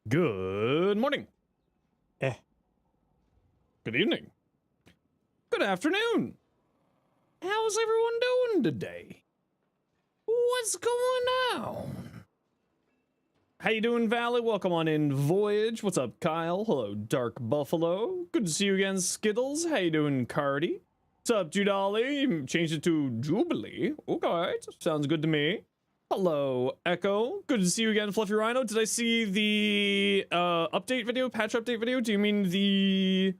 Good morning. Eh. Good evening. Good afternoon. How's everyone doing today? What's going on? How you doing, Valley? Welcome on in, Voyage. What's up, Kyle? Hello, Dark Buffalo. Good to see you again, Skittles. How you doing, Cardi? What's up, Judali? You changed it to Jubilee. Okay, sounds good to me. Hello, Echo. Good to see you again, Fluffy Rhino. Did I see the update video, patch update video? Do you mean the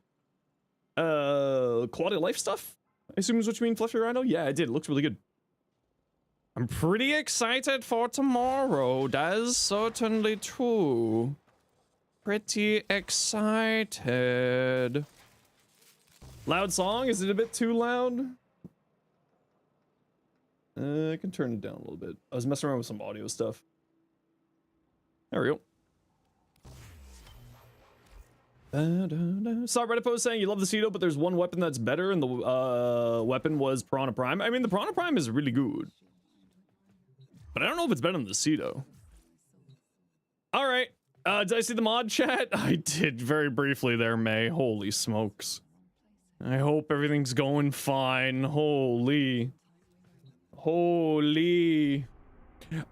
quality of life stuff? I assume is what you mean, Fluffy Rhino? Yeah, I did. It looks really good. I'm pretty excited for tomorrow. That is certainly true. Pretty excited. Loud song? Is it a bit too loud? I can turn it down a little bit. I was messing around with some audio stuff. There we go. Saw Reddit post saying you love the Cedo, but there's one weapon that's better, and the weapon was Piranha Prime. I mean, the Piranha Prime is really good, but I don't know if it's better than the Cedo. All right. Did I see the mod chat? I did very briefly there, May. Holy smokes. I hope everything's going fine. Holy. All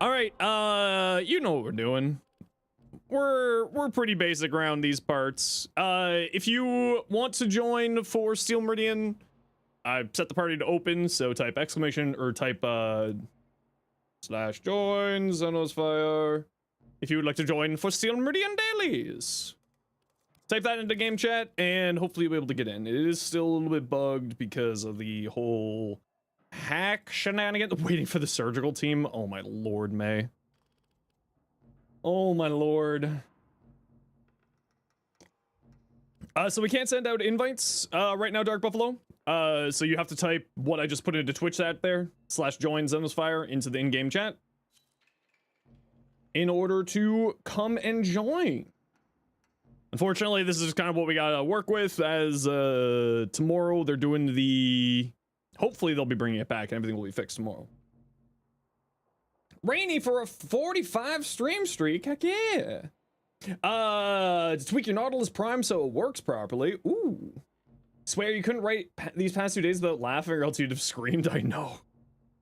right, you know what we're doing. We're pretty basic around these parts. If you want to join for Steel Meridian, I've set the party to open, so type exclamation or type /join Zenosfire if you would like to join for Steel Meridian dailies. Type that into game chat and hopefully you'll be able to get in. It is still a little bit bugged because of the whole hack shenanigans. Waiting for the surgical team. Oh my lord, May. Oh my lord. So we can't send out invites right now, Dark Buffalo. So you have to type what I just put into Twitch chat there /join Zenosfire into the in-game chat in order to come and join. Unfortunately, this is kind of what we gotta work with, as tomorrow they're doing the... Hopefully they'll be bringing it back and everything will be fixed tomorrow. Rainy for a 45 stream streak, heck yeah. Tweak your Nautilus Prime so it works properly. Ooh. Swear you couldn't write these past 2 days without laughing or else you'd have screamed. I know.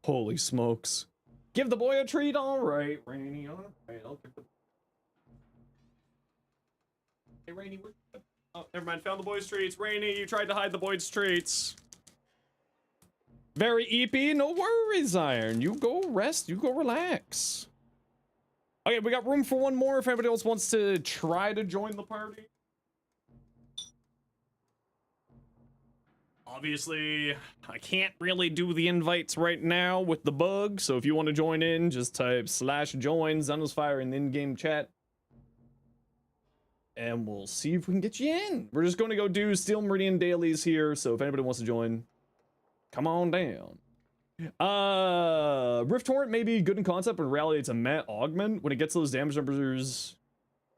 Holy smokes. Give the boy a treat. All right, Rainy. All right, I'll give the... Hey, Rainy. Oh, never mind. Found the boy's treats. Rainy, you tried to hide the boy's treats. Very EP, no worries, Iron. You go rest, you go relax. Okay, we got room for one more if anybody else wants to try to join the party. Obviously, I can't really do the invites right now with the bug, so if you want to join in, just type /join Zenosfire in the in-game chat. And we'll see if we can get you in. We're just going to go do Steel Meridian dailies here, so if anybody wants to join, come on down. Rift Torrent may be good in concept, but in reality it's a met augment. When it gets those damage numbers,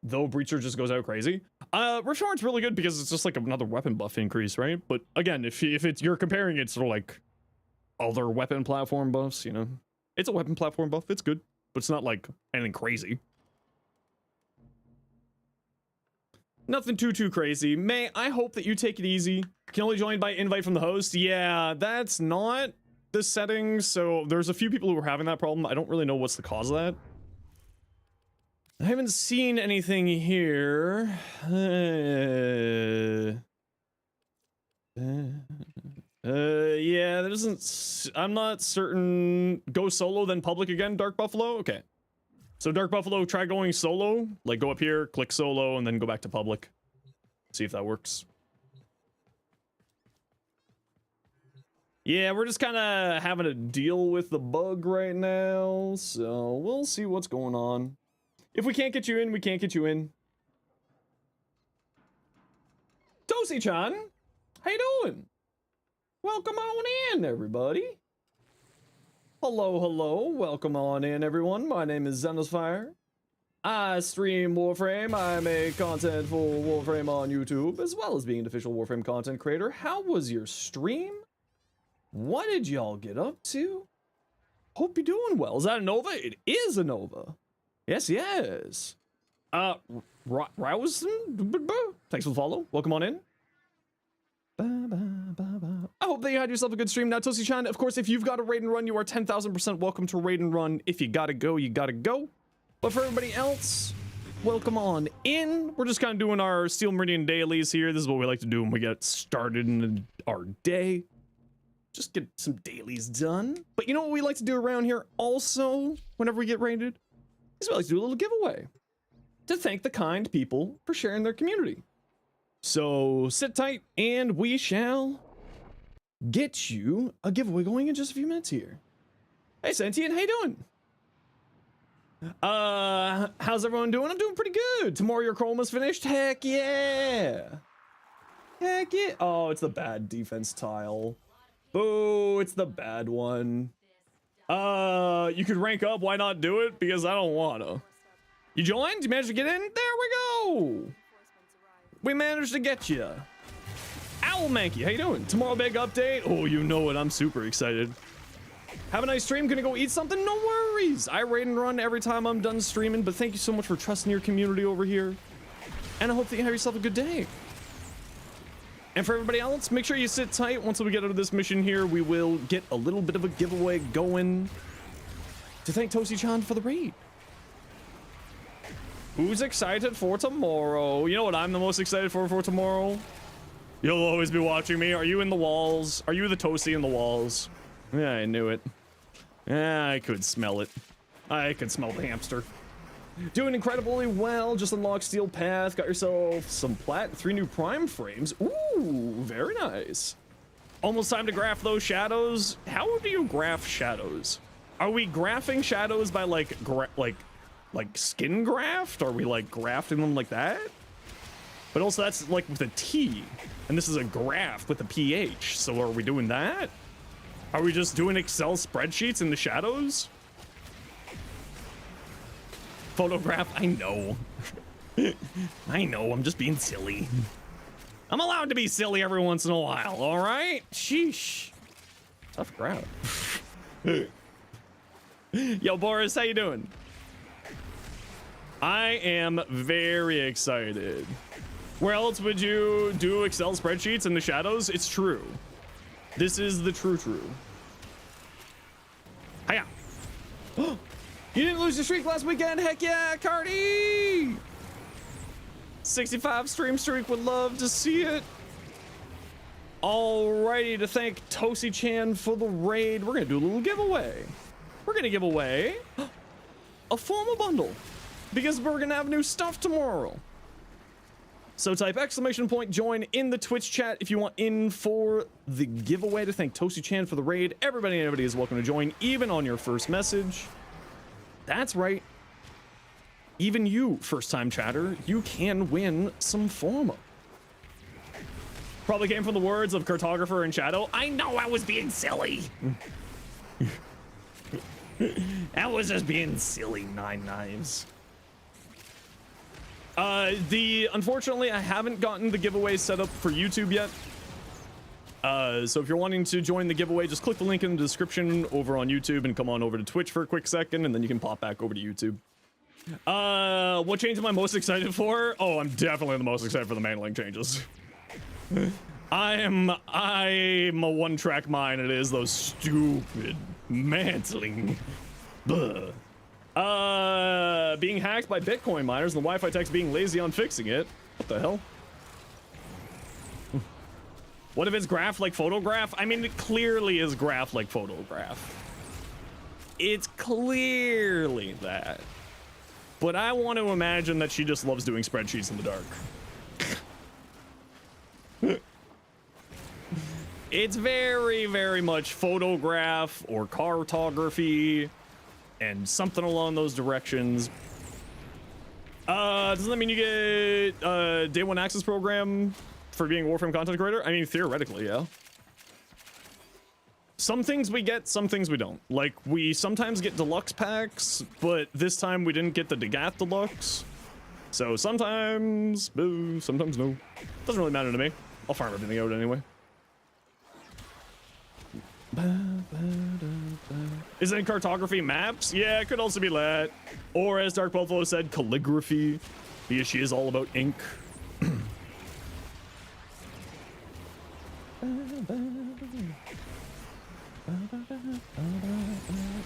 though, Breacher just goes out crazy. Rift Torrent's really good because it's just like another weapon buff increase, right? But again, if you're comparing it to like other weapon platform buffs, you know, it's a weapon platform buff. It's good, but it's not like anything crazy. Nothing too crazy. May, I hope that you take it easy. Can only join by invite from the host. Yeah, that's not the settings. So there's a few people who are having that problem. I don't really know what's the cause of that. I haven't seen anything here. Yeah, that doesn't... I'm not certain. Go solo, then public again, Dark Buffalo? Okay. So Dark Buffalo, try going solo. Like, go up here, click solo, and then go back to public. See if that works. Yeah, we're just kind of having to deal with the bug right now, so we'll see what's going on. If we can't get you in, we can't get you in. Tosi-chan, how you doing? Welcome on in, everybody. Hello, welcome on in, everyone. My name is Zenosfire. I stream Warframe. I make content for Warframe on YouTube, as well as being an official Warframe content creator. How was your stream? What did y'all get up to? Hope you're doing well. Is that a Nova? It is a Nova. Yes. Rouse, thanks for the follow. Welcome on in. I hope that you had yourself a good stream. Now, Tosi-chan, of course, if you've got a raid and run, you are 10,000% welcome to raid and run. If you gotta go, you gotta go. But for everybody else, welcome on in. We're just kind of doing our Steel Meridian dailies here. This is what we like to do when we get started in our day. Just get some dailies done. But you know what we like to do around here also, whenever we get raided? Is we like to do a little giveaway to thank the kind people for sharing their community. So sit tight and we shall get you a giveaway going in just a few minutes here. Hey Sentient, how you doing? How's everyone doing? I'm doing pretty good. Tomorrow your chroma's finished? Heck yeah. Heck yeah. Oh, it's the bad defense tile. Boo, it's the bad one. You could rank up, why not do it? Because I don't wanna. You joined? You managed to get in? There we go. We managed to get you. Owl Mankey, how you doing? Tomorrow big update. Oh, you know it. I'm super excited. Have a nice stream. Gonna go eat something? No worries. I raid and run every time I'm done streaming, but thank you so much for trusting your community over here. And I hope that you have yourself a good day. And for everybody else, make sure you sit tight. Once we get out of this mission here, we will get a little bit of a giveaway going to thank Tosi-chan for the raid. Who's excited for tomorrow? You know what I'm the most excited for tomorrow? You'll always be watching me. Are you in the walls? Are you the Tosi in the walls? Yeah, I knew it. Yeah, I could smell it. I could smell the hamster. Doing incredibly well. Just unlocked Steel Path. Got yourself some plat. 3 new prime frames. Ooh, very nice. Almost time to graph those shadows. How do you graph shadows? Are we graphing shadows by like skin graft? Are we like grafting them like that? But also that's like with a T, and this is a graph with a PH. So are we doing that? Are we just doing Excel spreadsheets in the shadows? Photograph, I know. I know, I'm just being silly. I'm allowed to be silly every once in a while, all right? Sheesh. Tough crowd. Yo, Boris, how you doing? I am very excited. Where else would you do Excel spreadsheets in the shadows? It's true. This is the true. Hiya. You didn't lose your streak last weekend? Heck yeah, Cardi! 65 stream streak, would love to see it. Alrighty, to thank Tosi-chan for the raid, we're gonna do a little giveaway. We're gonna give away a formal bundle because we're gonna have new stuff tomorrow. So type ! join in the Twitch chat if you want in for the giveaway to thank Tosi-chan for the raid. Everybody is welcome to join, even on your first message. That's right. Even you, first-time chatter, you can win some Forma. Probably came from the words of Cartographer and Shadow. I know I was being silly. That was just being silly, Nine Knives. Unfortunately, I haven't gotten the giveaway set up for YouTube yet. So if you're wanting to join the giveaway, just click the link in the description over on YouTube and come on over to Twitch for a quick second, and then you can pop back over to YouTube. What change am I most excited for? Oh, I'm definitely the most excited for the mantling changes. I'm a one-track mind. It is those stupid mantling. Buh. Being hacked by Bitcoin miners and the Wi-Fi techs being lazy on fixing it. What the hell? What if it's graph like photograph? I mean, it clearly is graph like photograph. It's clearly that. But I want to imagine that she just loves doing spreadsheets in the dark. It's very, very much photograph or cartography and something along those directions. Doesn't that mean you get day one access program for being a Warframe content creator? I mean, theoretically, yeah. Some things we get, some things we don't. Like, we sometimes get deluxe packs, but this time we didn't get the Degath deluxe. So sometimes, boo, sometimes no. Doesn't really matter to me. I'll farm everything out anyway. Isn't cartography maps? Yeah, it could also be that. Or as Dark Buffalo said, calligraphy, because she is all about ink.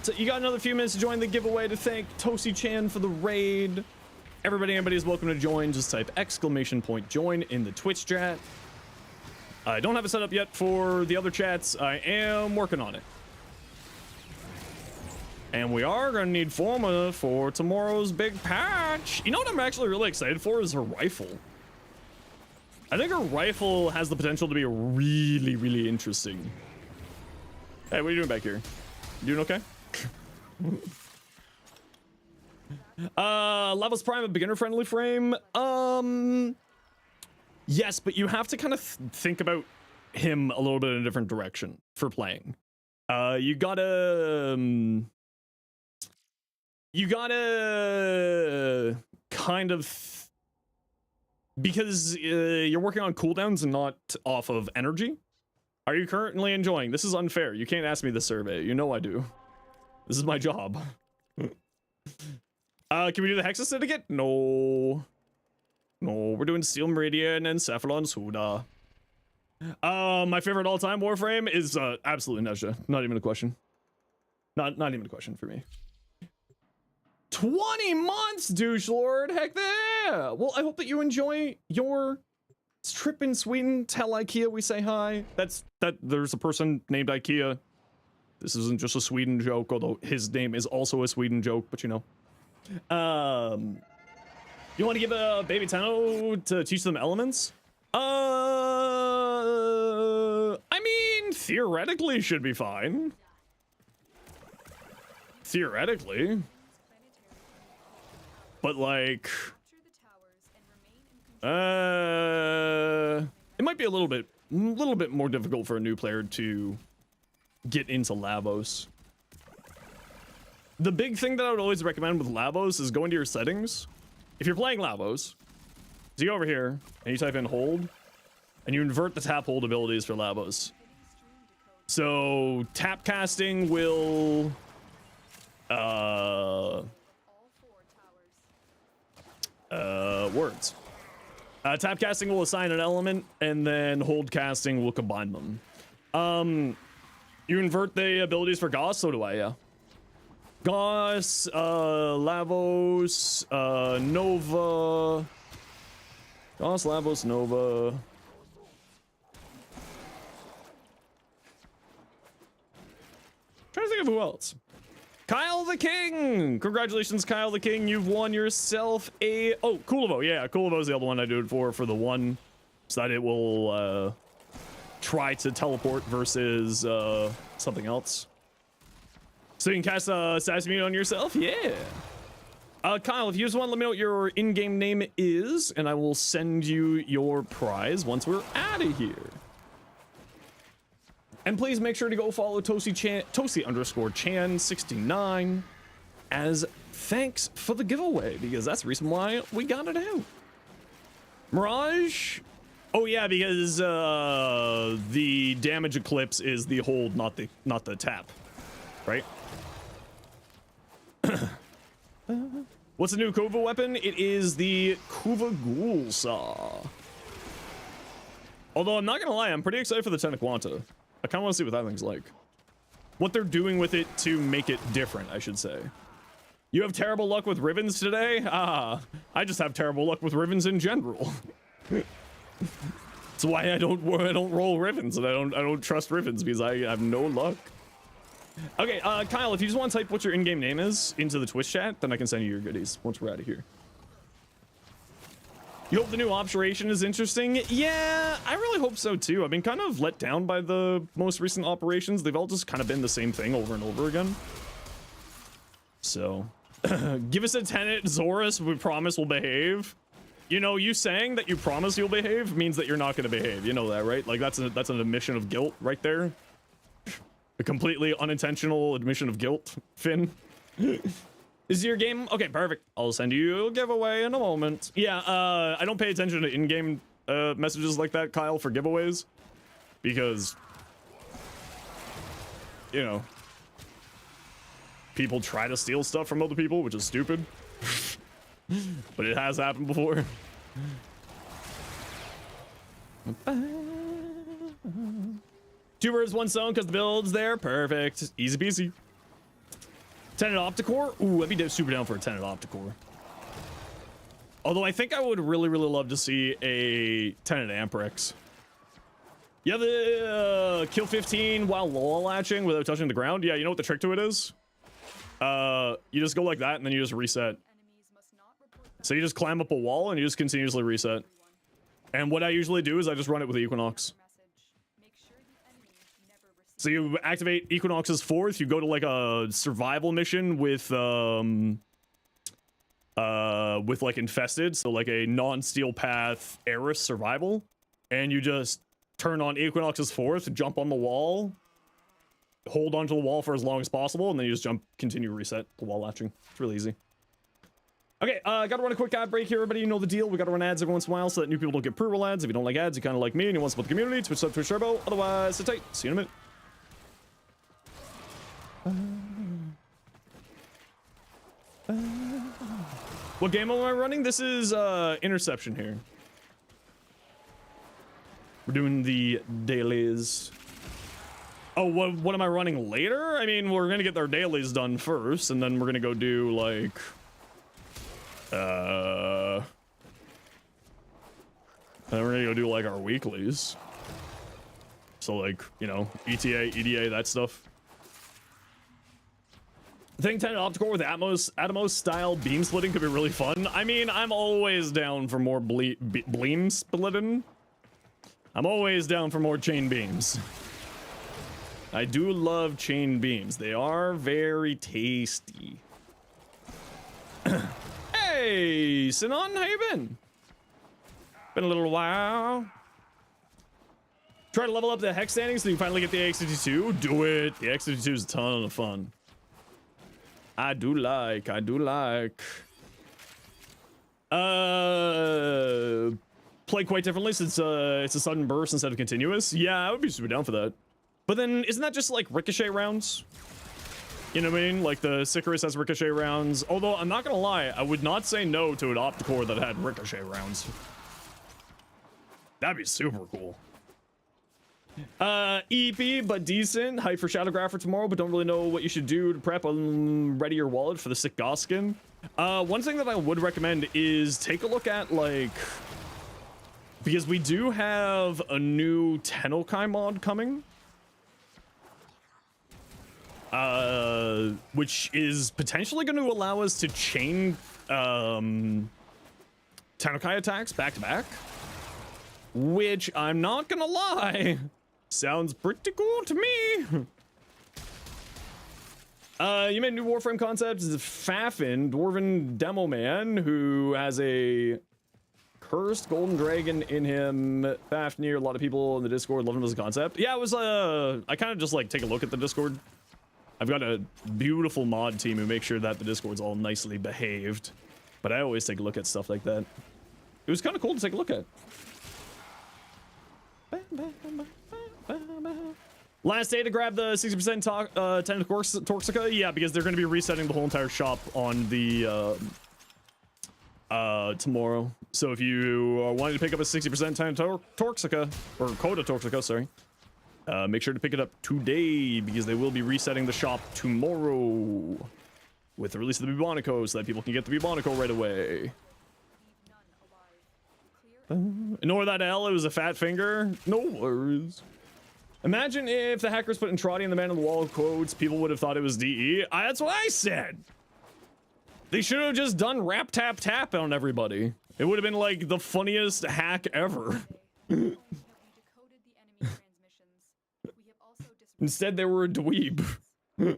So you got another few minutes to join the giveaway. To thank Tosi Chan for the raid. Everybody is welcome to join. Just type !join in the Twitch chat. I don't have it set up yet for the other chats. I am working on it. And we are going to need Forma for tomorrow's big patch. You know what I'm actually really excited for is her rifle. I think her rifle has the potential to be really, really interesting. Hey, what are you doing back here? You doing okay? Lavos Prime, a beginner-friendly frame. Yes, but you have to kind of think about him a little bit in a different direction for playing. You gotta kind of, because you're working on cooldowns and not off of energy. Are you currently enjoying? This is unfair. You can't ask me this survey. You know I do. This is my job. Can we do the Hexa Syndicate? No. No, we're doing Steel Meridian and Cephalon Suda. My favorite all-time Warframe is absolutely Nezha. Not even a question. Not even a question for me. 20 months, douche lord. Heck yeah. Well, I hope that you enjoy your trip in Sweden. Tell IKEA we say hi. There's a person named IKEA. This isn't just a Sweden joke, although his name is also a Sweden joke, but you know. You want to give a baby Tenno to teach them elements? I mean, theoretically should be fine. Theoretically. But like, it might be a little bit more difficult for a new player to get into Lavos. The big thing that I would always recommend with Lavos is go into your settings. If you're playing Lavos, so you go over here and you type in hold, and you invert the tap hold abilities for Lavos. So tap casting will words. Tap casting will assign an element, and then hold casting will combine them. You invert the abilities for Gauss, so do I, yeah. Gauss, Lavos, Nova. Gauss, Lavos, Nova. Trying to think of who else. Kyle the King! Congratulations, Kyle the King. You've won yourself a... Oh, Kulivo. Yeah, Kulivo's the other one I do it for the one. So that it will try to teleport versus something else. So you can cast Assassin on yourself? Yeah. Kyle, if you just want to let me know what your in-game name is, and I will send you your prize once we're out of here. And please make sure to go follow Tosi_Chan69 as thanks for the giveaway, because that's the reason why we got it out. Mirage? Oh yeah, because the damage eclipse is the hold, not the tap, right? What's the new Kuva weapon? It is the Kuva Ghoul Saw. Although I'm not gonna lie, I'm pretty excited for the Tenequanta. I kind of want to see what that thing's like. What they're doing with it to make it different, I should say. You have terrible luck with Rivens today? Ah, I just have terrible luck with Rivens in general. That's why I don't roll Rivens, and I don't trust Rivens, because I have no luck. Okay, Kyle, if you just want to type what your in-game name is into the Twitch chat, then I can send you your goodies once we're out of here. You hope the new operation is interesting? Yeah, I really hope so too. I've been kind of let down by the most recent operations. They've all just kind of been the same thing over and over again. So, give us a tenet, Zorus. We promise we'll behave. You know, you saying that you promise you'll behave means that you're not going to behave. You know that, right? Like that's an admission of guilt right there. A completely unintentional admission of guilt, Finn. Is your game okay? Perfect. I'll send you a giveaway in a moment. Yeah, I don't pay attention to in-game messages like that, Kyle, for giveaways, because you know, people try to steal stuff from other people, which is stupid. But it has happened before. Two birds, one stone, because the build's there. Perfect. Easy peasy. Tenant Opticore? Ooh, I'd be super down for a Tenant Opticore. Although I think I would really, really love to see a Tenant Amprex. You have the kill 15 while wall latching without touching the ground. Yeah, you know what the trick to it is? You just go like that and then you just reset. So you just climb up a wall and you just continuously reset. And what I usually do is I just run it with Equinox. So you activate Equinox's 4th, you go to like a survival mission with like infested, so like a non-steel path Eris survival, and you just turn on Equinox's 4th, jump on the wall, hold onto the wall for as long as possible, and then you just jump, continue reset the wall latching. It's really easy. Okay, gotta run a quick ad break here, everybody. You know the deal. We gotta run ads every once in a while so that new people don't get pre-roll ads. If you don't like ads, you kind of like me and you want to support the community, Twitch sub, Twitch Turbo. Otherwise, sit tight. See you in a minute. What game am I running? This is Interception here. We're doing the dailies. Oh, what am I running later? I mean, we're gonna get our dailies done first, and then we're gonna go do like then we're gonna go do like our weeklies. So like, you know, ETA, EDA, that stuff. I think 10 Opticore with Atmos style beam splitting could be really fun. I mean, I'm always down for more beam splitting. I'm always down for more chain beams. I do love chain beams. They are very tasty. Hey, Sinon, how you been? Been a little while. Try to level up the hex standing so you can finally get the X52. Do it. The X52 is a ton of fun. I do like. Play quite differently since it's a sudden burst instead of continuous. Yeah, I would be super down for that. But then isn't that just like ricochet rounds? You know what I mean? Like the Sicarus has ricochet rounds. Although I'm not gonna lie, I would not say no to an Opticore that had ricochet rounds. That'd be super cool. EP, but decent. Hype for Shadowgrapher tomorrow, but don't really know what you should do to prep and ready your wallet for the sick Goth skin. One thing that I would recommend is take a look at, like, because we do have a new Tennokai mod coming. Which is potentially going to allow us to chain, Tennokai attacks back to back. Which, I'm not gonna lie, sounds pretty cool to me. You made new Warframe concepts. Fafin, Dwarven Demo Man, who has a cursed golden dragon in him. Fafnir, a lot of people in the Discord love him as a concept. Yeah, it was, I kind of just, like, take a look at the Discord. I've got a beautiful mod team who make sure that the Discord's all nicely behaved. But I always take a look at stuff like that. It was kind of cool to take a look at. Last day to grab the 60% Tenant Toxica. Yeah, because they're going to be resetting the whole entire shop on the tomorrow. So if you are wanting to pick up a 60% Tenant Toxica, or Coda Toxica, sorry, make sure to pick it up today because they will be resetting the shop tomorrow with the release of the Bubonico so that people can get the Bubonico right away. Ignore that L, it was a fat finger. No worries. Imagine if the hackers put Entrati in the man on the wall quotes, people would have thought it was DE. That's what I said. They should have just done rap tap tap on everybody. It would have been like the funniest hack ever. Instead, they were a dweeb. And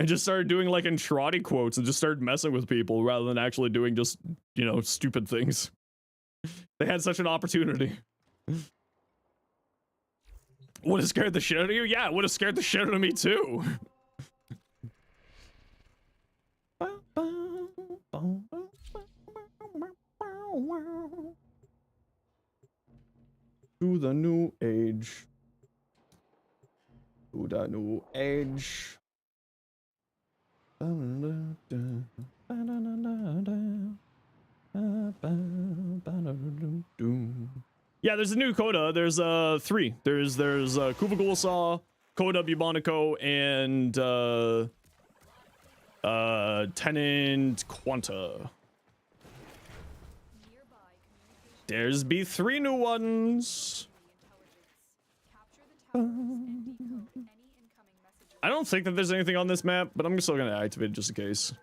just started doing like Entrati quotes and just started messing with people rather than actually doing just, you know, stupid things. They had such an opportunity. Would have scared the shit out of you? Yeah, it would have scared the shit out of me too. To the new age. To Coda, no edge. Yeah, there's a new Coda. There's 3. There's Kuva Gulsaw, Coda Bubonico, and Tenant Quanta. There's be 3 new ones. I don't think that there's anything on this map, but I'm still gonna activate it just in case.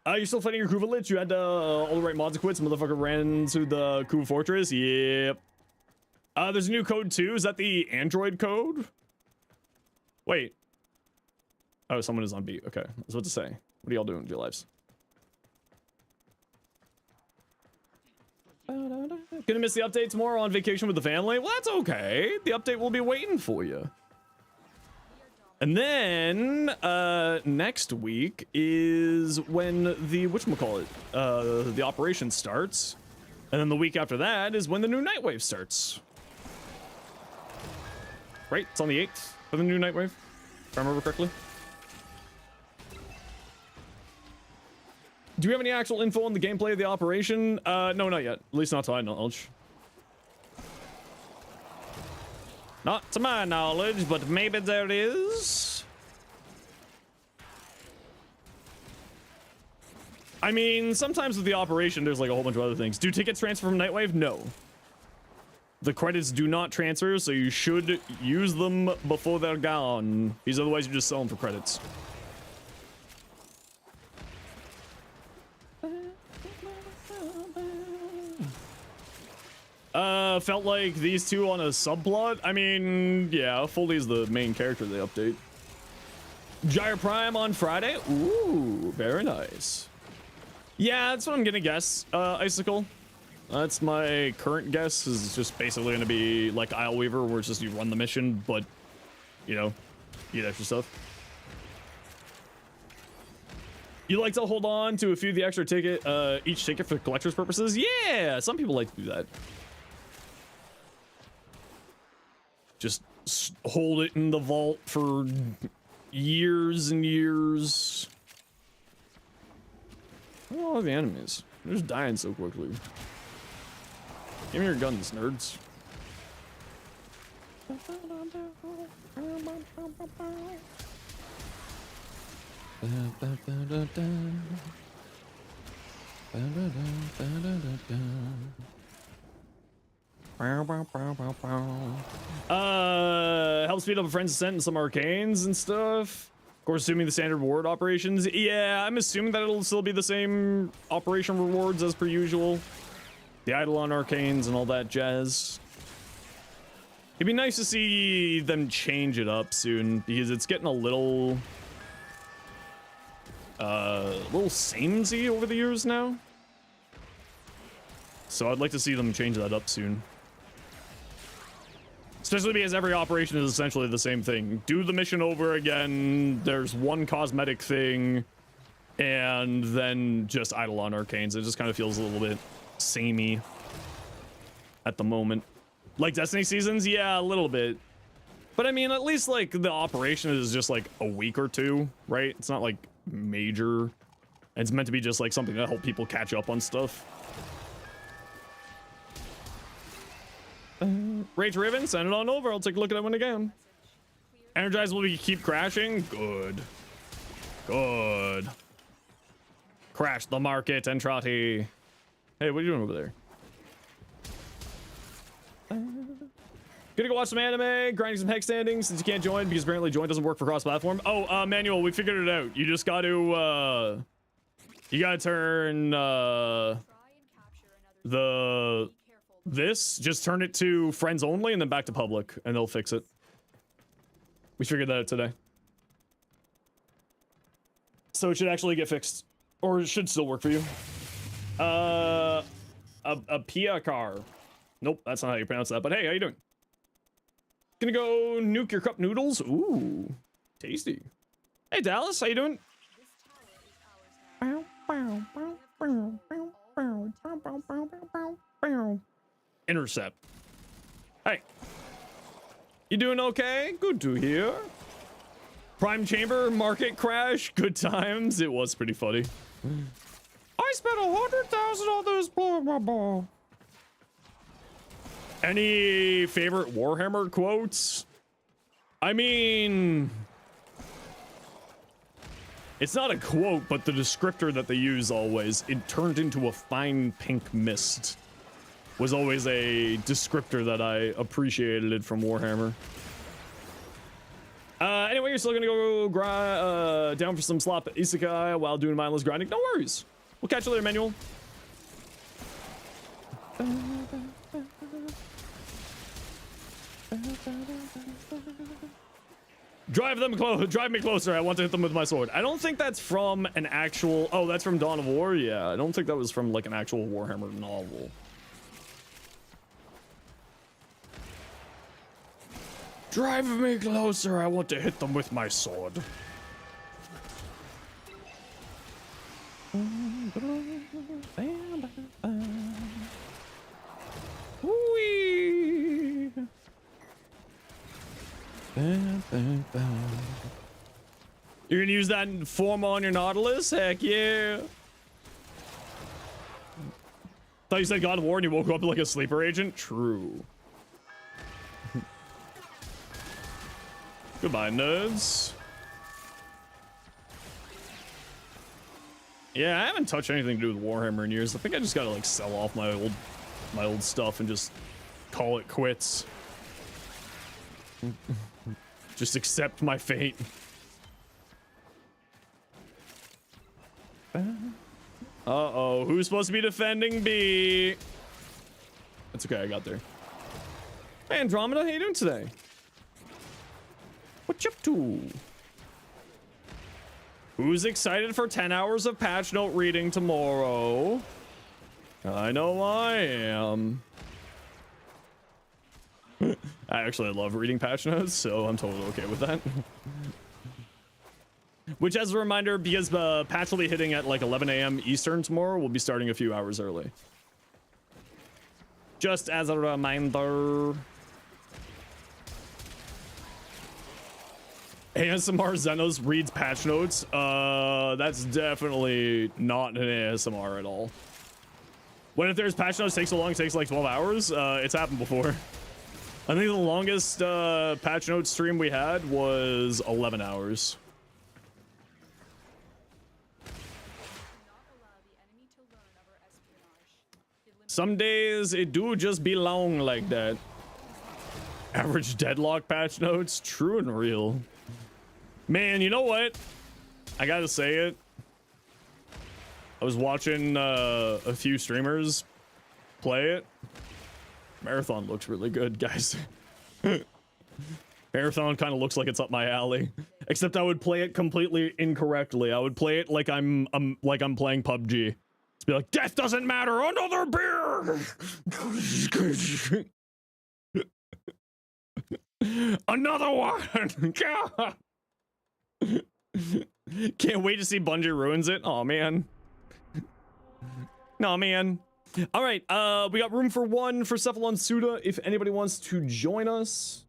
You're still fighting your Kuva Lich? You had all the right mods equipped. Motherfucker ran to the Kuva Fortress. Yep. There's a new code too. Is that the Android code? Wait. Oh, someone is on beat. Okay. I was about to say. What are y'all doing with your lives? Gonna miss the update tomorrow on vacation with the family? Well, that's okay. The update will be waiting for you. And then next week is when the whatchamacallit, the operation starts. And then the week after that is when the new Nightwave starts. Right? It's on the 8th for the new Nightwave, if I remember correctly. Do we have any actual info on the gameplay of the operation? No, not yet. At least not to my knowledge. Not to my knowledge, but maybe there is. I mean, sometimes with the operation, there's like a whole bunch of other things. Do tickets transfer from Nightwave? No. The credits do not transfer, so you should use them before they're gone. Because otherwise, you just sell them for credits. Felt like these two on a subplot. I mean, yeah, Foley's the main character they update. Gyre Prime on Friday. Ooh, very nice. Yeah, that's what I'm gonna guess. Icicle. That's my current guess. Is just basically gonna be like Isle Weaver, where it's just you run the mission, but you know, you get extra stuff. You like to hold on to a few of the extra ticket, each ticket for collector's purposes? Yeah, some people like to do that. Just hold it in the vault for years and years. Look at all the enemies. They're just dying so quickly. Give me your guns, nerds. Help speed up a friend's ascent in some arcanes and stuff. Of course, assuming the standard reward operations. Yeah, I'm assuming that it'll still be the same operation rewards as per usual. The Eidolon arcanes and all that jazz. It'd be nice to see them change it up soon because it's getting a little samey over the years now. So I'd like to see them change that up soon. Especially because every operation is essentially the same thing. Do the mission over again. There's one cosmetic thing. And then just Eidolon arcanes. It just kind of feels a little bit samey at the moment. Like Destiny seasons? Yeah, a little bit. But I mean, at least like the operation is just like a week or two, right? It's not like major. It's meant to be just like something to help people catch up on stuff. Rage Raven, send it on over. I'll take a look at that one again. Energize, will we keep crashing? Good. Good. Crash the market, Entrati. Hey, what are you doing over there? Gonna go watch some anime, grinding some hex standings since you can't join because apparently join doesn't work for cross-platform. Oh, Manuel, we figured it out. You just got to, you gotta turn, just turn it to friends only and then back to public and they'll fix it. We figured that out today. So it should actually get fixed. Or it should still work for you. A Pia car. Nope, that's not how you pronounce that, but hey, how you doing? Gonna go nuke your cup noodles. Ooh, tasty. Hey Dallas, how you doing? Intercept. Hey. You doing okay? Good to hear. Prime Chamber market crash. Good times. It was pretty funny. I spent 100,000 on this. Blah, blah, blah. Any favorite Warhammer quotes? I mean, it's not a quote, but the descriptor that they use always, it turned into a fine pink mist, was always a descriptor that I appreciated from Warhammer. Anyway, you're still gonna go down for some slop at Isekai while doing mindless grinding. No worries. We'll catch you later, Manual. Drive me closer. I want to hit them with my sword. I don't think that's from an actual... Oh, that's from Dawn of War? Yeah, I don't think that was from like an actual Warhammer novel. Drive me closer. I want to hit them with my sword. Whee! You're gonna use that form on your Nautilus? Heck yeah. Thought you said God of War and you woke up like a sleeper agent? True. Goodbye, nerds. Yeah, I haven't touched anything to do with Warhammer in years. I think I just gotta like sell off my old stuff and just call it quits. Just accept my fate. Uh-oh, who's supposed to be defending B? That's okay, I got there. Hey, Andromeda, how you doing today? What you up to? Who's excited for 10 hours of patch note reading tomorrow? I know I am. I actually love reading patch notes, so I'm totally okay with that. Which, as a reminder, because patch will be hitting at like 11 a.m. Eastern tomorrow, we'll be starting a few hours early. Just as a reminder. ASMR Zenos reads patch notes. That's definitely not an ASMR at all. When if there's patch notes take so long, it takes like 12 hours. It's happened before. I think the longest patch note stream we had was 11 hours. Some days it do just be long like that. Average deadlock patch notes, true and real. Man, you know what? I gotta say it. I was watching a few streamers play it. Marathon looks really good, guys. Marathon kind of looks like it's up my alley. Except I would play it completely incorrectly. I would play it like I'm playing PUBG. Just be like, death doesn't matter. Another beer. Another one. Can't wait to see Bungie ruins it. Oh man. No man. All right, we got room for one for Cephalon Suda. If anybody wants to join us,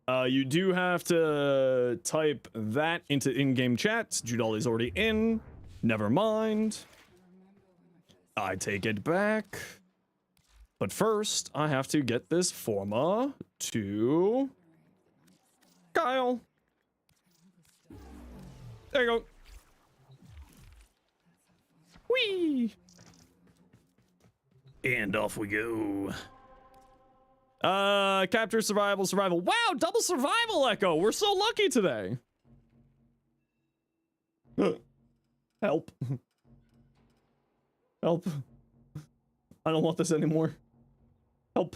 you do have to type that into in-game chat. Judali's already in. Never mind. I take it back. But first, I have to get this forma to Kyle. There you go. Whee! And off we go. Capture, survival. Wow, double survival echo. We're so lucky today. Help. Help. I don't want this anymore. Help.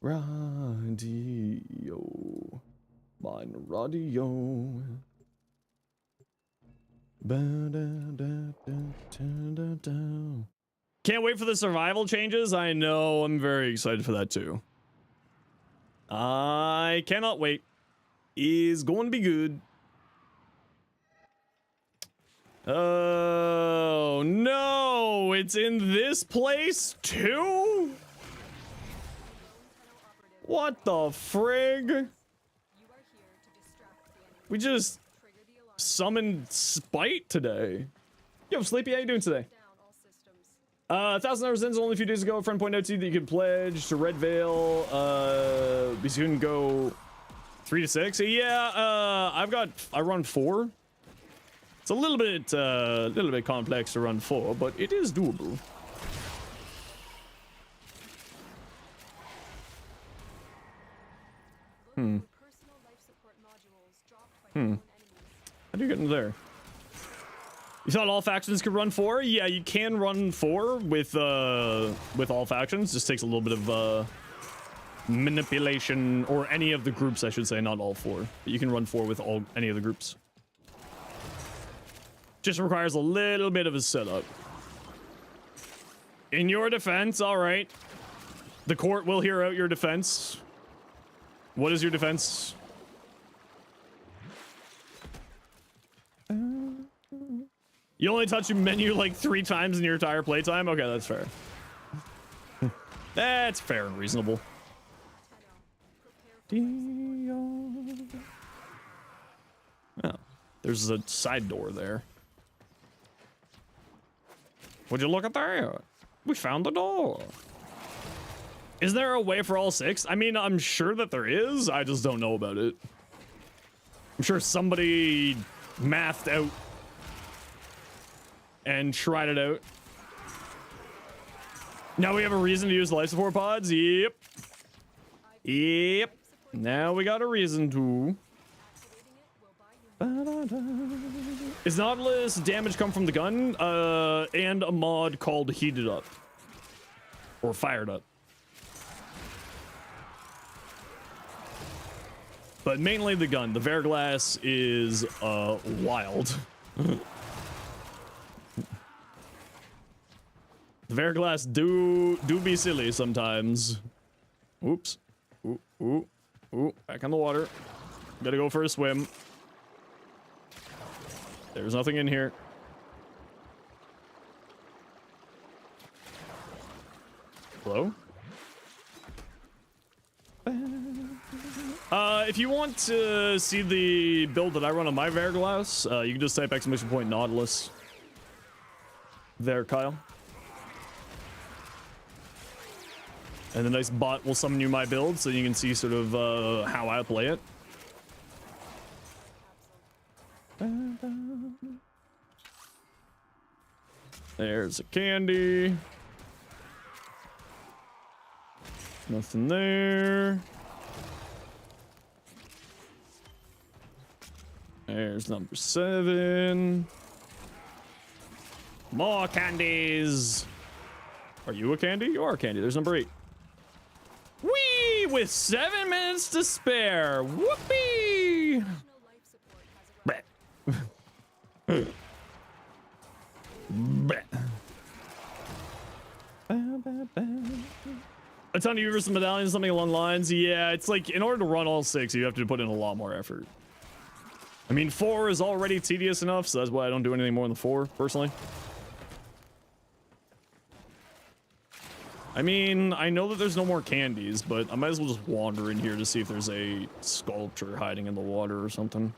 Radio. Mine radio. Can't wait for the survival changes. I know, I'm very excited for that too. I cannot wait. Is going to be good. Oh no, it's in this place too? What the frig? We just summoned Spite today. Yo, Sleepy, how you doing today? 1,000 hours in, only a few days ago. A friend pointed out to you that you could pledge to Red Veil. Because you can go 3 to 6. Yeah, I run 4. It's a little bit complex to run 4, but it is doable. How do you get into there? You thought all factions could run 4? Yeah, you can run 4 with all factions. Just takes a little bit of manipulation, or any of the groups, I should say, not all 4. But you can run 4 with any of the groups. Just requires a little bit of a setup. In your defense, all right. The court will hear out your defense. What is your defense? You only touch your menu like 3 times in your entire playtime? Okay, that's fair. That's fair and reasonable. Oh, there's a side door there. Would you look at that? We found the door. Is there a way for all 6? I mean, I'm sure that there is. I just don't know about it. I'm sure somebody mathed out and tried it out. Now we have a reason to use the life support pods. Yep. Yep. Now we got a reason to. Is Nautilus damage come from the gun? And a mod called Heated Up. Or Fired Up. But mainly the gun. The Verglass is wild. The Verglass do be silly sometimes. Oops. Ooh, ooh, ooh. Back on the water. Gotta go for a swim. There's nothing in here. Hello? If you want to see the build that I run on my Verglass, you can just type !Nautilus. There, Kyle. And the nice bot will summon you my build so you can see sort of how I play it. There's a candy. Nothing there. There's number 7. More candies. Are you a candy? You are a candy. There's number 8. Whee! With 7 minutes to spare. Whoopee! A ton of universal medallions, something along the lines. Yeah, it's like in order to run all 6, you have to put in a lot more effort. I mean, 4 is already tedious enough, so that's why I don't do anything more than 4, personally. I mean, I know that there's no more candies, but I might as well just wander in here to see if there's a sculpture hiding in the water or something.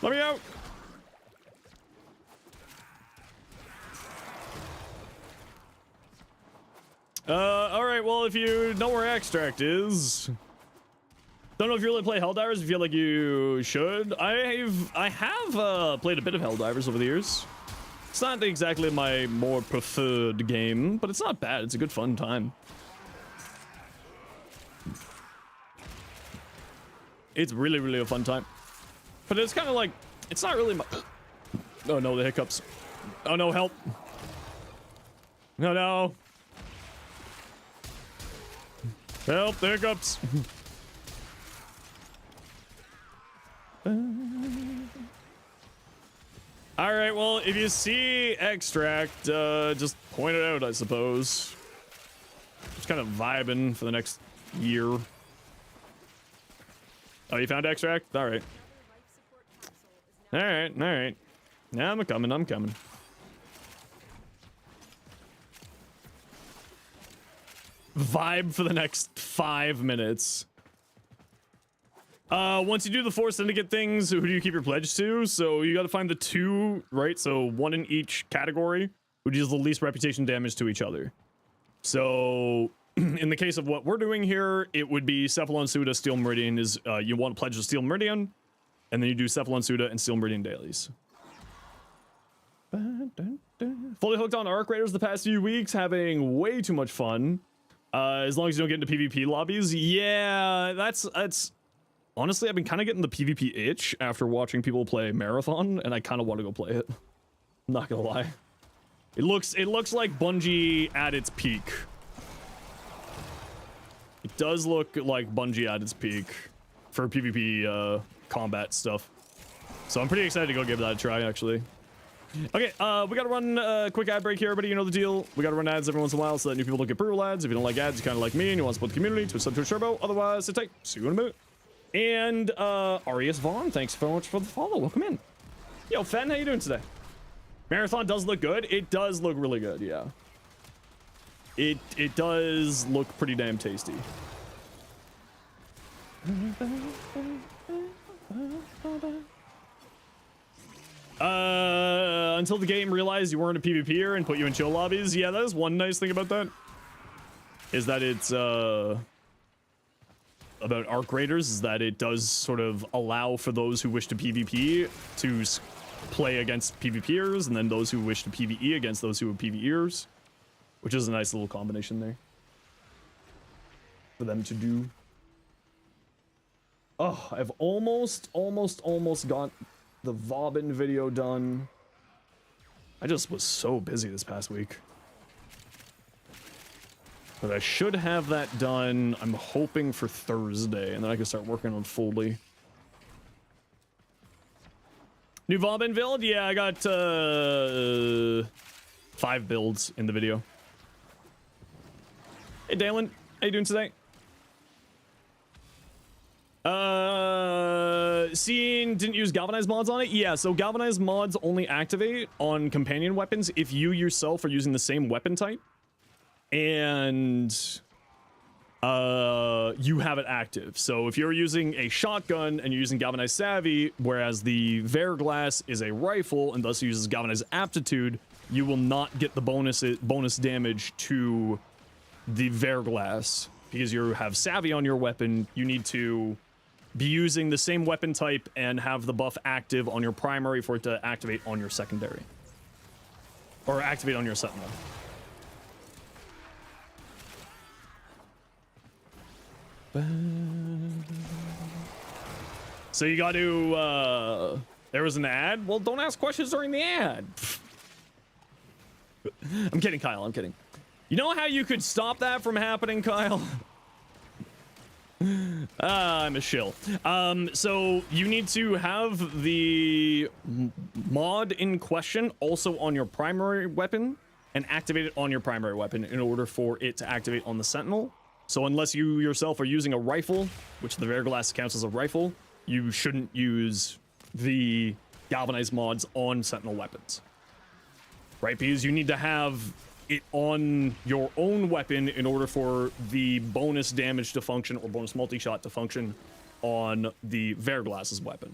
Let me out! Alright, well, if you know where Extract is... Don't know if you really play Helldivers, I feel like you should. I have played a bit of Helldivers over the years. It's not exactly my more preferred game, but it's not bad. It's a good fun time. It's really, really a fun time. But it's kind of like, it's not really my... Oh no, the hiccups. Oh no, help. No, no. Help, the hiccups. Alright, well, if you see Extract, just point it out, I suppose. Just kind of vibing for the next year. Oh, you found Extract? Alright. Alright, alright. Now I'm coming, I'm coming. vibe for the next 5 minutes. Once you do the 4 syndicate things, who do you keep your pledge to? So you got to find the 2, right? So 1 in each category, who deals the least reputation damage to each other. So in the case of what we're doing here, it would be Cephalon Suda, Steel Meridian is, you want to pledge to Steel Meridian, and then you do Cephalon Suda and Steel Meridian dailies. Fully hooked on Arc Raiders the past few weeks, having way too much fun. As long as you don't get into PvP lobbies. Yeah, that's honestly, I've been kind of getting the PvP itch after watching people play Marathon, and I kind of want to go play it. I'm not gonna lie. It looks like Bungie at its peak. It does look like Bungie at its peak for PvP combat stuff. So I'm pretty excited to go give that a try, actually. Okay, we gotta run a quick ad break here, everybody. You know the deal. We gotta run ads every once in a while so that new people don't get brutal ads. If you don't like ads, you kind of like me and you want to support the community, to sub to a turbo. Otherwise, sit tight. See you in a minute. And Arias Vaughn, thanks so much for the follow. Welcome in. Yo, Fen, how you doing today? Marathon does look good. It does look really good, yeah. It does look pretty damn tasty. Until the game realized you weren't a PvPer and put you in chill lobbies. Yeah, that is one nice thing about that. Is that it's about Arc Raiders, is that it does sort of allow for those who wish to PvP to play against PvPers, and then those who wish to PvE against those who are PvEers, which is a nice little combination there for them to do. Oh, I've almost got the Vauban video done. I just was so busy this past week. But I should have that done, I'm hoping, for Thursday, and then I can start working on Foley. New Vauban build? Yeah, I got 5 builds in the video. Hey, Dalen, how you doing today? Seeing didn't use galvanized mods on it? Yeah, so galvanized mods only activate on companion weapons if you yourself are using the same weapon type and you have it active. So if you're using a shotgun and you're using galvanized savvy, whereas the Verglass is a rifle and thus uses galvanized aptitude, you will not get the bonus damage to the Verglass because you have savvy on your weapon. You need to be using the same weapon type and have the buff active on your primary for it to activate on your secondary. Or activate on your sentinel. So you got to, there was an ad? Well, don't ask questions during the ad. I'm kidding, Kyle, I'm kidding. You know how you could stop that from happening, Kyle? I'm a shill. So you need to have the mod in question also on your primary weapon and activate it on your primary weapon in order for it to activate on the Sentinel. So unless you yourself are using a rifle, which the Verglass counts as a rifle, you shouldn't use the galvanized mods on Sentinel weapons. Right? Because you need to have it on your own weapon in order for the bonus damage to function or bonus multi-shot to function on the Verglass's weapon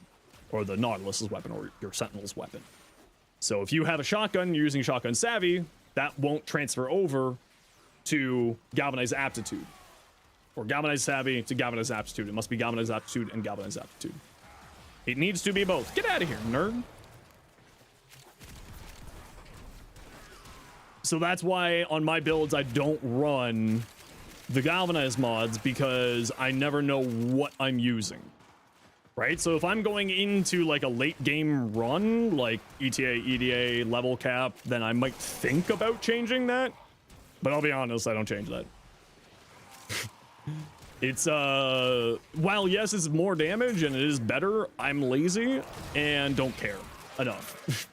or the Nautilus's weapon or your Sentinel's weapon. So if you have a shotgun, you're using shotgun savvy, that won't transfer over to galvanized aptitude or galvanized savvy to galvanized aptitude. It must be galvanized aptitude and galvanized aptitude. It needs to be both. Get out of here, nerd. So that's why on my builds I don't run the galvanized mods, because I never know what I'm using. Right? So if I'm going into like a late game run, like ETA, EDA, level cap, then I might think about changing that. But I'll be honest, I don't change that. It's, while yes, it's more damage and it is better, I'm lazy and don't care enough.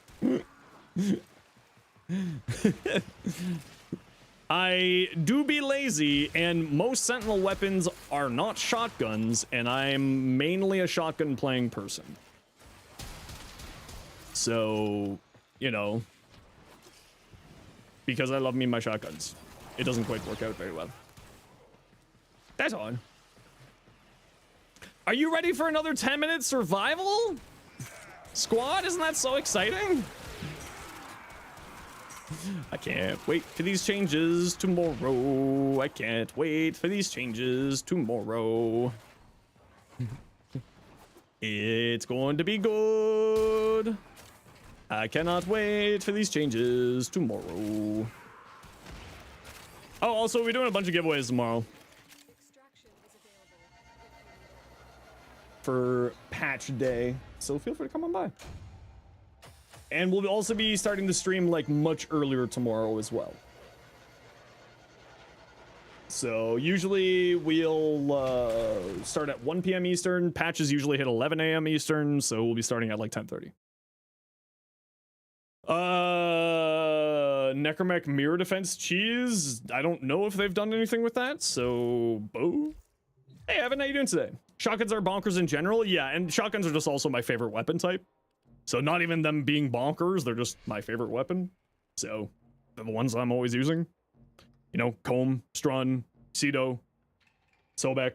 I do be lazy, and most Sentinel weapons are not shotguns, and I'm mainly a shotgun playing person. So, you know, because I love me my shotguns, it doesn't quite work out very well. That's on. Are you ready for another 10-minute survival? Squad, isn't that so exciting? I can't wait for these changes tomorrow. I can't wait for these changes tomorrow. It's going to be good. I cannot wait for these changes tomorrow. Oh, also, we're doing a bunch of giveaways tomorrow. For patch day. So feel free to come on by. And we'll also be starting to stream like much earlier tomorrow as well. So usually we'll start at 1 p.m. Eastern. Patches usually hit 11 a.m. Eastern, so we'll be starting at like 10:30. Necromech Mirror Defense Cheese. I don't know if they've done anything with that, so boo. Hey Evan, how you doing today? Shotguns are bonkers in general. Yeah, and shotguns are just also my favorite weapon type. So not even them being bonkers, they're just my favorite weapon. So they're the ones I'm always using. You know, Comb, Strun, Cedo, Sobek,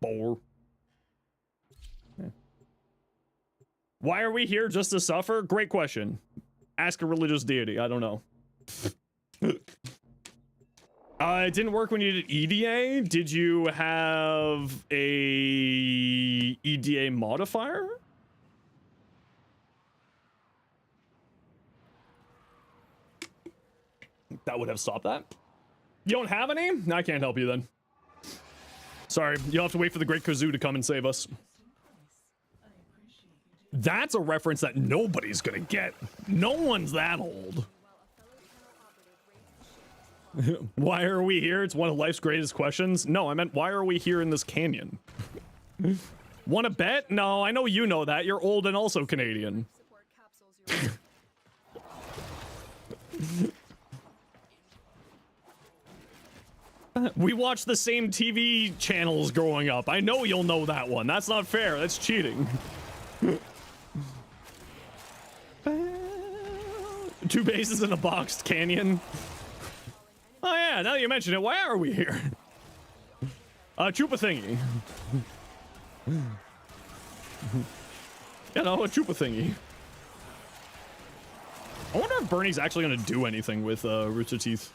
Boar. Yeah. Why are we here, just to suffer? Great question. Ask a religious deity. I don't know. It didn't work when you did EDA. Did you have a EDA modifier? That would have stopped that. You don't have any? I can't help you then. Sorry, you'll have to wait for the great Kazoo to come and save us. That's a reference that nobody's gonna get. No one's that old. Why are we here? It's one of life's greatest questions. No, I meant why are we here in this canyon? Wanna bet? No, I know you know that. You're old and also Canadian. We watched the same TV channels growing up. I know you'll know that one. That's not fair. That's cheating. 2 bases in a boxed canyon. Oh yeah, now that you mention it, why are we here? Chupa thingy. You know, a chupa thingy. I wonder if Bernie's actually gonna do anything with Rooster Teeth.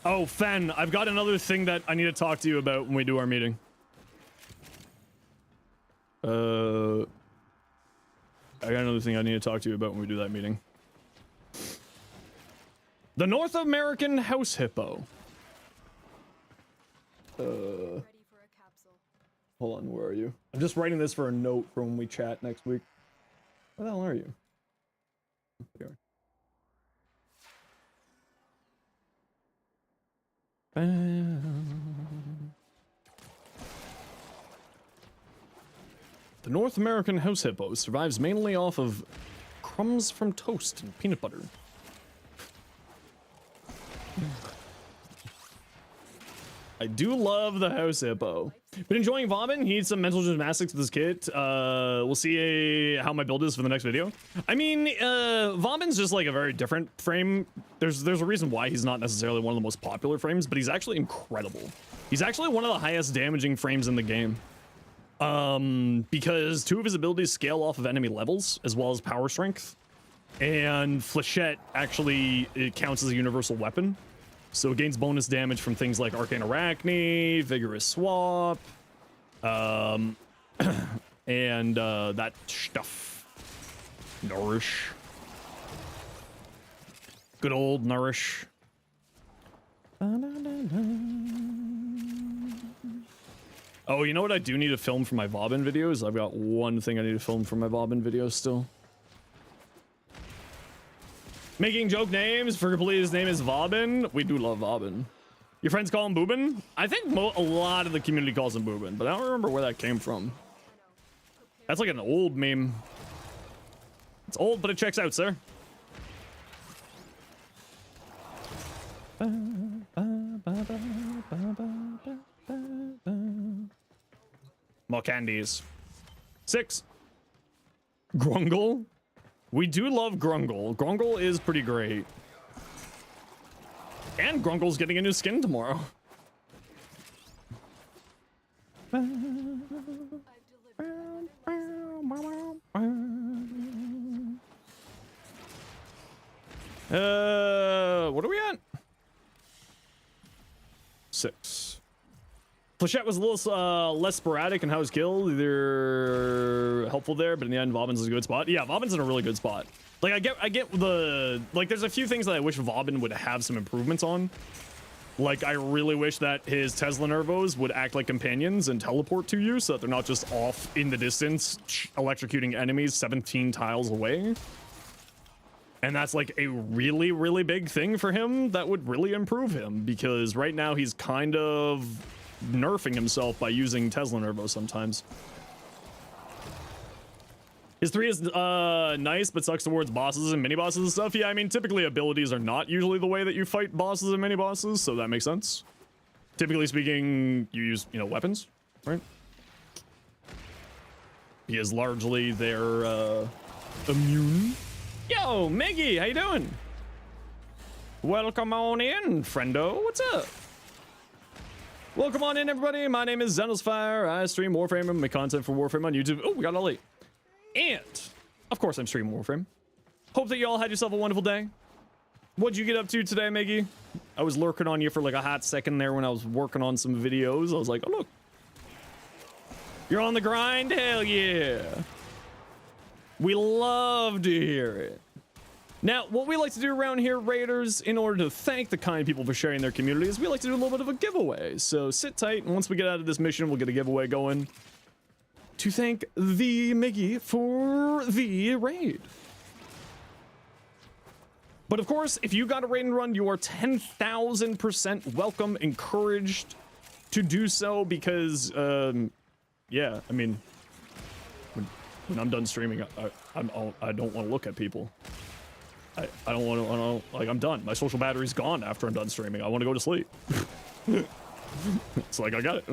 Oh, Fen, I've got another thing that I need to talk to you about when we do our meeting. I got another thing I need to talk to you about when we do that meeting. The North American house hippo. Hold on, where are you? I'm just writing this for a note for when we chat next week. Where the hell are you? There. The North American house hippo survives mainly off of crumbs from toast and peanut butter. I do love the house hippo. Been enjoying Vomit. He needs some mental gymnastics with his kit. We'll see how my build is for the next video. I mean, Vomit's just like a very different frame. There's a reason why he's not necessarily one of the most popular frames, but he's actually incredible. He's actually one of the highest damaging frames in the game. Because 2 of his abilities scale off of enemy levels, as well as power strength. And Flechette actually, it counts as a universal weapon. So it gains bonus damage from things like Arcane Arachne, Vigorous Swap, and that stuff. Nourish. Good old Nourish. Oh, you know what I do need to film for my Bobbin videos? I've got one thing I need to film for my Bobbin videos still. Making joke names for his name is Bobbin. We do love Bobbin. Your friends call him Boobin? I think a lot of the community calls him Boobin, but I don't remember where that came from. That's like an old meme. It's old, but it checks out, sir. More candies. 6. Grungle. We do love Grungle. Grungle is pretty great. And Grungle's getting a new skin tomorrow. What are we at? 6. Flechette was a little less sporadic in how it was killed. They're helpful there, but in the end, Vauban's is a good spot. Yeah, Vauban's in a really good spot. Like, I get the, like, there's a few things that I wish Vauban would have some improvements on. Like, I really wish that his Tesla Nervos would act like companions and teleport to you so that they're not just off in the distance, electrocuting enemies 17 tiles away. And that's like a really, really big thing for him that would really improve him, because right now he's kind of nerfing himself by using Tesla Nervos sometimes. His 3 is nice, but sucks towards bosses and mini bosses and stuff. Yeah, I mean, typically abilities are not usually the way that you fight bosses and mini bosses, so that makes sense. Typically speaking, you use, you know, weapons, right? Because largely they're immune. Yo, Miggy, how you doing? Welcome on in, friendo. What's up? Welcome on in, everybody. My name is Zenosfire. I stream Warframe and make content for Warframe on YouTube. Oh, we got all 8. And, of course, I'm streaming Warframe. Hope that you all had yourself a wonderful day. What'd you get up to today, Miggy? I was lurking on you for like a hot second there when I was working on some videos. I was like, oh, look. You're on the grind? Hell yeah. We love to hear it. Now, what we like to do around here, Raiders, in order to thank the kind people for sharing their communities, we like to do a little bit of a giveaway. So sit tight, and once we get out of this mission, we'll get a giveaway going to thank the Miggy for the raid. But of course, if you got a raid and run, you are 10,000% welcome, encouraged to do so, because, yeah, I mean, when I'm done streaming, I don't want to look at people. I don't want to, like, I'm done. My social battery's gone after I'm done streaming. I want to go to sleep. It's like, I got it.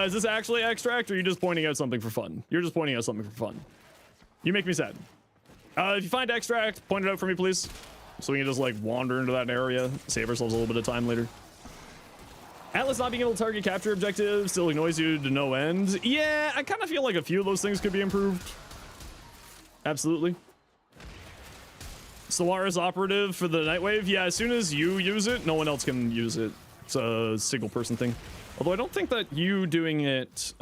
Is this actually extract, or are you just pointing out something for fun? You're just pointing out something for fun. You make me sad. If you find extract, point it out for me, please. So we can just, like, wander into that area, save ourselves a little bit of time later. Atlas not being able to target capture objectives still annoys you to no end. Yeah, I kind of feel like a few of those things could be improved. Absolutely. Solaris operative for the Nightwave. Yeah, as soon as you use it, no one else can use it. It's a single person thing. Although I don't think that you doing it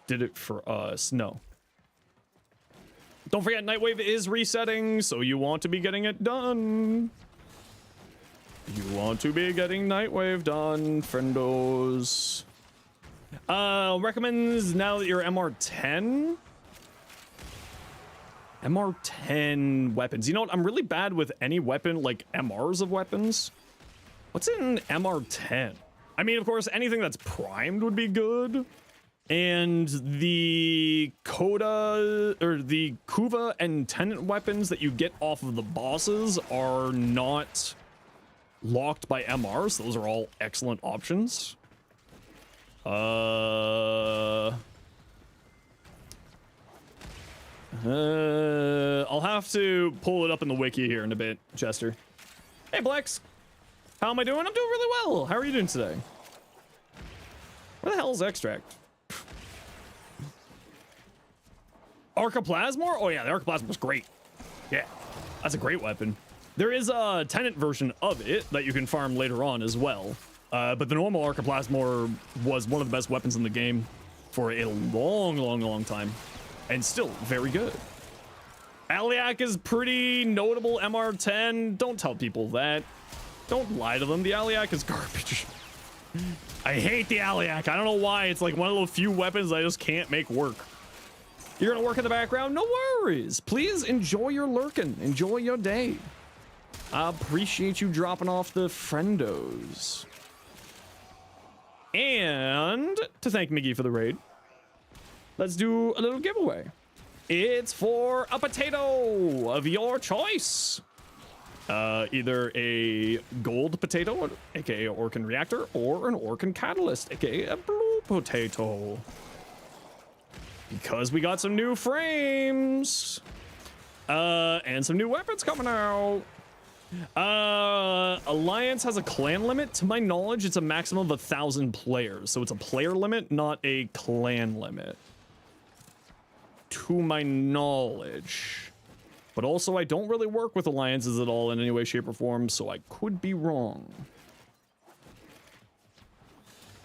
did it for us. No. Don't forget, Nightwave is resetting, so you want to be getting it done. You want to be getting Nightwave done, friendos. Recommends now that you're MR10. MR10 weapons. You know what? I'm really bad with any weapon, like MRs of weapons. What's in MR10? I mean, of course, anything that's primed would be good. And the Coda, or the Kuva and Tenant weapons that you get off of the bosses are not locked by MRs. Those are all excellent options. I'll have to pull it up in the wiki here in a bit, Chester. Hey, Blex. How am I doing? I'm doing really well. How are you doing today? Where the hell is extract? Archiplasmor? Oh yeah, the Archiplasmor was great. Yeah, that's a great weapon. There is a Tenant version of it that you can farm later on as well. But the normal Archiplasmor was one of the best weapons in the game for a long time. And still very good. Aliak is pretty notable MR10. Don't tell people that. Don't lie to them. The Aliak is garbage. I hate the Aliak. I don't know why. It's like one of the few weapons I just can't make work. You're gonna work in the background? No worries. Please enjoy your lurking. Enjoy your day. I appreciate you dropping off the friendos. And to thank Miggy for the raid, let's do a little giveaway. It's for a potato of your choice. Either a gold potato, aka Orkin reactor, or an Orkin catalyst, aka a blue potato. Because we got some new frames, and some new weapons coming out. Alliance has a clan limit. To my knowledge, it's a maximum of 1,000 players, so it's a player limit, not a clan limit. To my knowledge. But also, I don't really work with alliances at all in any way, shape, or form, so I could be wrong.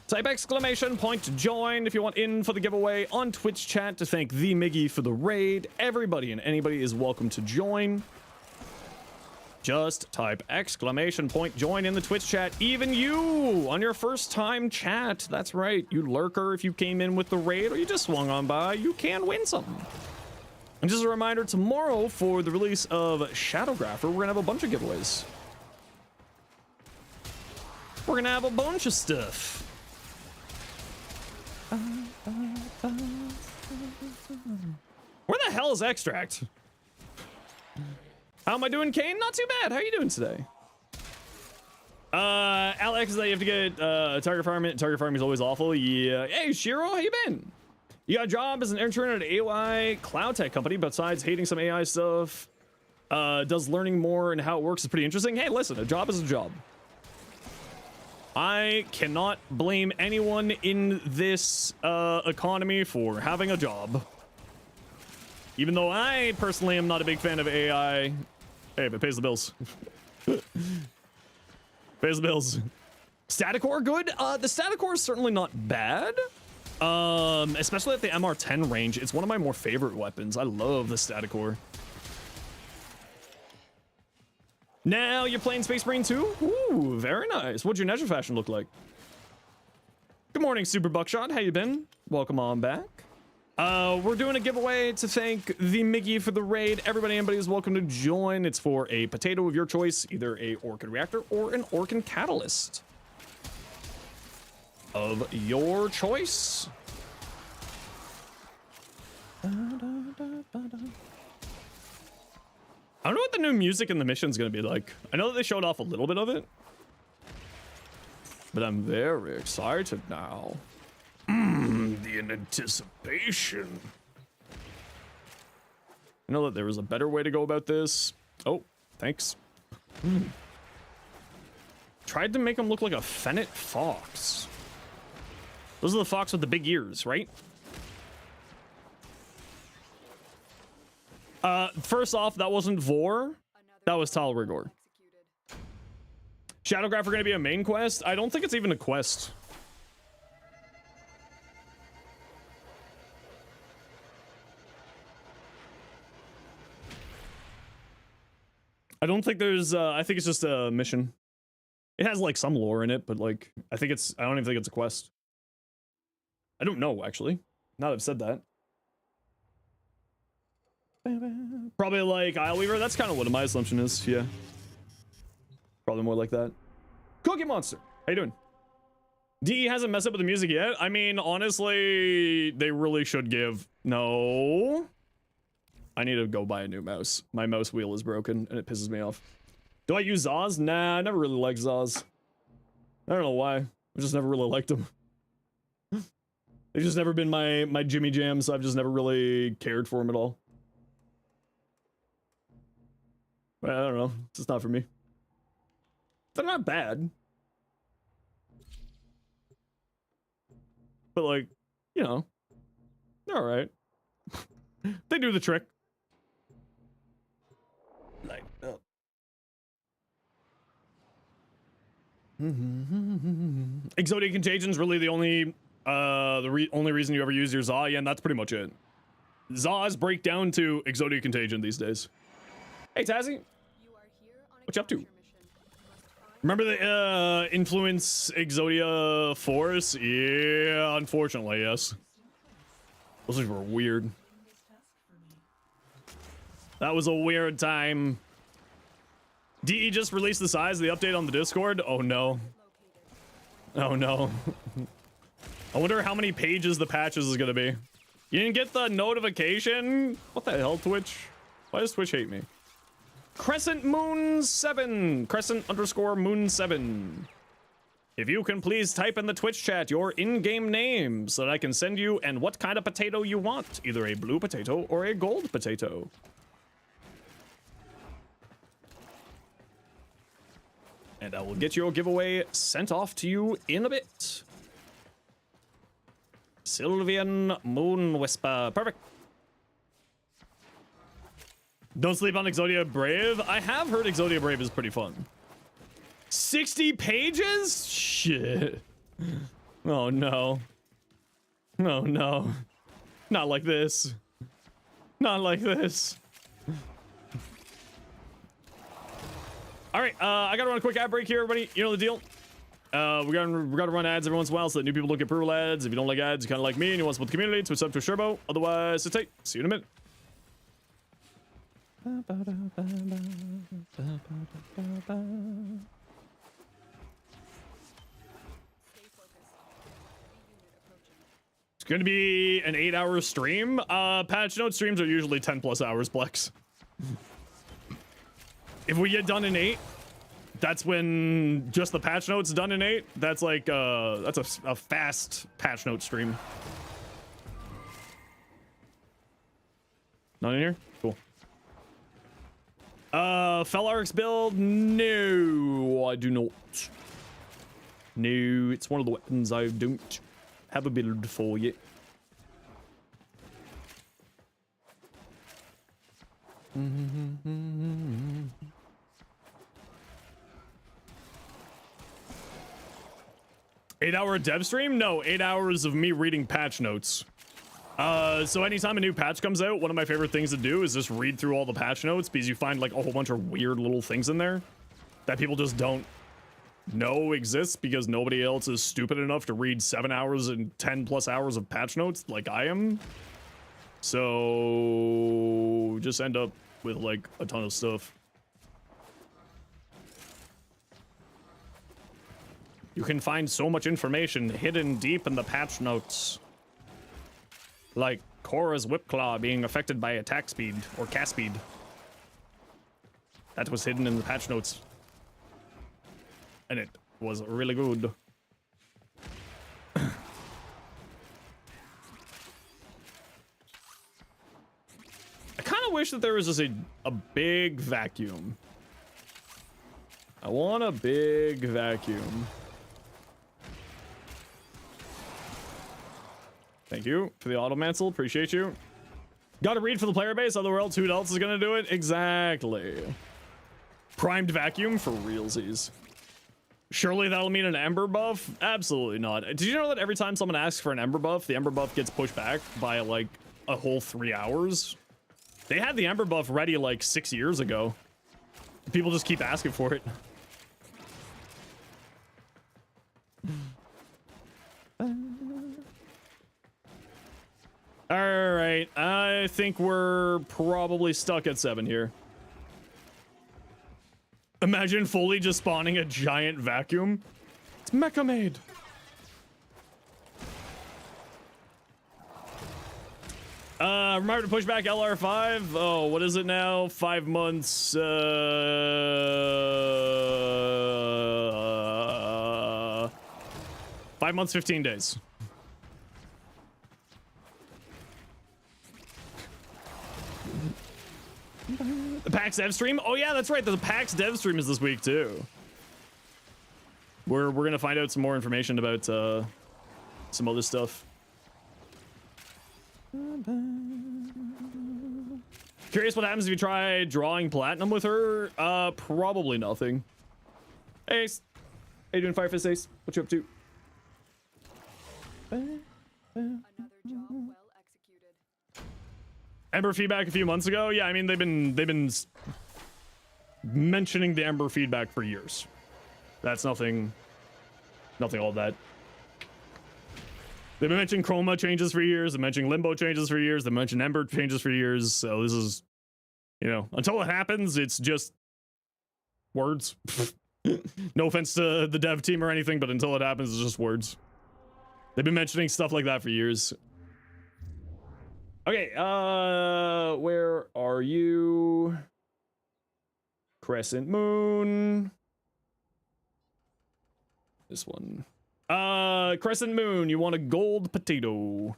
Type exclamation point to join if you want in for the giveaway on Twitch chat to thank the Miggy for the raid. Everybody and anybody is welcome to join. Just type exclamation point join in the Twitch chat. Even you on your first time chat. That's right. You lurker, if you came in with the raid or you just swung on by, you can win something. And just a reminder, tomorrow for the release of SHADOWGRAPHER, we're gonna have a bunch of giveaways. We're gonna have a bunch of stuff. Where the hell is Extract? How am I doing, Kane? Not too bad. How are you doing today? Alex, that you have to get target farming. Target farming is always awful. Yeah. Hey, Shiro, how you been? You got a job as an intern at an AI cloud tech company. Besides hating some AI stuff, does learning more and how it works is pretty interesting. Hey, listen, a job is a job. I cannot blame anyone in this economy for having a job. Even though I personally am not a big fan of AI. Hey, but it pays the bills. Pays the bills. Static ore, good. The static ore is certainly not bad. Especially at the MR10 range. It's one of my more favorite weapons. I love the static ore. Now you're playing Space Marine 2? Ooh, very nice. What'd your Nezha fashion look like? Good morning, Super Buckshot. How you been? Welcome on back. We're doing a giveaway to thank the Miggy for the raid. Anybody is welcome to join. It's for a potato of your choice, either a Orkin reactor or an Orkin catalyst of your choice. I don't know what the new music in the mission is going to be like. I know that they showed off a little bit of it, but I'm very excited now. The anticipation. I know that there was a better way to go about this. Oh, thanks. Tried to make him look like a fennec fox. Those are the fox with the big ears, right? First off, that wasn't Vor. That was Talrigor. SHADOWGRAPHER gonna be a main quest? I don't think it's even a quest. I don't think there's, I think it's just a mission. It has, like, some lore in it, but, like, I don't even think it's a quest. I don't know, actually. Now that I've said that. Probably, like, Isleweaver. That's kind of what my assumption is, yeah. Probably more like that. Cookie Monster, how you doing? DE hasn't messed up with the music yet. I mean, honestly, they really should give... No... I need to go buy a new mouse. My mouse wheel is broken and it pisses me off. Do I use Zaz? Nah, I never really liked Zaz. I don't know why. I've just never really liked them. They've just never been my Jimmy Jam, so I've just never really cared for them at all. I don't know. It's just not for me. They're not bad. But, like, you know, they're alright. They do the trick. Light up. Exotic Contagion is really the only only reason you ever use your Za, yeah, and that's pretty much it. Zas break down to Exotic Contagion these days. Hey Tazzy, what you up to? Remember the Influence Exodia Force? Yeah, unfortunately, yes. Those were weird. That was a weird time. DE just released the size of the update on the Discord. Oh no. Oh no. I wonder how many pages the patches is gonna be. You didn't get the notification? What the hell, Twitch? Why does Twitch hate me? Crescent Moon 7. Crescent_Moon 7. If you can please type in the Twitch chat your in-game name so that I can send you and what kind of potato you want. Either a blue potato or a gold potato. And I will get your giveaway sent off to you in a bit. Sylvian Moon Whisper. Perfect. Don't sleep on Exodia Brave. I have heard Exodia Brave is pretty fun. 60 pages? Shit. Oh no. Oh no. Not like this. Not like this. All right, I gotta run a quick ad break here, everybody. You know the deal. We gotta run ads every once in a while so that new people don't get brutal ads. If you don't like ads, you kind of like me and you want to support the community, switch up to a Sherbo. Otherwise, sit tight. See you in a minute. It's going to be an 8-hour stream. Patch note streams are usually 10+ hours, Plex. If we get done in 8, that's when just the patch notes done in 8. That's like that's a fast patch note stream. Not in here? Cool. Felarx build? No, I do not. No, it's one of the weapons I don't have a build for yet. Eight-hour dev stream? No, 8 hours of me reading patch notes. So anytime a new patch comes out, one of my favorite things to do is just read through all the patch notes because you find like a whole bunch of weird little things in there that people just don't know exists because nobody else is stupid enough to read 7 hours and 10+ hours of patch notes like I am. So just end up with like a ton of stuff. You can find so much information hidden deep in the patch notes. Like Korra's Whipclaw being affected by attack speed or cast speed. That was hidden in the patch notes. And it was really good. I kind of wish that there was just a big vacuum. I want a big vacuum. Thank you for the automancel. Appreciate you. Gotta read for the player base, otherwise who else is gonna do it? Exactly. Primed vacuum for realsies. Surely that'll mean an ember buff? Absolutely not. Did you know that every time someone asks for an ember buff, the ember buff gets pushed back by like a whole 3 hours? They had the ember buff ready like 6 years ago. People just keep asking for it. All right, I think we're probably stuck at 7 here. Imagine fully just spawning a giant vacuum. It's mecha made. Remember to push back LR5. Oh, what is it now? 5 months. 5 months, 15 days. The PAX dev stream? Oh yeah, that's right. The PAX dev stream is this week too. We're gonna find out some more information about some other stuff. Curious what happens if you try drawing platinum with her? Probably nothing. Hey, Ace. How you doing, Firefist Ace? What you up to? Another job well executed. Ember feedback a few months ago. Yeah, I mean they've been mentioning the Ember feedback for years. That's nothing all that. They've been mentioning Chroma changes for years. They're mentioning Limbo changes for years. They mentioned Ember changes for years. So this is, you know, until it happens, it's just words. No offense to the dev team or anything, but until it happens, it's just words. They've been mentioning stuff like that for years. Okay, where are you? Crescent Moon. This one. Crescent Moon, you want a gold potato.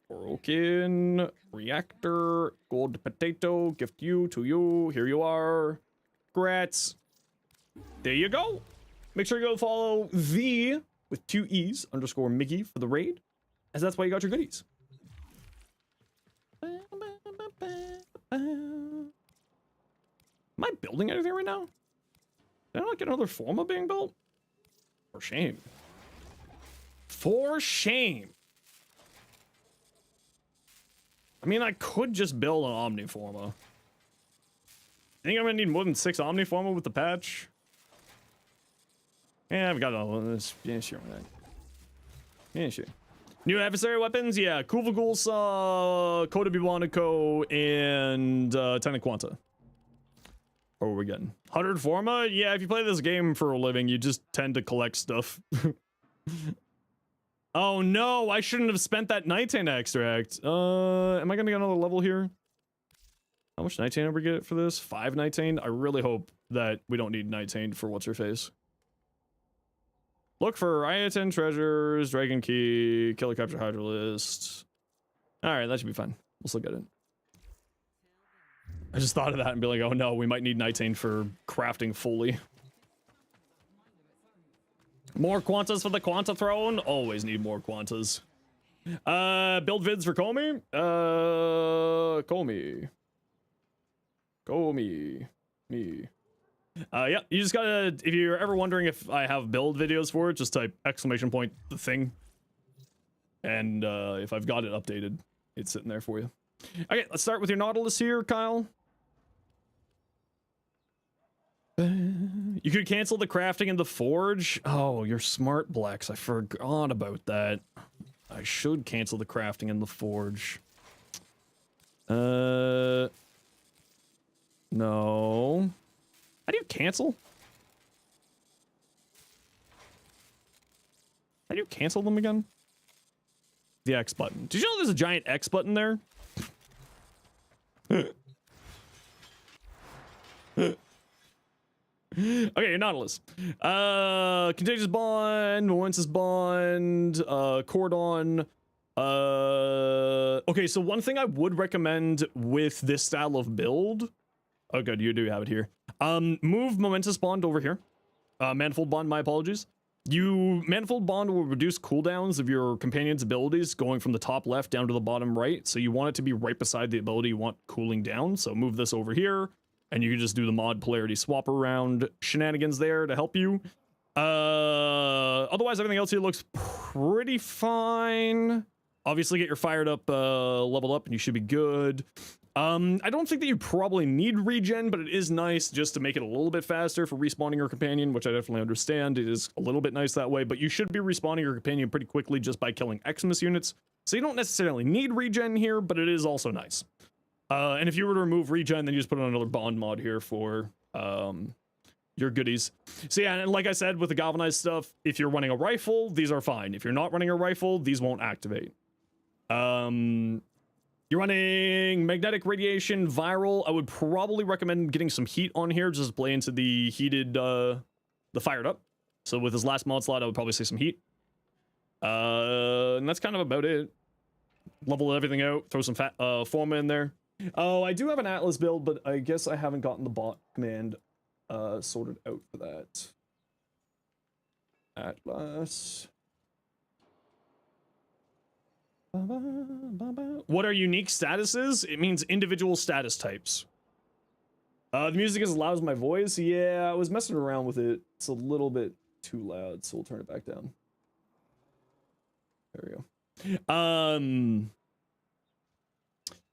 Broken reactor, gold potato, gift you to you. Here you are. Grats. There you go. Make sure you go follow the with 2 E's _ Mickey for the raid, as that's why you got your goodies. Am I building anything right now? Did I not get another Forma being built? For shame. For shame. I mean, I could just build an Omniforma. Think I'm gonna need more than 6 Omniforma with the patch? Yeah, I've got all of this. Yeah, sure. Yeah, sure. New adversary weapons? Yeah, Kuvagul's, Coda Bibonico, and Tenant Quanta. What are we getting? 100 Forma? Yeah, if you play this game for a living, you just tend to collect stuff. Oh no, I shouldn't have spent that Nitane extract. Am I gonna get another level here? How much Nitane ever get for this? 5 Nitane? I really hope that we don't need Nitane for what's her face. Look for Iatan treasures, Dragon Key, Killer Capture Hydralist. Alright, that should be fine. We'll still get it. I just thought of that and be like, oh no, we might need Nitane for crafting fully. More Quantas for the Quanta Throne? Always need more Quantas. Build vids for Comey? Comey. Me. Yeah, you just gotta, if you're ever wondering if I have build videos for it, just type ! the thing. And if I've got it updated, it's sitting there for you. Okay, let's start with your Nautilus here, Kyle. You could cancel the crafting in the forge. Oh, you're smart, Blex. I forgot about that. I should cancel the crafting in the forge. No. How do you cancel? How do you cancel them again? The X button. Did you know there's a giant X button there? Okay, Nautilus. Contagious Bond, Moensis Bond, Cordon. Okay, so one thing I would recommend with this style of build. Oh, good, you do have it here. Move Momentous Bond over here. Manifold Bond, my apologies. Manifold Bond will reduce cooldowns of your companion's abilities going from the top left down to the bottom right. So you want it to be right beside the ability you want cooling down. So move this over here. And you can just do the mod polarity swap around shenanigans there to help you. Otherwise, everything else here looks pretty fine. Obviously, get your fired up, leveled up, and you should be good. I don't think that you probably need regen, but it is nice just to make it a little bit faster for respawning your companion, which I definitely understand. It is a little bit nice that way, but you should be respawning your companion pretty quickly just by killing Xmas units. So you don't necessarily need regen here, but it is also nice. And if you were to remove regen, then you just put on another bond mod here for your goodies. So yeah, and like I said, with the galvanized stuff, if you're running a rifle, these are fine. If you're not running a rifle, these won't activate. You're running magnetic radiation, viral. I would probably recommend getting some heat on here, just to play into the heated, the fired up. So with his last mod slot, I would probably say some heat. And that's kind of about it. Level everything out, throw some Forma in there. Oh, I do have an Atlas build, but I guess I haven't gotten the bot command sorted out for that. Atlas. What are unique statuses? It means individual status types. The music is as loud as my voice. Yeah, I was messing around with it. It's a little bit too loud, so we'll turn it back down. There we go.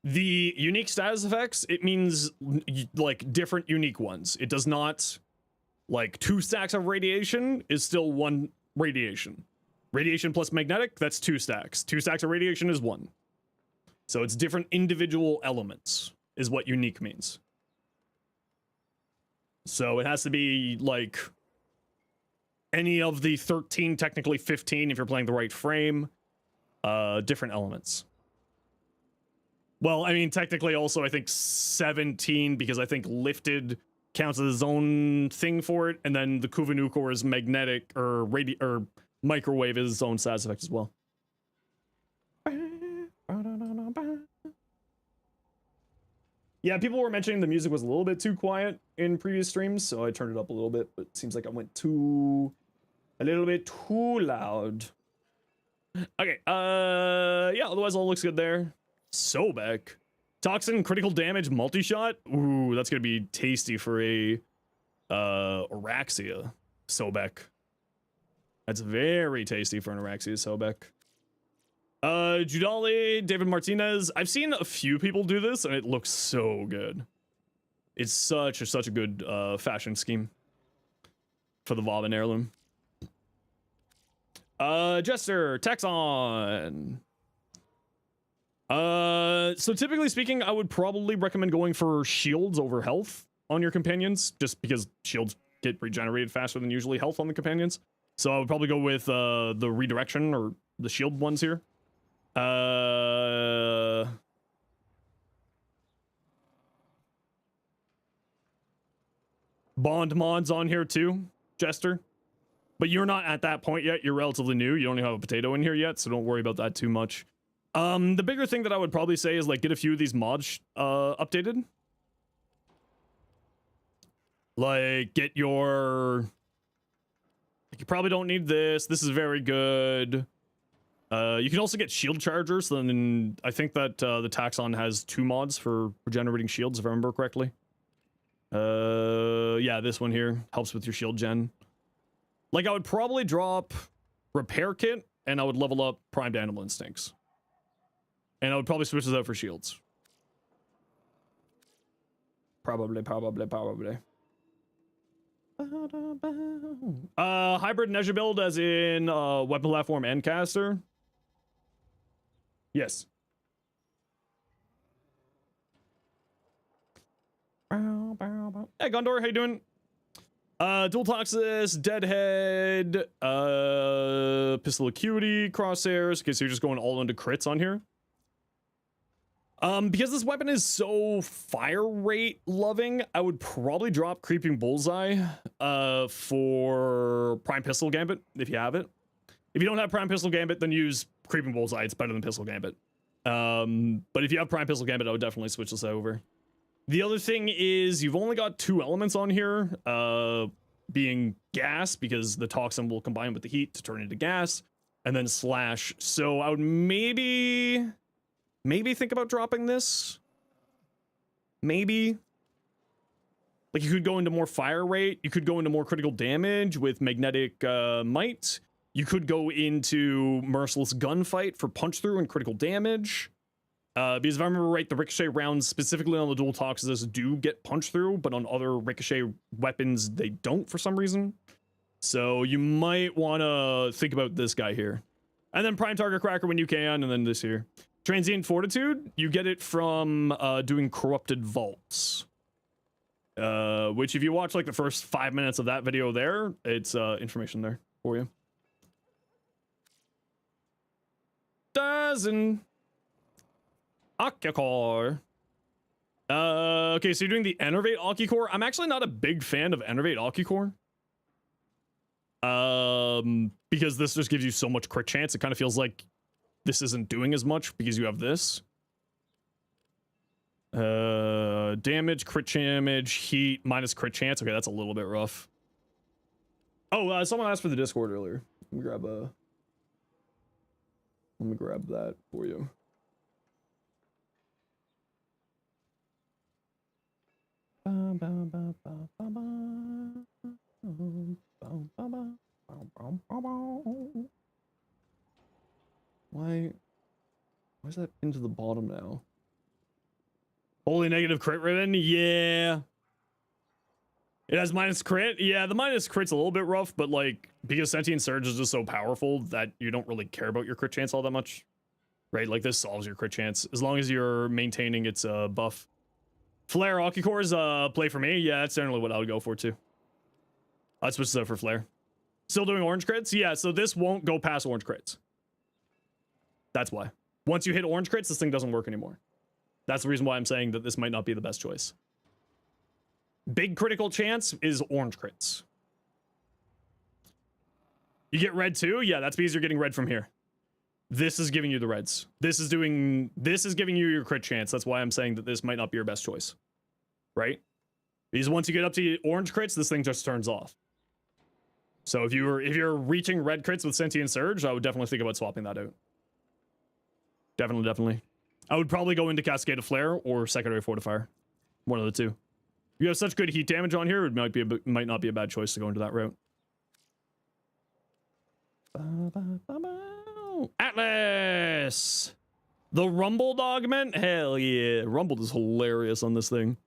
The unique status effects, it means like different unique ones. It does not, like 2 stacks of radiation is still 1 radiation. Radiation plus magnetic, that's 2 stacks. 2 stacks of radiation is 1. So it's different individual elements is what unique means. So it has to be like any of the 13, technically 15 if you're playing the right frame, different elements. Well, I mean, technically also I think 17 because I think lifted counts as its own thing for it, and then the Kuvanukor is magnetic or microwave is its own status effect as well. Yeah, people were mentioning the music was a little bit too quiet in previous streams, so I turned it up a little bit, but it seems like I went a little bit too loud. Okay, yeah, otherwise all looks good there. Sobek. Toxin critical damage multi-shot. Ooh, that's gonna be tasty for a Araxia Sobek. That's very tasty for an Araxia Sobek. Judali, David Martinez. I've seen a few people do this, and it looks so good. It's such a good fashion scheme for the Vauban heirloom. Jester, Texon. So typically speaking, I would probably recommend going for shields over health on your companions, just because shields get regenerated faster than usually health on the companions. So I would probably go with the redirection or the shield ones here. Bond mods on here too, Jester. But you're not at that point yet. You're relatively new. You don't even have a potato in here yet, so don't worry about that too much. The bigger thing that I would probably say is like get a few of these mods updated. Like get your... Like, you probably don't need this. This is very good. You can also get shield chargers. So then I think that the Taxon has 2 mods for regenerating shields, if I remember correctly. Yeah, this one here helps with your shield gen. Like, I would probably drop Repair Kit, and I would level up Primed Animal Instincts. And I would probably switch those out for shields. Probably. Hybrid Neja build as in weapon platform and caster. Yes. Hey Gondor, how you doing? Dual Toxis, Deadhead, Pistol Acuity, Crosshairs. Okay, so you're just going all into crits on here. Because this weapon is so fire rate loving, I would probably drop Creeping Bullseye for Prime Pistol Gambit if you have it. If you don't have Prime Pistol Gambit, then use Creeping Bullseye. It's better than Pistol Gambit. But if you have Prime Pistol Gambit, I would definitely switch this over. The other thing is you've only got 2 elements on here, being gas, because the toxin will combine with the heat to turn into gas, and then slash. So I would maybe think about dropping this. Maybe. Like, you could go into more fire rate. You could go into more critical damage with magnetic might. You could go into merciless gunfight for punch through and critical damage. Because if I remember right, the ricochet rounds specifically on the dual toxis do get punch through, but on other ricochet weapons, they don't for some reason. So you might want to think about this guy here. And then Prime Target Cracker when you can, and then this here. Transient Fortitude, you get it from doing Corrupted Vaults. Which if you watch like the first 5 minutes of that video there, it's information there for you. Dozen. Akicore. Okay, so you're doing the Enervate Akicore. I'm actually not a big fan of Enervate Akicore. Because this just gives you so much crit chance. It kind of feels like this isn't doing as much because you have this. Damage, crit damage, heat, minus crit chance. Okay, that's a little bit rough. Oh, someone asked for the Discord earlier. Let me grab that for you. Why is that pinned to the bottom now? Holy negative crit ribbon? Yeah. It has minus crit? Yeah, the minus crit's a little bit rough, but like, because Sentient Surge is just so powerful that you don't really care about your crit chance all that much. Right? Like, this solves your crit chance, as long as you're maintaining its buff. Flare Akicore's play for me. Yeah, that's generally what I would go for too. I'd switch this out for Flare. Still doing orange crits? Yeah, so this won't go past orange crits. That's why. Once you hit orange crits, this thing doesn't work anymore. That's the reason why I'm saying that this might not be the best choice. Big critical chance is orange crits. You get red too? Yeah, that's because you're getting red from here. This is giving you the reds. This is giving you your crit chance. That's why I'm saying that this might not be your best choice. Right? Because once you get up to orange crits, this thing just turns off. So if you're reaching red crits with Sentient Surge, I would definitely think about swapping that out. Definitely. I would probably go into Cascade of Flare or Secondary Fortifier. One of the two. You have such good heat damage on here, it might not be a bad choice to go into that route. Atlas! The Rumbled Augment? Hell yeah. Rumbled is hilarious on this thing.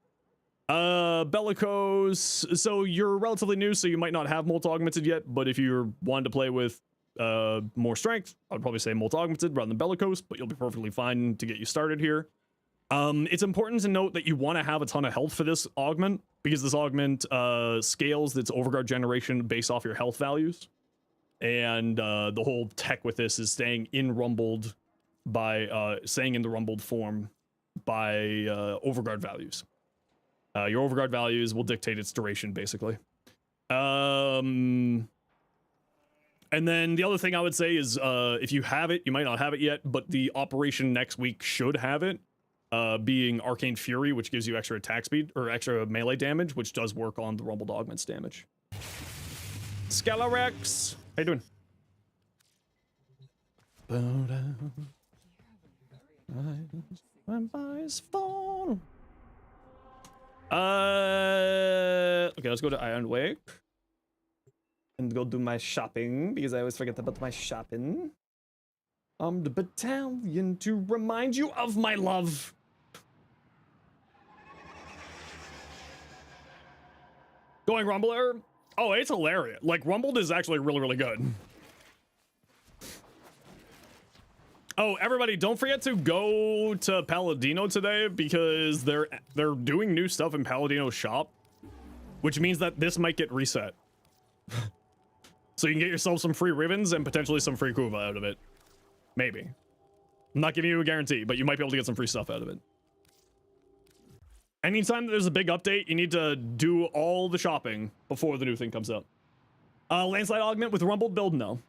Bellicose. So you're relatively new, so you might not have Molt Augmented yet, but if you're wanting to play with more strength, I'd probably say Molt Augmented rather than Bellicose, but you'll be perfectly fine to get you started here. It's important to note that you want to have a ton of health for this augment, because this augment scales its overguard generation based off your health values. And the whole tech with this is staying in the rumbled form by overguard values. Your overguard values will dictate its duration, basically. And then the other thing I would say is, if you have it, you might not have it yet, but the operation next week should have it, being Arcane Fury, which gives you extra attack speed, or extra melee damage, which does work on the Rumbled Augment's damage. Scalarex! How you doing? Okay, let's go to Iron Wake. And go do my shopping, because I always forget about my shopping. The battalion to remind you of my love. Going Rumbler? Oh, it's hilarious. Like, Rumbled is actually really, really good. Oh, everybody, don't forget to go to Paladino today, because they're doing new stuff in Paladino's shop, which means that this might get reset. So you can get yourself some free ribbons and potentially some free Kuva out of it. Maybe. I'm not giving you a guarantee, but you might be able to get some free stuff out of it. Anytime there's a big update, you need to do all the shopping before the new thing comes out. Landslide Augment with Rumbled build? No.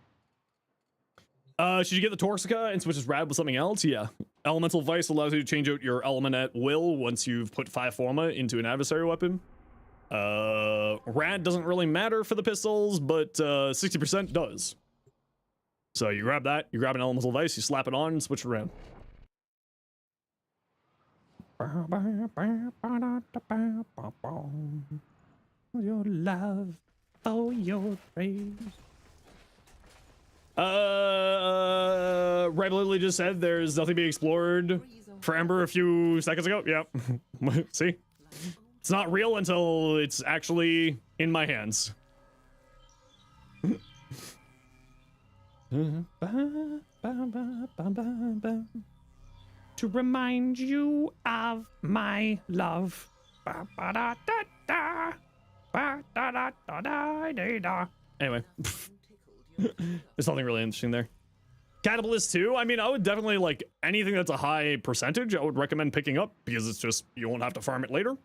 Should you get the Toxica and switch as Rad with something else? Yeah. Elemental Vice allows you to change out your element at will once you've put 5 Forma into an adversary weapon. Rad doesn't really matter for the pistols, but 60% does. So you grab that, you grab an Elemental Vice, you slap it on, and switch it around. Your love for your praise. Red literally just said there's nothing being explored for Ember a few seconds ago. Yep. See? It's not real until it's actually in my hands. To remind you of my love. Anyway. There's something really interesting there. Catalyst 2, I mean, I would definitely, like, anything that's a high percentage, I would recommend picking up, because it's just, you won't have to farm it later.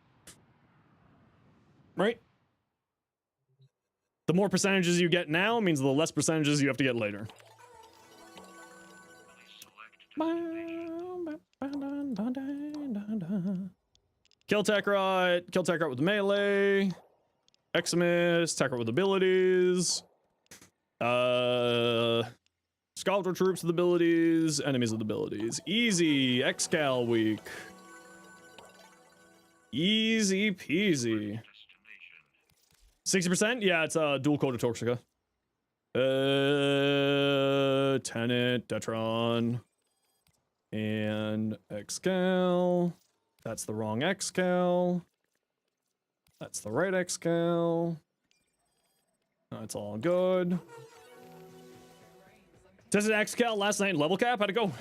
Right? The more percentages you get now means the less percentages you have to get later. Kill Tekrot with melee. Eximus, Tekrot with abilities. Sculptor troops with abilities, enemies with abilities. Easy, Excal week. Easy peasy. 60%? Yeah, it's a dual code of Toxica. Tenet, Detron. And Excal. That's the wrong Excal. That's the right Excal. It's all good. Tested Excal last night in level cap. How'd it go?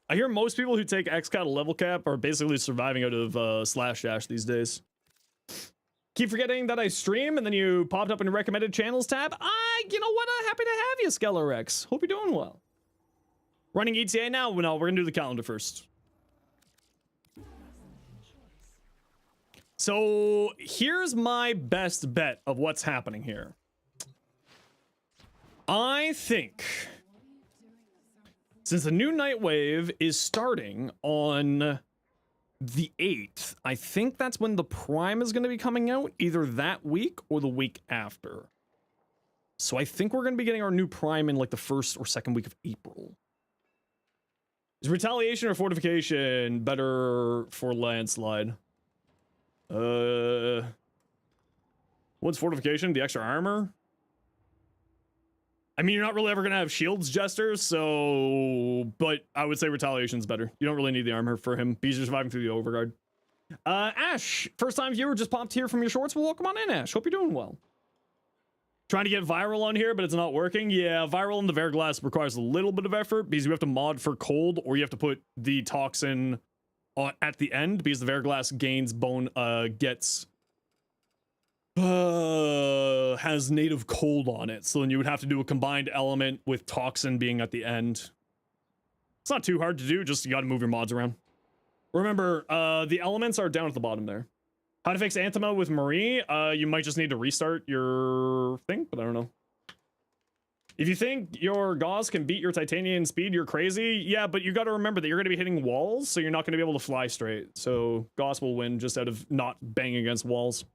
I hear most people who take Excal to level cap are basically surviving out of Slash Dash these days. Keep forgetting that I stream, and then you popped up in the recommended channels tab. You know what? I'm happy to have you, Skelerex. Hope you're doing well. Running ETA now? No, we're gonna do the calendar first. So here's my best bet of what's happening here. I think since the new Night Wave is starting on the 8th, I think that's when the Prime is going to be coming out, either that week or the week after. So I think we're going to be getting our new Prime in like the 1st or 2nd week of April. Is Retaliation or Fortification better for Landslide? What's Fortification? The extra armor? I mean, you're not really ever gonna have shields, Jester, so... But I would say Retaliation's better. You don't really need the armor for him. He's surviving through the overguard. Ash, first time viewer, just popped here from your shorts. Well, welcome on in, Ash. Hope you're doing well. Trying to get viral on here, but it's not working. Yeah, viral in the Verglass requires a little bit of effort because you have to mod for cold, or you have to put the toxin at the end because the Verglass gains bone, has native cold on it, so then you would have to do a combined element with toxin being at the end. It's not too hard to do, just you gotta move your mods around. Remember, the elements are down at the bottom there. How to fix Anthema with Marie? You might just need to restart your thing, but I don't know. If you think your Gauss can beat your Titanian speed, you're crazy. Yeah, but you gotta remember that you're gonna be hitting walls, so you're not gonna be able to fly straight. So Gauss will win just out of not banging against walls.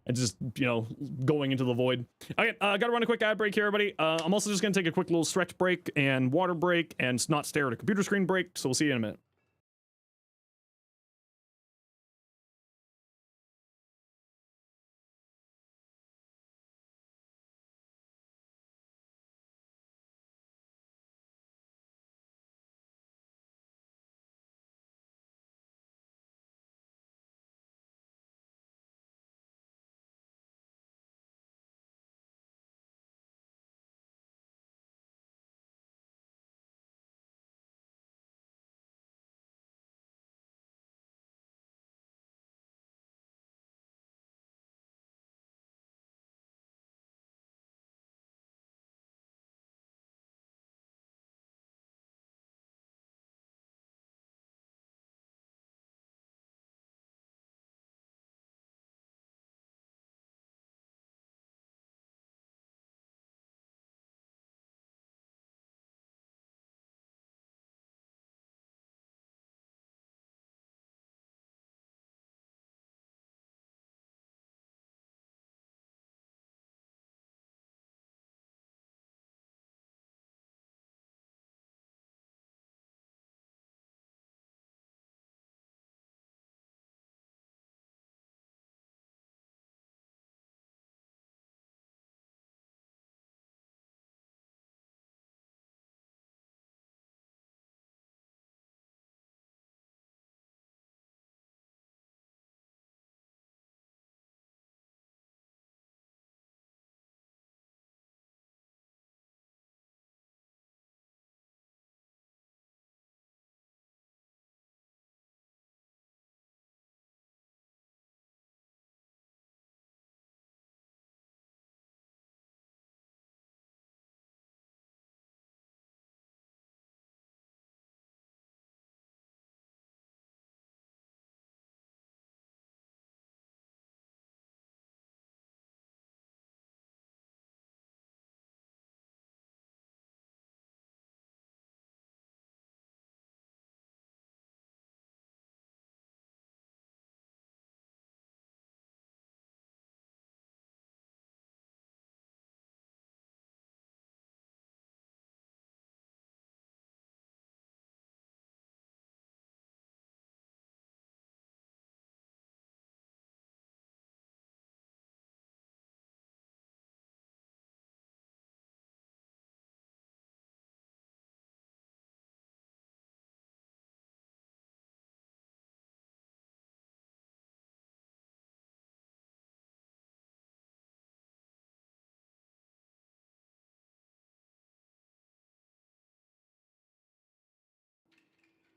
And just, you know, going into the void. Okay, gotta run a quick ad break here, everybody. I'm also just gonna take a quick little stretch break and water break and not stare at a computer screen break, so we'll see you in a minute.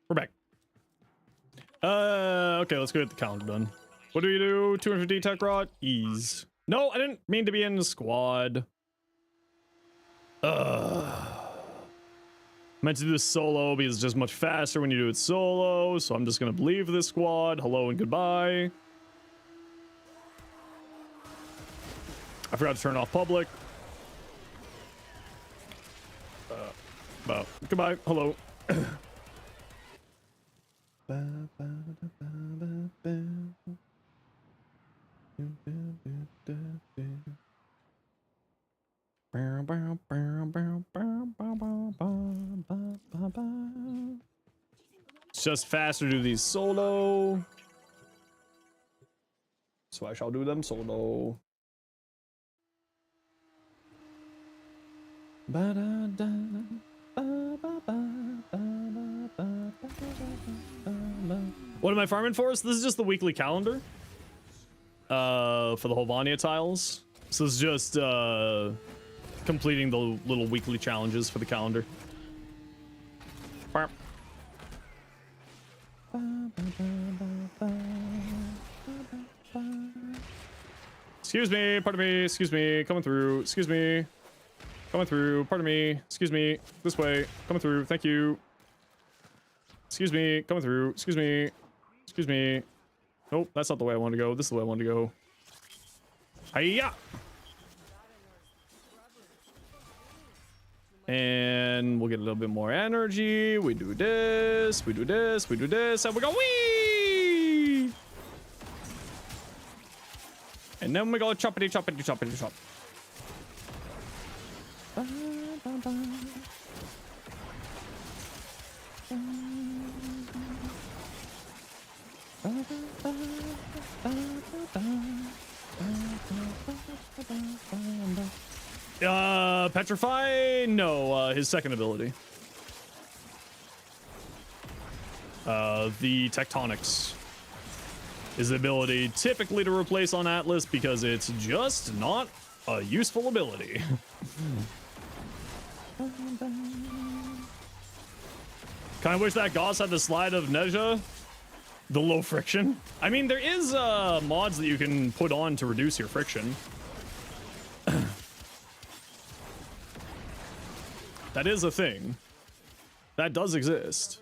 We're back. Okay, let's go get the calendar done. What do you do? 250 tech rot? Ease. No, I didn't mean to be in the squad. Meant to do this solo because it's just much faster when you do it solo, so I'm just gonna leave this squad. Hello and goodbye. I forgot to turn off public. Goodbye. Hello. It's just faster to do these solo. So I shall do them solo. What am I farming for? So this is just the weekly calendar for the whole Vanya tiles. So it's just completing the little weekly challenges for the calendar. Excuse me, pardon me, excuse me, coming through, excuse me. Coming through, pardon me, excuse me, this way, coming through, thank you. Excuse me, coming through, excuse me, excuse me. Nope, that's not the way I want to go, this is the way I want to go. Hiya! And we'll get a little bit more energy, we do this, we do this, we do this, and we go wee! And then we go choppity choppity choppity chop. Petrify? No, his second ability. The Tectonics is the ability typically to replace on Atlas because it's just not a useful ability. Kinda wish that Gauss had the slide of Neja. The low friction. I mean, there is mods that you can put on to reduce your friction. That is a thing. That does exist.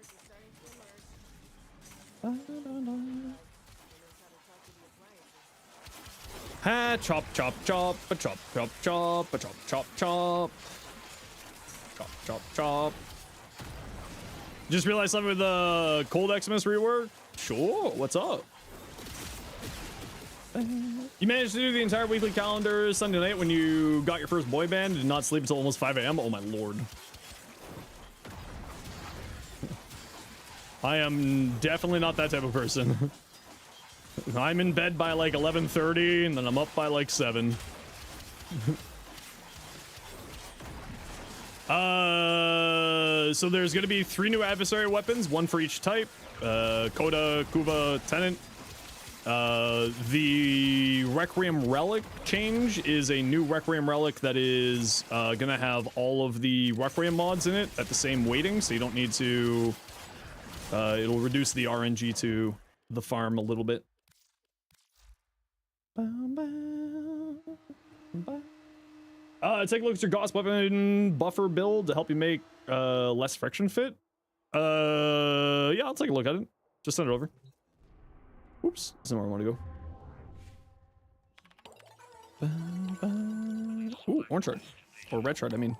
Ha, chop, chop, chop, a chop, chop, chop, a chop, chop, chop. Chop, chop, chop. Just realized something with the Cold Xmas rework. Sure, what's up? You managed to do the entire weekly calendar Sunday night when you got your first boy band and did not sleep until almost 5 a.m. Oh my lord. I am definitely not that type of person. I'm in bed by like 11:30 and then I'm up by like 7. So there's gonna be 3 new adversary weapons, 1 for each type. Coda, Kuva, Tenant. The Requiem Relic change is a new Requiem Relic that is gonna have all of the Requiem mods in it at the same weighting, so you don't need to... it'll reduce the RNG to the farm a little bit. Take a look at your Gauss weapon buffer build to help you make less friction fit. Yeah, I'll take a look at it. Just send it over. Oops, that's not where I want to go. Ooh, orange shard. Or red shard, I mean.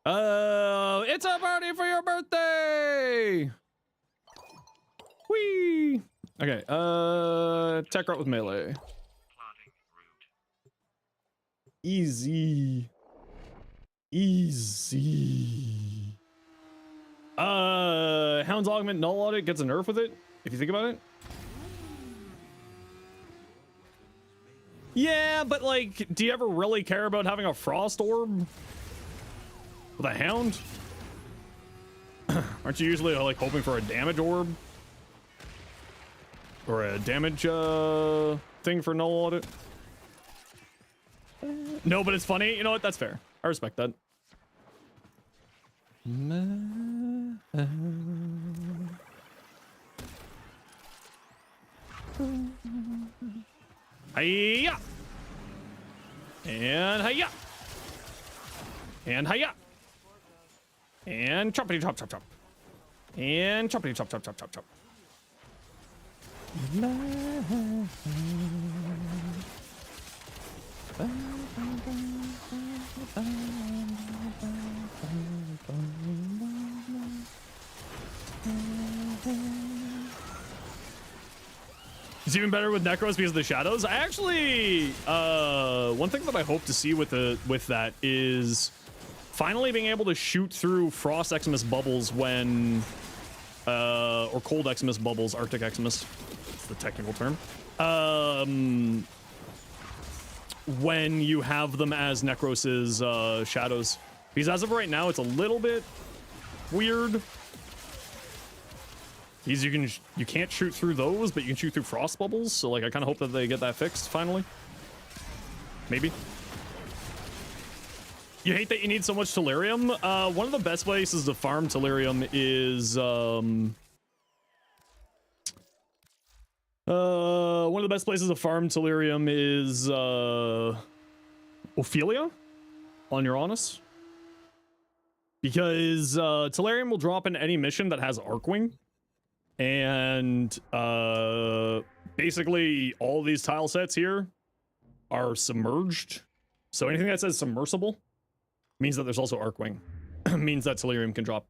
It's a party for your birthday! Whee! Okay, tech art with melee. Easy. Easy. Hound's Augment Null Audit gets a nerf with it, if you think about it. Yeah, but like, do you ever really care about having a Frost Orb with a Hound? Aren't you usually like hoping for a damage orb? Or a damage thing for Null Audit? No, but it's funny. You know what? That's fair. I respect that. Hiya! And hiya! And hiya! And choppity chop chop chop. And choppity chop chop chop chop chop. It's even better with Necros because of the shadows. I actually, one thing that I hope to see with that is finally being able to shoot through Frost Eximus bubbles when, or Cold Eximus bubbles, Arctic Eximus, that's the technical term. When you have them as Necros's shadows, because as of right now, it's a little bit weird. Because you can't shoot through those, but you can shoot through frost bubbles. So like, I kind of hope that they get that fixed finally. Maybe. You hate that you need so much Tellurium. One of the best places to farm Tellurium is one of the best places to farm Tellurium is Ophelia on Uranus. Because Tellurium will drop in any mission that has Arcwing. And basically all these tile sets here are submerged. So anything that says submersible means that there's also Arcwing. Means that Tellurium can drop.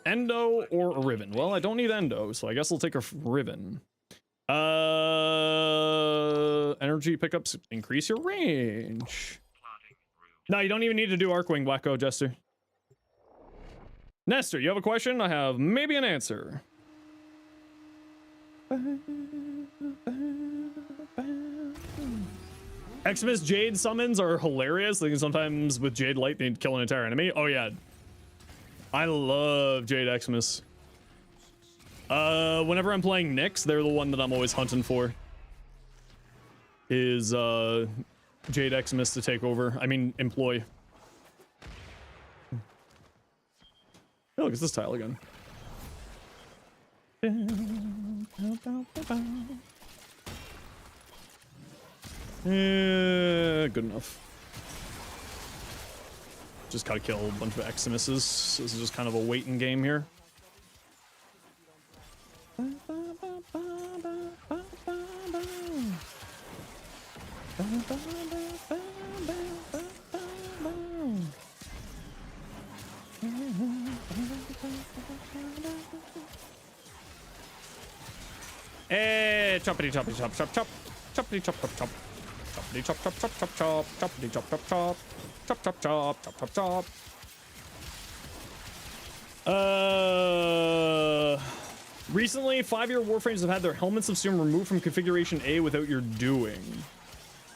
Endo or a Riven? Well, I don't need Endo, so I guess I'll take a Riven. Energy pickups increase your range. No, you don't even need to do Arcwing, Wacko Jester. Nestor, you have a question? I have maybe an answer. Eximus Jade summons are hilarious. They can sometimes with Jade Light they kill an entire enemy. Oh yeah. I love Jade Eximus. Whenever I'm playing Nyx, they're the one that I'm always hunting for. Is Jade Eximus to take over. I mean employ. Oh, look, it's this tile again. Good enough. Just gotta kill a bunch of Eximuses. This is just kind of a waiting game here. Hey, choppity choppity chop chop chop, choppity chop chop chop, choppity chop chop chop chop chop, choppity chop chop chop, chop chop chop chop chop chop. Recently, 5-year Warframes have had their helmets of Steel removed from configuration A without your doing.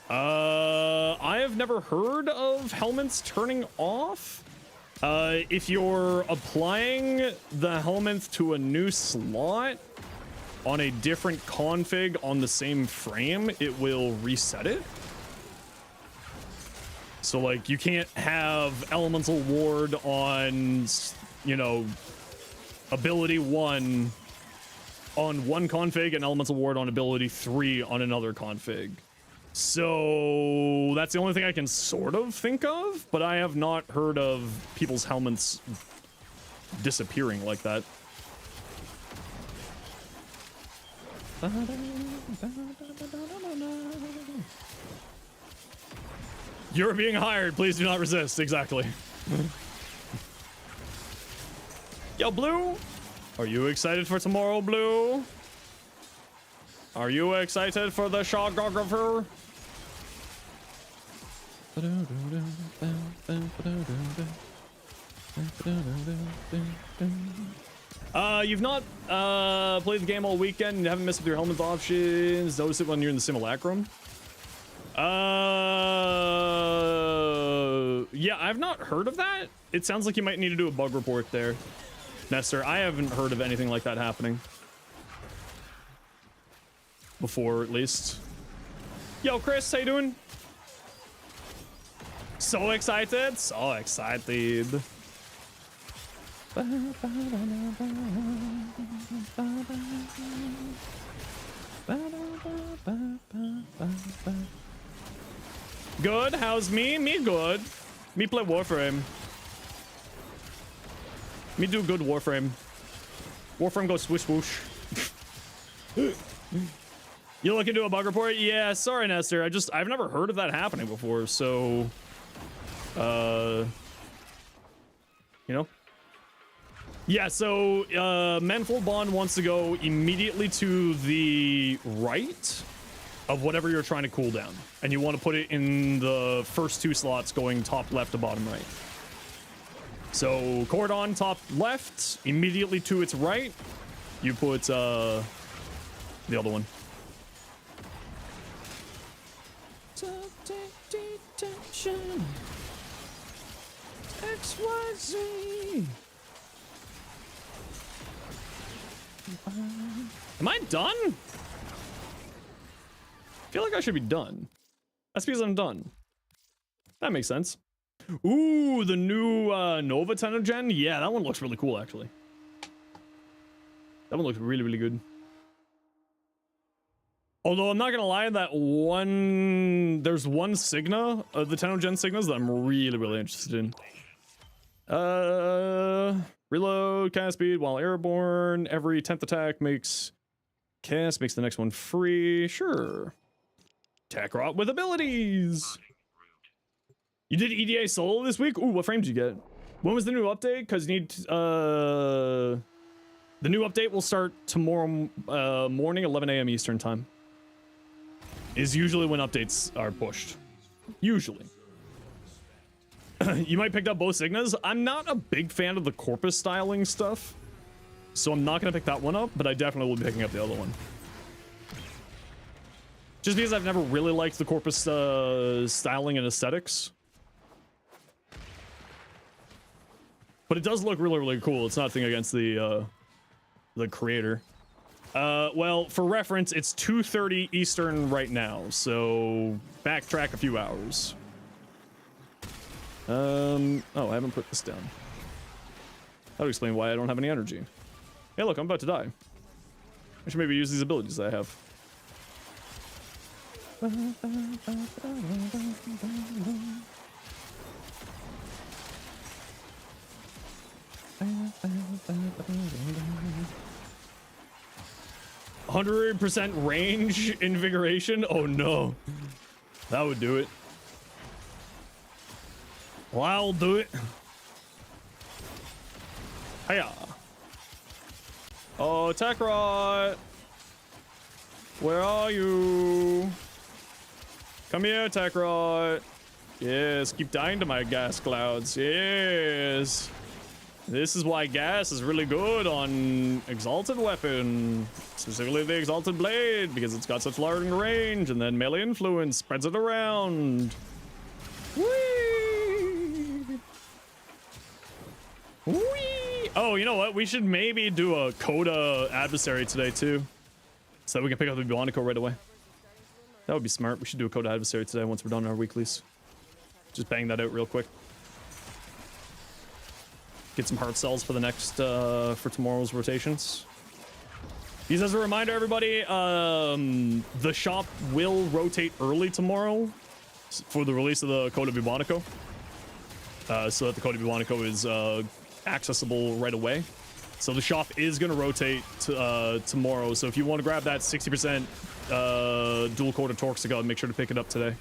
I have never heard of helmets turning off. If you're applying the helmet to a new slot on a different config on the same frame, it will reset it. So like you can't have elemental ward on, you know, ability 1 on one config and elemental ward on ability 3 on another config. So that's the only thing I can sort of think of, but I have not heard of people's helmets disappearing like that. You're being hired. Please do not resist. Exactly. Yo, Blue. Are you excited for tomorrow, Blue? Are you excited for the SHADOWGRAPHER? You've not played the game all weekend. You haven't messed with your helmet options. Notice it when you're in the simulacrum. Yeah, I've not heard of that. It sounds like you might need to do a bug report there, Nestor. I haven't heard of anything like that happening before, at least. Yo, Chris, how you doing? So excited, so excited. Good, how's me? Me good. Me play Warframe. Me do good Warframe. Warframe goes swoosh whoosh. You look into a bug report? Yeah, sorry, Nestor. I've never heard of that happening before, so you know. Yeah, so Manfold Bond wants to go immediately to the right of whatever you're trying to cool down. And you want to put it in the first 2 slots going top left to bottom right. So Cordon top left, immediately to its right, you put the other one. XYZ. Am I done? I feel like I should be done. That's because I'm done. That makes sense. Ooh, the new Nova Tenogen? Yeah, that one looks really cool, actually. That one looks really, really good. Although I'm not gonna lie, that one... There's one Signa, the Tenogen Signas, that I'm really, really interested in. Reload, cast speed while airborne. Every 10th attack makes... Cast makes the next one free. Sure. Takrot with abilities! You did EDA solo this week? Ooh, what frame did you get? When was the new update? Because you need... the new update will start tomorrow morning, 11 a.m. Eastern time. Is usually when updates are pushed. Usually. You might pick up both Signas. I'm not a big fan of the Corpus styling stuff, so I'm not going to pick that one up, but I definitely will be picking up the other one. Just because I've never really liked the Corpus styling and aesthetics. But it does look really, really cool. It's nothing against the creator. Well, for reference, it's 2:30 Eastern right now, so backtrack a few hours. Oh, I haven't put this down. That would explain why I don't have any energy. Hey, look, I'm about to die. I should maybe use these abilities that I have. 100% range invigoration? Oh no. That would do it. Well, I'll do it. Hiya. Oh, Takrot. Where are you? Come here, Takrot. Yes, keep dying to my gas clouds. Yes. This is why gas is really good on Exalted Weapon. Specifically the Exalted Blade, because it's got such large range, and then melee influence spreads it around. Whee! Whee! Oh, you know what? We should maybe do a Coda Adversary today, too. So that we can pick up the Bionico right away. That would be smart. We should do a Coda Adversary today once we're done our weeklies. Just bang that out real quick. Get some heart cells for the next, for tomorrow's rotations. Because as a reminder, everybody, the shop will rotate early tomorrow for the release of the Code of Bionico. So that the Code of Bionico is accessible right away. So the shop is going to rotate tomorrow. So if you want to grab that 60% dual Coda Torxica, make sure to pick it up today.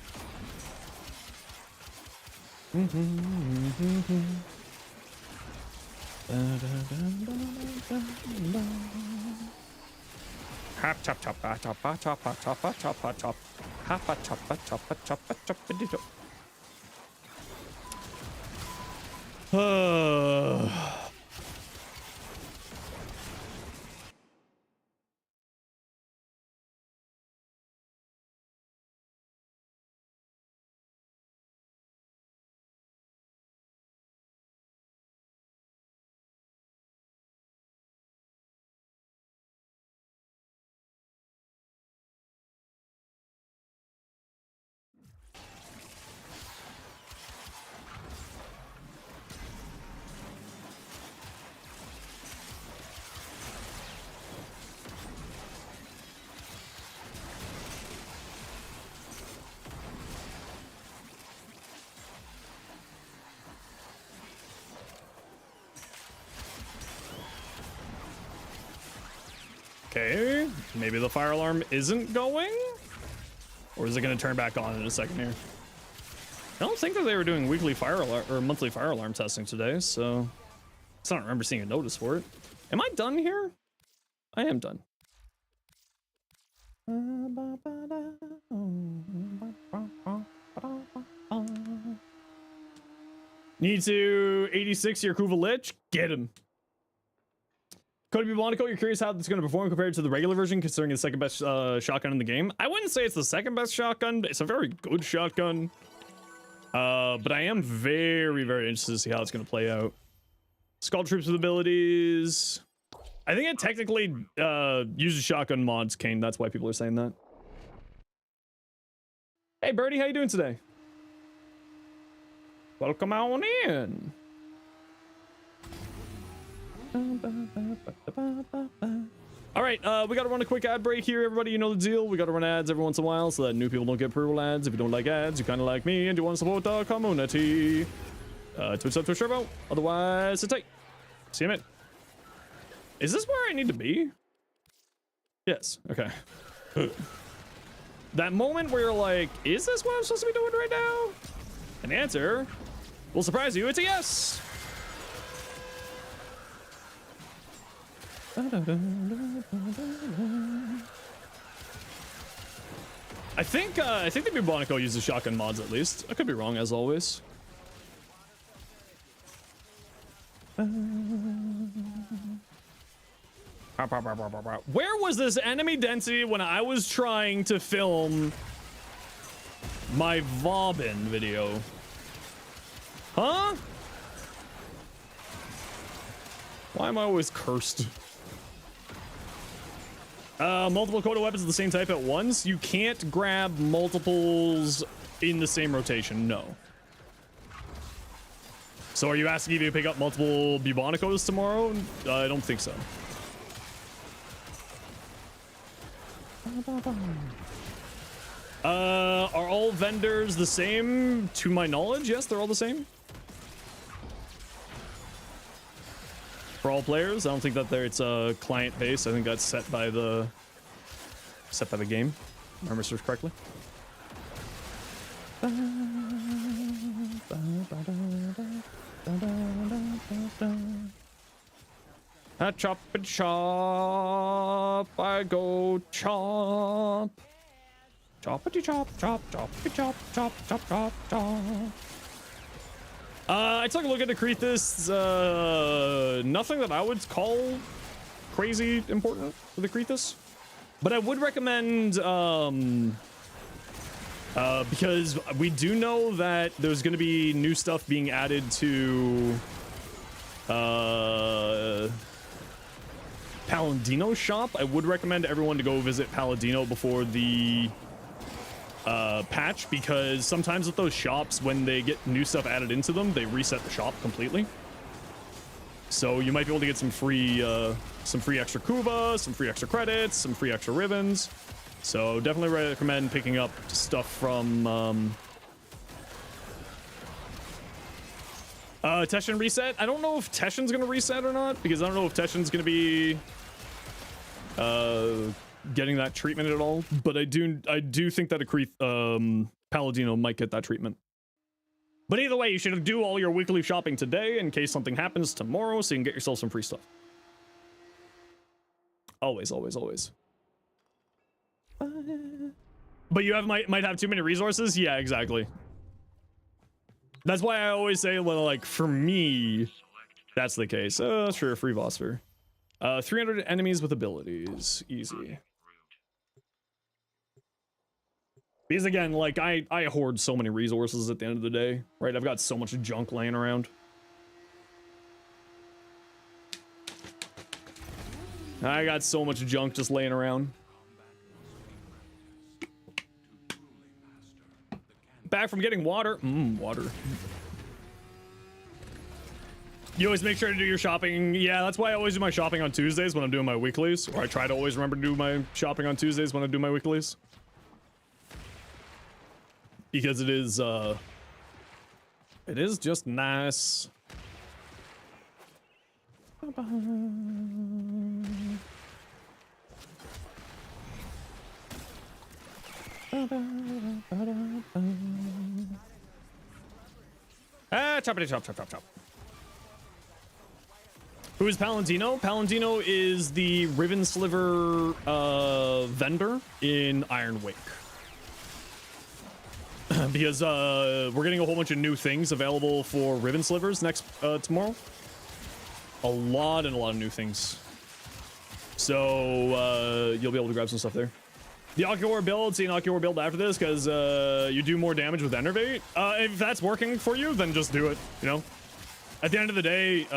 Hop chop chop chop chop chop chop chop chop chop chop hop chop chop chop chop chop. Okay, maybe the fire alarm isn't going? Or is it gonna turn back on in a second here? I don't think that they were doing weekly fire alarm or monthly fire alarm testing today, so I don't remember seeing a notice for it. Am I done here? I am done. Need to 86 your Kuva Lich? Get him. Cody Bubonico, you're curious how it's going to perform compared to the regular version, considering it's the second best shotgun in the game. I wouldn't say it's the second best shotgun, but it's a very good shotgun. But I am very, very interested to see how it's going to play out. Skull Troops with abilities. I think it technically uses shotgun mods, Kane. That's why people are saying that. Hey, Birdie, how you doing today? Welcome on in. All right, we got to run a quick ad break here, everybody. You know the deal. We got to run ads every once in a while so that new people don't get pre-roll ads. If you don't like ads, you kind of like me and you want to support the community. Twitch up, Twitch Turbo. Otherwise, sit tight. See you, man. Is this where I need to be? Yes. Okay. That moment where you're like, is this what I'm supposed to be doing right now? And the answer will surprise you. It's a yes. I think the Bubonico uses shotgun mods at least. I could be wrong as always. Where was this enemy density when I was trying to film my Vauban video? Huh? Why am I always cursed? Multiple Coda weapons of the same type at once? You can't grab multiples in the same rotation, no. So are you asking if you pick up multiple Bubonicos tomorrow? I don't think so. Are all vendors the same? To my knowledge, yes, they're all the same. For all players, I don't think that it's a client base. I think that's set by the game. If I remember search correctly. I chop and chop, I go chop. Choppity chop, chop, choppity chop, chop, chop, chop, chop. I took a look at Acrithis. Nothing that I would call crazy important for the Acrithis. But I would recommend, because we do know that there's going to be new stuff being added to Paladino's shop. I would recommend everyone to go visit Paladino before the patch, because sometimes with those shops, when they get new stuff added into them, they reset the shop completely. So you might be able to get some free extra Kuva, some free extra credits, some free extra ribbons. So definitely recommend picking up stuff from Teshin reset. I don't know if Teshin's gonna reset or not, because I don't know if Teshin's gonna be getting that treatment at all. But I do think that Paladino might get that treatment. But either way, you should do all your weekly shopping today in case something happens tomorrow, so you can get yourself some free stuff. Always, always, always. But you might have too many resources? Yeah, exactly. That's why I always say, well, like, for me, that's the case. Sure, free Vosper. 300 enemies with abilities. Easy. Because again, like, I hoard so many resources at the end of the day, right? I've got so much junk laying around. I got so much junk just laying around. Back from getting water. Water. You always make sure to do your shopping. Yeah, that's why I always do my shopping on Tuesdays when I'm doing my weeklies. Or I try to always remember to do my shopping on Tuesdays when I do my weeklies. Because it is just nice. Choppity chop, chop, chop, chop. Who is Palantino? Palantino is the Riven Sliver vendor in Iron Wake. Because we're getting a whole bunch of new things available for Riven Slivers next tomorrow. A lot of new things. So you'll be able to grab some stuff there. The Oculor build, see an Oculor build after this because you do more damage with Enervate. If that's working for you, then just do it, you know? At the end of the day,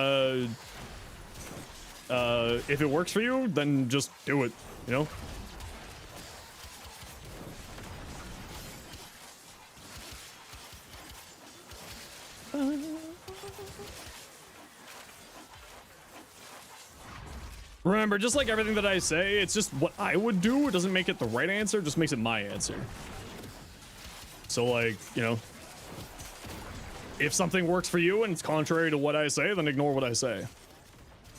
if it works for you, then just do it, you know? Remember, just like everything that I say, it's just what I would do. It doesn't make it the right answer, it just makes it my answer. So, like, you know, if something works for you and it's contrary to what I say, then ignore what I say.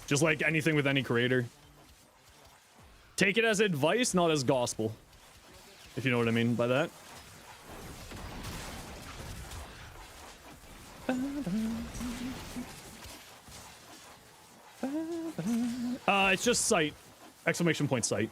Just like anything with any creator. Take it as advice, not as gospel. If you know what I mean by that. It's just sight. Exclamation point sight.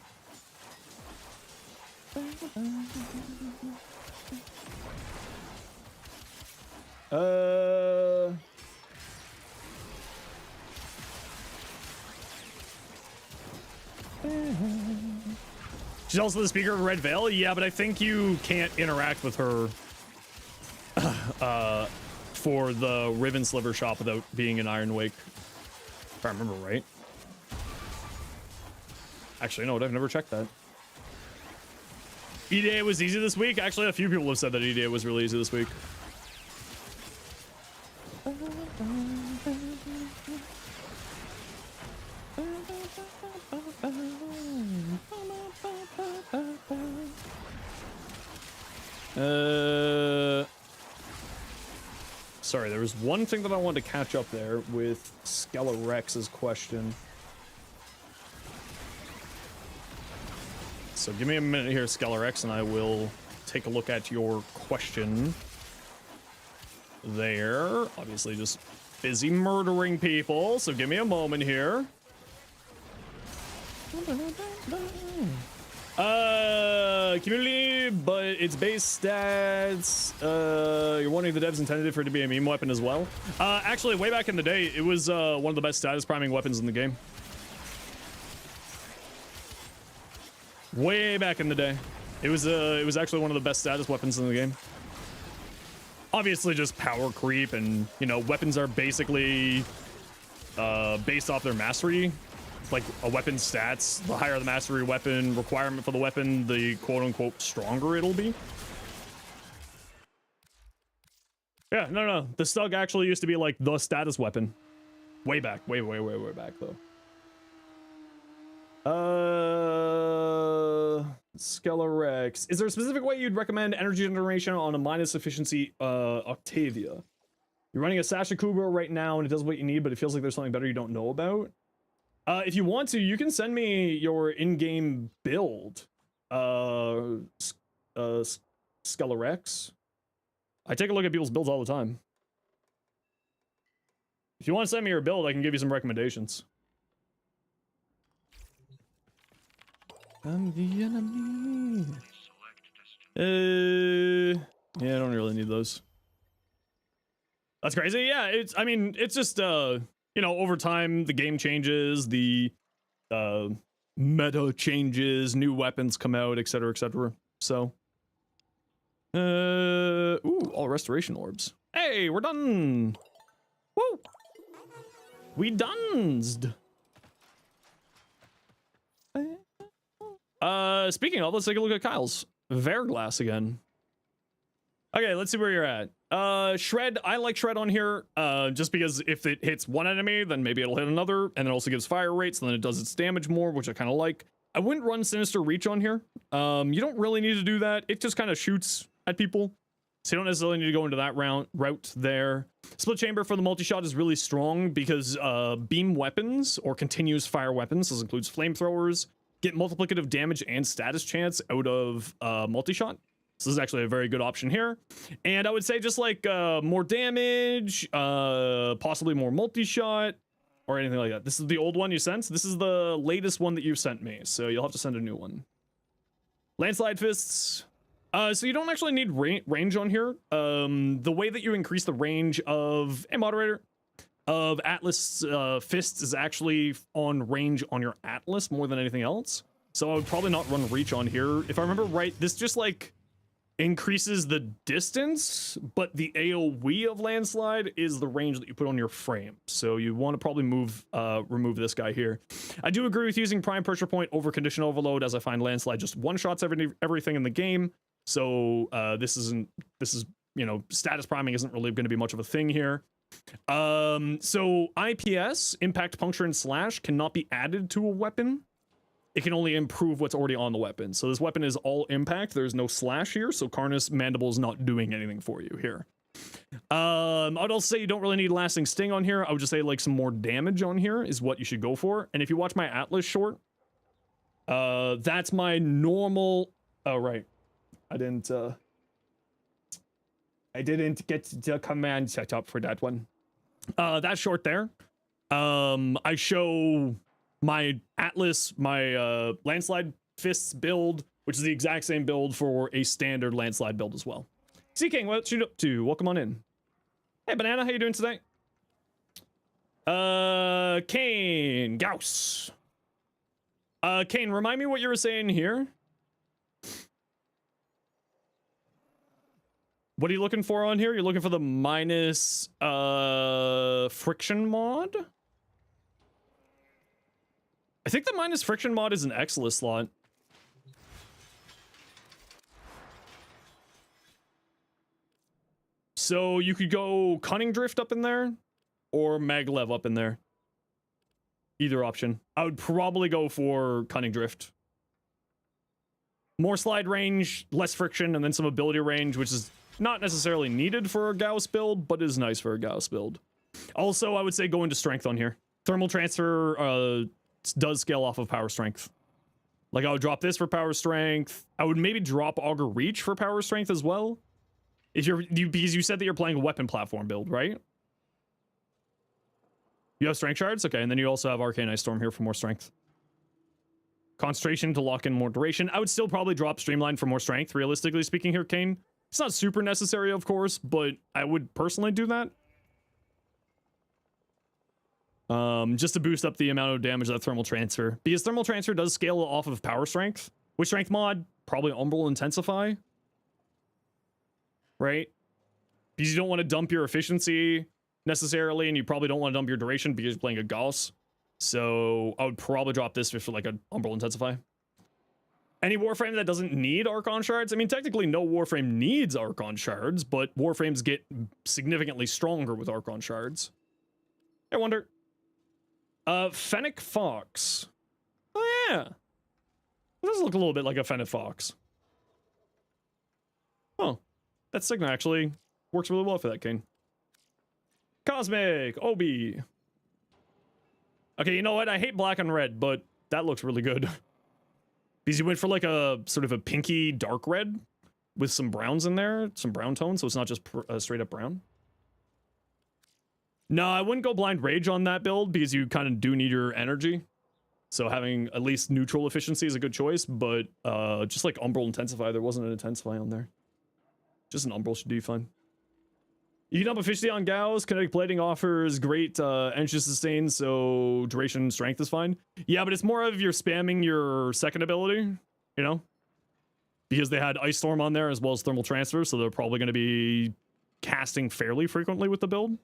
She's also the speaker of Red Veil. Yeah, but I think you can't interact with her for the Riven Sliver shop without being in Iron Wake. If I remember right. Actually, no, I've never checked that. EDA was easy this week. Actually, a few people have said that EDA was really easy this week. Sorry, there was one thing that I wanted to catch up there with Skelerex's question. So give me a minute here, Skelerex, and I will take a look at your question there. Obviously just busy murdering people, so give me a moment here. Community, but its base stats, you're wondering if the devs intended for it to be a meme weapon as well. Actually, way back in the day, it was one of the best status priming weapons in the game. Way back in the day, it was actually one of the best status weapons in the game. Obviously, just power creep, and you know, weapons are basically based off their mastery. Like a weapon's stats, the higher the mastery weapon requirement for the weapon, the quote-unquote stronger it'll be. Yeah, no, the Stug actually used to be like the status weapon. Way back, way back though. Skelerex. Is there a specific way you'd recommend energy generation on a minus efficiency Octavia? You're running a Sasha Kubro right now and it does what you need, but it feels like there's something better you don't know about. If you want to, you can send me your in-game build, Skelerex. I take a look at people's builds all the time. If you want to send me your build, I can give you some recommendations. I'm the enemy. Yeah, I don't really need those. That's crazy. Yeah, I mean, it's just, you know, over time, the game changes, the meta changes, new weapons come out, etc., etc. So, ooh, all restoration orbs. Hey, we're done. Woo! We donesed. Speaking of, let's take a look at Kyle's Verglass again. Okay, let's see where you're at. Shred, I like Shred on here, just because if it hits one enemy, then maybe it'll hit another, and it also gives fire rates, and then it does its damage more, which I kind of like. I wouldn't run Sinister Reach on here. You don't really need to do that. It just kind of shoots at people, so you don't necessarily need to go into that route there. Split Chamber for the multi-shot is really strong because beam weapons, or continuous fire weapons, this includes flamethrowers, get multiplicative damage and status chance out of multi-shot. So this is actually a very good option here. And I would say just like more damage, possibly more multi-shot, or anything like that. This is the old one you sent. This is the latest one that you've sent me, so you'll have to send a new one. Landslide fists. So you don't actually need range on here. The way that you increase the range of a moderator of Atlas fists is actually on range on your Atlas more than anything else. So I would probably not run reach on here. If I remember right, this just like increases the distance, but the AoE of landslide is the range that you put on your frame. So you want to probably remove this guy here. I do agree with using prime pressure point over condition overload, as I find landslide just one-shots everything in the game. So this is, you know, status priming isn't really going to be much of a thing here. So IPS, impact, puncture, and slash cannot be added to a weapon. It can only improve what's already on the weapon. So this weapon is all impact. There's no slash here, so Karnus Mandible is not doing anything for you here. I'd also say you don't really need lasting sting on here. I would just say like some more damage on here is what you should go for. And if you watch my Atlas short, that's my normal. Oh right, I didn't get the command set up for that one. That short there. I show my Atlas, my landslide fists build, which is the exact same build for a standard landslide build as well. Sea King, what you up to? Welcome on in. Hey Banana, how you doing today? Kane, Gauss. Kane, remind me what you were saying here. What are you looking for on here? You're looking for the minus friction mod? I think the minus friction mod is an Exilus slot. So you could go Cunning Drift up in there or Maglev up in there. Either option. I would probably go for Cunning Drift. More slide range, less friction, and then some ability range, which is not necessarily needed for a Gauss build, but is nice for a Gauss build. Also, I would say go into strength on here. Thermal transfer does scale off of power strength. Like I would drop this for power strength. I would maybe drop Augur Reach for power strength as well. If because you said that you're playing a weapon platform build, right? You have strength shards? Okay, and then you also have Arcane Ice Storm here for more strength. Concentration to lock in more duration. I would still probably drop Streamline for more strength, realistically speaking here, Kane. It's not super necessary, of course, but I would personally do that. Just to boost up the amount of damage that thermal transfer. Because thermal transfer does scale off of power strength. With strength mod, probably Umbral Intensify. Right? Because you don't want to dump your efficiency necessarily, and you probably don't want to dump your duration because you're playing a Gauss. So I would probably drop this for like an Umbral Intensify. Any Warframe that doesn't need Archon Shards? I mean, technically no Warframe needs Archon Shards, but Warframes get significantly stronger with Archon Shards. I wonder. Fennec Fox. Oh yeah. It does look a little bit like a Fennec Fox. Oh. That Sigma actually works really well for that, Kane. Cosmic! Obi! Okay, you know what? I hate black and red, but that looks really good. Because you went for like a sort of a pinky dark red with some browns in there, some brown tones, so it's not just straight up brown. No, I wouldn't go blind rage on that build because you kind of do need your energy. So having at least neutral efficiency is a good choice, but just like Umbral Intensify, there wasn't an Intensify on there. Just an Umbral should do fine. You can dump efficiency on Gauss. Kinetic Plating offers great energy sustain, so duration and strength is fine. Yeah, but it's more of you're spamming your second ability, you know? Because they had Ice Storm on there as well as Thermal Transfer, so they're probably going to be casting fairly frequently with the build.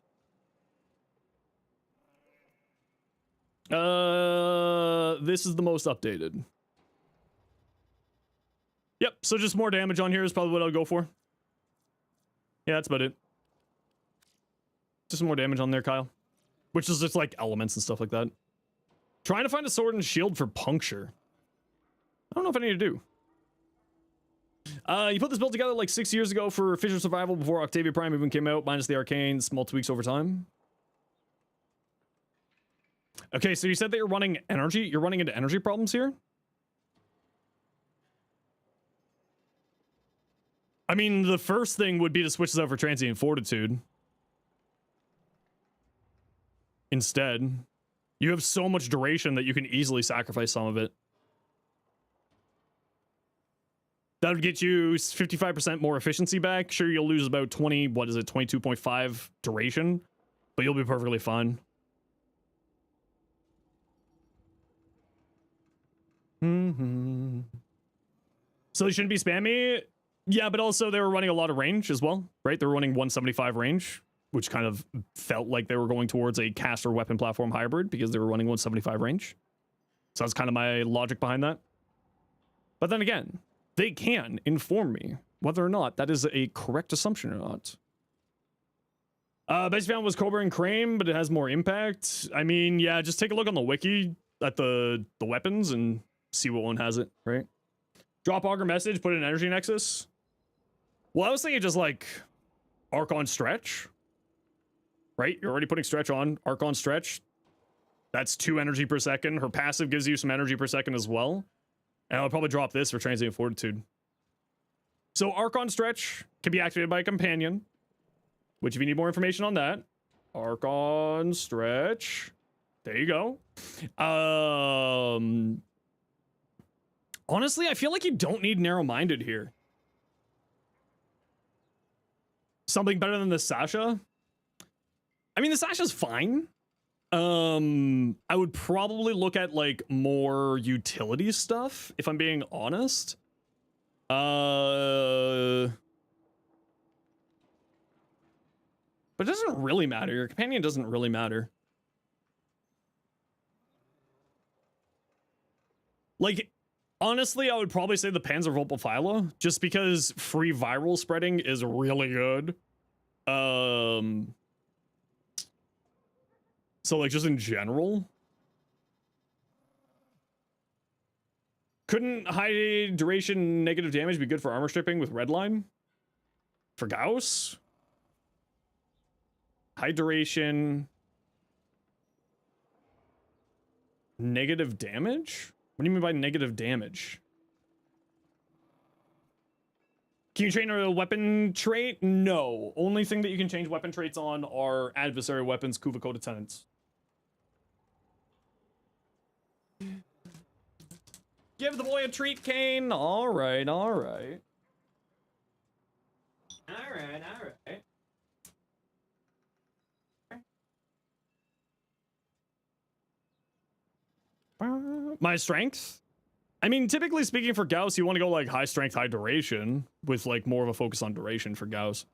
This is the most updated. Yep, so just more damage on here is probably what I'll go for. Yeah, that's about it. Just some more damage on there, Kyle. Which is just like elements and stuff like that. Trying to find a sword and shield for puncture. I don't know if I need to do. You put this build together like 6 years ago for Fisher Survival before Octavia Prime even came out, minus the arcane, small tweaks over time. Okay, so you said that you're running energy. You're running into energy problems here? I mean, the first thing would be to switch this out for Transient Fortitude. Instead, you have so much duration that you can easily sacrifice some of it. That would get you 55% more efficiency back. Sure, you'll lose about 22.5 duration, but you'll be perfectly fine. So they shouldn't be spammy. Yeah, but also they were running a lot of range as well, right? They were running 175 range, which kind of felt like they were going towards a caster weapon platform hybrid because they were running 175 range. So that's kind of my logic behind that. But then again, they can inform me whether or not that is a correct assumption or not. Best found was Cobra and Crane, but it has more impact. I mean, yeah, just take a look on the wiki at the weapons and see what one has it, right? Drop auger message, put in energy nexus. Well, I was thinking just like arc on stretch, right? You're already putting stretch on, arc on stretch. That's 2 energy per second. Her passive gives you some energy per second as well. And I'll probably drop this for Transient Fortitude. So arc on stretch can be activated by a companion, which if you need more information on that, arc on stretch. There you go. Honestly, I feel like you don't need narrow-minded here. Something better than the Sasha? I mean, the Sasha's fine. I would probably look at like more utility stuff, if I'm being honest. But it doesn't really matter. Your companion doesn't really matter. Like, honestly, I would probably say the Panzervolpophyla, just because free viral spreading is really good. So, like, just in general. Couldn't high duration negative damage be good for armor stripping with Redline? For Gauss? High duration... negative damage? What do you mean by negative damage? Can you train a weapon trait? No. Only thing that you can change weapon traits on are adversary weapons, Kuvako tenants. Give the boy a treat, Kane. All right, all right. All right, all right. My strength? I mean, typically speaking for Gauss, you want to go like high strength, high duration with like more of a focus on duration for Gauss.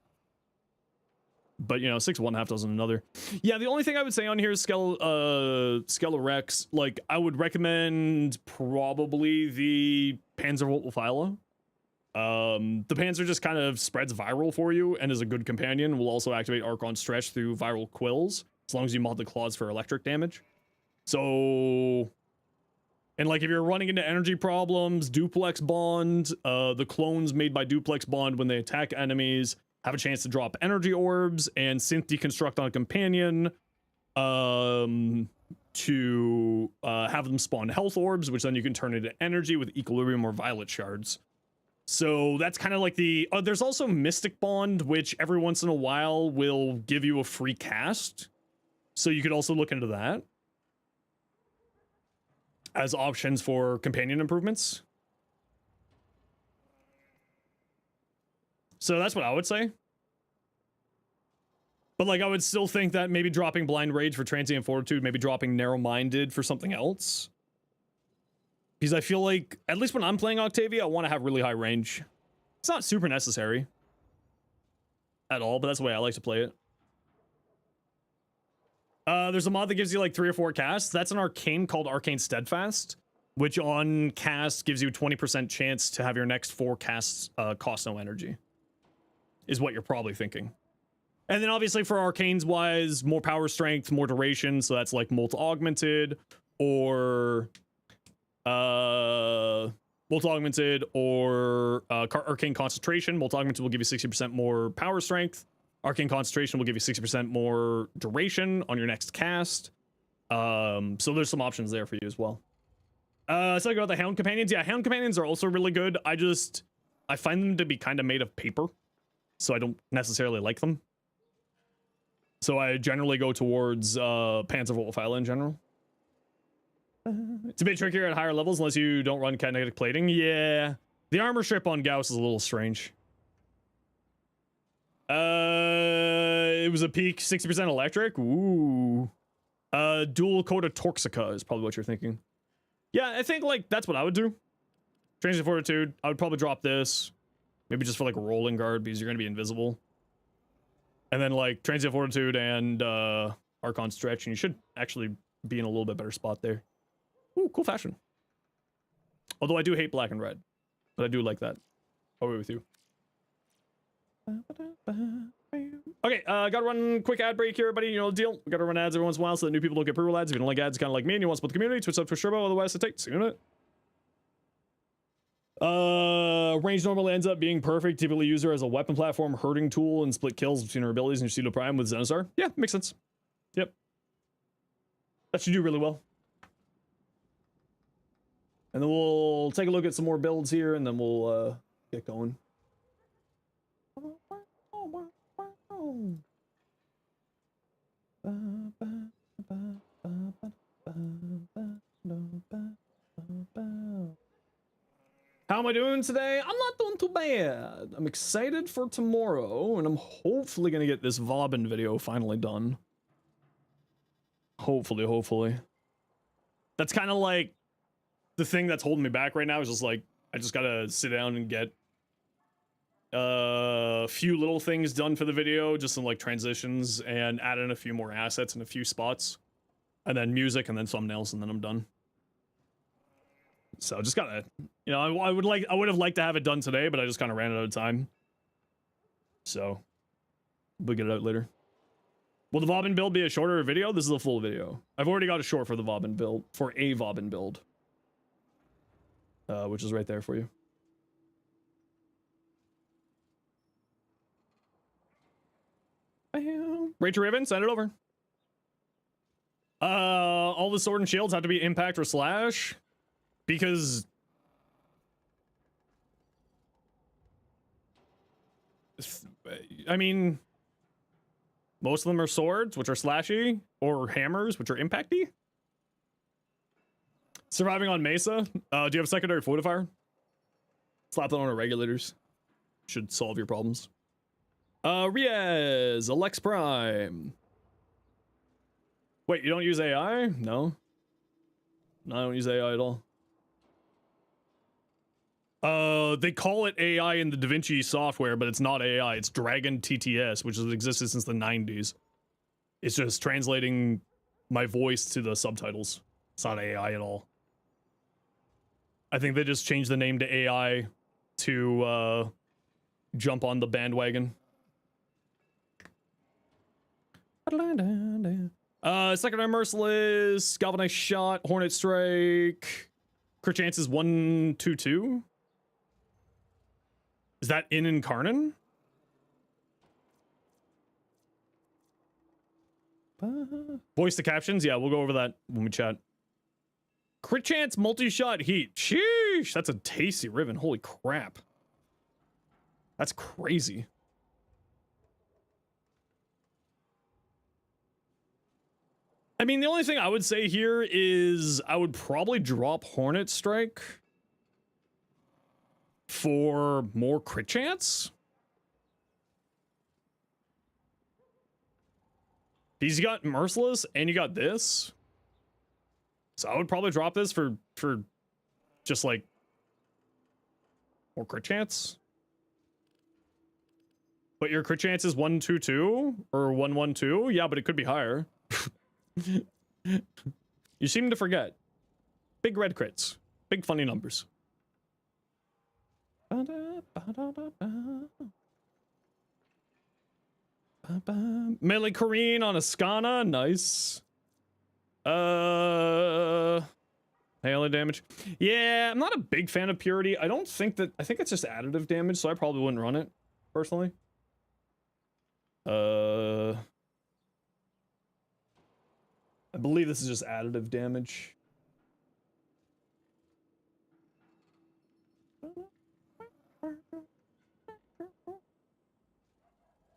But, you know, 6 one half dozen another. Yeah, the only thing I would say on here is Skelerex. Like, I would recommend probably the Panzervolpophyla. The Panzer just kind of spreads viral for you and is a good companion. Will also activate Arc on Stretch through viral quills, as long as you mod the claws for electric damage. So... And like if you're running into energy problems, Duplex Bond, the clones made by Duplex Bond when they attack enemies have a chance to drop energy orbs and synth deconstruct on a companion to have them spawn health orbs, which then you can turn into energy with equilibrium or violet shards. So that's kind of like the... there's also Mystic Bond, which every once in a while will give you a free cast. So you could also look into that as options for companion improvements. So that's what I would say. But like, I would still think that maybe dropping Blind Rage for Transient Fortitude, maybe dropping Narrow-Minded for something else. Because I feel like, at least when I'm playing Octavia, I want to have really high range. It's not super necessary at all, but that's the way I like to play it. There's a mod that gives you like 3 or 4 casts. That's an arcane called Arcane Steadfast, which on cast gives you 20% chance to have your next 4 casts cost no energy, is what you're probably thinking. And then obviously for arcanes wise, more power strength, more duration. So that's like Molt Augmented or Molt Augmented or Arcane Concentration. Molt Augmented will give you 60% more power strength. Arcane Concentration will give you 60% more duration on your next cast. So there's some options there for you as well. So about the Hound Companions. Yeah, Hound Companions are also really good. I just... I find them to be kind of made of paper, so I don't necessarily like them. So I generally go towards Panzerwolf in general. It's a bit trickier at higher levels unless you don't run kinetic plating. Yeah, the armor strip on Gauss is a little strange. It was a peak 60% electric. Ooh. Dual coda Torxica is probably what you're thinking. Yeah, I think like that's what I would do. Transient Fortitude, I would probably drop this. Maybe just for like a rolling guard because you're gonna be invisible. And then like Transient Fortitude and Archon Stretch, and you should actually be in a little bit better spot there. Ooh, cool fashion. Although I do hate black and red, but I do like that. I'll be with you. Okay, gotta run quick ad break here, everybody. You know the deal. We gotta run ads every once in a while so that new people don't get pre-roll ads. If you don't like ads, kind of like me, and you want to support the community, Twitch up Twitch Turbo. Otherwise, it takes. See you in a minute. Range normally ends up being perfect. Typically use her as a weapon platform, hurting tool, and split kills between her abilities and your pseudo prime with Zenosfire. Yeah, makes sense. Yep. That should do really well. And then we'll take a look at some more builds here, and then we'll get going. How am I doing today? I'm not doing too bad. I'm excited for tomorrow, and I'm hopefully gonna get this Vauban video finally done. Hopefully. That's kind of like the thing that's holding me back right now is just like, I just gotta sit down and get a few little things done for the video, just some like transitions, and add in a few more assets in a few spots, and then music, and then thumbnails, and then I'm done. So just gotta, you know, I would have liked to have it done today, but I just kind of ran out of time. So we'll get it out later. Will the Vauban build be a shorter video? This is a full video. I've already got a short for the Vauban build, for a Vauban build, which is right there for you. Rachel Raven, send it over. All the sword and shields have to be impact or slash, because I mean, most of them are swords, which are slashy, or hammers, which are impacty. Surviving on Mesa. Do you have secondary fortifier? Slap that on our regulators. Should solve your problems. Riaz, Alex Prime. Wait, you don't use AI? No. No, I don't use AI at all. They call it AI in the DaVinci software, but it's not AI. It's Dragon TTS, which has existed since the 90s. It's just translating my voice to the subtitles. It's not AI at all. I think they just changed the name to AI to jump on the bandwagon. Secondary Merciless, Galvanized Shot, Hornet Strike. Crit chance is 1/2/2. Is that in Incarnon? Voice to captions? Yeah, we'll go over that when we chat. Crit chance multi-shot heat. Sheesh, that's a tasty ribbon. Holy crap. That's crazy. I mean, the only thing I would say here is I would probably drop Hornet Strike for more crit chance. Because you got Merciless and you got this. So I would probably drop this for just like more crit chance. But your crit chance is 1/2/2 or 1/1/2. Yeah, but it could be higher. You seem to forget. Big red crits. Big funny numbers. Melee Kareen on Ascana. Nice. Melee damage. Yeah, I'm not a big fan of Purity. I think it's just additive damage, so I probably wouldn't run it, personally. I believe this is just additive damage.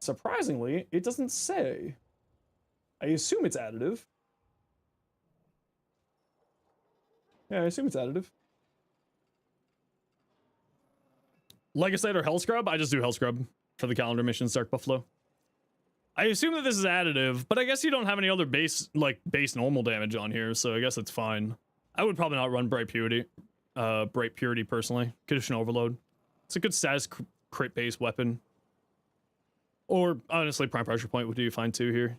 Surprisingly, it doesn't say. I assume it's additive. Yeah, I assume it's additive. Legislator Hell Scrub? I just do Hell Scrub for the calendar missions, Dark Buffalo. I assume that this is additive, but I guess you don't have any other base normal damage on here, so I guess it's fine. I would probably not run Bright Purity personally. Condition Overload. It's a good status crit based weapon. Or honestly, Prime Pressure Point would do fine too here.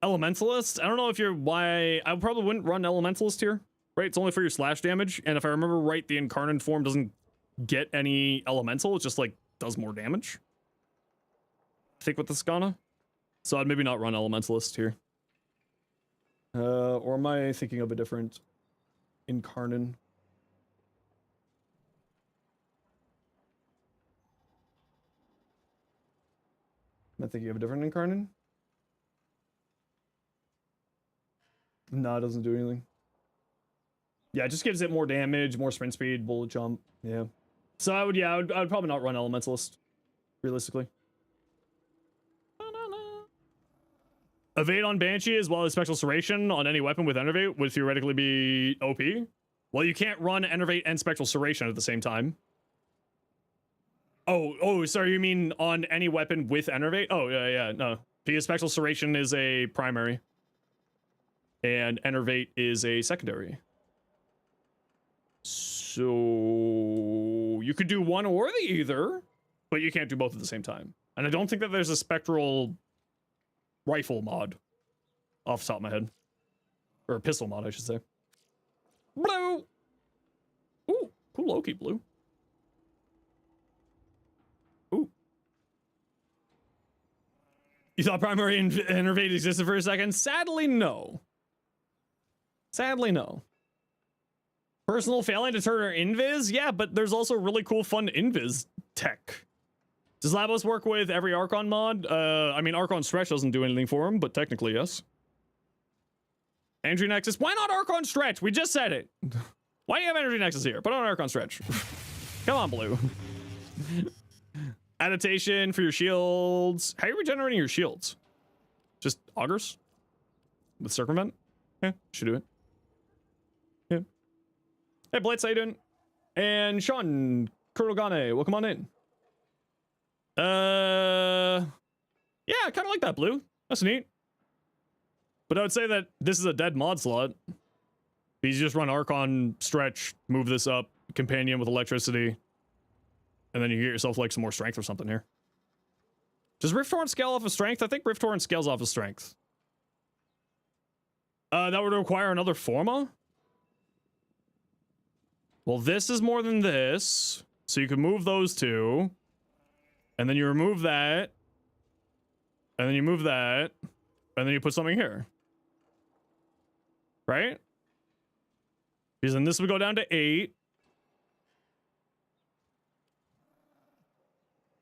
Elementalist? I don't know if you're why I probably wouldn't run Elementalist here. Right? It's only for your slash damage, and if I remember right, the Incarnate form doesn't get any elemental, it just like does more damage. I think with the Skana. So I'd maybe not run Elementalist here. Or am I thinking of a different Incarnate? Am I thinking of a different Incarnate? No, it doesn't do anything. Yeah, it just gives it more damage, more sprint speed, bullet jump. Yeah. So I would probably not run Elementalist, realistically. Evade on Banshee as well as Spectral Serration on any weapon with Enervate would theoretically be OP. Well, you can't run Enervate and Spectral Serration at the same time. Oh, sorry, you mean on any weapon with Enervate? Oh, yeah, no. Because Spectral Serration is a primary. And Enervate is a secondary. So you could do one or the either, but you can't do both at the same time. And I don't think that there's a Spectral rifle mod off the top of my head. Or a pistol mod, I should say. Blue! Ooh, cool Loki blue. Ooh. You thought primary Enervate existed for a second? Sadly, no. Sadly, no. Personal failing to turn invis? Yeah, but there's also really cool, fun invis tech. Does Labos work with every Archon mod? I mean, Archon Stretch doesn't do anything for him, but technically, yes. Energy Nexus. Why not Archon Stretch? We just said it. Why do you have Energy Nexus here? Put on Archon Stretch. Come on, Blue. Adaptation for your shields. How are you regenerating your shields? Just augers? With Circumvent? Yeah, should do it. Yeah. Hey, Blitz, how you doing? And Sean Kurogane, welcome on in. Yeah, I kind of like that, Blue. That's neat. But I would say that this is a dead mod slot. You just run Archon Stretch, move this up, Companion with Electricity, and then you get yourself like some more strength or something here. Does Rift Torrent scale off of strength? I think Rift Torrent scales off of strength. That would require another Forma? Well, this is more than this, so you can move those two. And then you remove that. And then you move that. And then you put something here. Right? Because then this would go down to 8.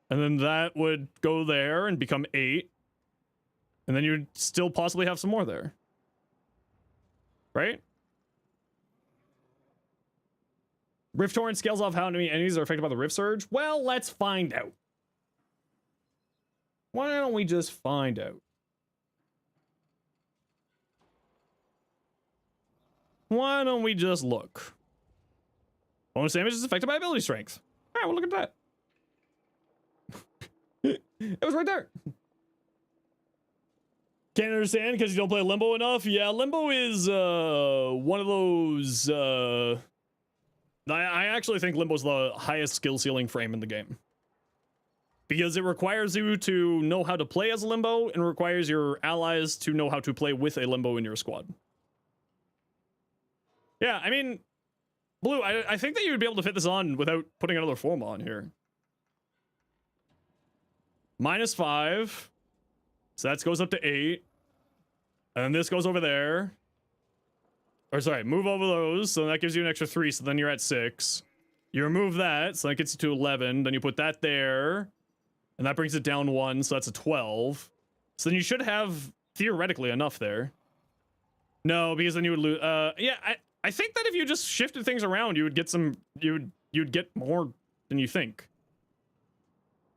And then that would go there and become 8. And then you'd still possibly have some more there. Right? Rift Torrent scales off how many enemies are affected by the Rift Surge? Well, let's find out. Why don't we just find out? Why don't we just look? Bonus damage is affected by ability strength. Alright, well, look at that. It was right there. Can't understand because you don't play Limbo enough. Yeah, Limbo is one of those I actually think Limbo's the highest skill ceiling frame in the game. Because it requires you to know how to play as a Limbo and requires your allies to know how to play with a Limbo in your squad. Yeah, I mean, Blue, I think that you would be able to fit this on without putting another form on here. -5. So that goes up to 8. And then this goes over there. Or sorry, move over those. So that gives you an extra 3. So then you're at 6. You remove that. So that gets you to 11. Then you put that there. And that brings it down 1. So that's a 12. So then you should have theoretically enough there. No, because then you would lose. Yeah, I think that if you just shifted things around, you would get some. You'd get more than you think.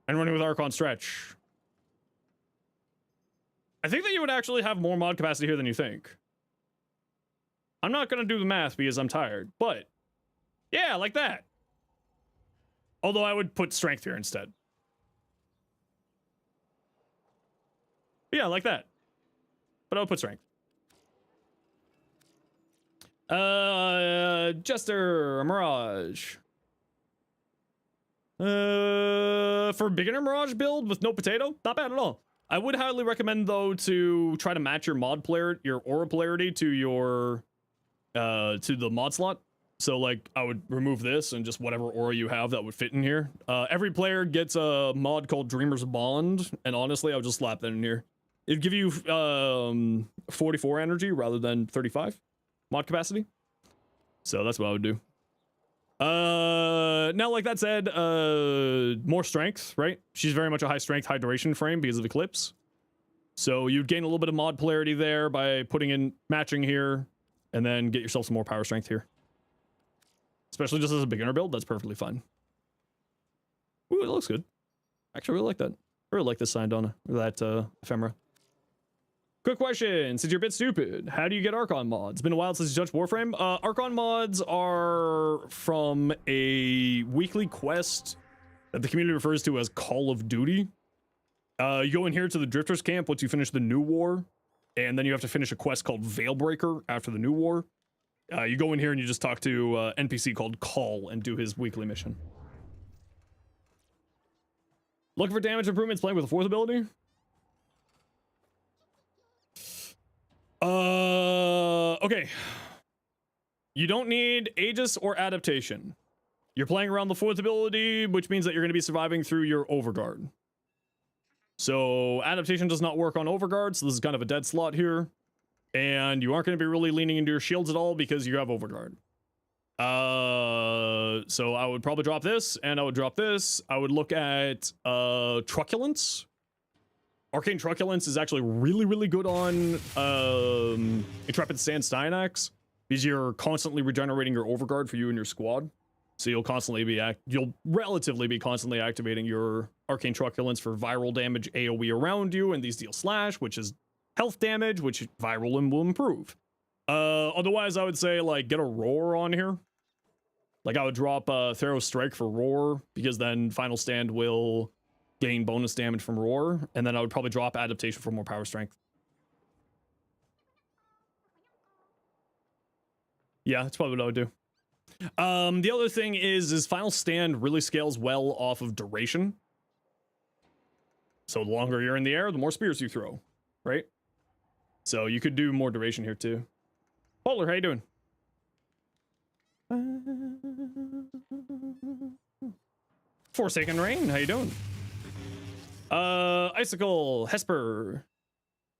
And running with Archon Stretch I think that you would actually have more mod capacity here than you think. I'm not going to do the math because I'm tired, but yeah, like that. Although I would put strength here instead. But yeah, like that. But I would put strength. Jester, Mirage. For beginner Mirage build with no potato, not bad at all. I would highly recommend though to try to match your mod player, your aura polarity to your to the mod slot. So like I would remove this and just whatever aura you have that would fit in here. Every player gets a mod called Dreamer's Bond, and honestly I would just slap that in here. It'd give you 44 energy rather than 35 mod capacity. So that's what I would do. Now like that said, more strength, right? She's very much a high strength, high duration frame because of Eclipse. So you'd gain a little bit of mod polarity there by putting in matching here, and then get yourself some more power strength here. Especially just as a beginner build, that's perfectly fine. Ooh, it looks good. Actually, I really like that. I really like this sign on that ephemera. Quick question, since you're a bit stupid, how do you get Archon mods? It's been a while since you touched Warframe. Archon mods are from a weekly quest that the community refers to as Call of Duty. You go in here to the Drifters camp once you finish the New War, and then you have to finish a quest called Veilbreaker after the New War. You go in here and you just talk to NPC called Call and do his weekly mission. Looking for damage improvements playing with the fourth ability? Okay. You don't need Aegis or Adaptation. You're playing around the fourth ability, which means that you're going to be surviving through your Overguard. So Adaptation does not work on Overguard, so this is kind of a dead slot here. And you aren't going to be really leaning into your shields at all because you have Overguard. So I would probably drop this, and I would drop this. I would look at Truculence. Arcane Truculence is actually really, really good on Intrepid Sand Styanax because you're constantly regenerating your Overguard for you and your squad. So you'll constantly be you'll relatively be constantly activating your Arcane Truculence for viral damage AoE around you, and these deal slash, which is health damage, which viral will improve. Otherwise, I would say like get a roar on here. Like I would drop Theros Strike for roar because then Final Stand will gain bonus damage from roar, and then I would probably drop Adaptation for more power strength. Yeah, that's probably what I would do. The other thing is Final Stand really scales well off of duration. So the longer you're in the air, the more spears you throw, right? So you could do more duration here too. Polar, how you doing? Forsaken Rain, how you doing? Icicle, Hesper.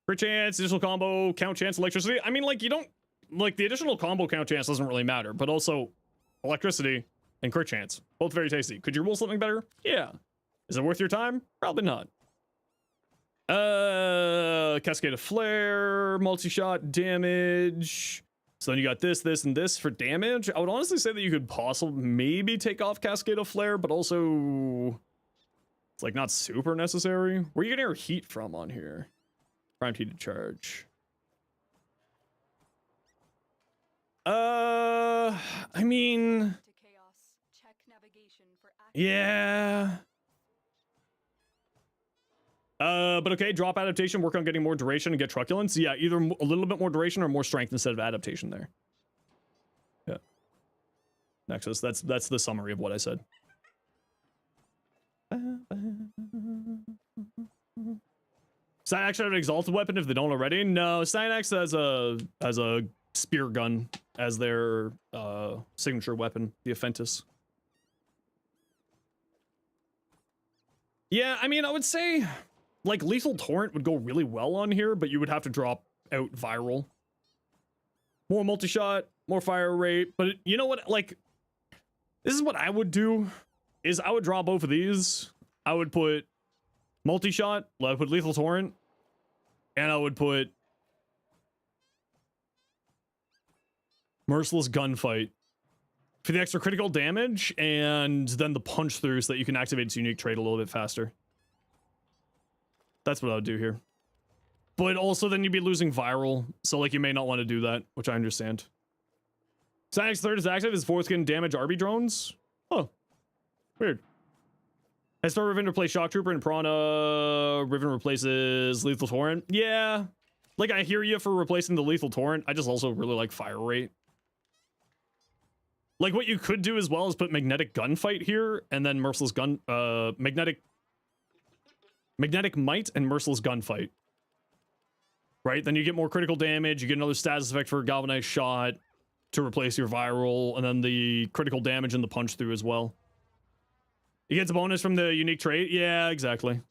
Crit chance, additional combo, count chance, electricity. I mean, like, you don't... Like, the additional combo count chance doesn't really matter, but also electricity and crit chance. Both very tasty. Could you roll something better? Yeah. Is it worth your time? Probably not. Cascade of Flare, multi-shot damage. So then you got this, this, and this for damage. I would honestly say that you could possibly maybe take off Cascade of Flare, but also it's like not super necessary. Where are you getting your heat from on here? Primed heated charge. I mean, yeah. But okay, drop Adaptation, work on getting more duration and get Truculence. Yeah, either a little bit more duration or more strength instead of Adaptation there. Yeah. Nexus, that's the summary of what I said. Cynax have an exalted weapon if they don't already. No, Cynax has a spear gun as their signature weapon, the Aphentus. Yeah, I mean, I would say like Lethal Torrent would go really well on here, but you would have to drop out Viral. More multi-shot, more fire rate, but you know what, like, this is what I would do, is I would draw both of these. I would put multi-shot, I would put Lethal Torrent, and I would put Merciless Gunfight for the extra critical damage, and then the punch through so that you can activate its unique trait a little bit faster. That's what I would do here. But also then you'd be losing viral, so like you may not want to do that, which I understand. Sanix third is active, his fourth can damage RB drones. Oh, weird. I start Riven to replace Shock Trooper and Piranha. Riven replaces Lethal Torrent. Yeah, like I hear you for replacing the Lethal Torrent. I just also really like Fire Rate. Like what you could do as well is put Magnetic Gunfight here, and then Merciless Gun, Magnetic Might and Merciless Gunfight. Right, then you get more critical damage, you get another status effect for a Galvanized Shot to replace your viral, and then the critical damage and the punch through as well. It gets a bonus from the unique trait. Yeah, exactly.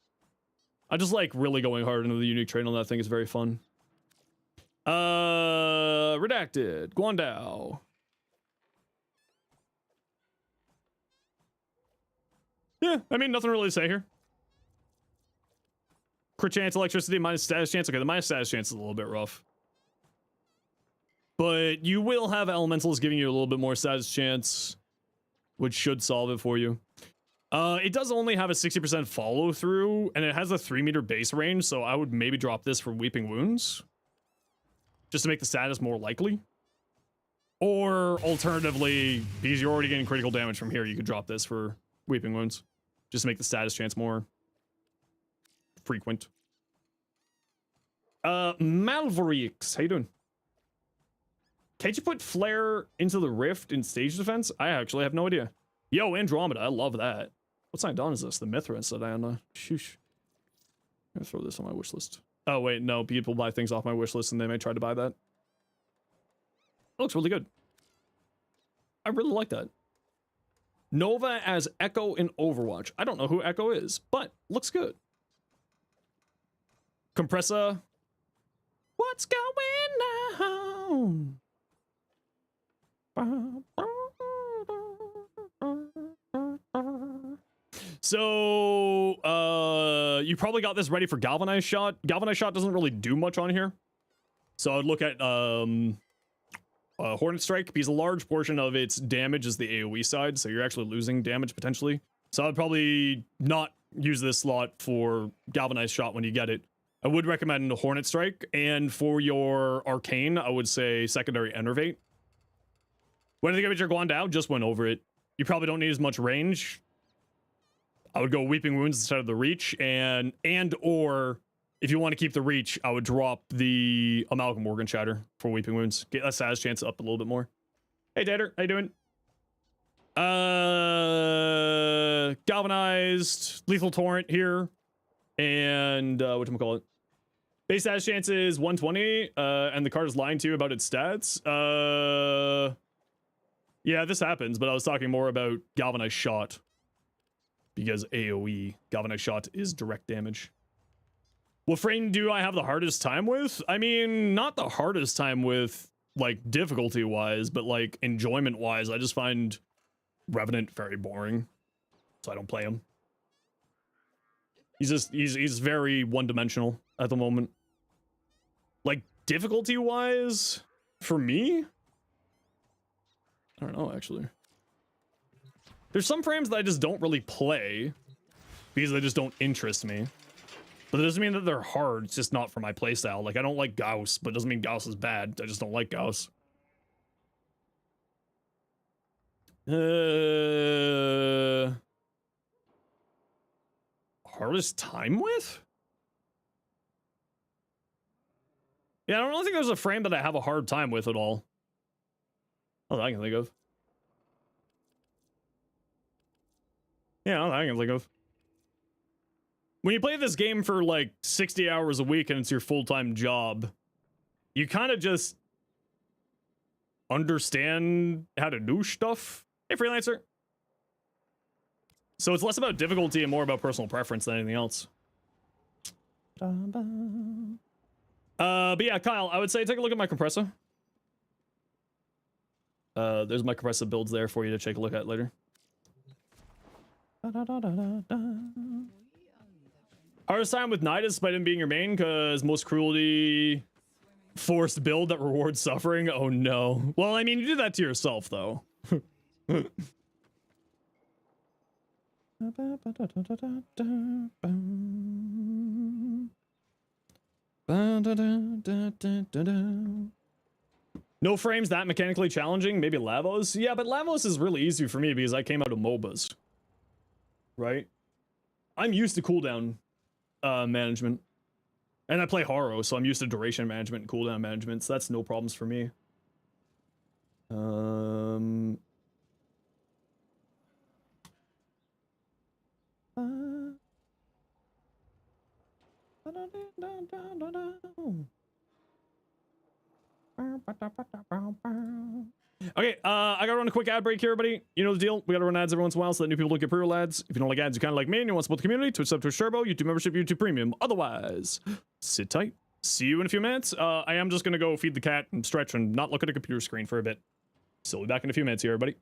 I just like really going hard into the unique trait on that thing is very fun. Redacted. Guandao. Yeah, I mean, nothing really to say here. Crit chance, electricity, minus status chance. Okay, the minus status chance is a little bit rough. But you will have elementals giving you a little bit more status chance, which should solve it for you. It does only have a 60% follow through, and it has a 3-meter base range, so I would maybe drop this for Weeping Wounds, just to make the status more likely. Or alternatively, because you're already getting critical damage from here, you could drop this for Weeping Wounds, just to make the status chance more frequent. Malvorix, how you doing? Can't you put Flare into the Rift in stage defense? I actually have no idea. Yo, Andromeda, I love that. What sign dawn is this? The Mithril said Diana. Shoosh. I'm gonna throw this on my wish list. Oh wait, no, people buy things off my wish list and they may try to buy that. That looks really good. I really like that. Nova as Echo in Overwatch. I don't know who Echo is, but looks good. Compressor. What's going on? So, you probably got this ready for Galvanized Shot. Galvanized Shot doesn't really do much on here. So I'd look at, Hornet Strike, because a large portion of its damage is the AoE side, so you're actually losing damage potentially. So I'd probably not use this slot for Galvanized Shot when you get it. I would recommend Hornet Strike, and for your Arcane, I would say secondary Enervate. When do you get your Guandao? Just went over it. You probably don't need as much range. I would go Weeping Wounds instead of the Reach, and or if you want to keep the Reach, I would drop the Amalgam Organ Shatter for Weeping Wounds. Get that status chance up a little bit more. Hey, Dater, how you doing? Galvanized, Lethal Torrent here, and whatchamacallit? Base status chance is 120, and the card is lying to you about its stats. Yeah, this happens, but I was talking more about Galvanized Shot. Because AoE, Galvanized Shot is direct damage. What frame do I have the hardest time with? I mean, not the hardest time with, like, difficulty-wise, but, like, enjoyment-wise, I just find Revenant very boring. So I don't play him. He's very one-dimensional at the moment. Like, difficulty-wise, for me? I don't know, actually. There's some frames that I just don't really play because they just don't interest me. But that doesn't mean that they're hard, it's just not for my playstyle. Like, I don't like Gauss, but it doesn't mean Gauss is bad. I just don't like Gauss. Hardest time with? Yeah, I don't think there's a frame that I have a hard time with at all. Not that I can think of. Yeah, not that I can think of. When you play this game for like 60 hours a week and it's your full-time job, you kind of just understand how to do stuff. Hey, Freelancer. So it's less about difficulty and more about personal preference than anything else. But yeah, Kyle, I would say take a look at my compressor. There's my compressor builds there for you to take a look at later. Hardest time with Nidus despite him being your main, because most cruelty forced build that rewards suffering. Oh no. Well, I mean, you did that to yourself though. No frames that mechanically challenging. Maybe Lavos. Yeah, but Lavos is really easy for me because I came out of MOBAs. Right? I'm used to cooldown management. And I play Haro, so I'm used to duration management and cooldown management, so that's no problems for me. Okay, I gotta run a quick ad break here, everybody. You know the deal. We gotta run ads every once in a while so that new people don't get pre-roll ads. If you don't like ads, you kind of like me and you want to support the community, Twitch sub, Twitch Turbo, YouTube membership, YouTube Premium. Otherwise, sit tight. See you in a few minutes. I am just gonna go feed the cat and stretch and not look at a computer screen for a bit. So we'll be back in a few minutes here, everybody.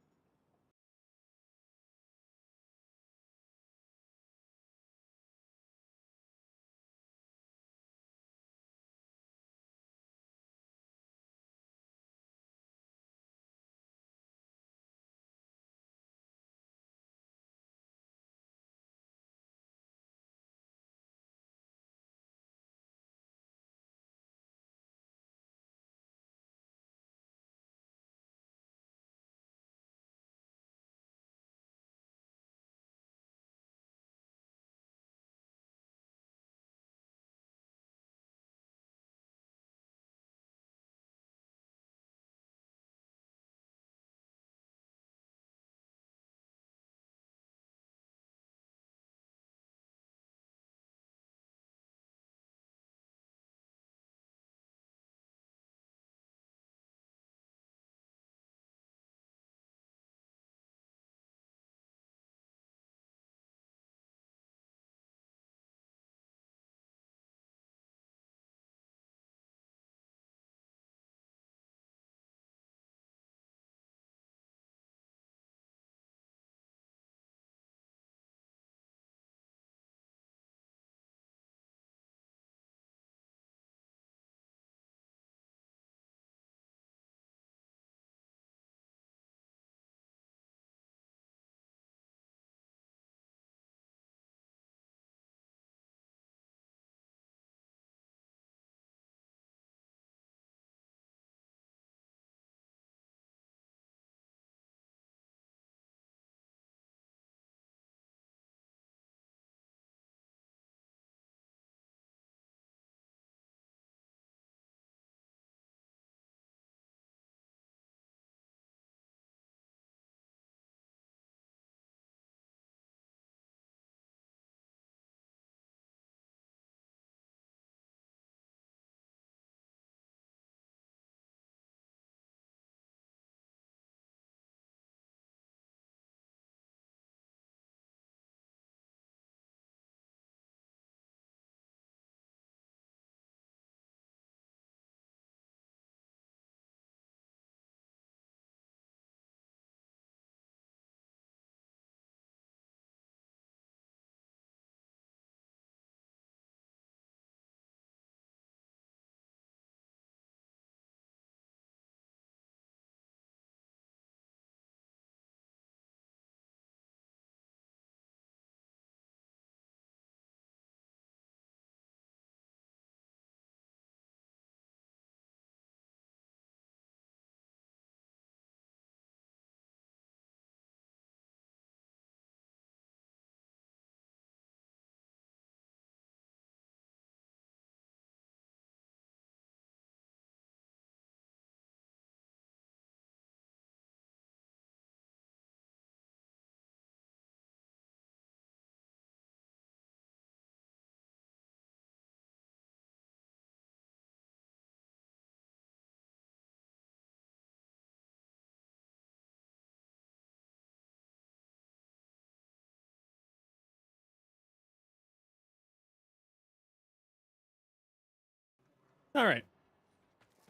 All right.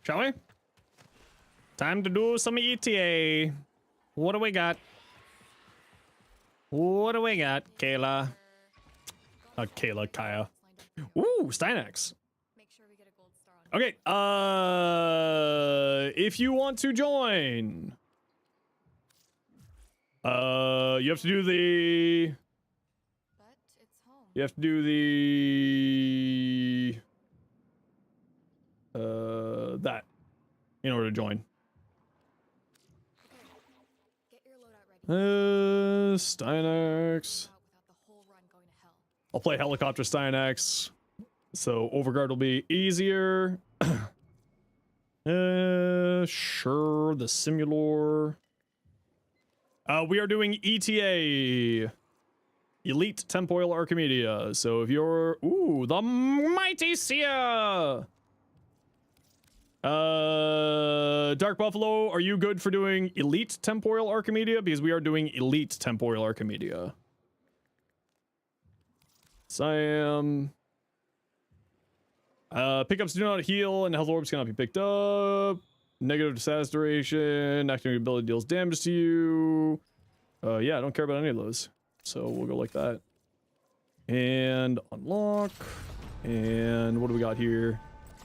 Shall we? Time to do some ETA. What do we got? What do we got, Kayla? Kayla, Kaya. Ooh, Stynax. Make sure we get a gold star on Okay, if you want to join, you have to do the, but it's home. you have to do the, that in order to join. Get your loadout ready. Stynex. Without the whole run going to hell. I'll play helicopter Stynex, so overguard will be easier. Sure, the Simulor. We are doing ETA, Elite Temporal Archimedia. So if you're, ooh, the Mighty Seer. Dark Buffalo, are you good for doing Elite Temporal Archimedia? Because we are doing Elite Temporal Archimedia. Sam. Pickups do not heal, and health orbs cannot be picked up. Negative status duration. Activating ability deals damage to you. Yeah, I don't care about any of those. So we'll go like that. And unlock. And what do we got here?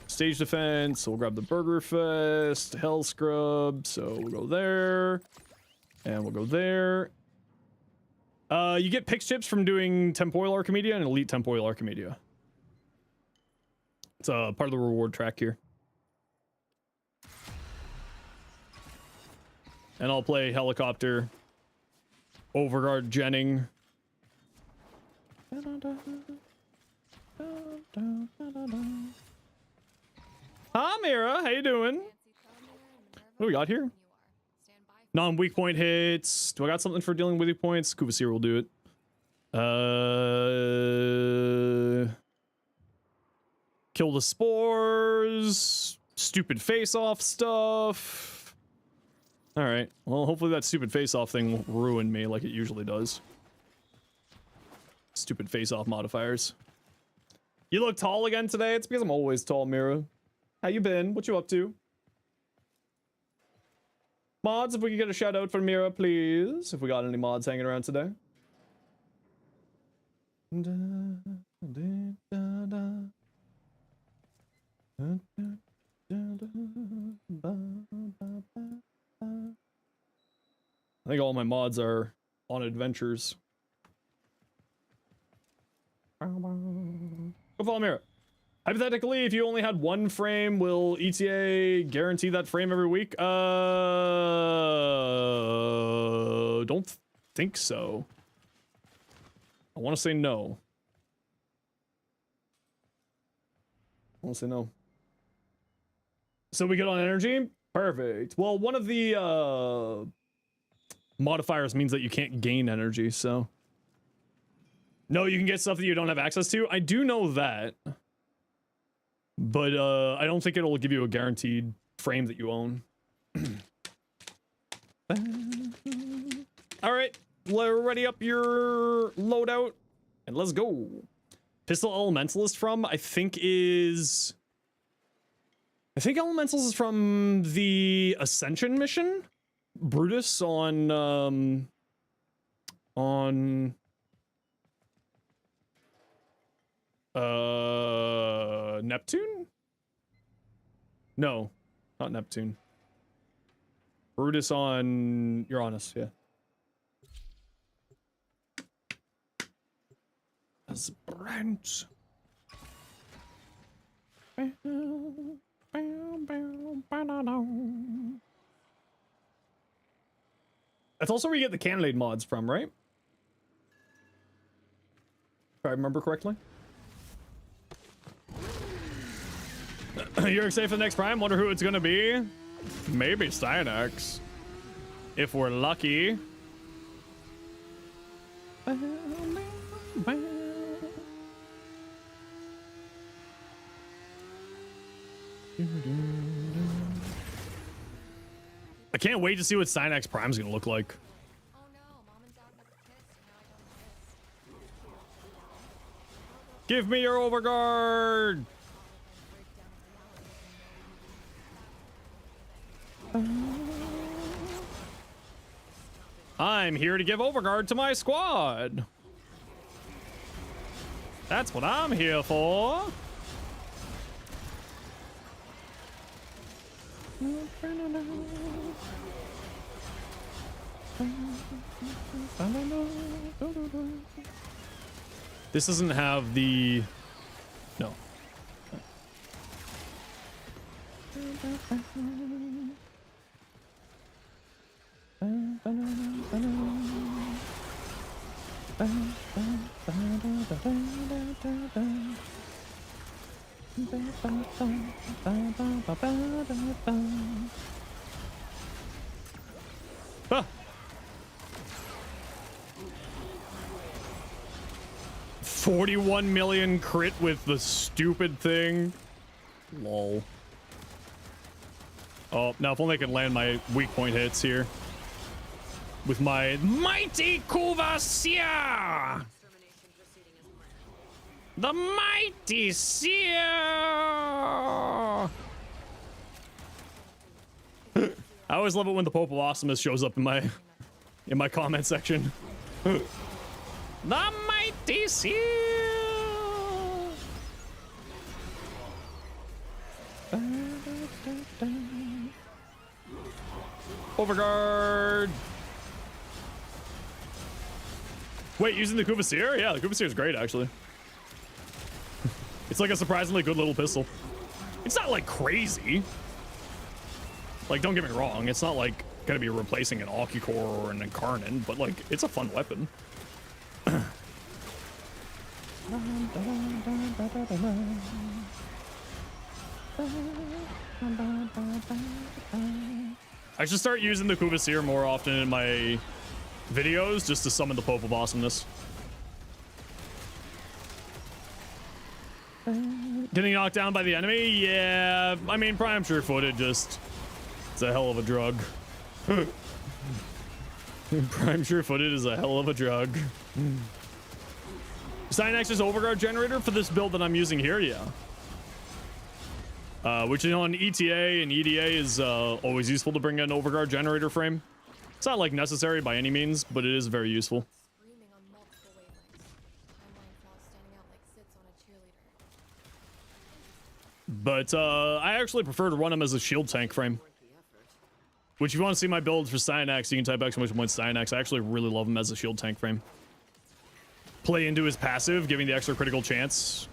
Stage defense. So we'll grab the Burger Fest. Hell Scrub. So we'll go there. And we'll go there. You get pix chips from doing Temporal Archimedia and Elite Temporal Archimedia. It's part of the reward track here. And I'll play helicopter. Overguard Jenning. Hi, Mira. How you doing? What do we got here? Non-weak point hits. Do I got something for dealing with weak points? Kuvasir will do it. Kill the spores. Stupid face-off stuff. Alright. Well, hopefully that stupid face-off thing won't ruin me like it usually does. Stupid face-off modifiers. You look tall again today? It's because I'm always tall, Mira. How you been? What you up to? Mods, if we could get a shout out for Mira, please. If we got any mods hanging around today. I think all my mods are on adventures. Go follow Mira. Hypothetically, if you only had one frame, will ETA guarantee that frame every week? Don't think so. I want to say no. I want to say no. So we get on energy? Perfect. Well, one of the modifiers means that you can't gain energy, so. No, you can get stuff that you don't have access to. I do know that. But I don't think it'll give you a guaranteed frame that you own. Alright, ready up your loadout. And let's go. Pistol Elementalist from, I think Elementals is from the Ascension mission. Brutus on Neptune? No, not Neptune. Brutus on Uranus, yeah. As Brent. That's also where you get the cannonade mods from, right? If I remember correctly. You're excited for the next prime? Wonder who it's gonna be? Maybe Stynex. If we're lucky. I can't wait to see what Stynex Prime's gonna look like. Oh no, Mom and Dad never kissed, and now I don't kiss. Give me your overguard! I'm here to give overguard to my squad. That's what I'm here for. This doesn't have the... No. Ah. 41 million crit with the stupid thing. Lol. Oh, now if only I could land my weak point hits here. With my mighty Kuvasir! The mighty Seer! I always love it when the Pope of Awesomeness shows up in my comment section. The mighty Seer! Overguard! Wait, using the Kuvasir? Yeah, the Kuvasir is great, actually. It's like a surprisingly good little pistol. It's not like crazy. Like, don't get me wrong, it's not like gonna be replacing an Occucore or an Incarnate, but like, it's a fun weapon. I should start using the Kuvasir more often in my videos just to summon the Pope of Awesomeness. Getting knocked down by the enemy? Yeah, I mean, Prime Sure-Footed just... It's a hell of a drug. Prime Sure-Footed is a hell of a drug. Cyanex's Overguard generator for this build that I'm using here? Yeah. Which is on ETA and EDA is always useful to bring an Overguard generator frame. It's not like necessary by any means, but it is very useful. Screaming on multiple wavelengths. Timeline flaws standing out like sits on a cheerleader. But I actually prefer to run him as a shield tank frame. Which, if you want to see my builds for Cyanax, you can type !Cyanax. I actually really love him as a shield tank frame. Play into his passive, giving the extra critical chance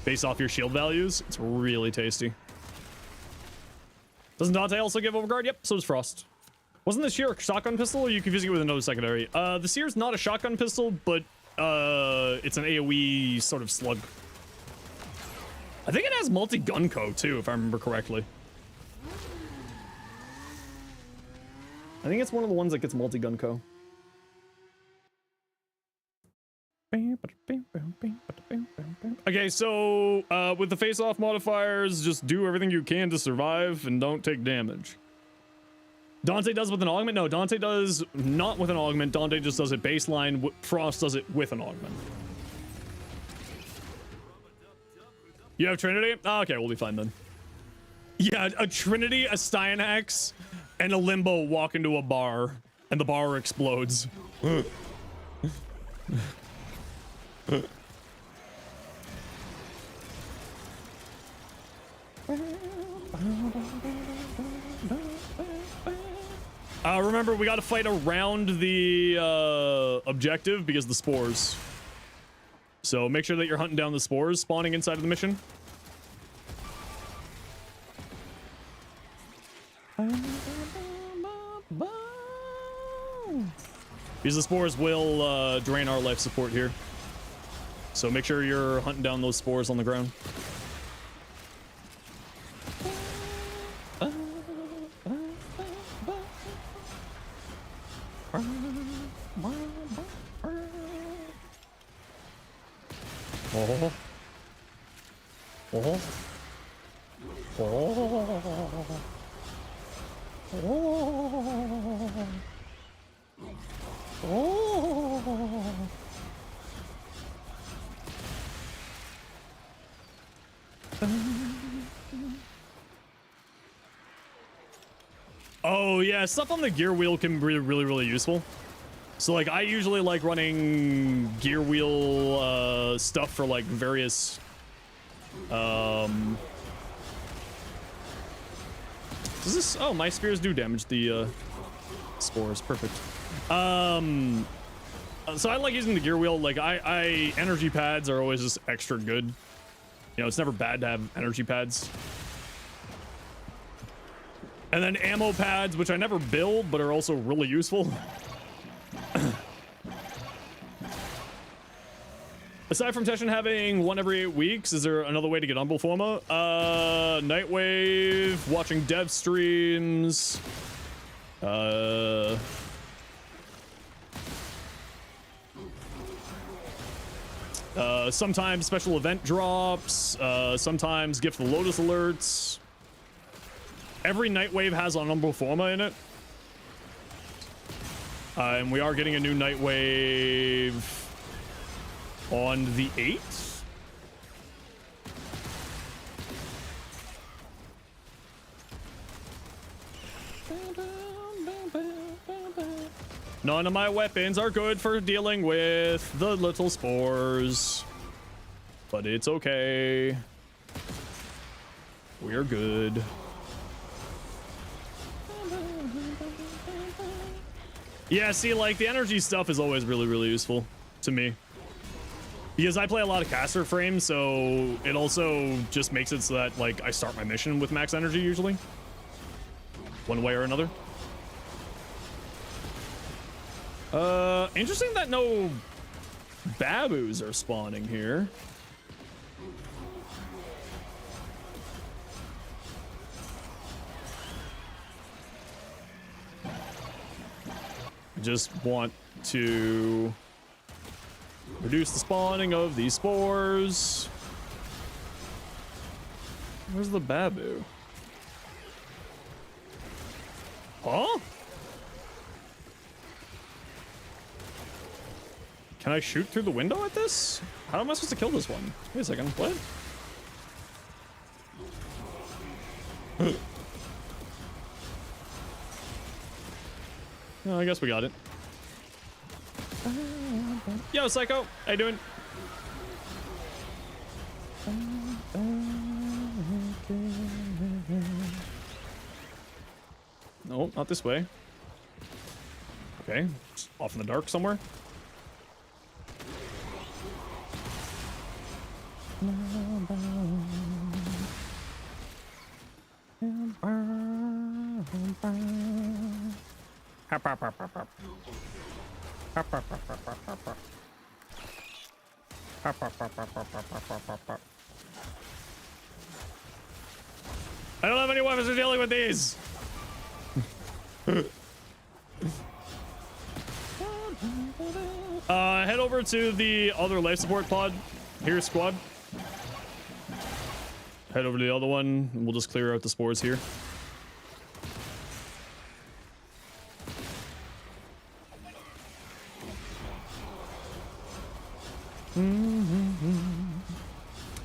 based off your shield values. It's really tasty. Doesn't Dante also give Overguard? Yep, so does Frost. Wasn't the Seer a shotgun pistol, or are you confusing it with another secondary? The Seer's not a shotgun pistol, but it's an AoE sort of slug. I think it has multi-gun co too, if I remember correctly. I think it's one of the ones that gets multi-gun co. Okay, so with the face-off modifiers, just do everything you can to survive and don't take damage. Dante does with an augment? No, Dante does not with an augment. Dante just does it baseline. Frost does it with an augment. You have Trinity? Oh, okay, we'll be fine then. Yeah, a Trinity, a Styanax, and a Limbo walk into a bar, and the bar explodes. Remember, we got to fight around the objective because of the spores. So make sure that you're hunting down the spores spawning inside of the mission. Because the spores will drain our life support here. So make sure you're hunting down those spores on the ground. Oh. Oh. Oh. Oh. Oh. Oh yeah, stuff on the gear wheel can be really useful. So like I usually like running gear wheel stuff for like various does this, oh, my spears do damage the spores, perfect. So I like using the gear wheel. Like I energy pads are always just extra good. You know, it's never bad to have energy pads. And then ammo pads, which I never build, but are also really useful. Aside from Teshin having one every 8 weeks, is there another way to get Umbral Forma? Nightwave, watching dev streams. Sometimes special event drops. Sometimes gift the Lotus alerts. Every Nightwave has an Umbral Forma in it. And we are getting a new Nightwave on the 8th. None of my weapons are good for dealing with the little spores, but it's okay. We're good. Yeah, see, like, the energy stuff is always really, really useful to me. Because I play a lot of caster frames, so it also just makes it so that, like, I start my mission with max energy usually. One way or another. Interesting that no babus are spawning here. Just want to reduce the spawning of these spores. Where's the babu? Huh? Can I shoot through the window at this? How am I supposed to kill this one? Wait a second, what? Oh, I guess we got it. Yo, Psycho, how you doing? No, not this way. Okay, it's off in the dark somewhere. I don't have any weapons for dealing with these. Head over to the other life support pod. Here, squad. Head over to the other one, and we'll just clear out the spores here.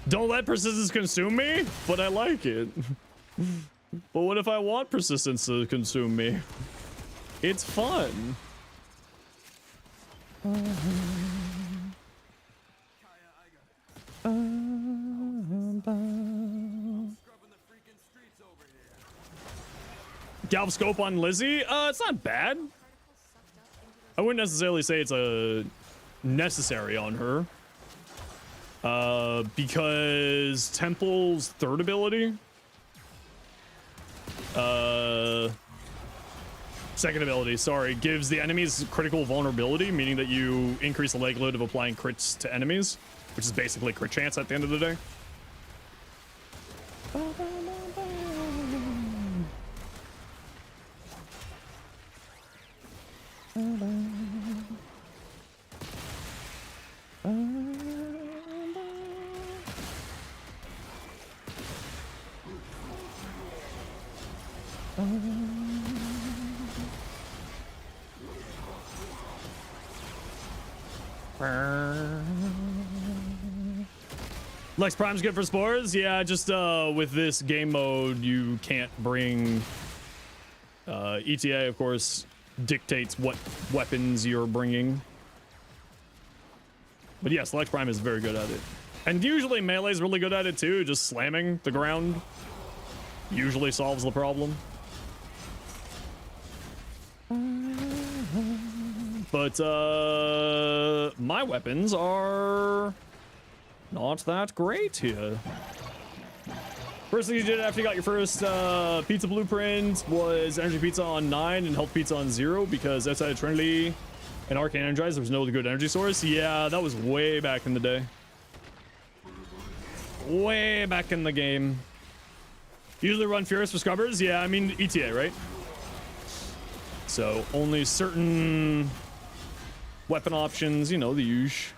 Don't let persistence consume me, but I like it. But what if I want persistence to consume me? It's fun. Galv scope on Lizzie? It's not bad. I wouldn't necessarily say it's a necessary on her. Because Temple's third ability, second ability, sorry, gives the enemies critical vulnerability, meaning that you increase the likelihood of applying crits to enemies, which is basically crit chance at the end of the day. Lex Prime's good for spores. Yeah, just with this game mode, you can't bring ETA, of course, dictates what weapons you're bringing. But yes, Lex Prime is very good at it. And usually Melee's really good at it too, just slamming the ground usually solves the problem. But my weapons are not that great here. First thing you did after you got your first pizza blueprint was energy pizza on 9 and health pizza on 0, because outside of Trinity and Arcane Energize, there was no good energy source. Yeah, that was way back in the day. Way back in the game. Usually run Furious for scrubbers. Yeah, I mean ETA, right? So only certain weapon options, you know, the usual.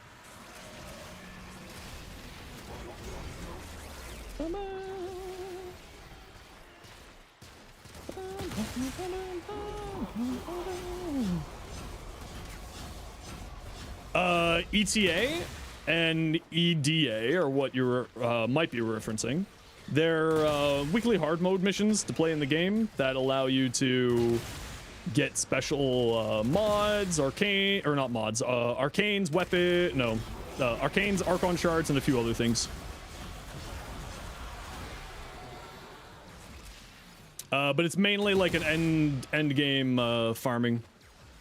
ETA and EDA are what you might be referencing. They're weekly hard mode missions to play in the game that allow you to get special mods, arcane, or not mods, arcanes, weapon, no, arcanes, archon shards, and a few other things. But it's mainly like an end game farming.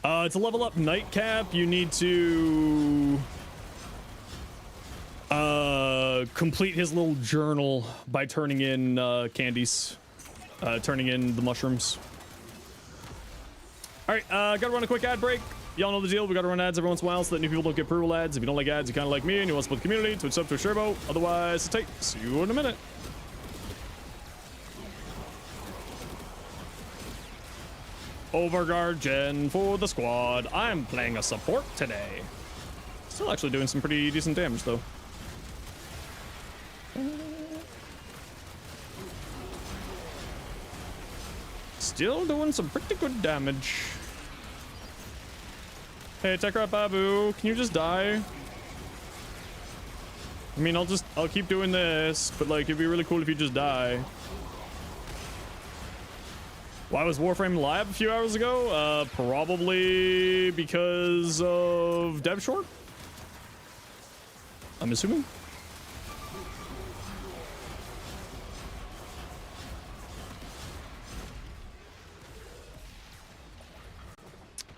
To level up Nightcap, you need to complete his little journal by turning in candies, turning in the mushrooms. All right, gotta run a quick ad break. Y'all know the deal. We gotta run ads every once in a while so that new people don't get approval ads. If you don't like ads, you kind of like me and you want to support the community, Twitch sub to a Sherbo. Otherwise, it's tight. See you in a minute. Overguard Gen for the squad. I'm playing a support today. Still actually doing some pretty decent damage though. Still doing some pretty good damage. Hey, Techrat Babu, can you just die? I mean, I'll keep doing this, but like, it'd be really cool if you just die. Why was Warframe live a few hours ago? Probably because of dev short, I'm assuming.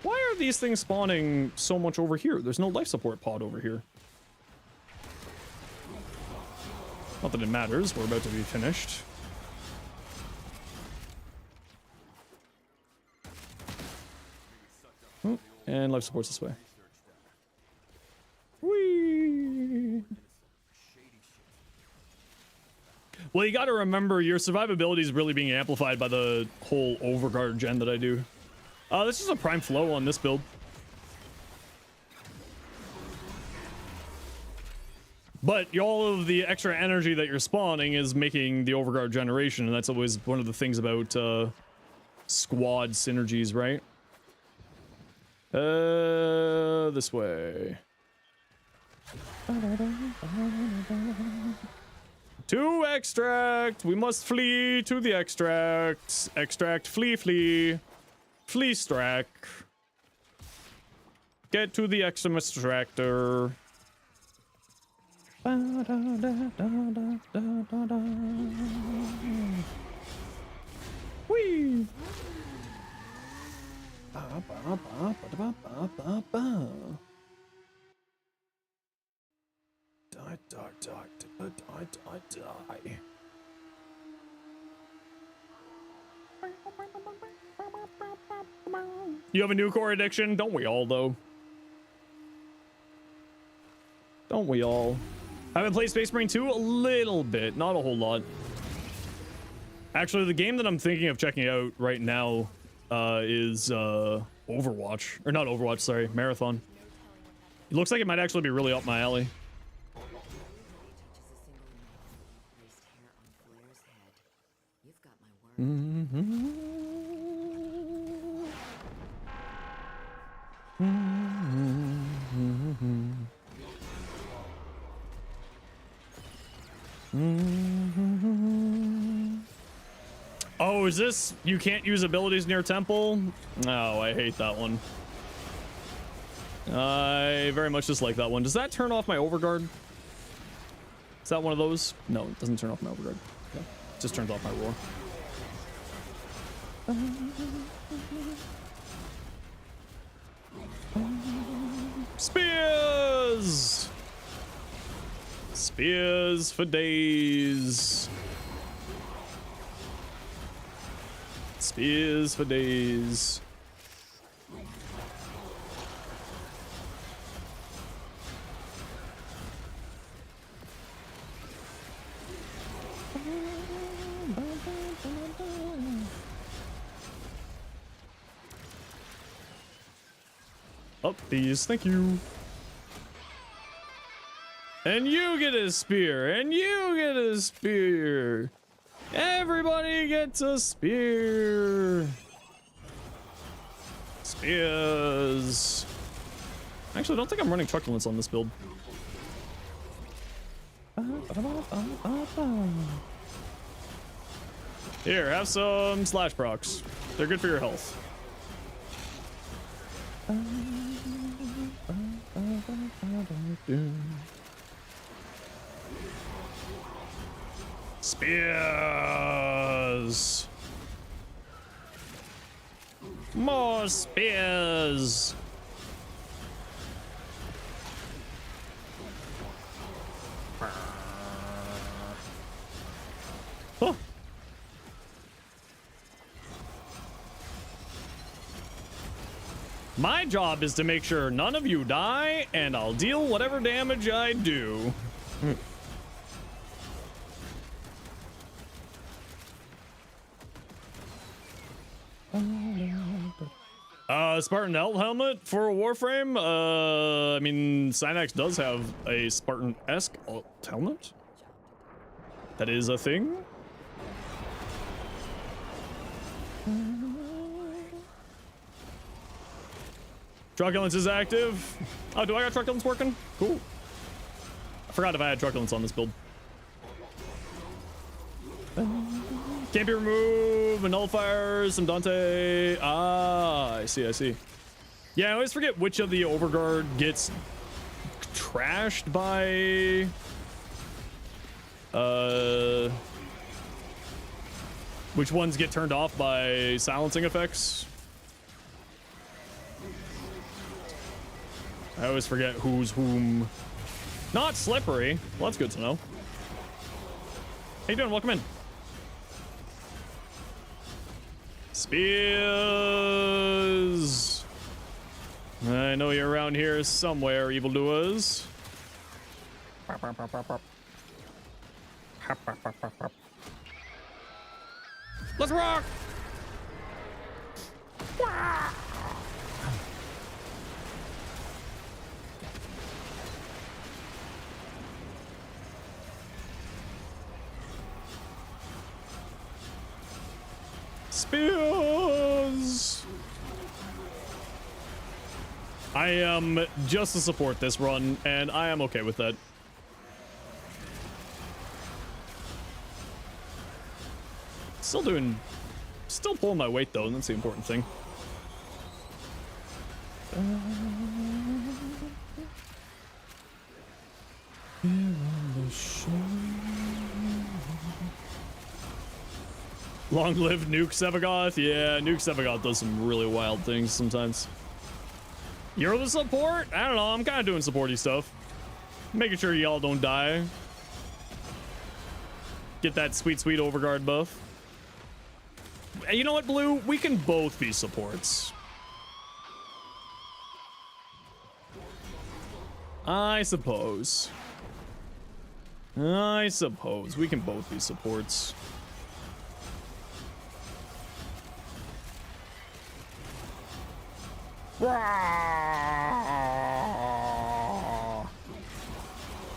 Why are these things spawning so much over here? There's no life support pod over here. Not that it matters, we're about to be finished. Oh, and life support's this way. Whee! Well, you gotta remember, your survivability is really being amplified by the whole Overguard gen that I do. This is a prime flow on this build. But all of the extra energy that you're spawning is making the Overguard generation, and that's always one of the things about squad synergies, right? This way. To extract! We must flee to the extract. Extract, flee, flee. Flee strack. Get to the extractor. Whee! Die. You have a new core addiction? Don't we all, though? Don't we all? I haven't played Space Marine 2 a little bit, not a whole lot. Actually, the game that I'm thinking of checking out right now is Overwatch. Or not Overwatch, sorry, Marathon. It looks like it might actually be really up my alley. Oh, is this you can't use abilities near temple? No, I hate that one. I very much dislike that one. Does that turn off my overguard? Is that one of those? No, it doesn't turn off my overguard. Okay. It just turns off my roar. Spears! Spears for days. Spears for days. Up these, thank you. And you get a spear, and you get a spear. Everybody gets a spear. Spears. Actually, I don't think I'm running truculence on this build. Here, have some slash procs. They're good for your health. Spears. More spears. Oh. My job is to make sure none of you die, and I'll deal whatever damage I do. Spartan helmet for Warframe. I mean, Synax does have a Spartan-esque helmet. That is a thing. Truculence is active. Oh, do I got truculence working? Cool. I forgot if I had truculence on this build. Can't be removed. Nullifiers, some Dante. Ah, I see, I see. Yeah, I always forget which of the Overguard gets trashed by... which ones get turned off by silencing effects. I always forget who's whom. Not slippery. Well, that's good to know. How you doing? Welcome in. Spears. I know you're around here somewhere, evildoers. Let's rock! Spears! I am just to support this run, and I am okay with that. Still pulling my weight though, and that's the important thing. Long live Nuke Sevagoth. Yeah, Nuke Sevagoth does some really wild things sometimes. You're the support? I don't know, I'm kind of doing supporty stuff. Making sure y'all don't die. Get that sweet, sweet Overguard buff. You know what, Blue? We can both be supports. I suppose. I suppose. We can both be supports. Wah.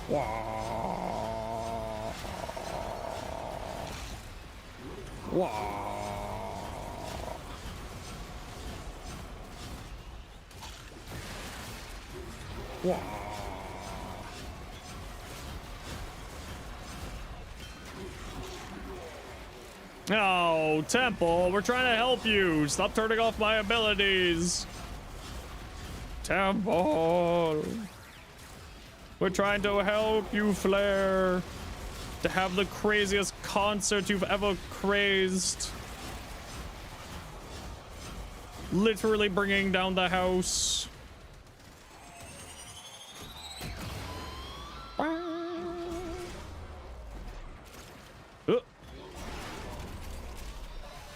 Wah. Wah. Wah. Oh, Temple, we're trying to help you. Stop turning off my abilities. Temple. We're trying to help you, Flare, to have the craziest concert you've ever crazed. Literally bringing down the house.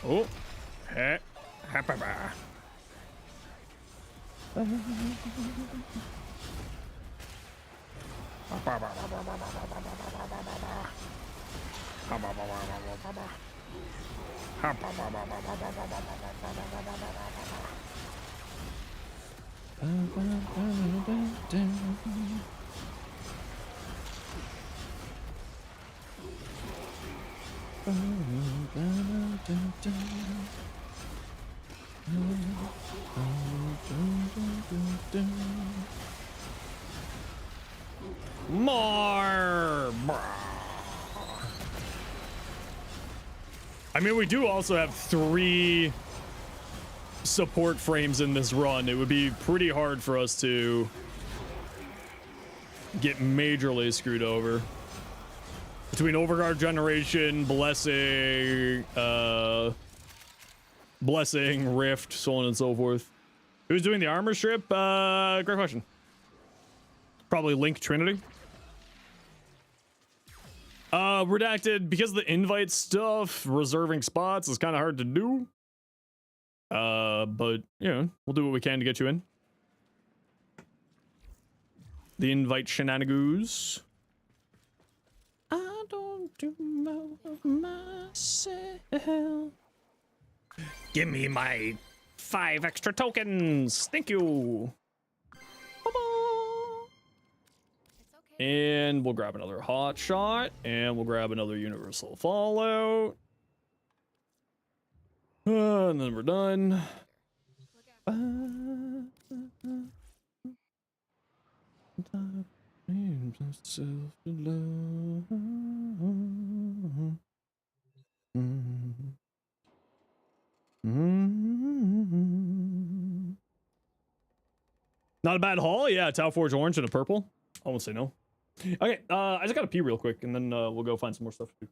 Oh, More. I mean, we do also have 3 support frames in this run. It would be pretty hard for us to get majorly screwed over. Between Overguard Generation, Blessing, Rift, so on and so forth. Who's doing the armor strip? Great question. Probably Link Trinity. Redacted, because of the invite stuff, reserving spots is kind of hard to do. But, you know, we'll do what we can to get you in. The invite shenanigans. I don't do know of myself. Give me my 5 extra tokens. Thank you. And we'll grab another hot shot, and we'll grab another universal fallout. And then we're done. Not a bad haul, yeah. Tau Forge orange and a purple. I won't say no. Okay, I just gotta pee real quick, and then we'll go find some more stuff to do.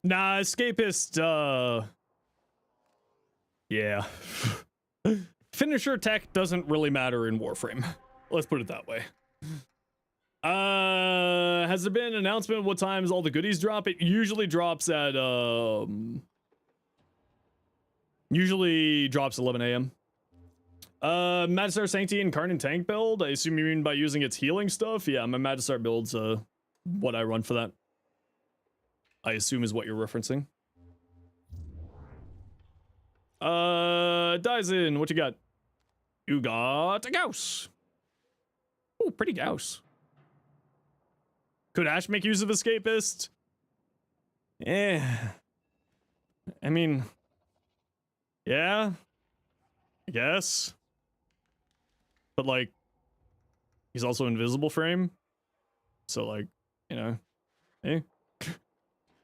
Nah, escapist, yeah. Finisher tech doesn't really matter in Warframe. Let's put it that way. Has there been an announcement of what times all the goodies drop? It usually drops at, usually drops 11 a.m. Magistar Sancti Incarnate Tank build? I assume you mean by using its healing stuff? Yeah, my Magistar build's, what I run for that. I assume is what you're referencing. Dyson, what you got? You got a Gauss. Oh, pretty Gauss. Could Ash make use of Escapist? Yeah. I mean, yeah, I guess. But like, he's also invisible frame. So like, you know, eh.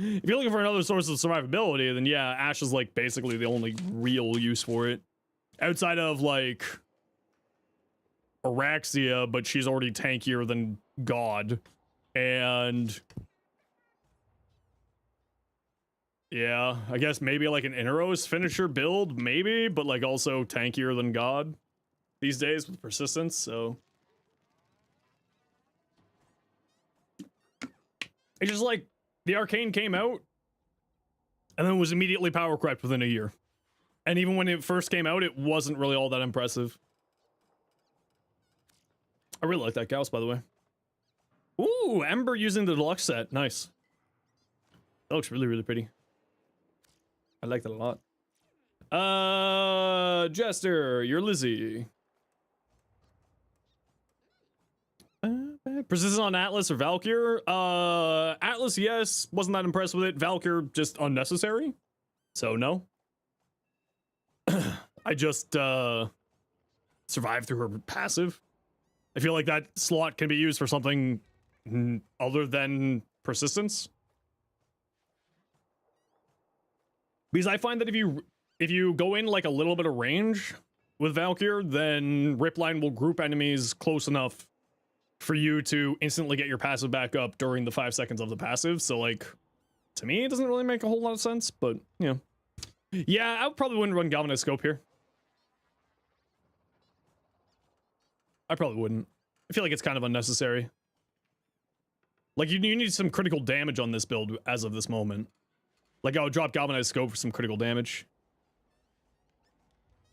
If you're looking for another source of survivability, then yeah, Ash is like basically the only real use for it. Outside of like Araxia, but she's already tankier than God. And yeah, I guess maybe like an Inaros finisher build, maybe, but like also tankier than God these days with persistence, so. It's just like, the Arcane came out, and then was immediately power crept within a year. And even when it first came out, it wasn't really all that impressive. I really like that Gauss, by the way. Ooh, Ember using the deluxe set. Nice. That looks really, really pretty. I like that a lot. Jester, you're Lizzie. Persistent on Atlas or Valkyr? Atlas, yes. Wasn't that impressed with it. Valkyr, just unnecessary. So, no. I just, survived through her passive. I feel like that slot can be used for something other than persistence. Because I find that if you go in like a little bit of range with Valkyr, then Ripline will group enemies close enough for you to instantly get your passive back up during the 5 seconds of the passive. So like, to me, it doesn't really make a whole lot of sense, but you know. Yeah, I probably wouldn't run Galvanized Scope here. I probably wouldn't. I feel like it's kind of unnecessary. Like, you need some critical damage on this build as of this moment. Like, I would drop Galvanized Scope for some critical damage.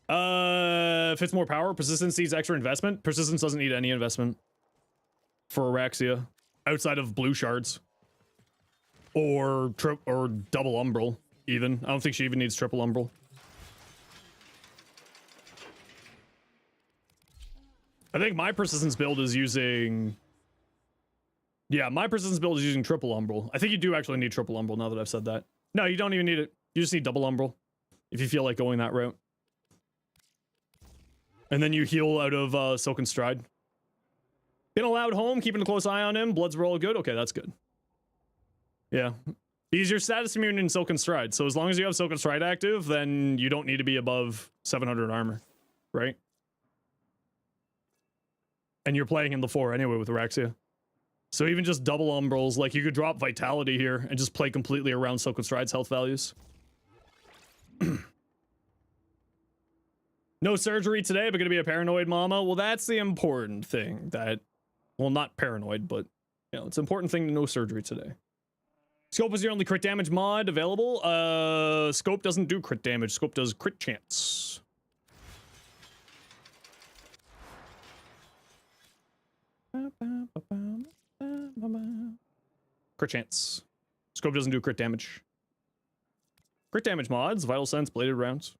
If it's more power, Persistence needs extra investment. Persistence doesn't need any investment for Araxia outside of blue shards or double umbral. Even I don't think she even needs triple umbral. I think my persistence build is using. Yeah, my persistence build is using triple umbral. I think you do actually need triple umbral now that I've said that. No, you don't even need it. You just need double umbral if you feel like going that route. And then you heal out of Silken Stride. Been allowed home, keeping a close eye on him. Bloods were all good. Okay, that's good. Yeah. He's your status immune in Silken Stride. So as long as you have Silken Stride active, then you don't need to be above 700 armor. Right? And you're playing in the 4 anyway with Araxia. So even just double umbrals, like you could drop Vitality here and just play completely around Silken Stride's health values. No surgery today, but gonna be a paranoid mama. Well, that's the important thing. That, well, not paranoid, but you know, it's an important thing to no surgery today. Scope is your only crit damage mod available. Scope doesn't do crit damage. Scope does crit chance. Crit chance. Scope doesn't do crit damage. Crit damage mods, Vital Sense, Bladed Rounds.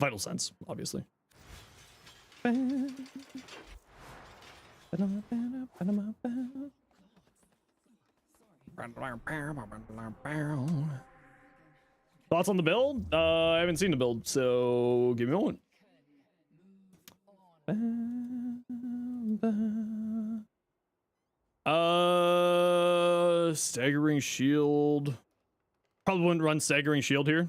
Vital Sense, obviously. Thoughts on the build? I haven't seen the build, so give me one. Staggering Shield. Probably wouldn't run Staggering Shield here.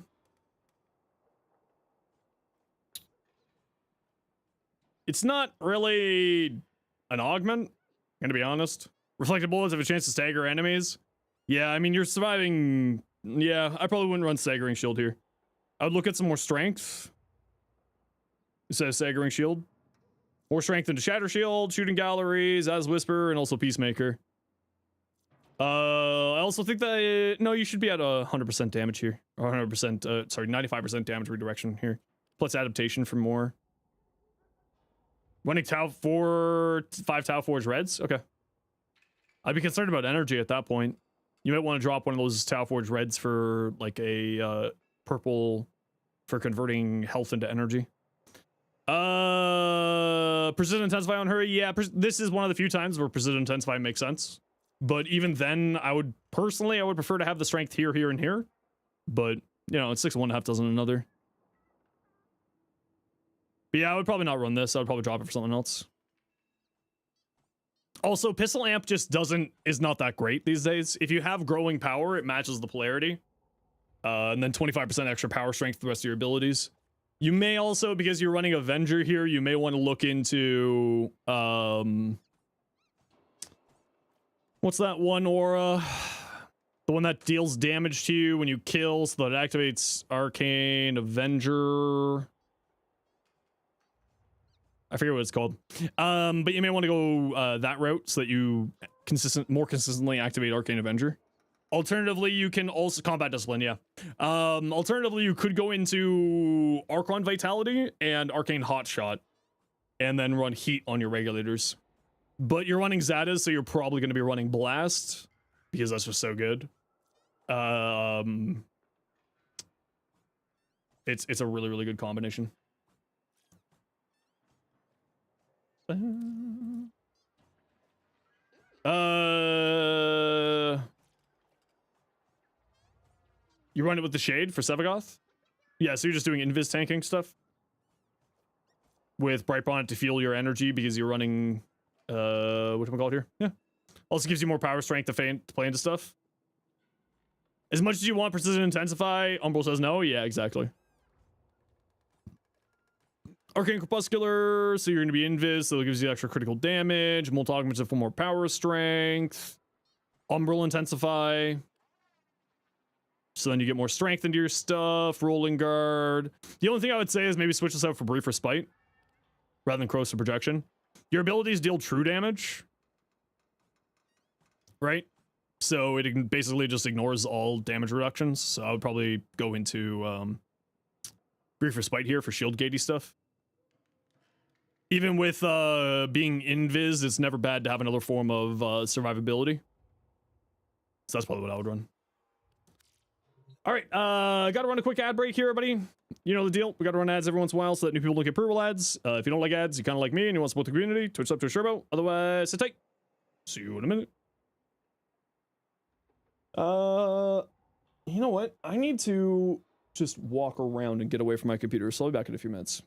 It's not really an augment, I'm gonna be honest. Reflected bullets have a chance to stagger enemies. Yeah, I mean, you're surviving. Yeah, I probably wouldn't run Staggering Shield here. I would look at some more strength instead of Staggering Shield. More strength into Shatter Shield, Shooting Galleries, As Whisper, and also Peacemaker. I also think that, no, you should be at 100% damage here. Or 100%, sorry, 95% damage redirection here. Plus adaptation for more. Running Tau 5 Tau Forge Reds? Okay. I'd be concerned about energy at that point. You might want to drop one of those Tau Forge Reds for like a purple for converting health into energy. Precision Intensify on her? Yeah, this is one of the few times where Precision Intensify makes sense. But even then, I would prefer to have the strength here, here, and here. But, you know, it's 6 of one, half dozen another. But yeah, I would probably not run this. I would probably drop it for something else. Also, Pistol Amp just is not that great these days. If you have growing power, it matches the polarity. And then 25% extra power strength for the rest of your abilities. You may also, because you're running Avenger here, you may want to look into, what's that one aura? The one that deals damage to you when you kill, so that activates Arcane Avenger. I forget what it's called. But you may want to go that route so that you more consistently activate Arcane Avenger. Alternatively, you can also Combat Discipline, yeah. Alternatively, you could go into Archon Vitality and Arcane Hotshot, and then run Heat on your regulators. But you're running Zatas, so you're probably going to be running Blast because that's just so good. It's a really, really good combination. You run it with the Shade for Sevagoth? Yeah, so you're just doing invis tanking stuff? With Brightbond to fuel your energy because you're running, whatchamacallit here? Yeah. Also gives you more power strength to play into stuff. As much as you want Precision Intensify, Umbral says no. Yeah, exactly. Arcane Crepuscular, so you're going to be invis, so it gives you extra critical damage. Molten Augmented for more power strength. Umbral Intensify. So then you get more strength into your stuff. Rolling Guard. The only thing I would say is maybe switch this out for Brief Respite rather than Corrosive Projection. Your abilities deal true damage, right? So it basically just ignores all damage reductions. So I would probably go into Brief Respite here for shield gatey stuff. Even with being invis, it's never bad to have another form of survivability. So that's probably what I would run. All right, gotta run a quick ad break here, everybody. You know the deal. We gotta run ads every once in a while so that new people don't get approval ads. If you don't like ads, you kind of like me and you want to support the community, Twitch up to a Sherbo. Otherwise, sit tight. See you in a minute. You know what? I need to just walk around and get away from my computer, so I'll be back in a few minutes.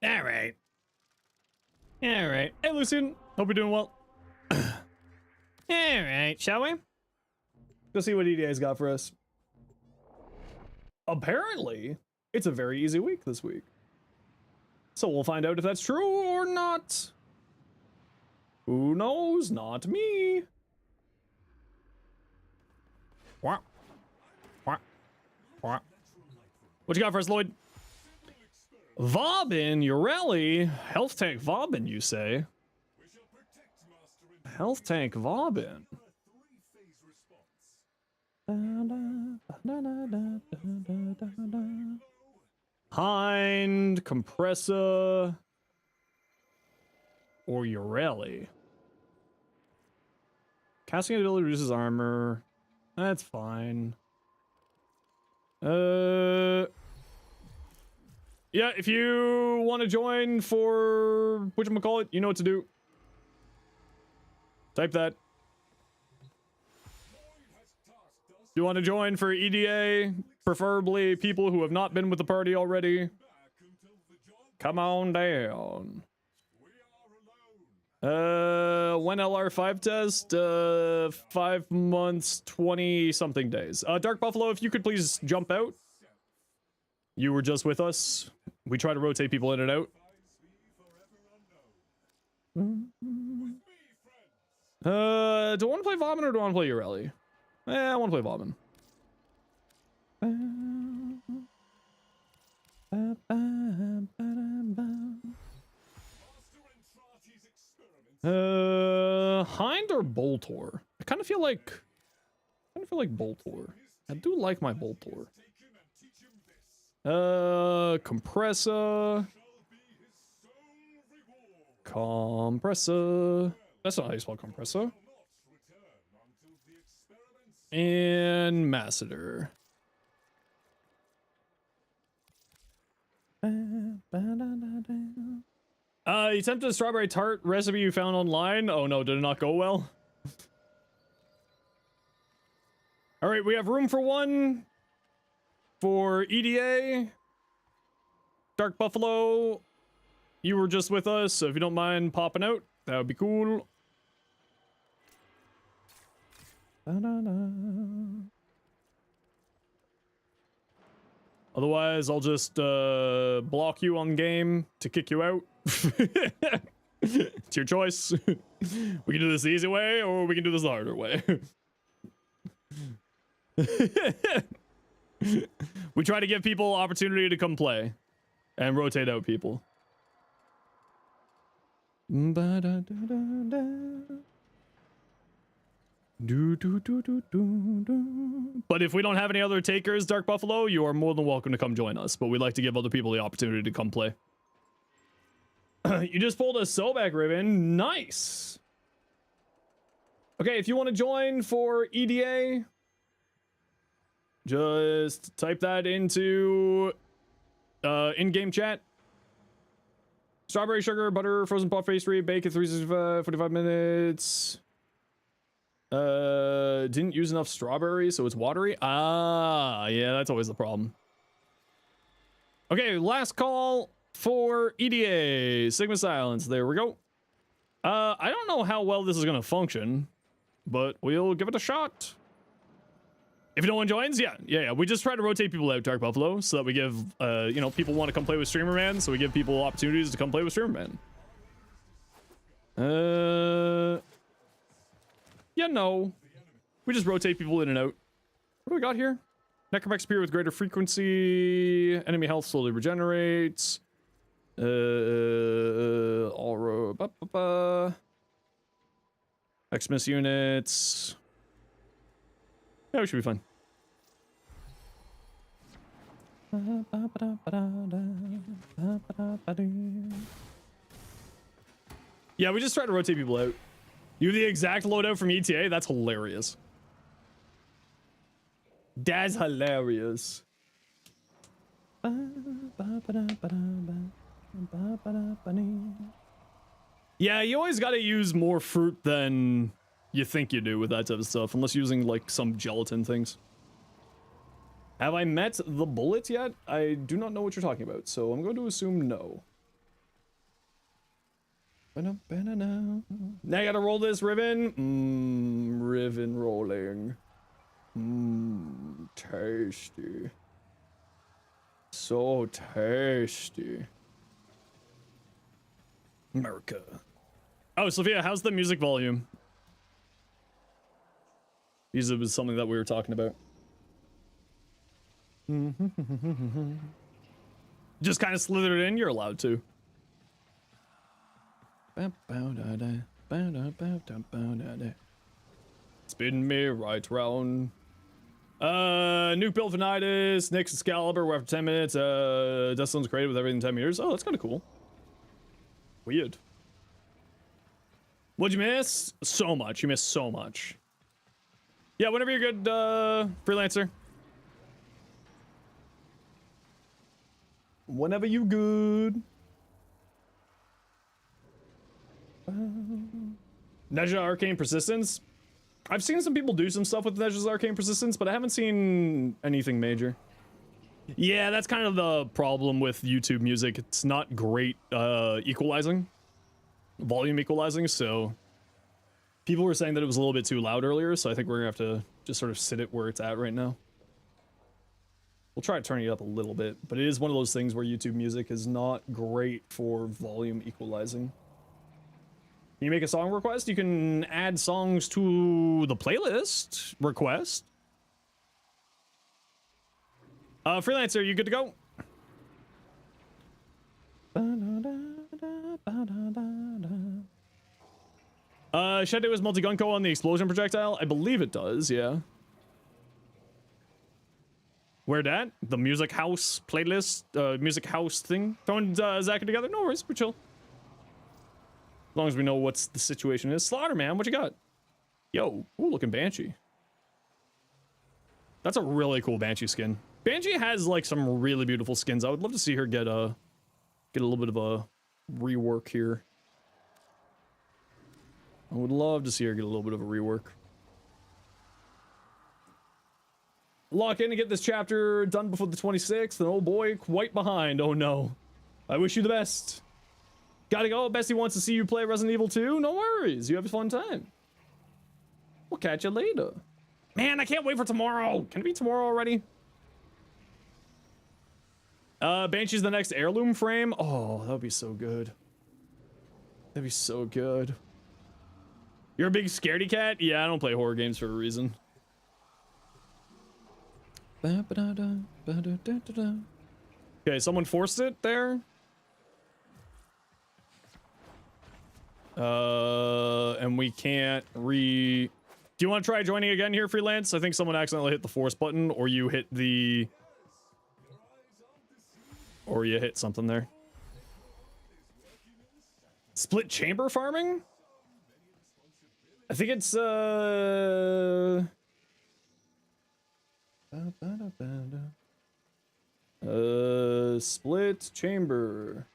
All right. All right. Hey, Lucian. Hope you're doing well. All right. Shall we? Go see what EDA's got for us. Apparently, it's a very easy week this week. So we'll find out if that's true or not. Who knows? Not me. What you got for us, Lloyd? Vobin, Urelli, health tank Vobin, you say? Health tank Vobin. Hind, Compressor, or Urelli. Casting ability reduces armor. That's fine. Yeah, if you want to join for whatchamacallit, you know what to do. Type that. You want to join for EDA, preferably people who have not been with the party already. Come on down. When LR5 test? 5 months, 20 something days. Dark Buffalo, if you could please jump out. You were just with us. We try to rotate people in and out. Do I want to play Vomit or do I want to play Urelli? I want to play Vomit. Hind or Boltor? I kind of feel like Boltor. I do like my Boltor. Compressor. That's not how you spell compressor. And Masseter. You attempted a strawberry tart recipe you found online? Oh no, did it not go well? Alright, we have room for one. For EDA. Dark Buffalo. You were just with us, so if you don't mind popping out, that would be cool. Otherwise, I'll just block you on game to kick you out. It's your choice. We can do this the easy way, or we can do this the harder way. We try to give people opportunity to come play and rotate out people. But if we don't have any other takers, Dark Buffalo, you are more than welcome to come join us. But we'd like to give other people the opportunity to come play. You just pulled a Sobek ribbon. Nice. Okay, if you want to join for EDA, just type that into in-game chat. Strawberry sugar, butter, frozen puff pastry, bake at 365, 45 minutes. Didn't use enough strawberry, so it's watery. Ah, yeah, that's always the problem. Okay, last call for EDA. Sigma Silence, there we go. I don't know how well this is gonna function, but we'll give it a shot. If no one joins, yeah. We just try to rotate people out, Dark Buffalo, so that we give, you know, people want to come play with Streamer Man, so we give people opportunities to come play with Streamer Man. Yeah, no. We just rotate people in and out. What do we got here? Necromex Spear with greater frequency. Enemy health slowly regenerates. Aura. Xmas units. Yeah, we should be fine. Yeah, we just try to rotate people out. You have the exact loadout from ETA? That's hilarious. That's hilarious. Yeah, you always gotta use more fruit than you think you do with that type of stuff, unless using like some gelatin things. Have I met the bullet yet? I do not know what you're talking about, so I'm going to assume no. Now I gotta roll this ribbon. Ribbon rolling. Tasty. So tasty. America. Oh, Sophia, how's the music volume? Because it was something that we were talking about. Just kind of slithered in, you're allowed to. Spin me right round. Nuke Bill Vanitas, Nyx Excalibur, we're after 10 minutes. Dustin's created with everything 10 meters. Oh, that's kind of cool. Weird. What'd you miss? So much. You missed so much. Yeah, whenever you're good, freelancer. Whenever you good. Nezha Arcane Persistence. I've seen some people do some stuff with Nezha's Arcane Persistence, but I haven't seen anything major. Yeah, that's kind of the problem with YouTube music. It's not great equalizing. Volume equalizing, so people were saying that it was a little bit too loud earlier, so I think we're gonna have to just sort of sit it where it's at right now. We'll try to turn it up a little bit, but it is one of those things where YouTube music is not great for volume equalizing. Can you make a song request? You can add songs to the playlist request. Freelancer, you good to go? Shadow is multi-gunko on the explosion projectile? I believe it does, yeah. Where dat? The music house playlist, music house thing? Throwing Zach together? No worries, we're chill. As long as we know what's the situation is. Slaughter, man, what you got? Yo, ooh, looking Banshee. That's a really cool Banshee skin. Banshee has like some really beautiful skins. I would love to see her get a little bit of a rework here. I would love to see her get a little bit of a rework. Lock in and get this chapter done before the 26th, and oh boy, quite behind. Oh no. I wish you the best. Gotta go. Bestie wants to see you play Resident Evil 2. No worries. You have a fun time. We'll catch you later. Man, I can't wait for tomorrow. Can it be tomorrow already? Banshee's the next heirloom frame. Oh, that would be so good. That'd be so good. You're a big scaredy cat? Yeah, I don't play horror games for a reason. Okay, someone forced it there. And we can't do you want to try joining again here, Freelance? I think someone accidentally hit the force button, or you hit the... Or you hit something there. Split chamber farming? I think it's, split chamber.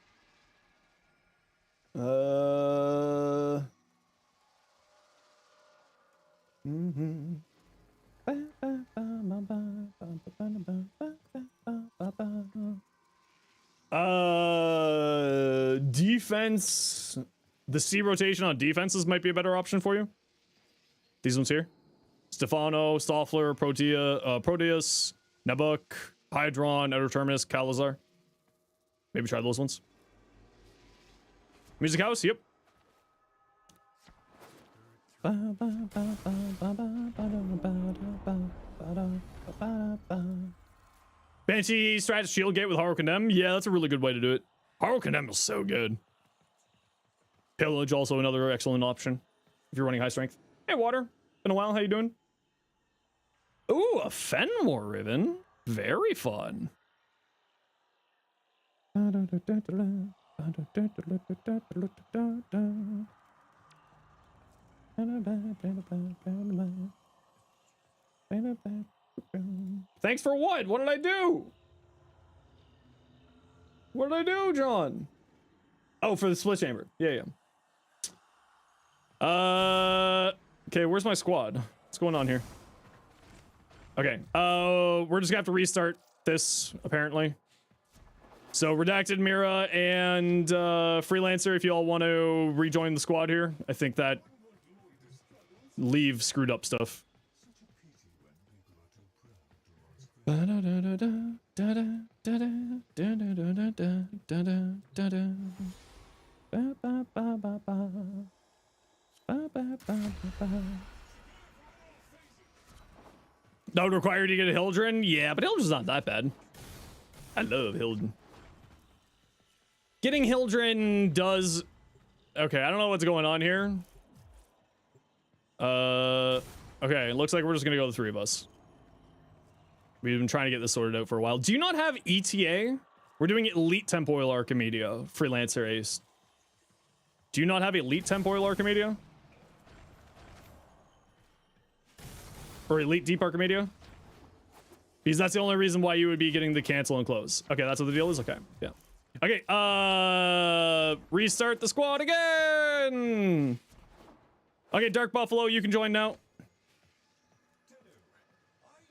Defense. The C rotation on defenses might be a better option for you. These ones here. Stefano, Stoffler, Proteus, Nebuk, Hydron, Eterterminus, Calazar. Maybe try those ones. Music house, yep. Banshee strat shield gate with Horror Condemn. Yeah, that's a really good way to do it. Horror Condemn is so good. Pillage, also another excellent option if you're running high strength. Hey, Water. Been a while. How you doing? Ooh, a Fenmore ribbon. Very fun. Thanks for what? What did I do? What did I do, John? Oh, for the split chamber. Yeah, yeah. Okay, where's my squad? What's going on here? Okay, we're just gonna have to restart this, apparently. So Redacted, Mira, and Freelancer, if you all want to rejoin the squad here, I think that leave screwed up stuff. That would require you to get a Hildren? Yeah, but Hildren's not that bad. I love Hildren. Getting Hildren does... Okay, I don't know what's going on here. Okay, it looks like we're just gonna go the three of us. We've been trying to get this sorted out for a while. Do you not have ETA? We're doing Elite Temp Oil Archimedia, Freelancer Ace. Do you not have Elite Temp Oil Archimedia? Or Elite Deep Archimedia? Because that's the only reason why you would be getting the cancel and close. Okay, that's what the deal is? Okay, yeah. Okay, restart the squad again! Okay, Dark Buffalo, you can join now.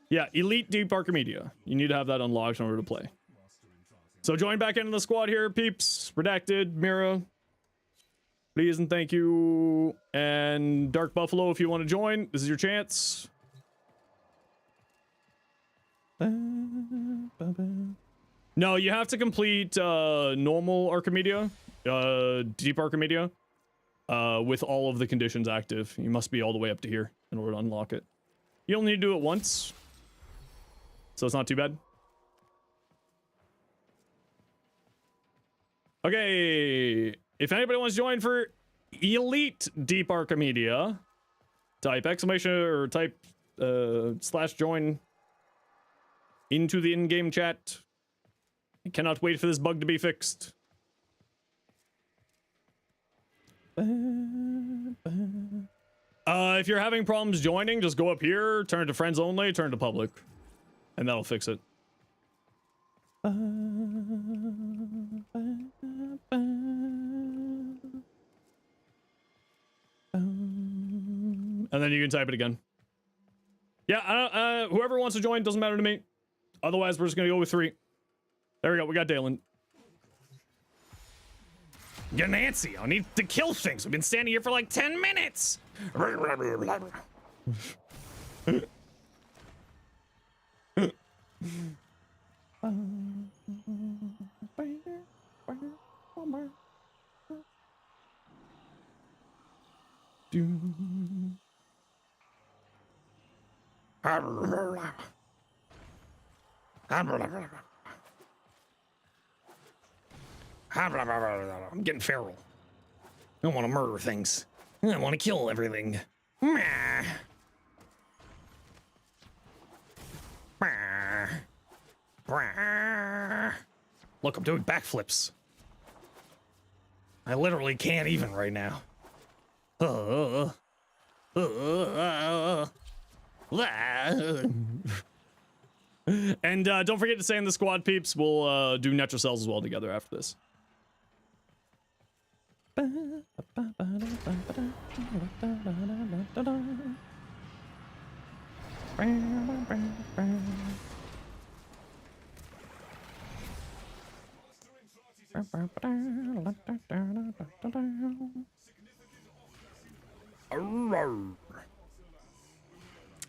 Yeah, Elite Deep Archimedia. You need to have that unlocked in order to play. So join back into the squad here, peeps. Redacted, Mira. Please and thank you. And Dark Buffalo, if you want to join, this is your chance. No, you have to complete normal Archimedia, Deep Archimedia, with all of the conditions active. You must be all the way up to here in order to unlock it. You only need to do it once, so it's not too bad. Okay, if anybody wants to join for Elite Deep Archimedia, type exclamation or type /join into the in-game chat. I cannot wait for this bug to be fixed. If you're having problems joining, just go up here, turn it to friends only, turn it to public, and that'll fix it. And then you can type it again. Yeah, whoever wants to join, doesn't matter to me. Otherwise, we're just gonna go with 3. There we go, we got Dalen. Yeah, Nancy, I need to kill things. We've been standing here for like 10 minutes. I'm getting feral. I want to murder things. I want to kill everything. Look, I'm doing backflips. I literally can't even right now. And don't forget to stay in the squad, peeps. We'll do Netra Cells as well together after this.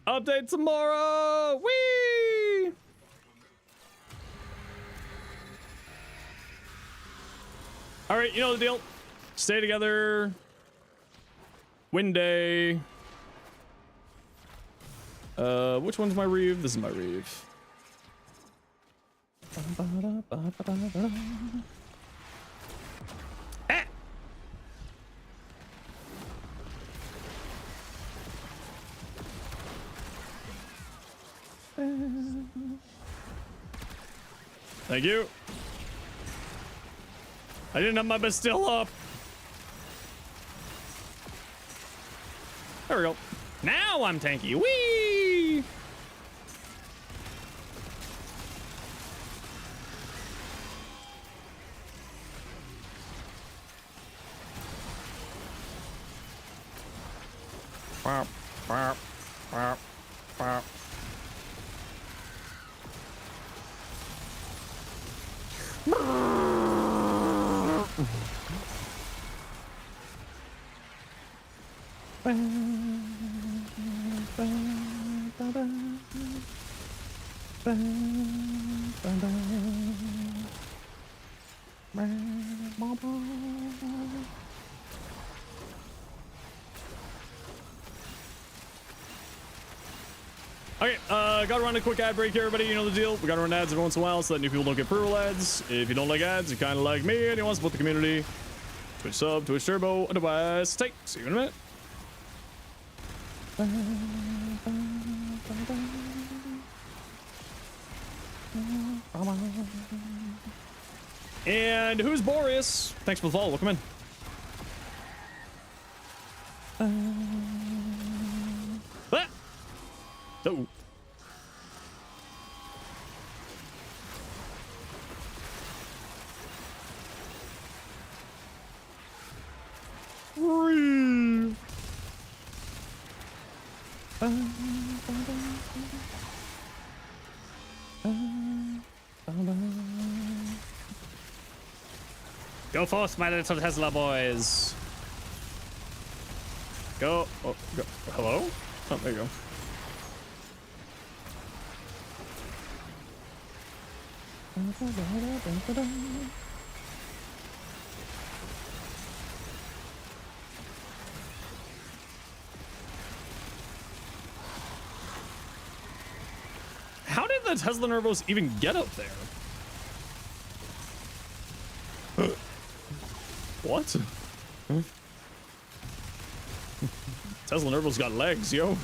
Update tomorrow! Whee! Alright, you know the deal. Stay together. Win day. Which one's my Reeve? This is my Reeve. Ah! Thank you. I didn't have my Bastille up. There we go. Now I'm tanky. Whee! Wow. Wow. Wow. Wow. Okay, gotta run a quick ad break here, everybody. You know the deal. We gotta run ads every once in a while so that new people don't get pre-roll ads. If you don't like ads, you're kind of like me and you want to support the community, Twitch sub, Twitch turbo, otherwise, take. See you in a minute. And who's Boreas? Thanks for the follow. Welcome in. Ah! Oh. Go forth, my little Tesla boys. Go. Oh, go. Hello? Oh, there you go. How did the Tesla Nervos even get up there? What? Huh? Tesla Nervos got legs, yo.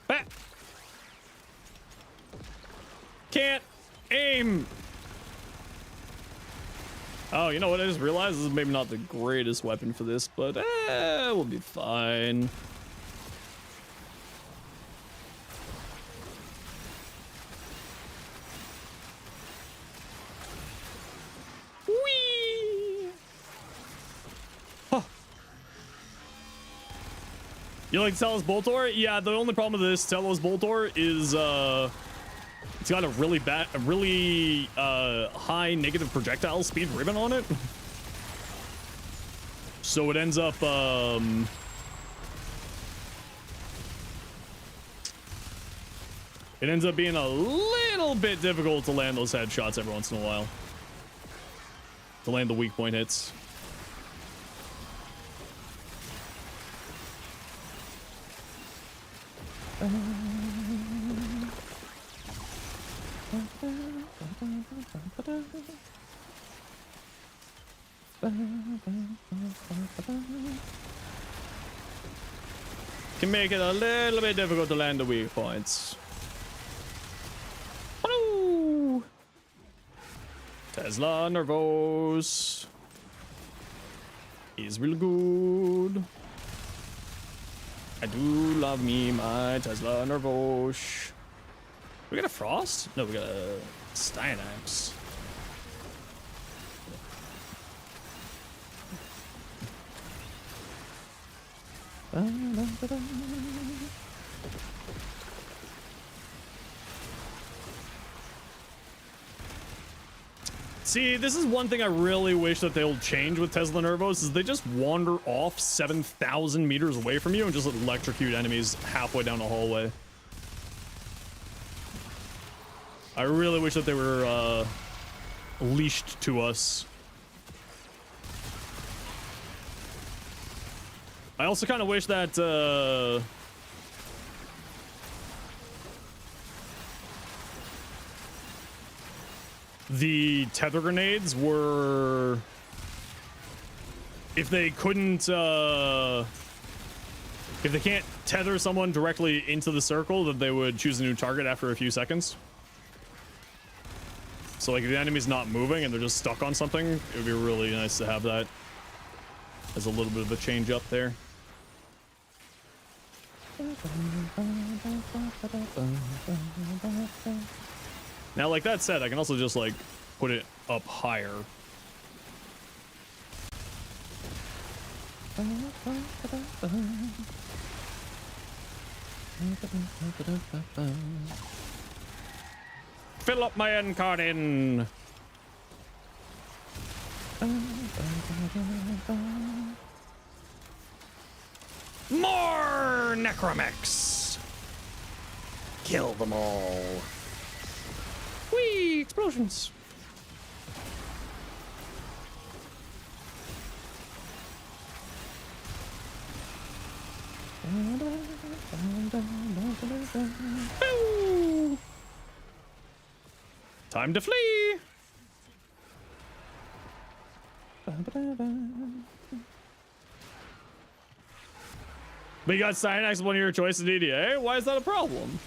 Ah! Can't aim. Oh, you know what? I just realized this is maybe not the greatest weapon for this, but we'll be fine. Whee! Huh. You like Telos Boltor? Yeah, the only problem with this Telos Boltor is it's got a really high negative projectile speed ribbon on it. So it ends up being a little bit difficult to land those headshots every once in a while. To land the weak point hits. Can make it a little bit difficult to land the weak points. Hello. Tesla Nervos. He's real good. I do love me my Tesla Nervos. We got a Frost? No, we got a Styanax. See, this is one thing I really wish that they'll change with Tesla Nervos is they just wander off 7,000 meters away from you and just electrocute enemies halfway down the hallway. I really wish that they were leashed to us. I also kind of wish that the tether grenades were, if they couldn't if they can't tether someone directly into the circle, that they would choose a new target after a few seconds. So like if the enemy's not moving and they're just stuck on something, it would be really nice to have that as a little bit of a change up there. Now, like that said, I can also just like put it up higher. Fill up my end card in. More Necromex. Kill them all. Whee! Explosions. Boo! Time to flee. But you got Cyanax as one of your choices in EDA? Why is that a problem?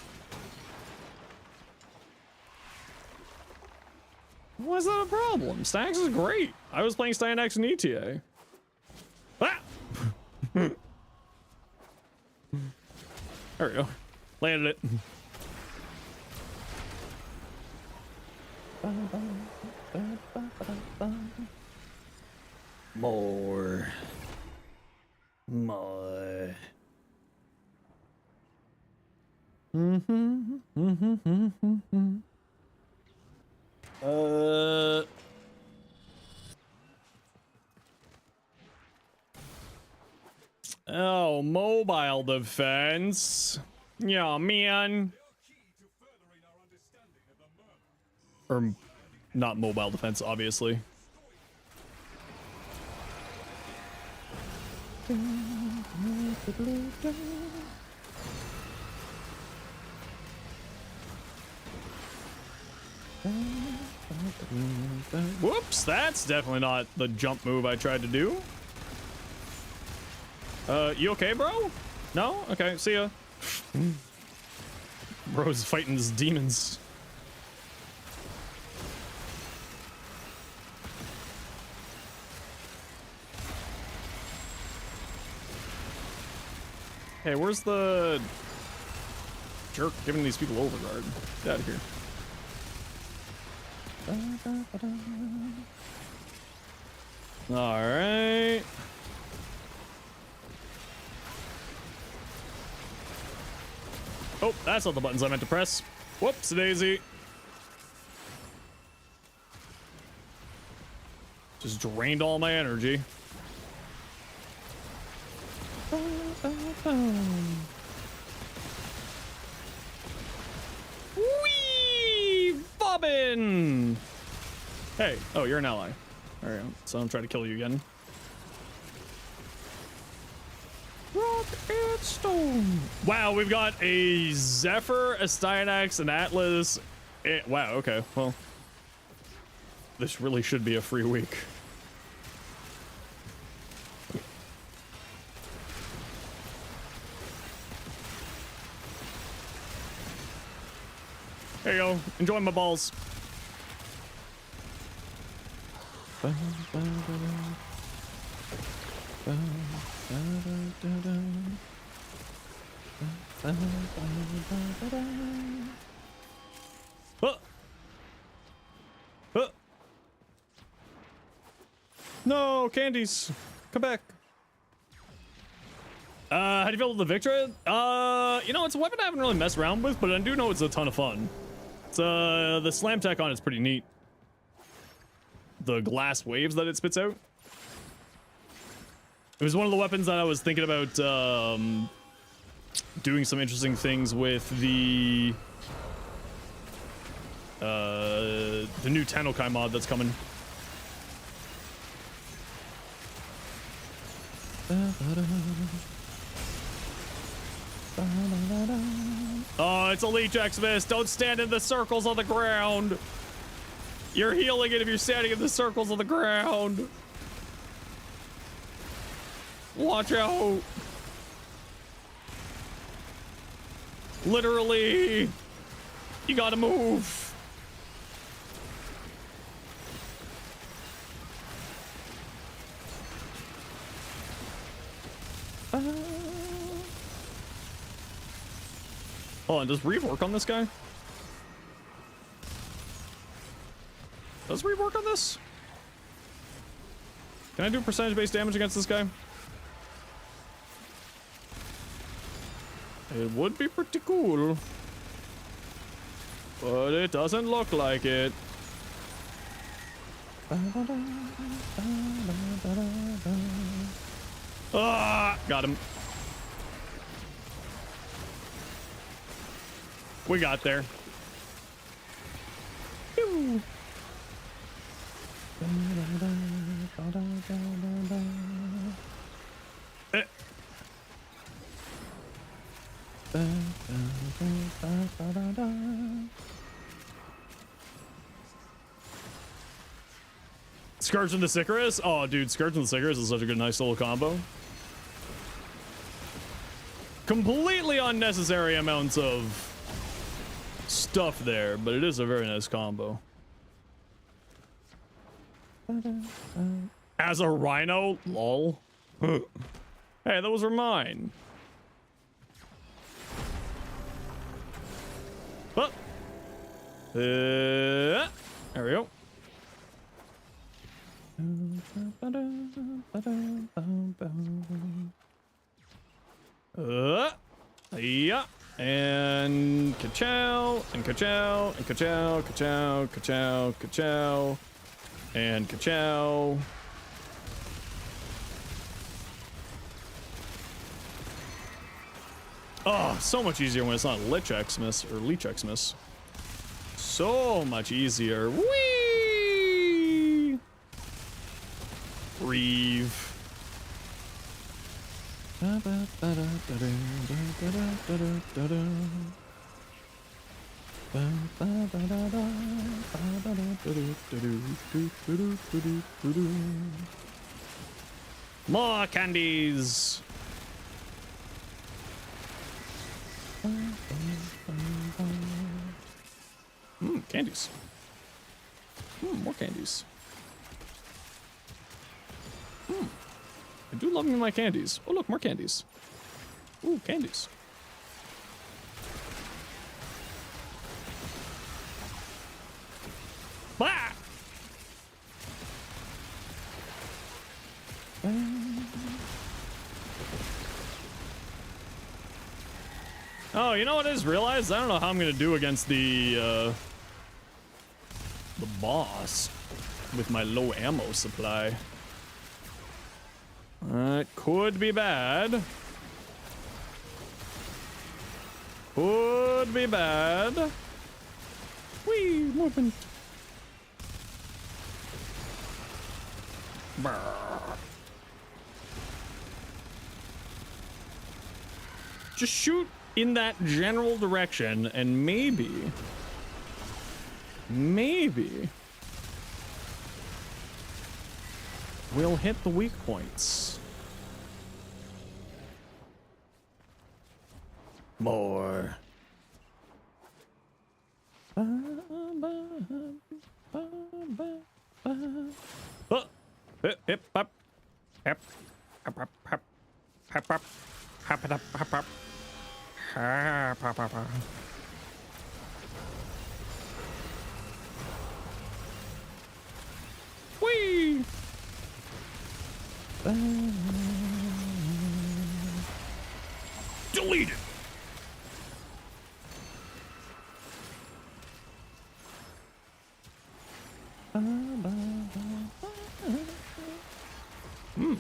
Why is that a problem? Cyanax is great. I was playing Cyanax in ETA. Ah! There we go. Landed it. More. Oh, mobile defense. Yeah, man. Or not mobile defense, obviously. Whoops, that's definitely not the jump move I tried to do. You okay, bro? No? Okay, see ya. Bro's fighting his demons. Hey, where's the jerk giving these people overguard? Get out of here. All right. Oh, that's not the buttons I meant to press. Whoops, daisy. Just drained all my energy. Wee! Bobbin! Hey, oh, you're an ally. All right, so I'm trying to kill you again. Rock and stone. Wow, we've got a Zephyr, a Styanax, an Atlas. Wow, okay, well, this really should be a free week. There you go. Enjoy my balls. No, candies. Come back. How do you feel with the Victra? You know, it's a weapon I haven't really messed around with, but I do know it's a ton of fun. It's, the slam tech on it's pretty neat. The glass waves that it spits out. It was one of the weapons that I was thinking about, doing some interesting things with the new Tanokai mod that's coming. Oh, it's a Leech Xmas. Don't stand in the circles on the ground. You're healing it if you're standing in the circles on the ground. Watch out. Literally. You gotta move. Hold on, does Reeve work on this guy? Let's rework on this. Can I do percentage-based damage against this guy? It would be pretty cool. But it doesn't look like it. Ah, got him. We got there. Pew. Eh. Scourge and the Sicarus? Oh, dude, Scourge and the Sicarus is such a good, nice little combo. Completely unnecessary amounts of stuff there, but it is a very nice combo. As a rhino? Lol. Hey, those are mine. Oh. There we go. Yeah. And ka-chow, and ka-chow, and ka-chow, ka-chow, ka-chow, ka-chow, and ka-chow. Oh, so much easier when it's not Lich Xmas or Leech Xmas. So much easier. Whee! Reeve. More candies. Candies. More candies. I do love me my candies. Oh, look, more candies. Ooh, candies. Bah! Oh, you know what I just realized? I don't know how I'm gonna do against the boss with my low ammo supply. It could be bad. Could be bad. Whee! Movement. Brr. Just shoot in that general direction and maybe we'll hit the weak points. More. Whee! Delete it.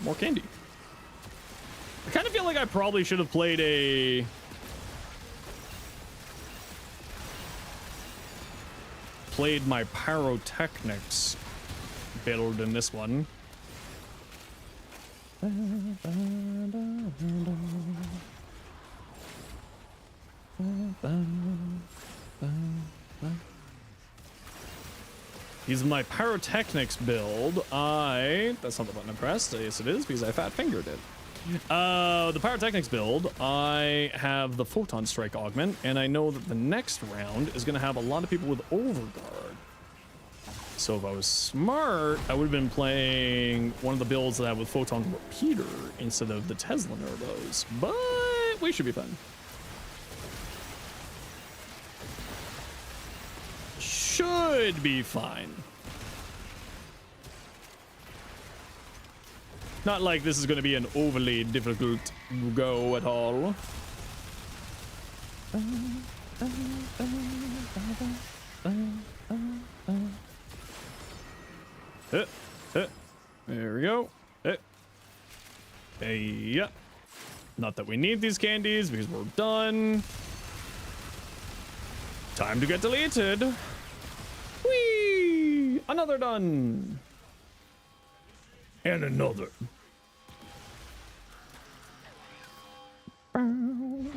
More candy. I kind of feel like I probably should have played my pyrotechnics build in this one. Using my pyrotechnics build, that's not the button I pressed. Yes, it is, because I fat fingered it. The pyrotechnics build, I have the photon strike augment, and I know that the next round is going to have a lot of people with overguard. So if I was smart, I would have been playing one of the builds that I have with photon repeater instead of the Tesla Nervos, but we should be fine. Should be fine. Not like this is going to be an overly difficult go at all. There we go. Hey, yeah. Not that we need these candies because we're done. Time to get deleted. Whee! Another done. And another. And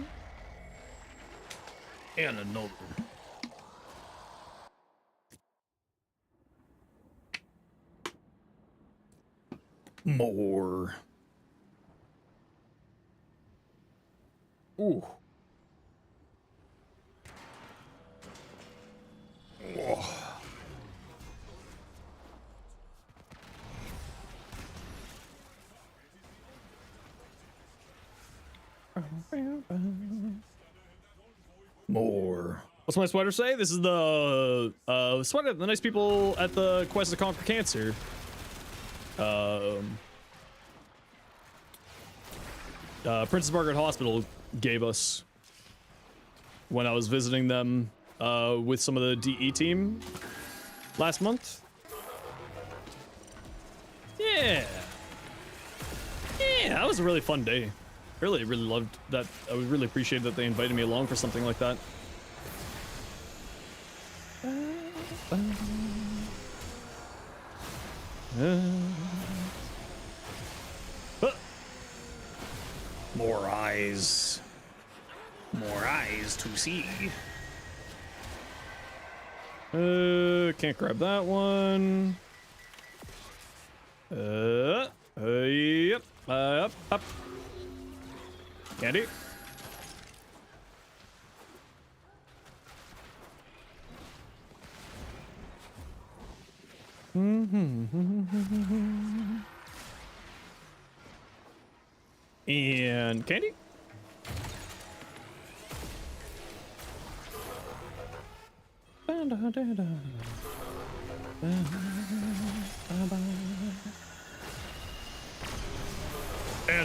another. More. Ooh. Oh. More. What's my sweater say? This is the sweater the nice people at the Quest to Conquer Cancer Princess Margaret Hospital gave us when I was visiting them with some of the DE team last month. Yeah, that was a really fun day. Really loved that. I would really appreciate that they invited me along for something like that. More eyes. More eyes to see. Can't grab that one. Yep. Up. Candy. And candy. And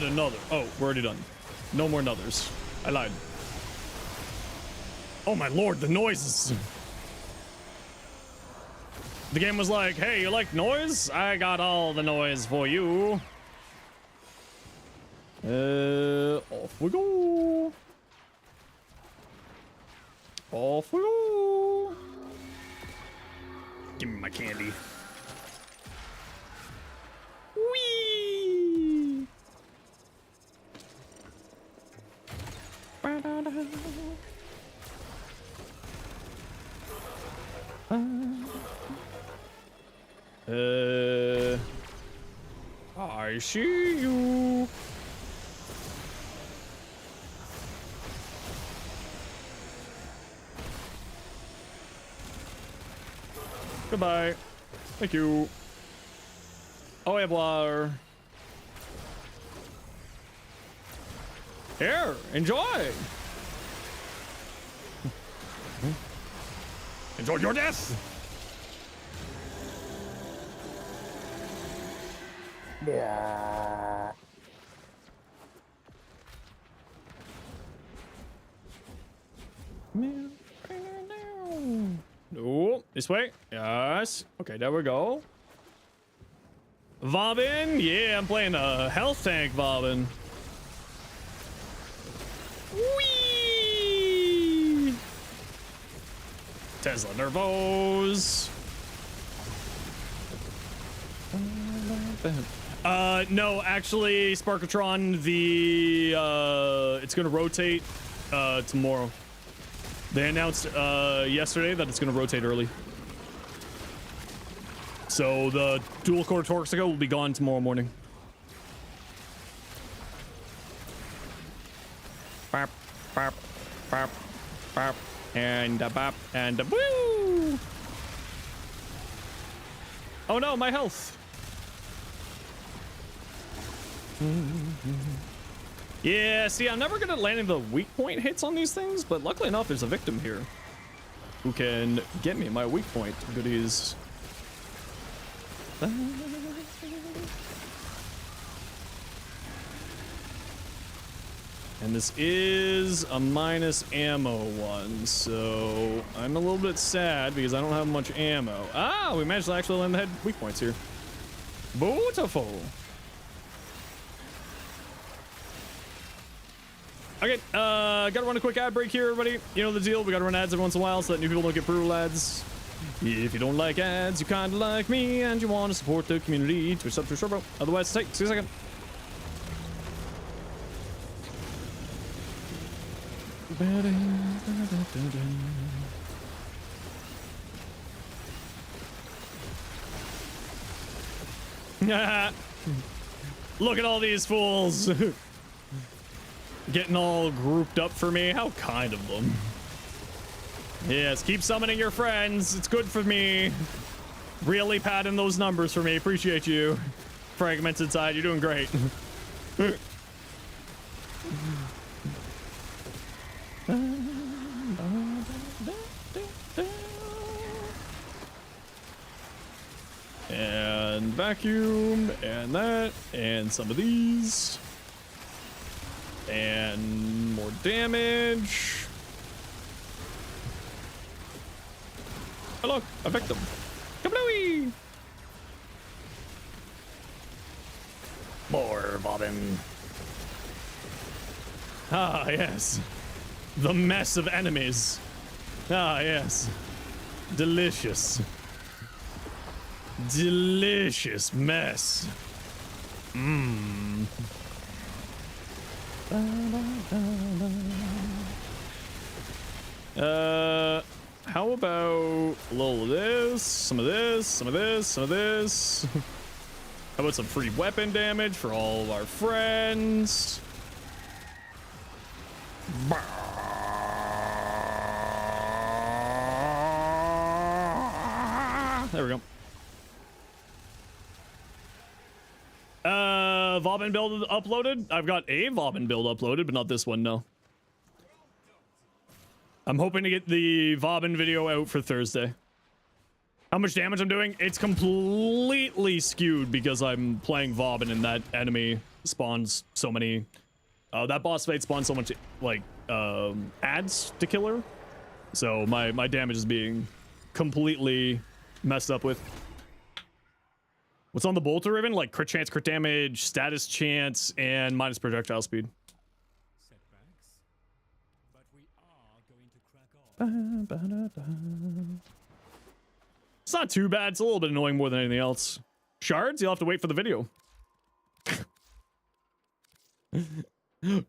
another. Oh, we're already done. No more nothers. I lied. Oh my lord, the noises. The game was like, hey, you like noise? I got all the noise for you. Off we go. Off we go. Give me my candy. Whee! I see you. Goodbye. Thank you. Au revoir. Here, enjoy. Enjoy your death. No, this way. Yes. Okay, there we go. Vobin? Yeah, I'm playing a health tank Vobin. Whee! Tesla Nervos. No, actually, Sparkatron, it's gonna rotate tomorrow. They announced yesterday that it's gonna rotate early. So the dual core Torxica will be gone tomorrow morning. Bop, bop, bop, bop, and a bop, and a woo! Oh no, my health. Yeah, see, I'm never good at landing the weak point hits on these things, but luckily enough, there's a victim here who can get me my weak point goodies. And this is a minus ammo one, so I'm a little bit sad because I don't have much ammo. Ah, we managed to actually land the head weak points here. Beautiful. Okay, gotta run a quick ad break here, everybody. You know the deal, we gotta run ads every once in a while so that new people don't get brutal ads. If you don't like ads, you kinda like me, and you want to support the community, Twitch sub to Shortbro. Otherwise, see you in a second. Look at all these fools. Getting all grouped up for me. How kind of them. Yes, keep summoning your friends. It's good for me. Really padding those numbers for me. Appreciate you. Fragments inside. You're doing great. And vacuum. And that. And some of these. And more damage. Oh look, a victim. Kablooey! More bobbing. Ah, yes. The mess of enemies. Ah, yes. Delicious. Delicious mess. Mmm. How about a little of this, some of this, some of this, some of this? How about some free weapon damage for all of our friends? There we go. Vauban build uploaded? I've got a Vauban build uploaded, but not this one, no. I'm hoping to get the Vauban video out for Thursday. How much damage I'm doing? It's completely skewed because I'm playing Vauban and that enemy spawns so many... that boss fight spawns so much, like, ads to kill her. So my damage is being completely messed up with. What's on the bolter ribbon? Like crit chance, crit damage, status chance, and minus projectile speed. But we are going to crack on. It's not too bad. It's a little bit annoying more than anything else. Shards? You'll have to wait for the video.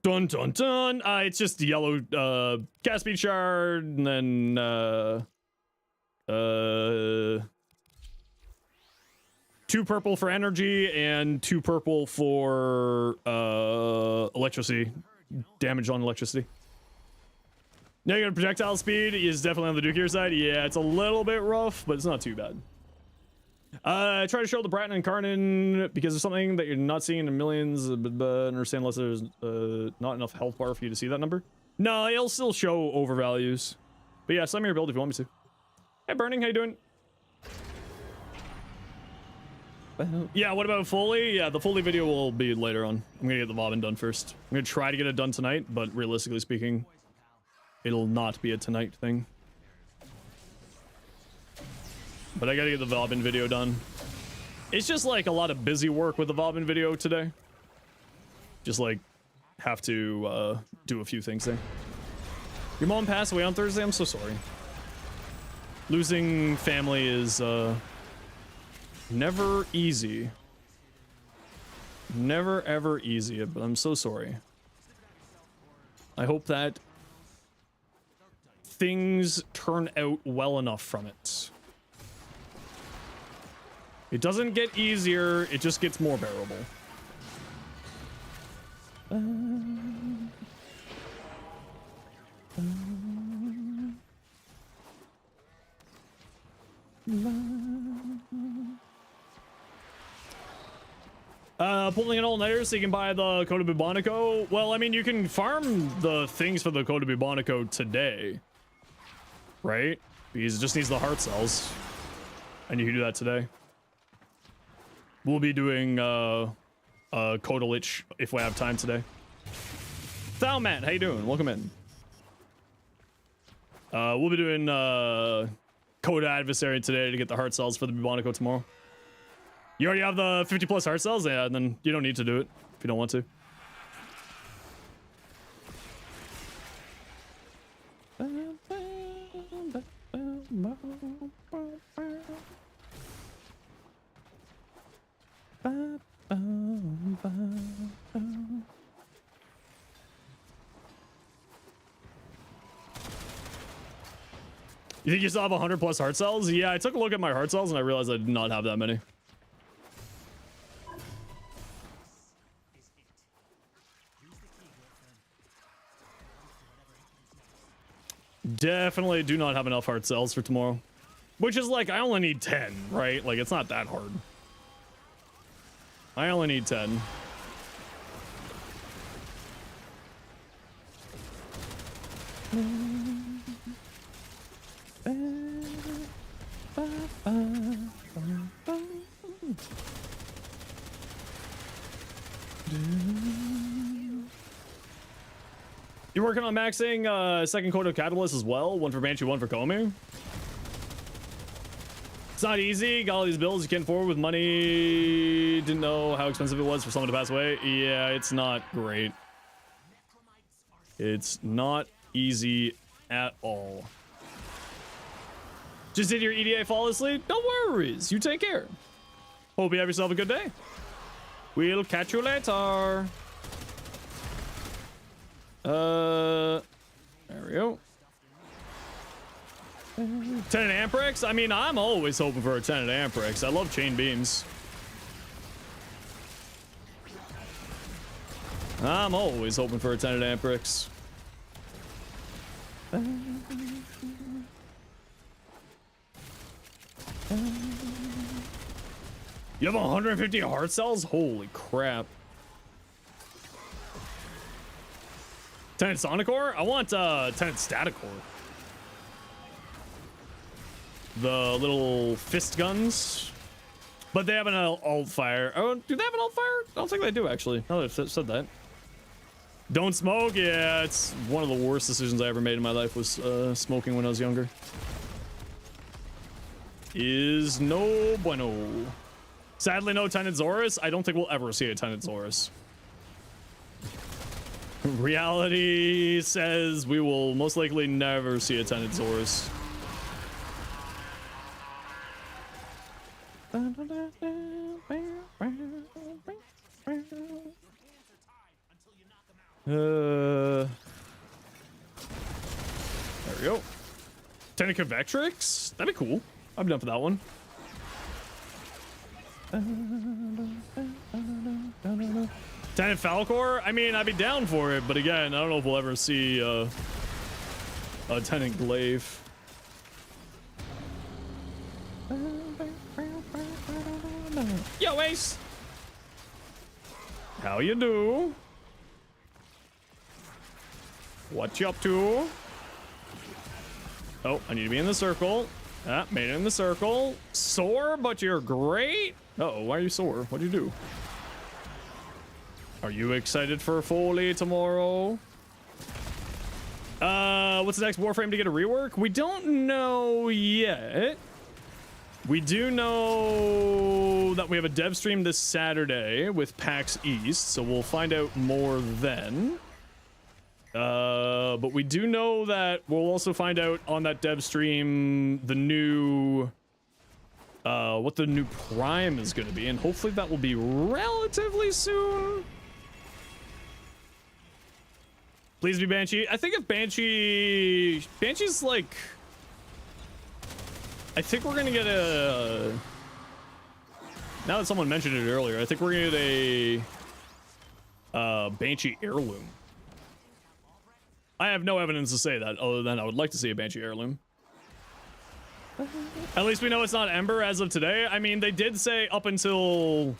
Dun dun dun. It's just the yellow cast speed shard, and then 2 purple for energy and 2 purple for electricity. Damage on electricity. Negative projectile speed is definitely on the Dukier side. Yeah, it's a little bit rough, but it's not too bad. Try to show the Bratton and Karnan because there's something that you're not seeing in millions, but understand unless there's not enough health bar for you to see that number. No, it'll still show overvalues. But yeah, send me your build if you want me to. Hey, Burning, how you doing? Yeah, what about Foley? Yeah, the Foley video will be later on. I'm gonna get the Vauban done first. I'm gonna try to get it done tonight, but realistically speaking, it'll not be a tonight thing. But I gotta get the Vauban video done. It's just like a lot of busy work with the Vauban video today. Just like have to do a few things there. Your mom passed away on Thursday? I'm so sorry. Losing family is never easy. Never ever easy, but I'm so sorry. I hope that things turn out well enough from it. It doesn't get easier, it just gets more bearable. Pulling an all-nighter so you can buy the Code of Bubonico. Well, I mean, you can farm the things for the Code of Bubonico today. Right? Because it just needs the heart cells. And you can do that today. We'll be doing Kodalich if we have time today. Thou Matt, how you doing? Welcome in. We'll be doing Code Adversary today to get the heart cells for the Bubonico tomorrow. You already have the 50 plus heart cells? Yeah, and then you don't need to do it if you don't want to. You think you still have 100 plus heart cells? Yeah, I took a look at my heart cells and I realized I did not have that many. Definitely do not have enough heart cells for tomorrow. Which is like, I only need 10, right? Like, it's not that hard. I only need 10. You're working on maxing second code of Catalyst as well? One for Banshee, one for Komi? It's not easy. Got all these bills you can't afford with money. Didn't know how expensive it was for someone to pass away. Yeah, it's not great. It's not easy at all. Just did your EDA flawlessly? No worries. You take care. Hope you have yourself a good day. We'll catch you later. There we go. 10 Amprex? I mean, I'm always hoping for a 10 Amprex. I love chain beams. I'm always hoping for a 10 Amprex. You have 150 heart cells? Holy crap. 10 Sonicore? I want 10 Staticore. The little fist guns. But they have an alt fire. Oh, do they have an alt fire? I don't think they do, actually. Now that I've said that. Don't smoke? Yeah, it's one of the worst decisions I ever made in my life was smoking when I was younger. Is no bueno. Sadly, no Tynansaurus. I don't think we'll ever see a Tynansaurus. Reality says we will most likely never see a Tynansaurus. There we go. Tentacovectrix? That'd be cool. I'm down for that one. Tenant Falcor? I mean, I'd be down for it, but again, I don't know if we'll ever see a Tenant Glaive. Yo, Ace! How you do? What you up to? Oh, I need to be in the circle. Ah, made it in the circle. Sore, but you're great. Uh-oh, why are you sore? What'd you do? Are you excited for Foley tomorrow? What's the next Warframe to get a rework? We don't know yet. We do know that we have a dev stream this Saturday with PAX East, so we'll find out more then. But we do know that we'll also find out on that dev stream the new what the new prime is going to be, and hopefully that will be relatively soon. Please be Banshee. I think if Banshee's like, I think we're gonna get a, now that someone mentioned it earlier, I think we're gonna get a Banshee heirloom. I have no evidence to say that other than I would like to see a Banshee heirloom. At least we know it's not Ember as of today. I mean, they did say up until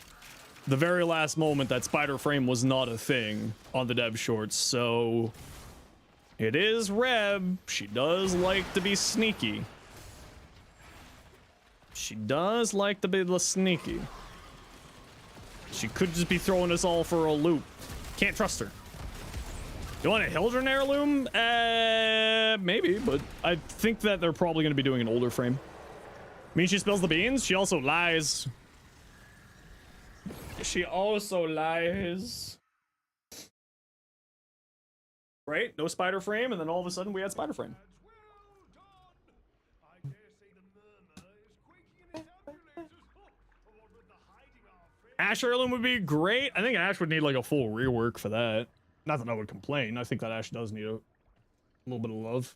the very last moment that Spider Frame was not a thing on the dev shorts, so it is Reb. She does like to be sneaky. She does like to be a little sneaky. She could just be throwing us all for a loop. Can't trust her. You want a Hildren heirloom? Maybe, but I think that they're probably going to be doing an older frame. I mean, she spills the beans. She also lies. She also lies. Right? No spider frame, and then all of a sudden we had spider frame. Ash heirloom would be great. I think Ash would need like a full rework for that. Not that I would complain. I think that Ash does need a little bit of love.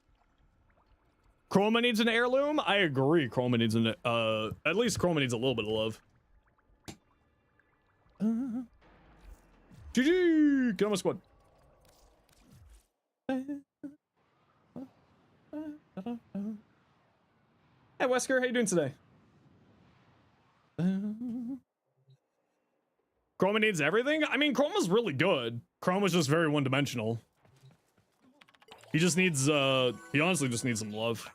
Chroma needs an heirloom. I agree. Chroma needs an at least Chroma needs a little bit of love. GG! Get on my squad. Hey Wesker, how you doing today? Chroma needs everything? I mean, Chroma's really good. Chroma's just very one-dimensional. He just needs, he honestly just needs some love.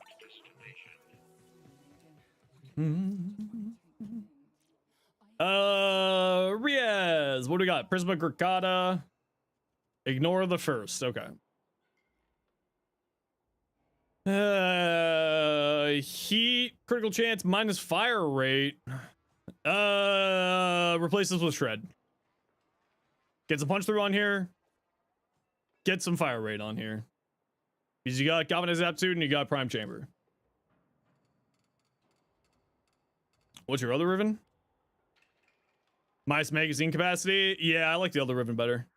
Riaz, what do we got? Prisma Gurkata. Ignore the first, okay. Heat, critical chance, minus fire rate. Replace this with shred. Get some punch through on here. Get some fire rate on here. Because you got Galvanized Aptitude and you got Prime Chamber. What's your other Riven? Minus magazine capacity? Yeah, I like the other Riven better.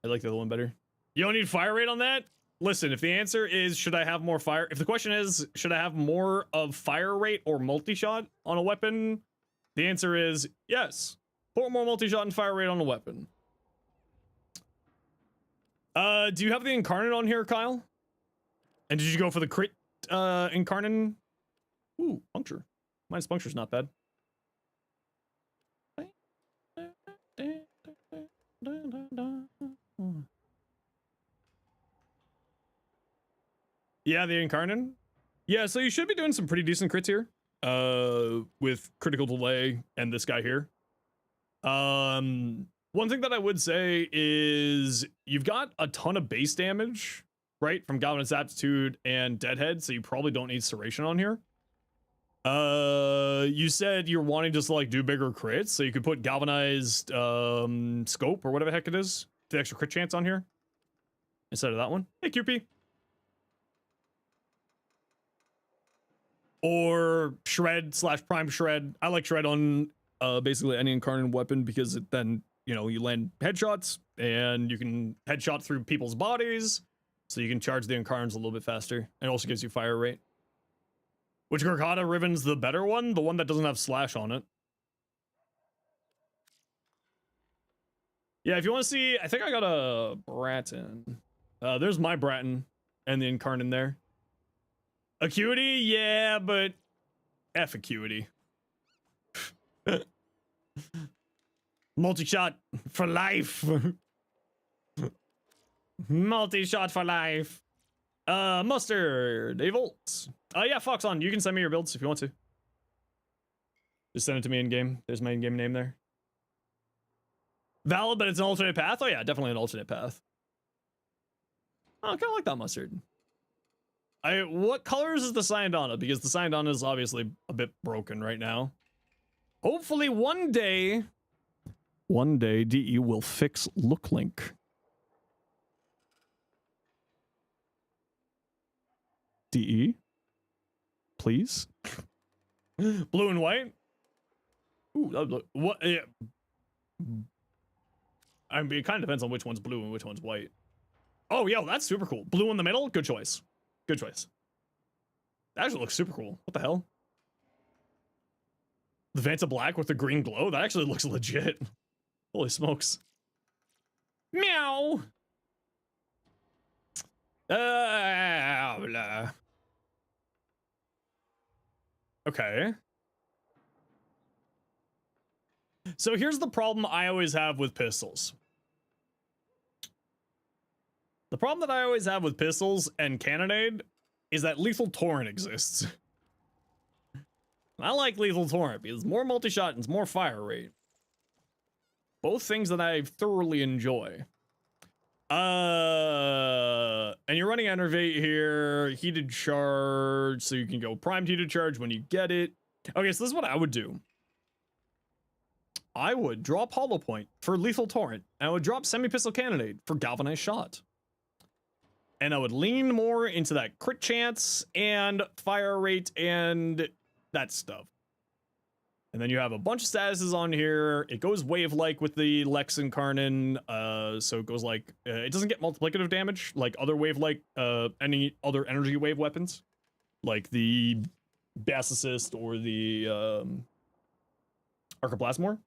I like the other one better. You don't need fire rate on that? Listen, if the answer is, should I have more fire? If the question is, should I have more of fire rate or multi-shot on a weapon? The answer is yes. Put more multi-shot and fire rate on a weapon. Do you have the Incarnate on here, Kyle? And did you go for the crit, Incarnate? Ooh, puncture. Minus puncture's not bad. Yeah, the Incarnate. Yeah, so you should be doing some pretty decent crits here. With critical delay and this guy here. One thing that I would say is you've got a ton of base damage, right? From Galvanized Aptitude and Deadhead, so you probably don't need Serration on here. You said you're wanting just to like do bigger crits, so you could put Galvanized Scope or whatever the heck it is, the extra crit chance on here instead of that one. Hey, QP. Or Shred / Prime Shred. I like Shred on basically any Incarnate weapon because it then, you know, you land headshots and you can headshot through people's bodies, so you can charge the Incarnates a little bit faster. And it also gives you fire rate. Which Gurkata Riven's the better one? The one that doesn't have slash on it. Yeah, if you want to see, I think I got a Bratton. There's my Bratton and the Incarnate there. Acuity, yeah, but F Acuity. Multi-shot for life. Multi-shot for life. Mustard, a volt. Yeah, Foxon, you can send me your builds if you want to. Just send it to me in game. There's my in-game name there. Valid, but it's an alternate path? Oh yeah, definitely an alternate path. Oh, I kind of like that Mustard. What colors is the Syandana? Because the Syandana is obviously a bit broken right now. Hopefully one day DE will fix look link. DE, please. Blue and white. Ooh, what? Yeah. I mean, it kind of depends on which one's blue and which one's white. Oh, yeah, that's super cool. Blue in the middle. Good choice. Good choice. That actually looks super cool. What the hell? The Vanta Black with the green glow? That actually looks legit. Holy smokes. Meow. Blah. Okay. So here's the problem I always have with pistols. The problem that I always have with pistols and Cannonade is that Lethal Torrent exists. I like Lethal Torrent because it's more multi-shot and it's more fire rate. Both things that I thoroughly enjoy. And you're running Enervate here, heated charge, so you can go primed heated charge when you get it. Okay, so this is what I would do. I would drop Hollow Point for Lethal Torrent, and I would drop Semi-Pistol Cannonade for Galvanized Shot. And I would lean more into that crit chance and fire rate and that stuff. And then you have a bunch of statuses on here. It goes wave-like with the Lex and Karnan, so it goes like, it doesn't get multiplicative damage like other wave-like, any other energy wave weapons, like the Bass Assist or the Arcoplasmor.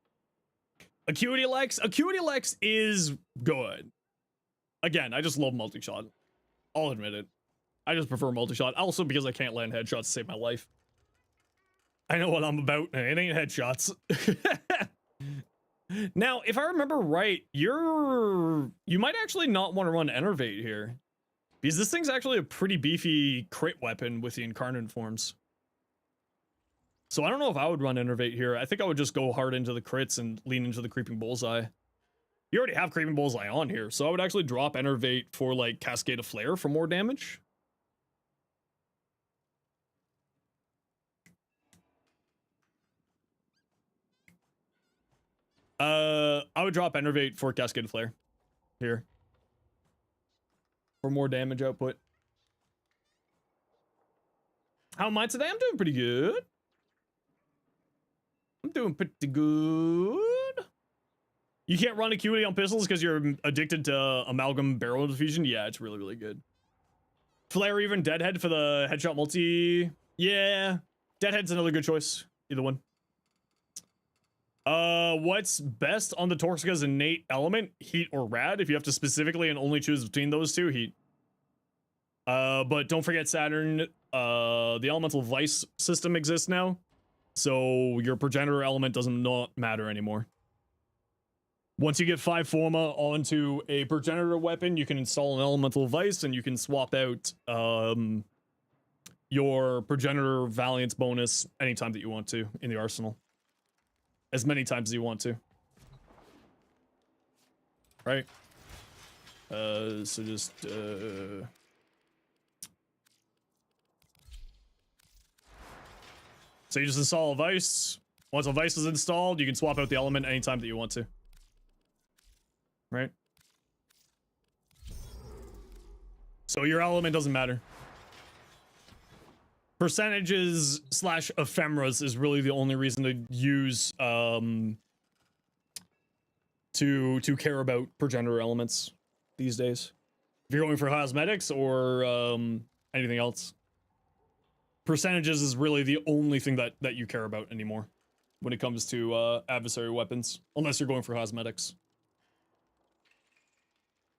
Acuity Lex is good. Again, I just love multi-shot. I'll admit it. I just prefer multi-shot, also because I can't land headshots to save my life. I know what I'm about. It ain't headshots. Now, if I remember right, you might actually not want to run Enervate here, because this thing's actually a pretty beefy crit weapon with the Incarnate forms. So I don't know if I would run Enervate here. I think I would just go hard into the crits and lean into the Creeping Bullseye. You already have Creeping Bullseye on here, so I would actually drop Enervate for like Cascade of Flare for more damage. I would drop Enervate for Cascade of Flare here for more damage output. How am I today? I'm doing pretty good. I'm doing pretty good. You can't run Acuity on pistols because you're addicted to Amalgam Barrel Diffusion? Yeah, it's really, really good. Flare even Deadhead for the headshot multi? Yeah, Deadhead's another good choice. Either one. What's best on the Toxica's innate element? Heat or Rad? If you have to specifically and only choose between those two, Heat. But don't forget Saturn, the Elemental Vice system exists now. So your Progenitor element doesn't not matter anymore. Once you get 5 Forma onto a Progenitor weapon, you can install an Elemental Vice and you can swap out, your Progenitor Valiance bonus anytime that you want to in the arsenal. As many times as you want to. Right? So just, so you just install a Vice. Once a Vice is installed, you can swap out the element anytime that you want to. Right? So your element doesn't matter. Percentages / ephemeras is really the only reason to use to care about Progenitor elements these days. If you're going for cosmetics or anything else, percentages is really the only thing that you care about anymore when it comes to adversary weapons, unless you're going for cosmetics,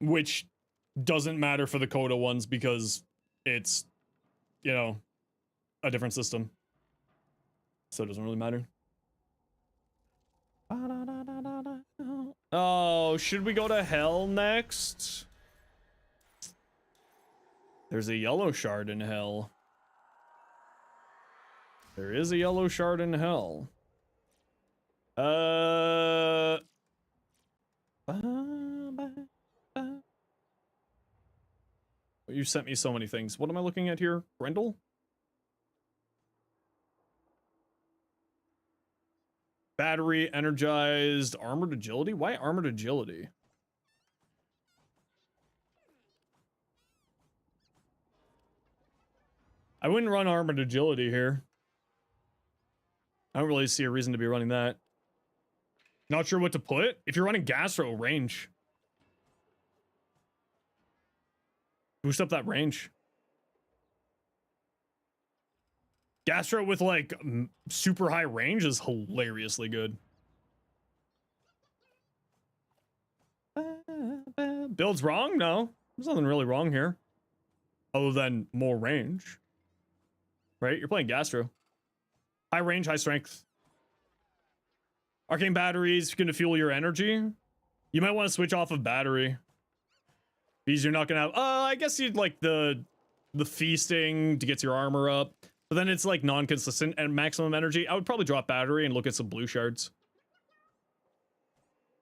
which doesn't matter for the Coda ones because it's, you know, a different system, so it doesn't really matter. Oh, should we go to hell next? There's a yellow shard in hell. There is a yellow shard in hell. You sent me so many things. What am I looking at here? Grendel? Battery, energized, armored agility? Why armored agility? I wouldn't run armored agility here. I don't really see a reason to be running that. Not sure what to put. If you're running Gastro, range. Boost up that range. Gastro with like super high range is hilariously good. Build's wrong? No, there's nothing really wrong here. Other than more range. Right? You're playing Gastro. High range, high strength. Arcane batteries going to fuel your energy. You might want to switch off of battery. Because you're not going to have... I guess you'd like the feasting to get your armor up. But then it's like non-consistent and maximum energy. I would probably drop battery and look at some blue shards.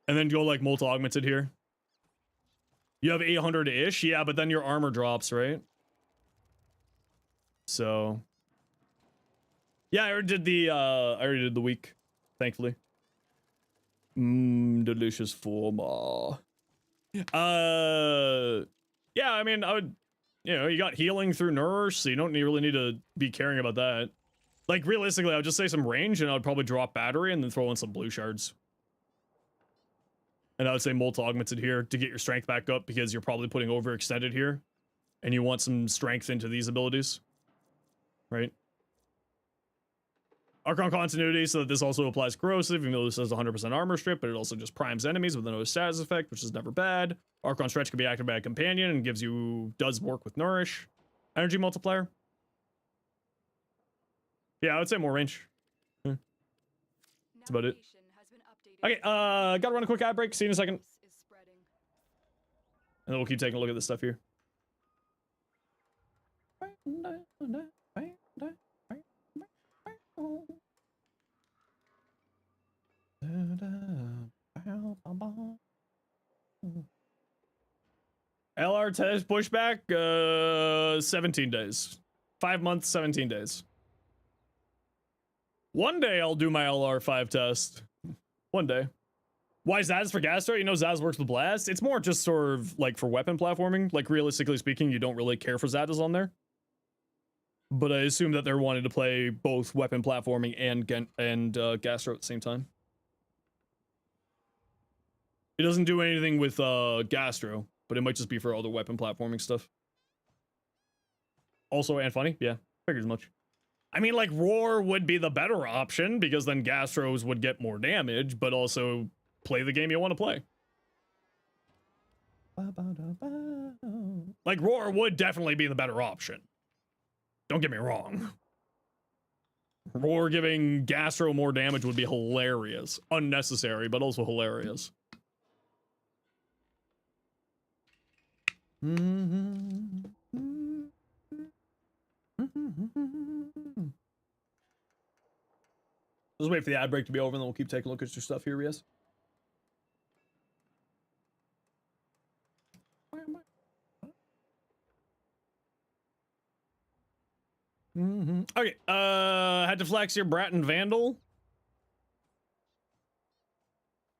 And then go like multi-augmented here. You have 800-ish, yeah, but then your armor drops, right? So, yeah, I already did the week, thankfully. Delicious forma. Yeah, I mean, I would, you know, you got healing through Nourish, so you don't really need to be caring about that. Like, realistically, I would just say some range, and I would probably drop battery and then throw in some blue shards. And I would say Molt Augmented here to get your strength back up, because you're probably putting overextended here, and you want some strength into these abilities. Right? Archon Continuity, so that this also applies corrosive, even though this has 100% armor strip, but it also just primes enemies with no status effect, which is never bad. Archon Stretch can be activated by a companion and does work with Nourish. Energy multiplier. Yeah, I would say more range. That's about it. Okay, gotta run a quick ad break. See you in a second. And then we'll keep taking a look at this stuff here. LR test pushback, 17 days. 5 months, 17 days. One day I'll do my LR5 test. One day. Why Zaz for Gastro? You know Zaz works with Blast. It's more just sort of like for weapon platforming. Like, realistically speaking, you don't really care for Zaz on there. But I assume that they're wanting to play both weapon platforming and Gastro at the same time. It doesn't do anything with Gastro, but it might just be for other weapon platforming stuff. Also, and funny, yeah, figured as much. I mean, like, Roar would be the better option, because then Gastros would get more damage, but also play the game you want to play. Like, Roar would definitely be the better option. Don't get me wrong. Roar giving Gastro more damage would be hilarious. Unnecessary, but also hilarious. Let's wait for the ad break to be over, and then we'll keep taking a look at your stuff here, yes? Okay, had to flex your Brat and Vandal.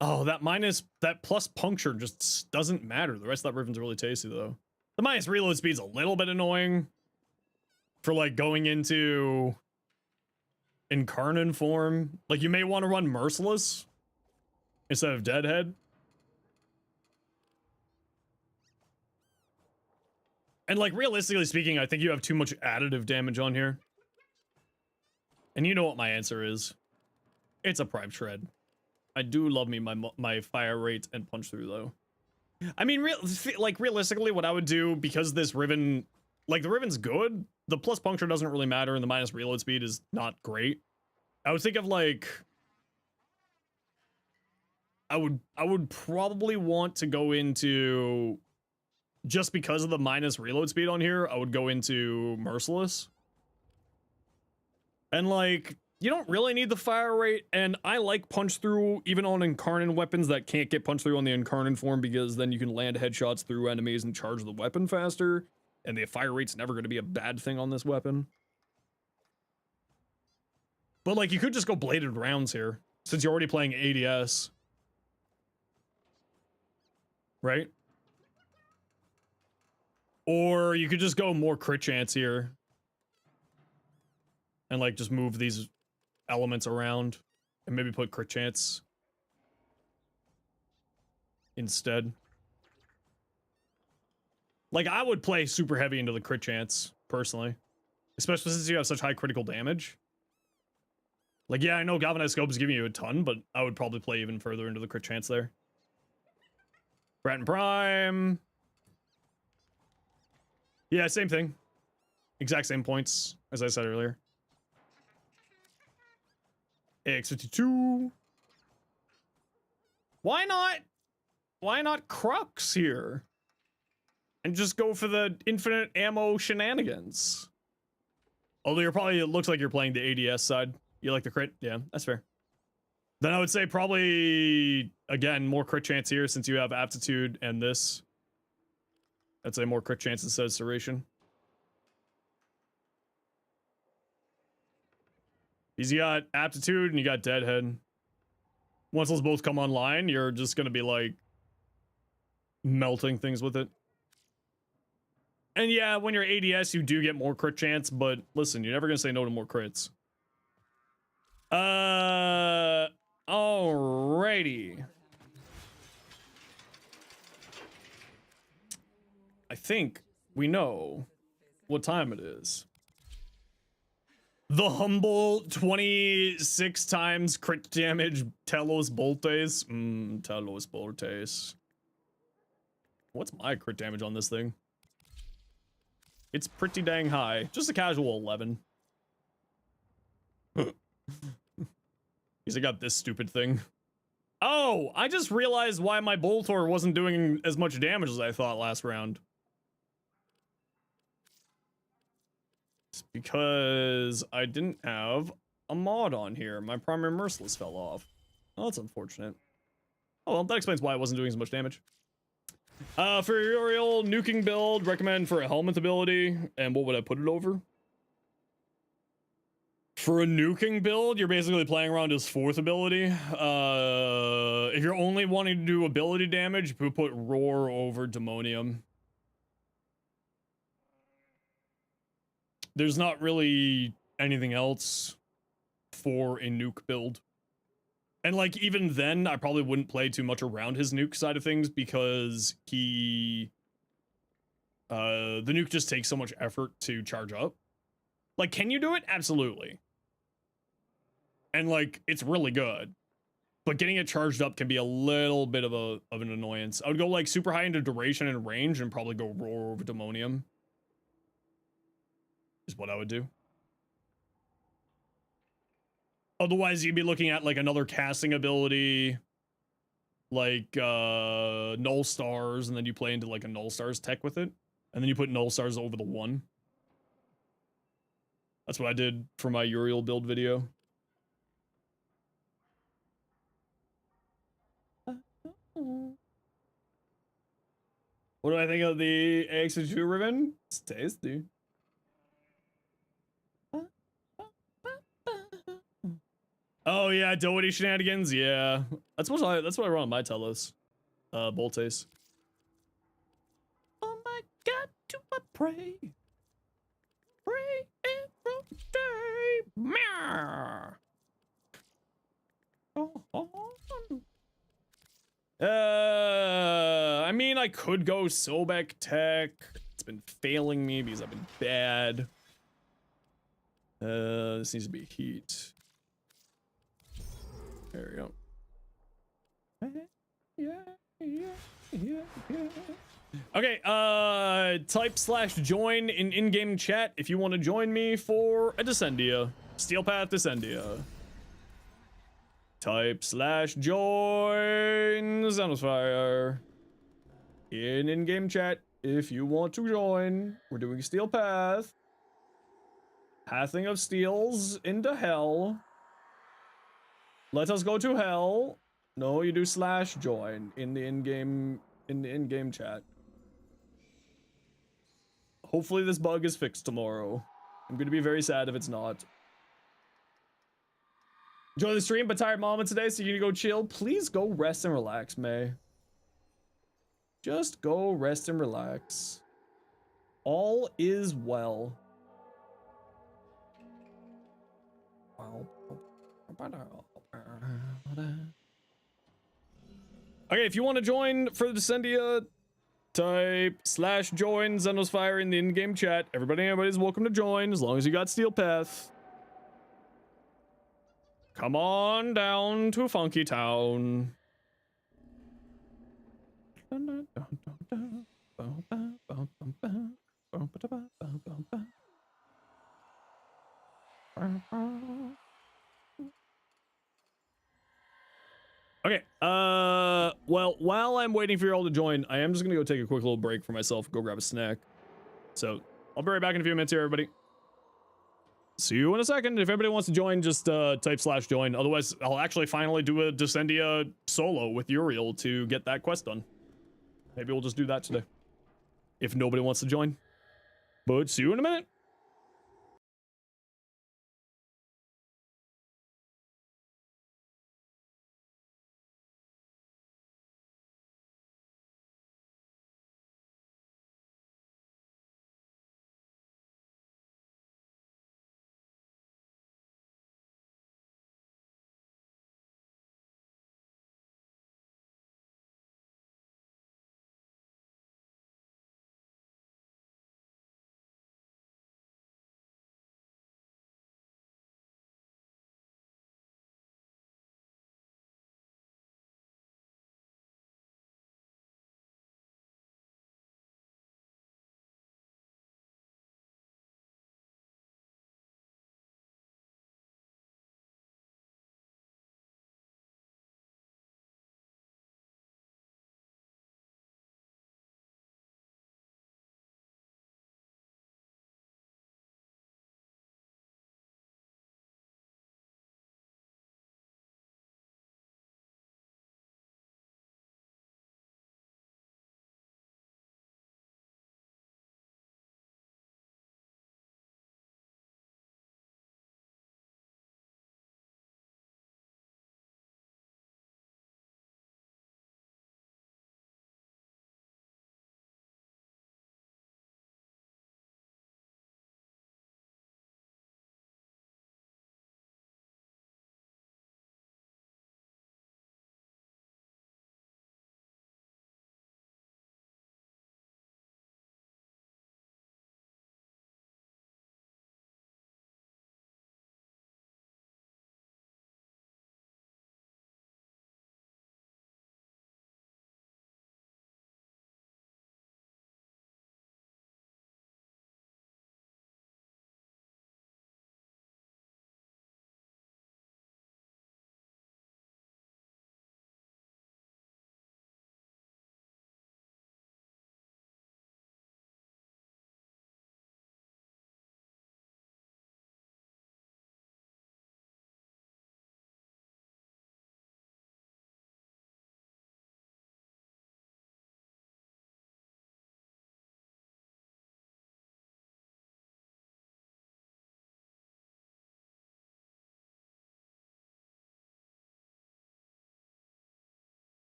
Oh, that plus puncture just doesn't matter. The rest of that Riven's really tasty, though. The minus reload speed's a little bit annoying for, like, going into Incarnate form. Like, you may want to run Merciless instead of Deadhead. And, like, realistically speaking, I think you have too much additive damage on here. And you know what my answer is. It's a Prime Shred. I do love me my fire rate and punch through, though. I mean, realistically, what I would do, because this Riven, like, the Riven's good, the plus puncture doesn't really matter, and the minus reload speed is not great. I would think of, like, I would probably want to go into, just because of the minus reload speed on here, I would go into Merciless. And, like, you don't really need the fire rate, and I like punch through even on Incarnate weapons that can't get punch through on the Incarnate form, because then you can land headshots through enemies and charge the weapon faster, and the fire rate's never going to be a bad thing on this weapon. But, like, you could just go bladed rounds here, since you're already playing ADS. Right? Or you could just go more crit chance here. And, like, just move these elements around and maybe put crit chance instead. Like, I would play super heavy into the crit chance, personally. Especially since you have such high critical damage. Like, yeah, I know Galvanized Scope is giving you a ton, but I would probably play even further into the crit chance there. Bratton Prime. Yeah, same thing. Exact same points, as I said earlier. AX52. Why not Crux here? And just go for the infinite ammo shenanigans. Although it looks like you're playing the ADS side. You like the crit? Yeah, that's fair. Then I would say probably, again, more crit chance here since you have aptitude and this. I'd say more crit chance instead of Serration. Because you got Aptitude and you got Deadhead. Once those both come online, you're just gonna be like melting things with it. And yeah, when you're ADS, you do get more crit chance, but listen, you're never gonna say no to more crits. Alrighty. I think we know what time it is. The humble 26 times crit damage Telos Boltes. Telos Boltes. What's my crit damage on this thing? It's pretty dang high. Just a casual 11. Because I got this stupid thing. Oh, I just realized why my Boltor wasn't doing as much damage as I thought last round. It's because I didn't have a mod on here. My primary merciless fell off. Oh, that's unfortunate. Oh, well, that explains why I wasn't doing as much damage. For Uriel, nuking build, recommend for a helmet ability. And what would I put it over? For a nuking build, you're basically playing around his 4th ability. If you're only wanting to do ability damage, you put Roar over Demonium. There's not really anything else for a nuke build. And like, even then, I probably wouldn't play too much around his nuke side of things because the nuke just takes so much effort to charge up. Like, can you do it? Absolutely. And like, it's really good. But getting it charged up can be a little bit of an annoyance. I would go like super high into duration and range and probably go Roar over Demonium. Is what I would do. Otherwise, you'd be looking at like another casting ability, like Null Stars, and then you play into like a Null Stars tech with it, and then you put Null Stars over the 1. That's what I did for my Uriel build video. What do I think of the AX2 ribbon? It's tasty. Oh yeah, Doherty shenanigans. Yeah, that's what I run on my Telos. Boltes. Oh my God, do I pray every day. Meow. I mean, I could go Sobek Tech. It's been failing me because I've been bad. This needs to be heat. There we go. Okay, type /join in-game chat if you want to join me for a Descendia. Steel Path Descendia. Type /join Zenosfire in-game chat if you want to join. We're doing Steel Path. Pathing of Steels into Hell. Let us go to hell. No, you do /join in the in-game chat. Hopefully this bug is fixed tomorrow. I'm gonna be very sad if it's not. Enjoy the stream, but tired mama today, so you're gonna go chill. Please go rest and relax, May. Just go rest and relax. All is well. Wow. Okay, if you want to join for the Descendia, type /join Zenosfire in the in-game chat. Everybody's welcome to join as long as you got Steel Path. Come on down to Funky Town. Okay, well, while I'm waiting for you all to join, I am just gonna go take a quick little break for myself, go grab a snack. So, I'll be right back in a few minutes here, everybody. See you in a second. If everybody wants to join, just type /join. Otherwise, I'll actually finally do a Descendia solo with Uriel to get that quest done. Maybe we'll just do that today. if nobody wants to join. But see you in a minute.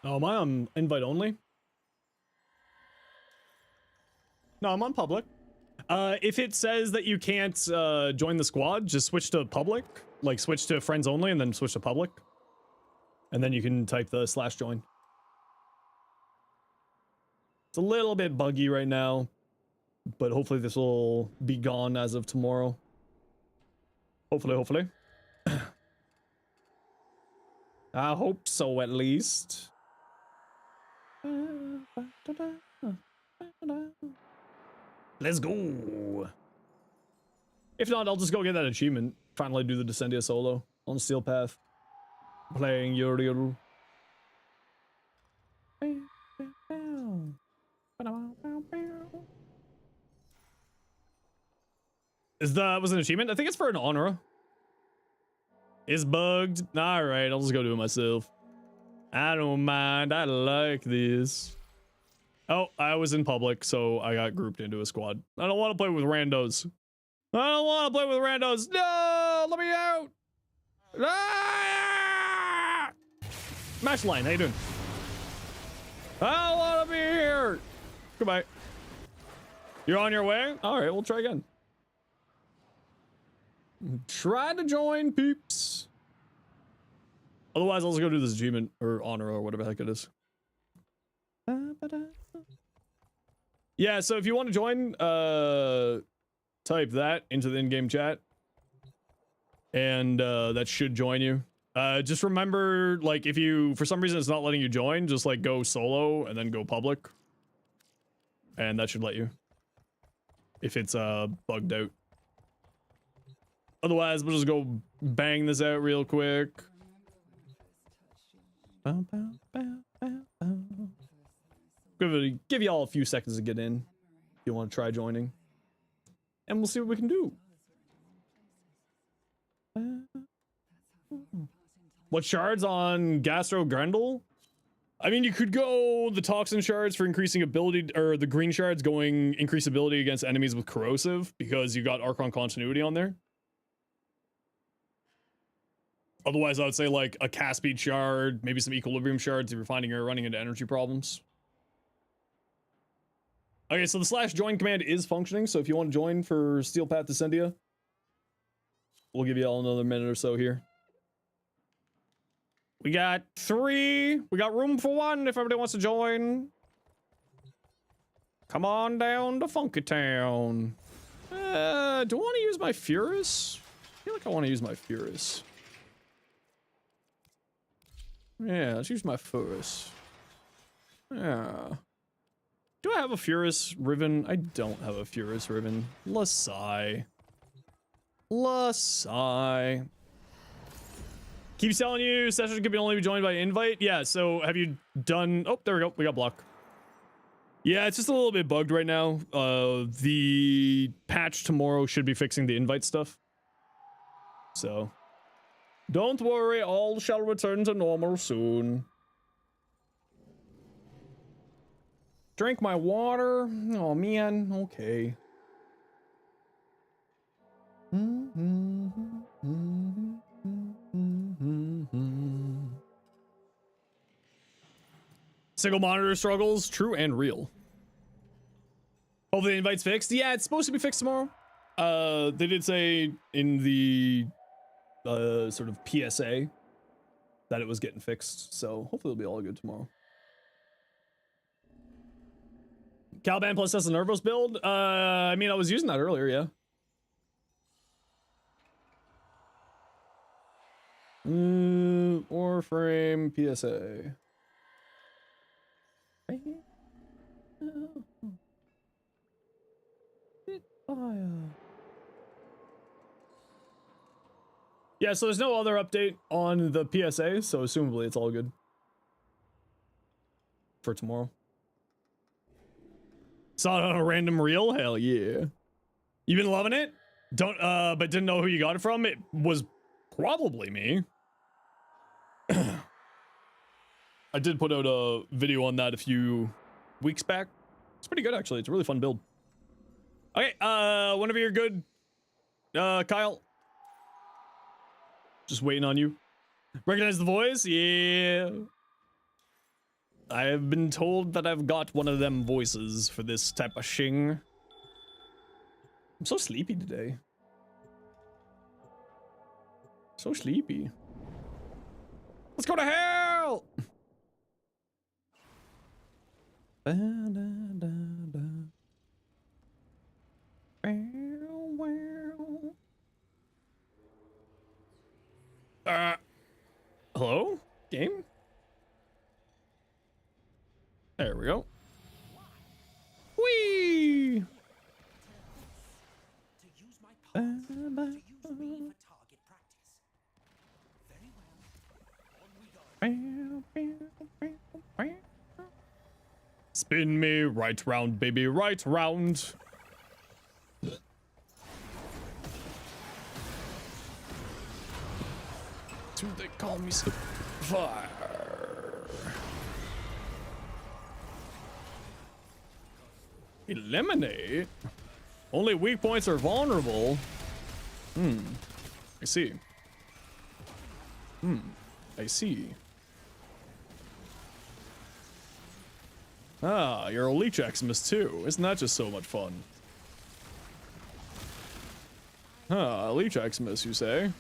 Oh, am I on invite only? No, I'm on public. If it says that you can't join the squad, just switch to public. Like, switch to friends only and then switch to public. And then you can type the /join. It's a little bit buggy right now, but hopefully this will be gone as of tomorrow. Hopefully. I hope so, at least. Let's go. If not, I'll just go get that achievement. Finally do the Descendia solo on Steel Path. Playing Uriel. Was an achievement? I think it's for an honor. It's bugged. All right, I'll just go do it myself. I don't mind. I like this. Oh, I was in public, so I got grouped into a squad. I don't want to play with randos. I don't want to play with randos. No, let me out. Ah! Match line, how you doing? I don't want to be here. Goodbye. You're on your way? All right, we'll try again. Try to join, peeps. Otherwise, I'll just go do this achievement or honor or whatever the heck it is. Yeah, so if you want to join, type that into the in-game chat. And that should join you. Just remember, like, if you, for some reason it's not letting you join, just like go solo and then go public. And that should let you. If it's bugged out. Otherwise, we'll just go bang this out real quick. Give y'all a few seconds to get in. If you want to try joining. And we'll see what we can do. What shards on Gastro Grendel? I mean, you could go the toxin shards for increasing ability, or the green shards going increase ability against enemies with corrosive, because you got Archon continuity on there. Otherwise, I would say like a cast speed shard, maybe some equilibrium shards if you're finding you're running into energy problems. Okay, so the /join command is functioning, so if you want to join for Steel Path Descendia, we'll give you all another minute or so here. We got 3. We got room for 1 if everybody wants to join. Come on down to Funky Town. Do I want to use my Furus? I feel like I want to use my Furus. Yeah, let's use my Furus. Yeah. Do I have a Furus Riven? I don't have a Furus Riven. Lasai. Lasai. Keep telling you, sessions can only be joined by invite. Yeah, so have you done... Oh, there we go. We got block. Yeah, it's just a little bit bugged right now. The patch tomorrow should be fixing the invite stuff. So... don't worry, all shall return to normal soon. Drink my water. Oh, man. Okay. Single monitor struggles, true and real. Hopefully the invite's fixed. Yeah, it's supposed to be fixed tomorrow. They did say in the sort of PSA that it was getting fixed, so hopefully it'll be all good tomorrow. Caliban plus S Nervos build. I mean, I was using that earlier, yeah. Warframe PSA. Yeah, so there's no other update on the PSA, so assumably it's all good for tomorrow. Saw it on a random reel? Hell yeah. You been loving it? Don't but didn't know who you got it from? It was probably me. I did put out a video on that a few weeks back. It's pretty good actually. It's a really fun build. Okay, whenever you're good, Kyle. Just waiting on you. Recognize the voice? Yeah. I have been told that I've got one of them voices for this type of shing. I'm so sleepy today. So sleepy. Let's go to hell! Hello? Game? There we go. Whee! Spin me right round, baby, right round. Call me some fire. Eliminate? Only weak points are vulnerable. I see. I see. Ah, you're a leech Xmas too. Isn't that just so much fun? Ah, leech Xmas, you say?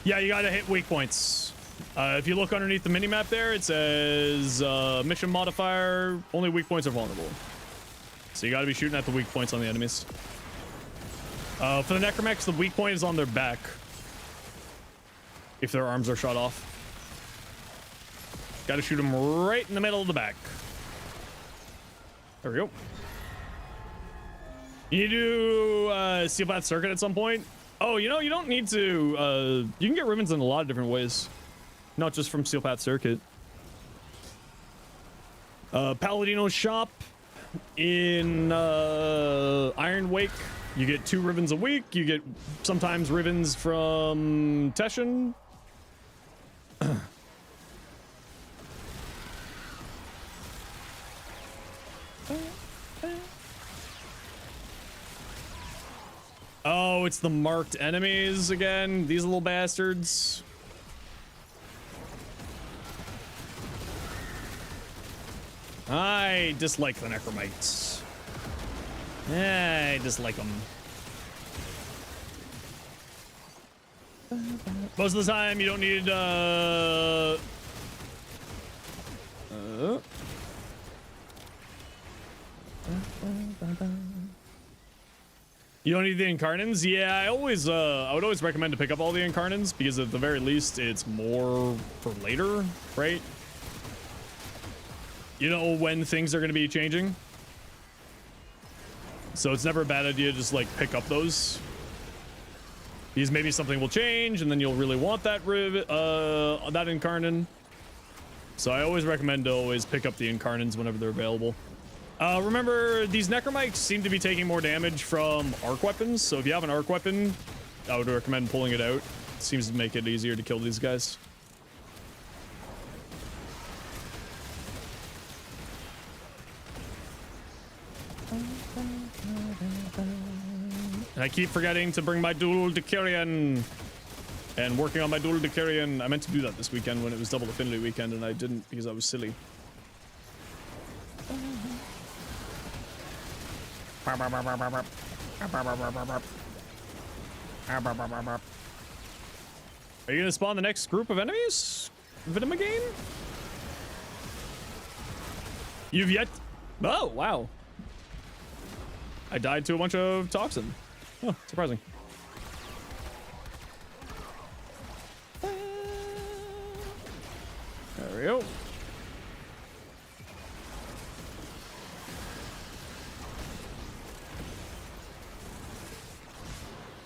Yeah, you gotta hit weak points. If you look underneath the minimap there, it says mission modifier, only weak points are vulnerable. So you gotta be shooting at the weak points on the enemies. For the necromechs, the weak point is on their back. If their arms are shot off. Gotta shoot them right in the middle of the back. There we go. You need to do Steel Path Circuit at some point. Oh, you know, you don't need to, you can get ribbons in a lot of different ways. Not just from Steel Path Circuit. Paladino's shop in Iron Wake. You get 2 ribbons a week. You get sometimes ribbons from Teshin. Oh, it's the marked enemies again. These little bastards. I dislike the necromites. I dislike them. Most of the time, you don't need you don't need the incarnants? Yeah, I would always recommend to pick up all the incarnants because at the very least it's more for later, right? You know when things are going to be changing. So it's never a bad idea to just like pick up those. Because maybe something will change and then you'll really want that that incarnate. So I always recommend to always pick up the incarnants whenever they're available. Remember, these necromites seem to be taking more damage from arc weapons, so if you have an arc weapon, I would recommend pulling it out. It seems to make it easier to kill these guys. And I keep forgetting to bring my dual Decurion. And working on my dual Decurion. I meant to do that this weekend when it was double affinity weekend, and I didn't because I was silly. Are you gonna spawn the next group of enemies? Vitamagain? You've yet? Oh, wow. I died to a bunch of toxin. Oh, surprising. There we go.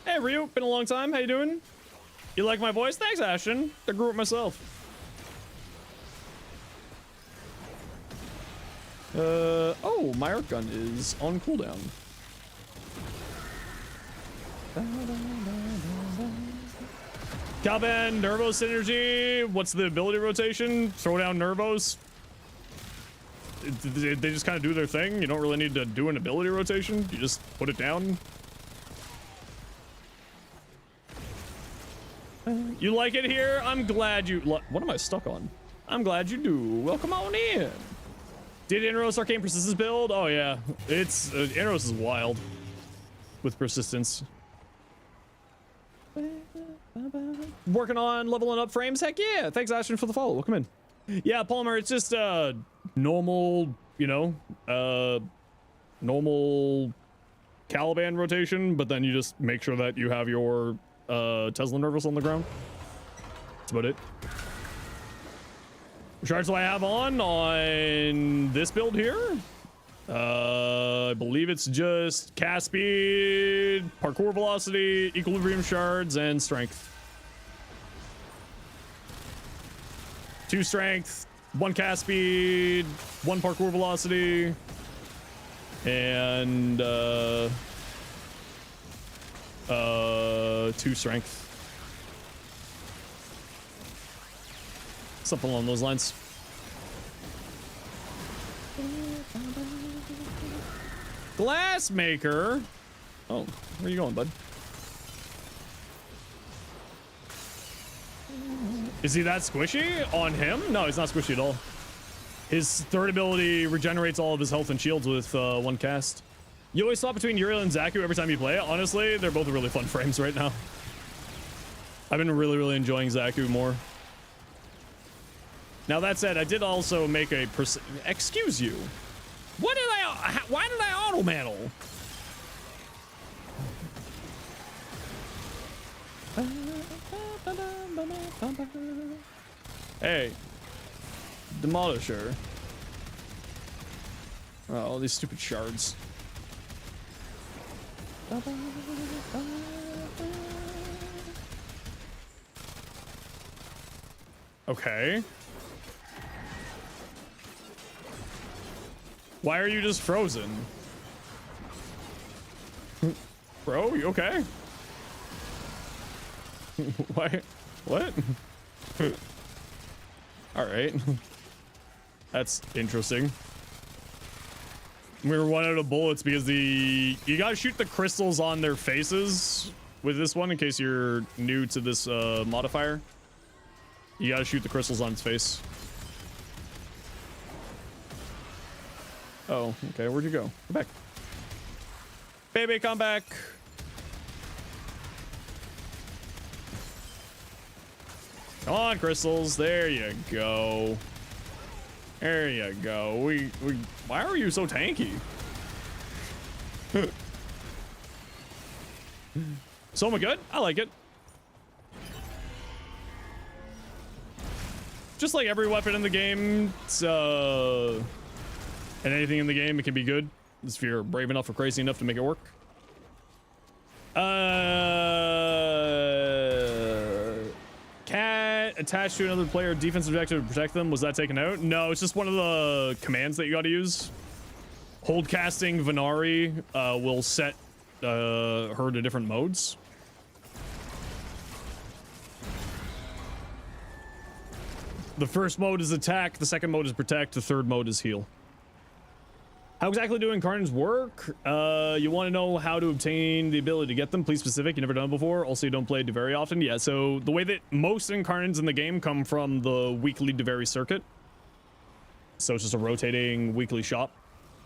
Hey Ryu, been a long time. How you doing? You like my voice? Thanks, Ashton. I grew it myself. Oh, my arc gun is on cooldown. Calban, Nervo synergy. What's the ability rotation? Throw down Nervos. They just kind of do their thing. You don't really need to do an ability rotation. You just put it down. You like it here? I'm glad you... What am I stuck on? I'm glad you do. Welcome on in. Did Inros Arcane Persistence build? Oh, yeah. It's... Inros is wild. With persistence. Working on leveling up frames? Heck yeah. Thanks, Ashton, for the follow. Welcome in. Yeah, Palmer, it's just normal, you know, normal Caliban rotation, but then you just make sure that you have your Tesla Nervous on the ground. That's about it. Which shards do I have on this build here? I believe it's just cast speed, parkour velocity, equilibrium shards, and strength. 2 strength, 1 cast speed, 1 parkour velocity, and 2 strength. Something along those lines. Glassmaker. Oh, where are you going, bud? Is he that squishy on him? No, he's not squishy at all. His third ability regenerates all of his health and shields with 1 cast. You always swap between Uriel and Zaku every time you play it. Honestly, they're both really fun frames right now. I've been really enjoying Zaku more. Now that said, I did also make a excuse you. Why did I auto mantle? Hey, Demolisher. Oh, all these stupid shards. Okay. Why are you just frozen? Bro, you okay? Why? What? All right. That's interesting. We were running out of bullets because you gotta shoot the crystals on their faces with this one in case you're new to this modifier. You gotta shoot the crystals on its face. Oh, okay. Where'd you go? Come back. Baby, come back. Come on, crystals. There you go. There you go. Why are you so tanky? Soma good? I like it. Just like every weapon in the game, it's, and anything in the game, it can be good if you're brave enough or crazy enough to make it work. Cat attached to another player, defensive objective to protect them. Was that taken out? No, it's just one of the commands that you got to use. Hold casting Venari will set her to different modes. The first mode is attack, the second mode is protect, the third mode is heal. How exactly do incarnates work? You want to know how to obtain the ability to get them? Please specific, you never done it before. Also, you don't play it very often. Yeah, so the way that most incarnates in the game come from the weekly Devary circuit. So it's just a rotating weekly shop,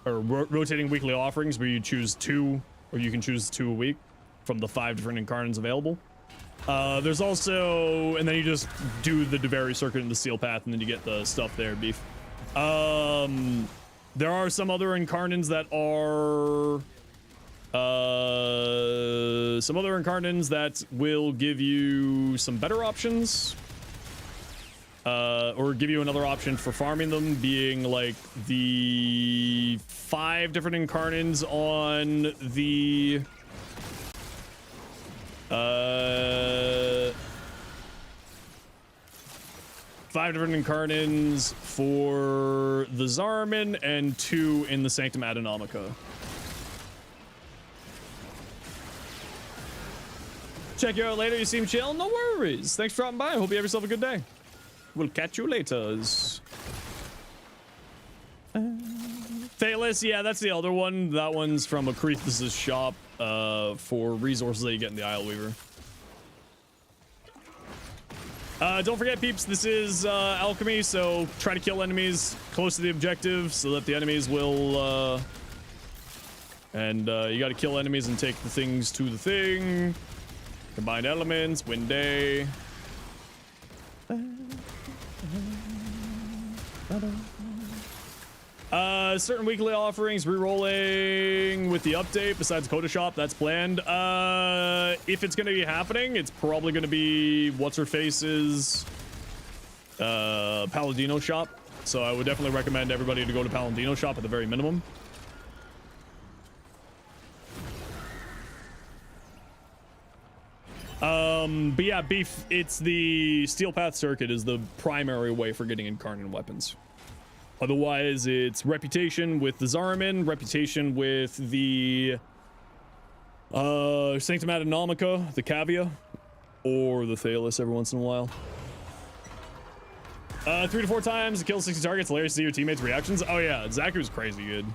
or rotating weekly offerings where you choose 2, or you can choose 2 a week from the 5 different incarnates available. There's also, and then you just do the Devary circuit in the Steel Path, and then you get the stuff there, beef. There are some other incarnates that are some other incarnates that will give you some better options, or give you another option for farming them, being like the 5 different incarnates on the 5 different incarnates for the Zarman and 2 in the Sanctum Adonomica. Check you out later. You seem chill. No worries. Thanks for dropping by. I hope you have yourself a good day. We'll catch you later. Fateless, yeah, that's the other one. That one's from Akrithis' shop for resources that you get in the Isle Weaver. Don't forget, peeps, this is alchemy, so try to kill enemies close to the objective so that the enemies will you got to kill enemies and take the things to the thing. Combined elements, win day. Certain weekly offerings re-rolling with the update besides Coda Shop, that's planned. If it's going to be happening, it's probably going to be What's-Her-Face's Paladino Shop. So I would definitely recommend everybody to go to Paladino Shop at the very minimum. But yeah, beef. It's the Steel Path Circuit is the primary way for getting incarnate weapons. Otherwise, it's reputation with the Zariman, reputation with the Sanctum Adenomica, the Cavia, or the Thalis every once in a while. 3 to 4 times, kill 60 targets, hilarious to see your teammates' reactions. Oh yeah, Zaku's crazy good.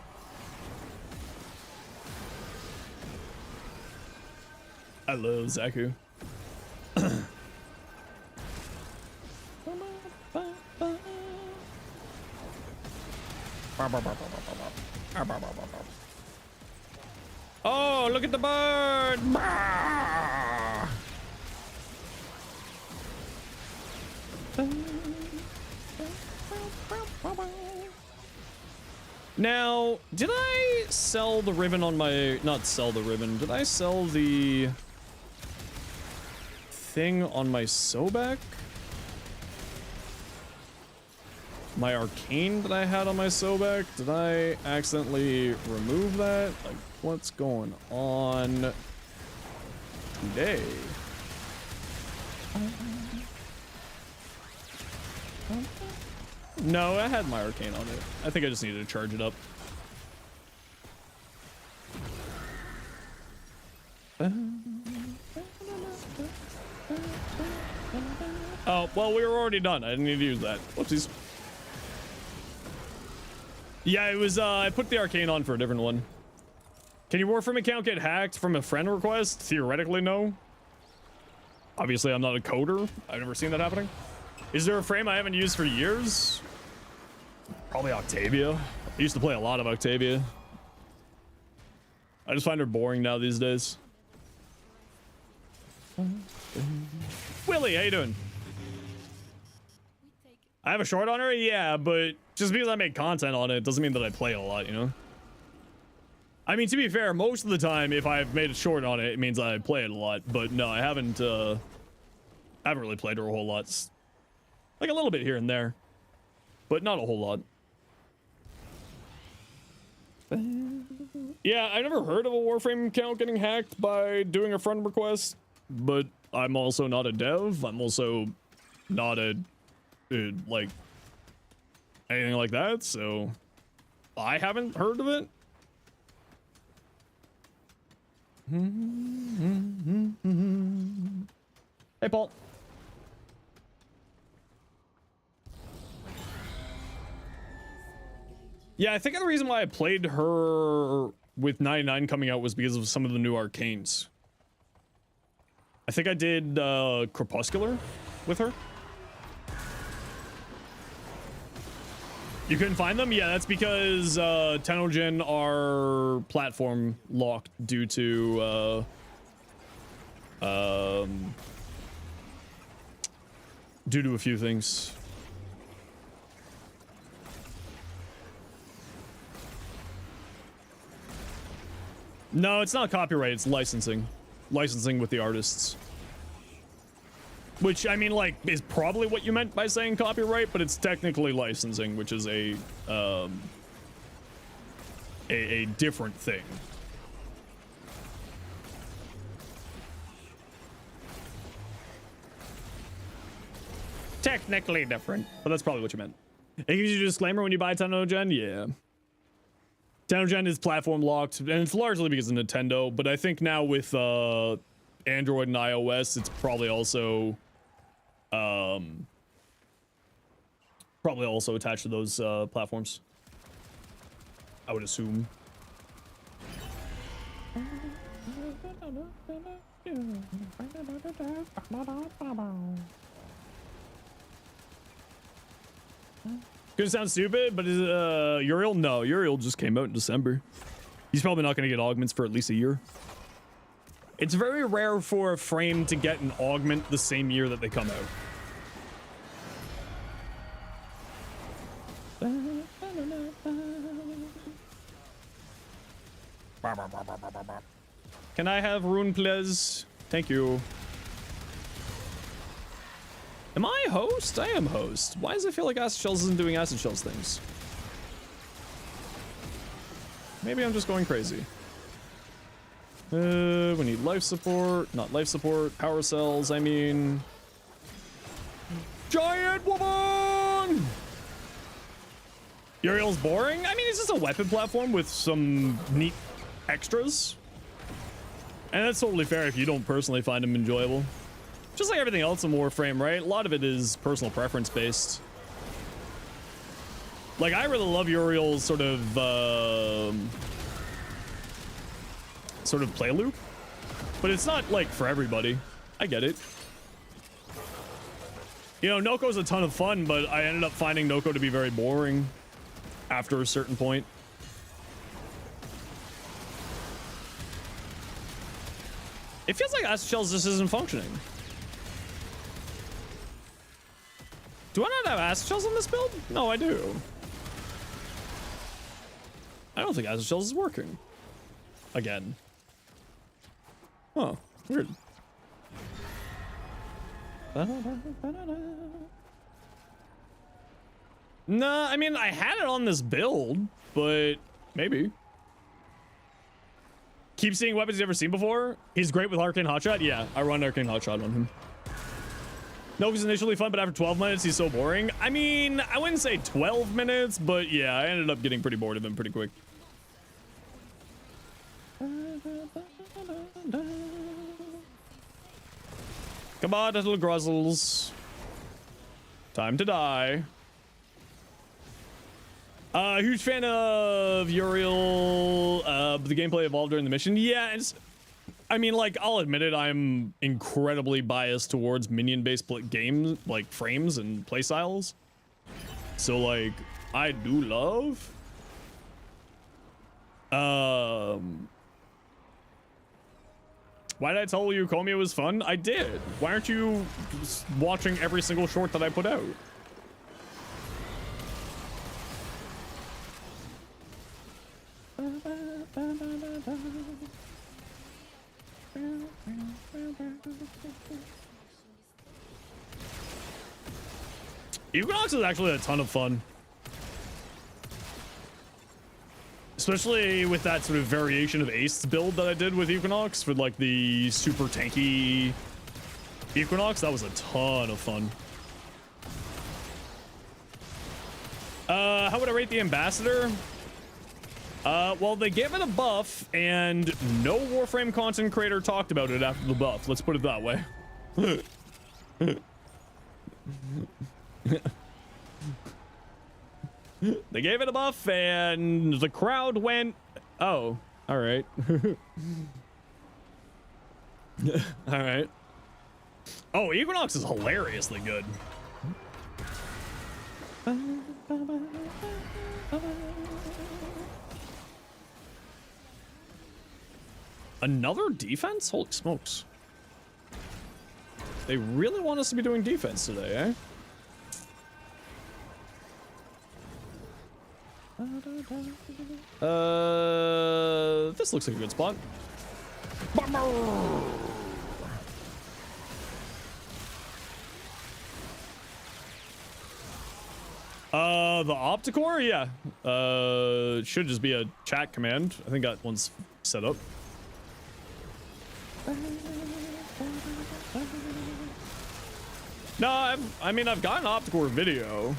I love Zaku. Oh, look at the bird! Now, did I sell the ribbon on my... Not sell the ribbon. Did I sell the thing on my Sobek? My arcane that I had on my Sobek? Did I accidentally remove that? Like, what's going on today? No, I had my arcane on it. I think I just needed to charge it up. Oh, well, we were already done. I didn't need to use that. Whoopsies. Yeah, it was, I put the arcane on for a different one. Can your Warframe account get hacked from a friend request? Theoretically, no. Obviously, I'm not a coder. I've never seen that happening. Is there a frame I haven't used for years? Probably Octavia. I used to play a lot of Octavia. I just find her boring now these days. Willie, how you doing? I have a short on her? Yeah, but just because I make content on it doesn't mean that I play a lot, you know? I mean, to be fair, most of the time, if I've made a short on it, it means I play it a lot. But no, I haven't really played her a whole lot. Like a little bit here and there, but not a whole lot. Yeah, I never heard of a Warframe account getting hacked by doing a friend request, but I'm also not a dev. I'm also not a, like, anything like that, so I haven't heard of it. Hey, Paul. Yeah, I think the reason why I played her with 99 coming out was because of some of the new arcanes. I think I did Crepuscular with her. You couldn't find them? Yeah, that's because Tenogen are platform locked due to a few things. No, it's not copyright, it's licensing. Licensing with the artists. Which, I mean, like, is probably what you meant by saying copyright, but it's technically licensing, which is a different thing. Technically different, but that's probably what you meant. It gives you a disclaimer when you buy Tenogen? Yeah. Tenogen is platform locked, and it's largely because of Nintendo, but I think now with Android and iOS, it's probably also attached to those platforms. I would assume. Gonna sound stupid, but is Uriel? No, Uriel just came out in December. He's probably not gonna get augments for at least a year. It's very rare for a frame to get an augment the same year that they come out. Can I have rune, please? Thank you. Am I host? I am host. Why does it feel like Acid Shells isn't doing Acid Shells things? Maybe I'm just going crazy. We need life support, not life support, power cells, I mean. Giant woman! Uriel's boring? I mean, it's just a weapon platform with some neat extras. And that's totally fair if you don't personally find them enjoyable. Just like everything else in Warframe, right? A lot of it is personal preference based. Like, I really love Uriel's sort of play loop, but it's not like for everybody. I get it. You know, Noko's a ton of fun, but I ended up finding Noko to be very boring after a certain point. It feels like Acid Shells just isn't functioning. Do I not have Acid Shells on this build? No, I do. I don't think Acid Shells is working. Again. Huh. Weird. Nah, I mean, I had it on this build, but maybe. Keep seeing weapons you've never seen before. He's great with Arcane Hotshot. Yeah, I run Arcane Hotshot on him. No, he's initially fun, but after 12 minutes, he's so boring. I mean, I wouldn't say 12 minutes, but yeah, I ended up getting pretty bored of him pretty quick. Come on, little gruzzles. Time to die. Huge fan of Uriel. The gameplay evolved during the mission. Yeah, I mean, like, I'll admit it, I'm incredibly biased towards minion-based games, like frames and playstyles. So, like, I do love. Why did I tell you Komia was fun? I did. Why aren't you watching every single short that I put out? Equinox is actually a ton of fun. Especially with that sort of variation of Ace build that I did with Equinox for like the super tanky Equinox. That was a ton of fun. How would I rate the Ambassador? Well, they gave it a buff and no Warframe content creator talked about it after the buff. Let's put it that way. They gave it a buff and the crowd went, oh, all right. All right. Oh, Equinox is hilariously good. Another defense? Holy smokes. They really want us to be doing defense today, eh? This looks like a good spot. The Opticore, yeah. It should just be a chat command. I think that one's set up. No, I mean, I've got an Opticore video.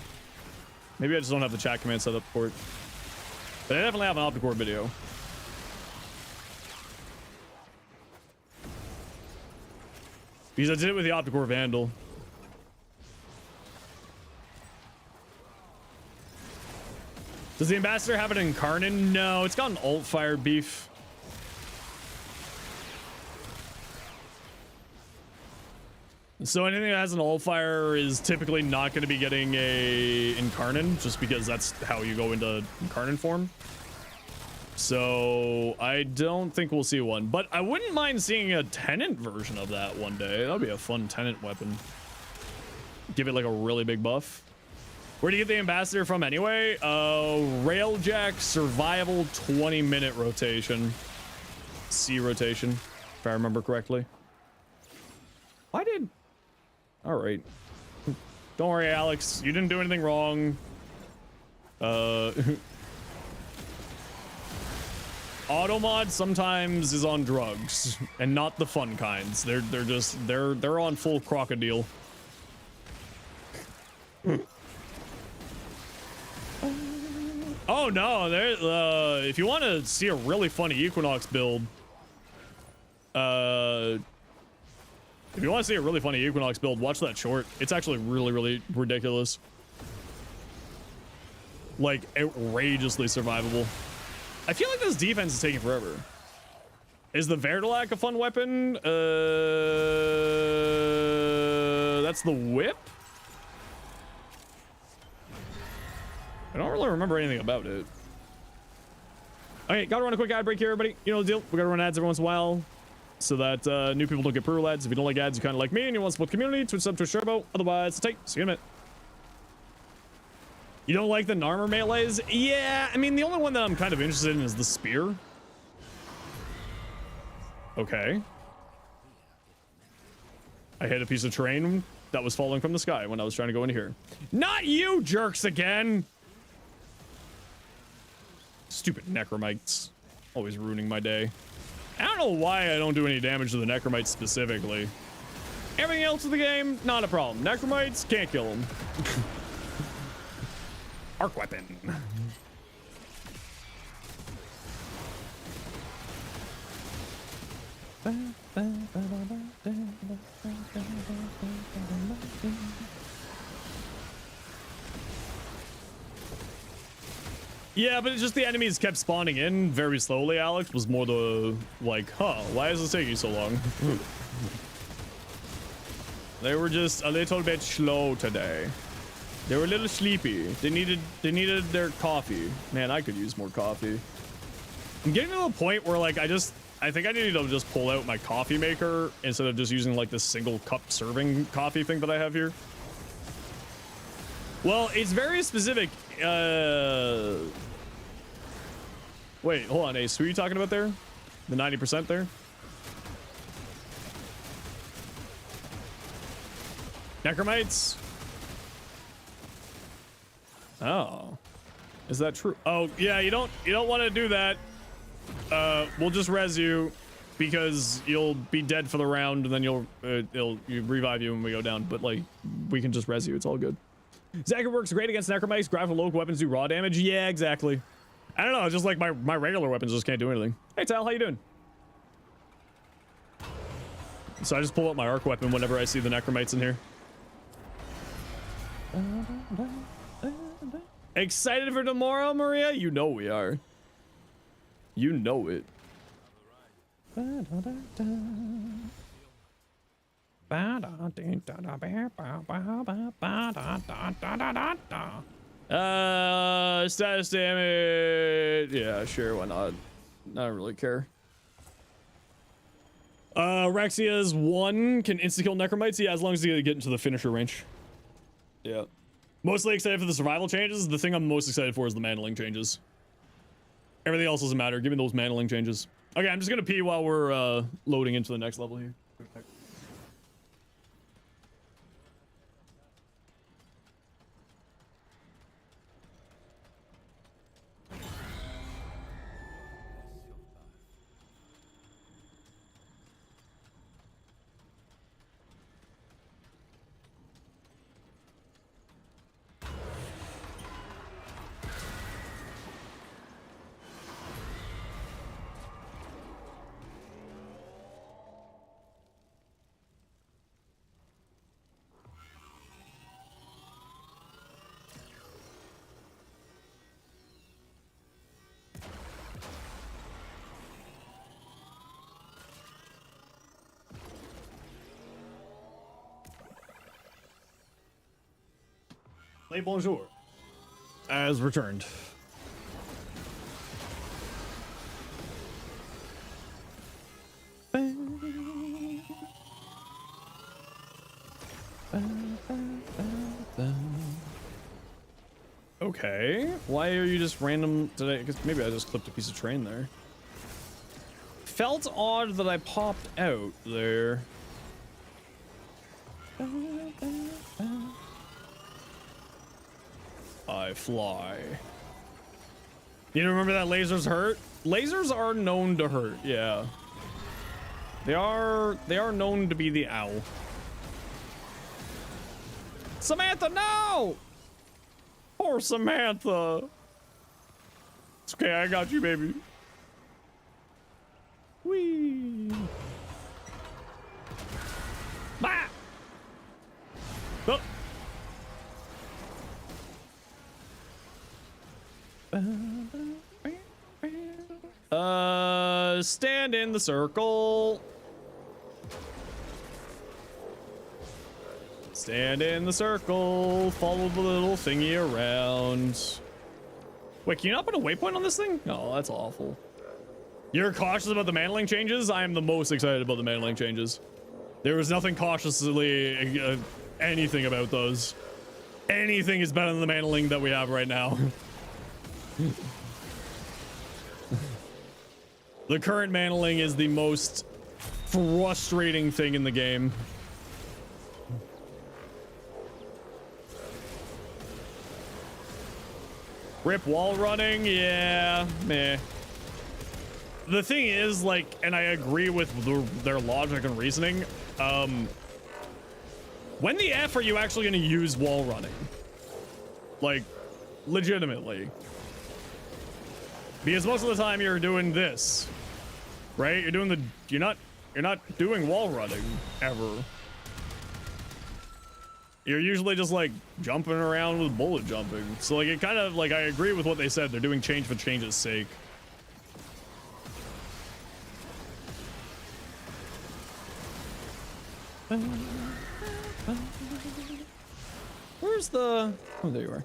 Maybe I just don't have the chat command set up for it. But I definitely have an Opticore video. Because I did it with the Opticore Vandal. Does the Ambassador have an Incarnate? No, it's got an alt-fire beef. So anything that has an alt-fire is typically not going to be getting a Incarnate, just because that's how you go into Incarnate form. So I don't think we'll see one, but I wouldn't mind seeing a Tenant version of that one day. That'd be a fun Tenant weapon. Give it like a really big buff. Where do you get the Ambassador from anyway? Railjack survival 20-minute rotation. C rotation, if I remember correctly. Why did... All right. Don't worry, Alex. You didn't do anything wrong. Automod sometimes is on drugs, and not the fun kinds. They're on full crocodile. Oh no, there. If you want to see a really funny Equinox build, watch that short. It's actually really ridiculous. Like outrageously survivable. I feel like this defense is taking forever. Is the Verdalac a fun weapon? That's the whip? I don't really remember anything about it. Okay, gotta run a quick ad break here, everybody. You know the deal. We gotta run ads every once in a while so that new people don't get brutal ads. If you don't like ads, you kind of like me and you want to support the community, Twitch sub, Twitch turbo. Otherwise, take. See you in a minute. You don't like the Narmer melees? Yeah, I mean, the only one that I'm kind of interested in is the spear. Okay. I hit a piece of terrain that was falling from the sky when I was trying to go into here. Not you, jerks, again! Stupid necromites. Always ruining my day. I don't know why I don't do any damage to the necromites specifically. Everything else in the game, not a problem. Necromites, can't kill them. Arc weapon. Yeah, but it's just the enemies kept spawning in very slowly, Alex. Was more the, like, why is this taking so long? They were just a little bit slow today. They were a little sleepy. They needed their coffee. Man, I could use more coffee. I'm getting to a point where, like, I think I need to just pull out my coffee maker instead of just using, like, this single cup serving coffee thing that I have here. Well, it's very specific. Wait, hold on, Ace. Who are you talking about there? The 90% there? Necromites? Oh, is that true? Oh yeah, you don't want to do that. We'll just res you because you'll be dead for the round, and then you revive you when we go down. But like, we can just res you. It's all good. Zachary works great against necromites. Graphic local weapons do raw damage. Yeah, exactly. I don't know. It's just like my regular weapons just can't do anything. Hey Tal, how you doing? So I just pull out my arc weapon whenever I see the necromites in here. Excited for tomorrow, Maria? You know we are. You know it. Status damage. Yeah, sure, why not? I don't really care. Rexia's 1 can insta-kill necromites. Yeah, as long as you get into the finisher range. Yeah. Mostly excited for the survival changes. The thing I'm most excited for is the mantling changes. Everything else doesn't matter. Give me those mantling changes. Okay, I'm just gonna pee while we're loading into the next level here. Les bonjour. As returned. Okay. Why are you just random today? Because maybe I just clipped a piece of train there. Felt odd that I popped out there. I fly. You don't remember that lasers hurt? Lasers are known to hurt, yeah. They are known to be the owl. Samantha, no! Poor Samantha. It's okay, I got you, baby. Whee! Bah! Oh. Stand in the circle. Stand in the circle. Follow the little thingy around. Wait, can you not put a waypoint on this thing? No, that's awful. You're cautious about the mantling changes? I am the most excited about the mantling changes. There was nothing cautiously anything about those. Anything is better than the mantling that we have right now. The current mantling is the most frustrating thing in the game. Rip wall running, yeah, meh. The thing is, like, and I agree with their logic and reasoning, when the F are you actually going to use wall running? Like, legitimately. Because most of the time you're doing this, right? You're doing you're not doing wall running ever. You're usually just like jumping around with bullet jumping. So like it kind of like, I agree with what they said. They're doing change for change's sake. Where's the... Oh, there you are.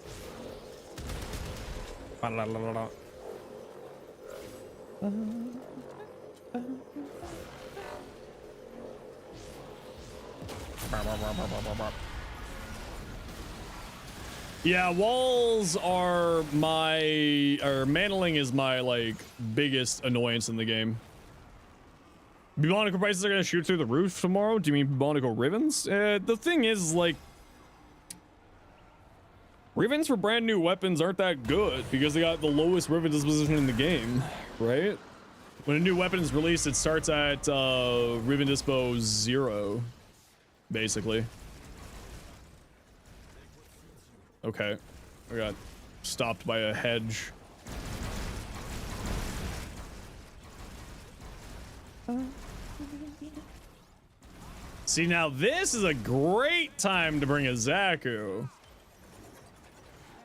Yeah, walls are my... or mantling is my, like, biggest annoyance in the game. Bubonic prices are gonna shoot through the roof tomorrow? Do you mean bubonic ribbons? The thing is, like... Ribbons for brand new weapons aren't that good because they got the lowest ribbon disposition in the game, right? When a new weapon is released, it starts at ribbon dispo 0, basically. Okay, I got stopped by a hedge. See, now this is a great time to bring a Zaku.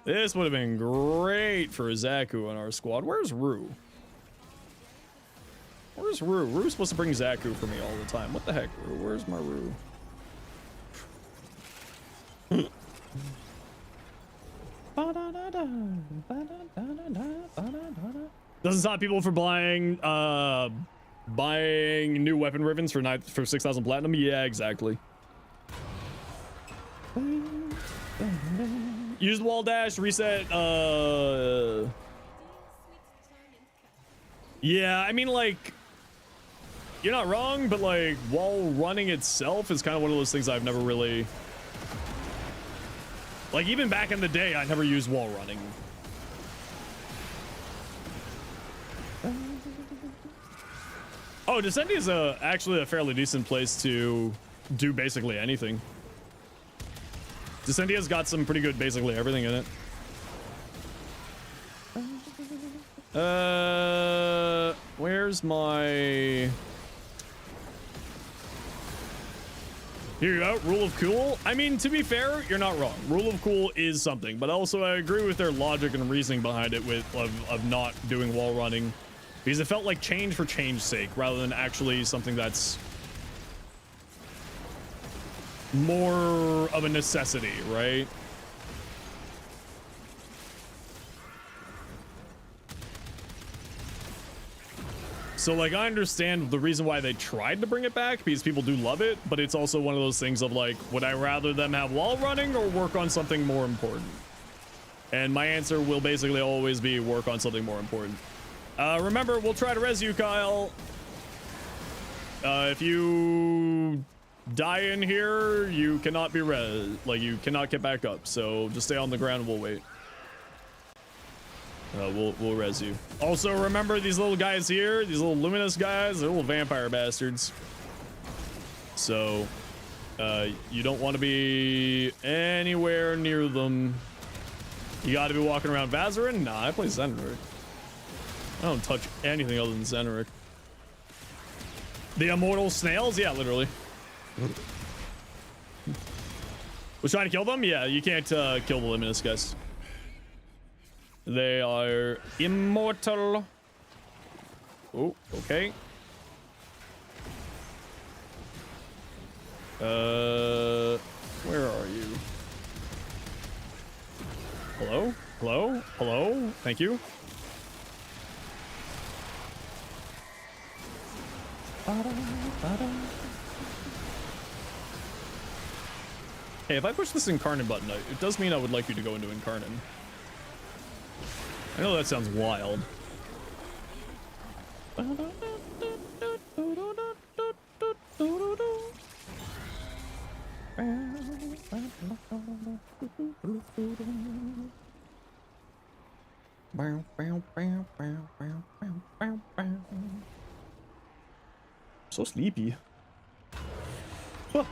This would have been great for a Zaku on our squad. Where's Rue? Where's Rue? Rue's supposed to bring Zaku for me all the time. What the heck, Rue? Where's my Rue? Doesn't stop people from buying new weapon ribbons for 6,000 platinum. Yeah, exactly. Use the wall dash, reset. Yeah, I mean, like, you're not wrong, but like wall running itself is kind of one of those things I've never really, like, even back in the day, I never used wall running. Oh, Descendi is actually a fairly decent place to do basically anything. Descendia's got some pretty good basically everything in it. Where's my... Here you go, rule of cool. I mean, to be fair, you're not wrong. Rule of cool is something, but also I agree with their logic and reasoning behind it of not doing wall running, because it felt like change for change's sake rather than actually something that's more of a necessity, right? So like, I understand the reason why they tried to bring it back, because people do love it, but it's also one of those things of like, would I rather them have wall running or work on something more important? And my answer will basically always be work on something more important. Remember, we'll try to res you, Kyle. If you die in here, you cannot be res, like you cannot get back up, so just stay on the ground and we'll wait. We'll res you. Also, remember these little guys here, these little luminous guys, they're little vampire bastards. So, you don't want to be anywhere near them. You got to be walking around Vazarin? Nah, I play Zenrik. I don't touch anything other than Zenrik. The immortal snails? Yeah, literally. Was trying to kill them? Yeah, you can't kill the luminous guys. They are immortal. Oh, okay. Where are you? Hello? Hello? Hello? Thank you. Hey, if I push this incarnate button, it does mean I would like you to go into incarnate. I know that sounds wild. So sleepy. Huh.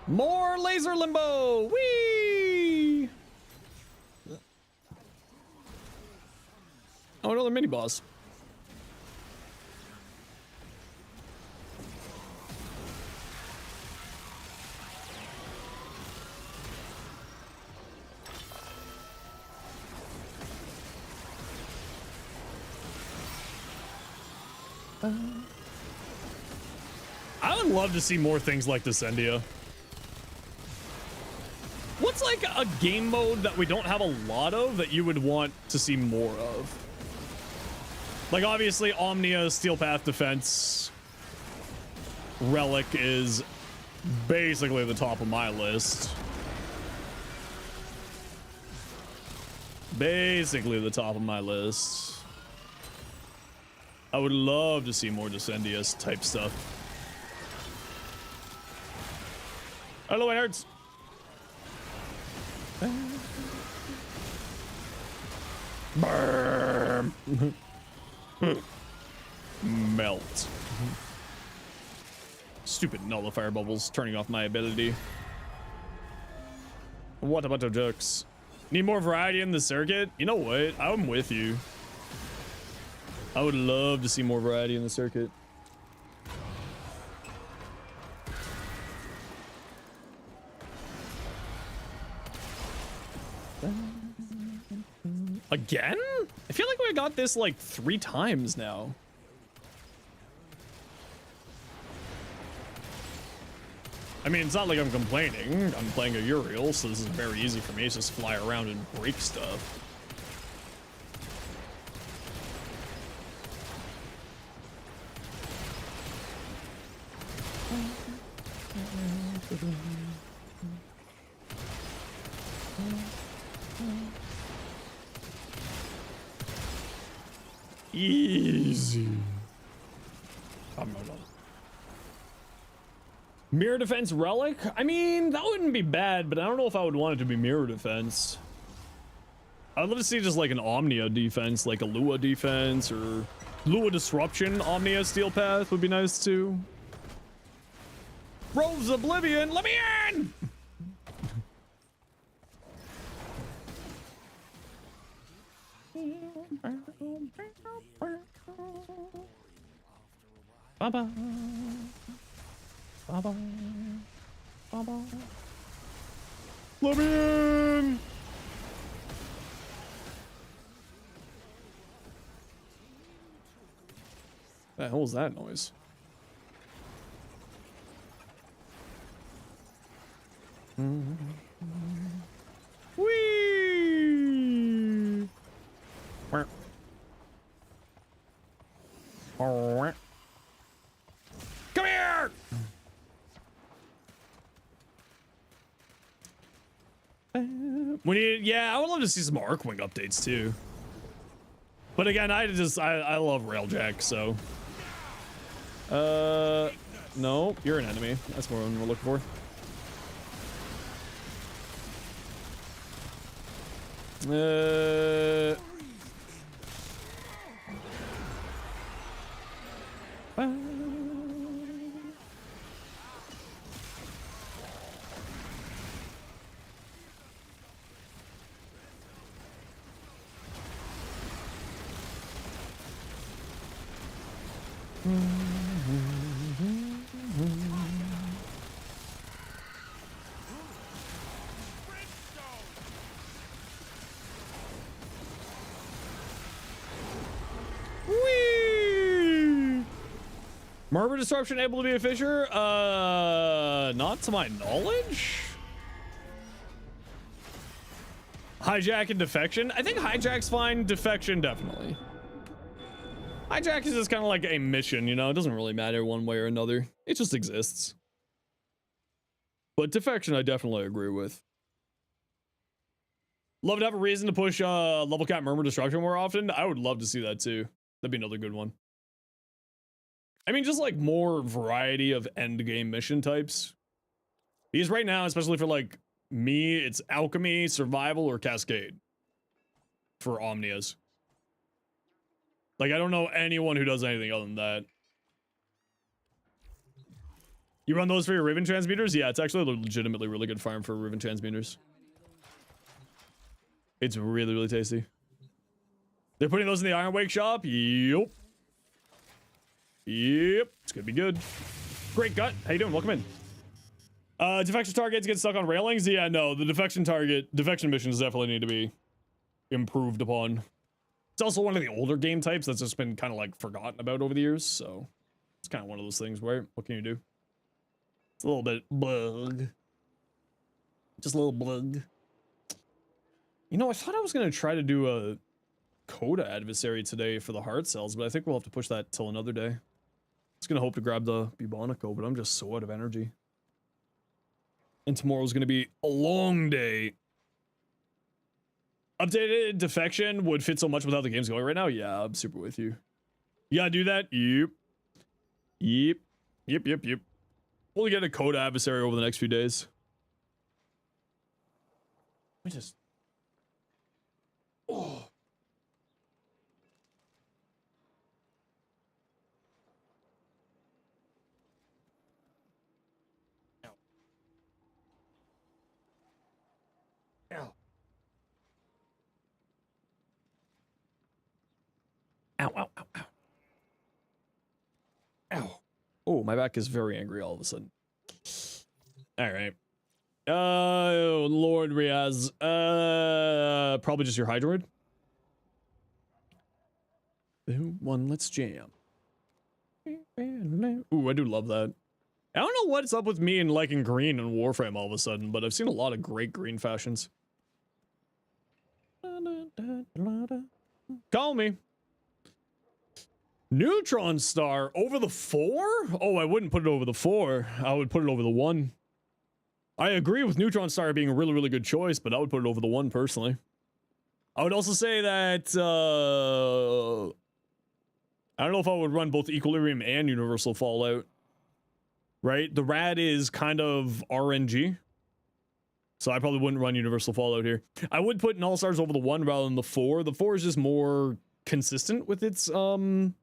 More laser limbo! Whee! Oh, another mini boss. I would love to see more things like Descendia. What's like a game mode that we don't have a lot of that you would want to see more of? Like obviously Omnia, Steel Path Defense, Relic is basically the top of my list. Basically the top of my list. I would love to see more Descendius type stuff. Hello, nerds. Burn. Melt. Stupid nullifier bubbles turning off my ability. What about the jokes? Need more variety in the circuit? You know what? I'm with you. I would love to see more variety in the circuit. Again? I feel like we got this like 3 times now. I mean, it's not like I'm complaining. I'm playing a Uriel, so this is very easy for me. It's just fly around and break stuff. Easy. Mirror defense relic? I mean, that wouldn't be bad, but I don't know if I would want it to be mirror defense. I'd love to see just like an Omnia defense, like a Lua defense or Lua disruption. Omnia Steel Path would be nice too. Rose Oblivion, let me in! Baba. Baba. Baba. Let me in! The hell was that noise? Whee! Come here! We need, yeah, I would love to see some Arcwing updates too. But again, I love Railjack, so. No, you're an enemy. That's more than we're looking for. Whee! Murmur disruption able to be a fisher? Not to my knowledge. Hijack and defection? I think hijack's fine. Defection, definitely. Hijack is just kind of like a mission, you know? It doesn't really matter one way or another. It just exists. But defection, I definitely agree with. Love to have a reason to push level cap murmur destruction more often. I would love to see that too. That'd be another good one. I mean, just like more variety of end game mission types. Because right now, especially for like me, it's alchemy, survival, or cascade for Omnias. Like, I don't know anyone who does anything other than that. You run those for your Riven transmuters? Yeah, it's actually a legitimately really good farm for Riven transmuters. It's really, really tasty. They're putting those in the Iron Wake shop? Yup. Yep. It's gonna be good. Great gut. How you doing? Welcome in. Defection targets get stuck on railings? Yeah, no. The defection missions definitely need to be improved upon. It's also one of the older game types that's just been kind of like forgotten about over the years, so it's kind of one of those things, right? What can you do? It's a little bit bug. Just a little bug. You know, I thought I was going to try to do a Coda adversary today for the hard cells, but I think we'll have to push that till another day. I was going to hope to grab the Bubonico, but I'm just so out of energy. And tomorrow's going to be a long day. Updated defection would fit so much without the games going right now. Yeah, I'm super with you. You gotta do that? Yep. Yep. Yep, yep, yep. We'll get a Coda adversary over the next few days. Let me just... Oh. Ow. Ow. Ow, ow, ow, ow. Ow. Oh, my back is very angry all of a sudden. All right. Lord Riaz. Probably just your Hydroid. One, let's jam. Ooh, I do love that. I don't know what's up with me and liking green and Warframe all of a sudden, but I've seen a lot of great green fashions. Call me. Neutron Star over the 4? Oh, I wouldn't put it over the 4. I would put it over the 1. I agree with Neutron Star being a really, really good choice, but I would put it over the 1 personally. I would also say that, I don't know if I would run both Equilibrium and Universal Fallout. Right? The Rad is kind of RNG. So I probably wouldn't run Universal Fallout here. I would put Null Stars over the 1 rather than the 4. The 4 is just more consistent with its, the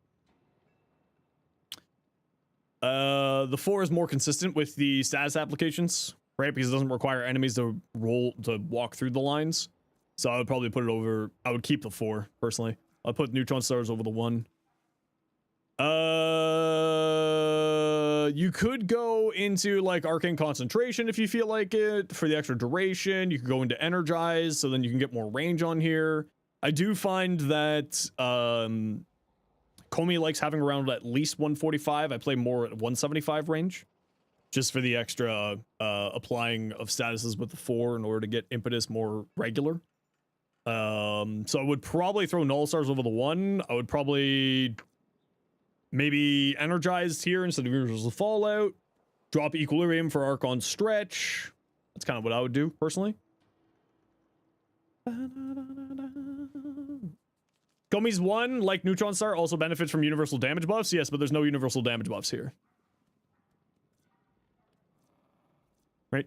4 is more consistent with the status applications, right? Because it doesn't require enemies to walk through the lines. So I would probably put it over, I would keep the 4, personally. I'd put Neutron Stars over the 1. You could go into, like, Arcane Concentration if you feel like it, for the extra duration. You could go into Energize, so then you can get more range on here. I do find that, Comey likes having around at least 145. I play more at 175 range, just for the extra applying of statuses with the 4 in order to get impetus more regular. So I would probably throw Null Stars over the 1. I would probably maybe Energized here instead of Universal Fallout. Drop Equilibrium for Archon Stretch. That's kind of what I would do personally. Comey's 1, like Neutron Star, also benefits from universal damage buffs. Yes, but there's no universal damage buffs here. Right?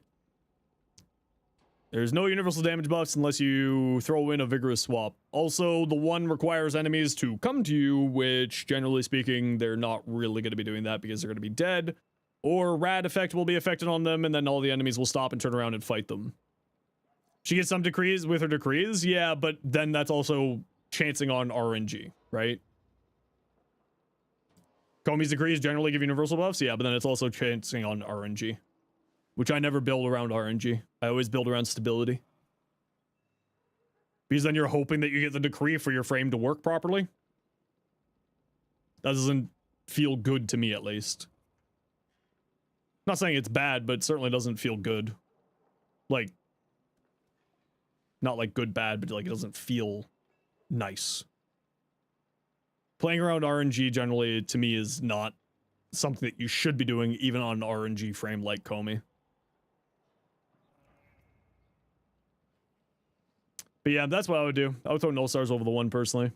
There's no universal damage buffs unless you throw in a vigorous swap. Also, the one requires enemies to come to you, which generally speaking, they're not really going to be doing that because they're going to be dead. Or rad effect will be affected on them, and then all the enemies will stop and turn around and fight them. She gets some decrees with her decrees, yeah, but then that's also chancing on RNG, right? Komi's decrees generally give universal buffs, yeah, but then it's also chancing on RNG. Which I never build around RNG. I always build around stability. Because then you're hoping that you get the decree for your frame to work properly. That doesn't feel good to me, at least. Not saying it's bad, but it certainly doesn't feel good. Like, not like good bad, but like it doesn't feel nice. Playing around RNG generally, to me, is not something that you should be doing, even on an RNG frame like Komi. But yeah, that's what I would do. I would throw null stars over the one personally.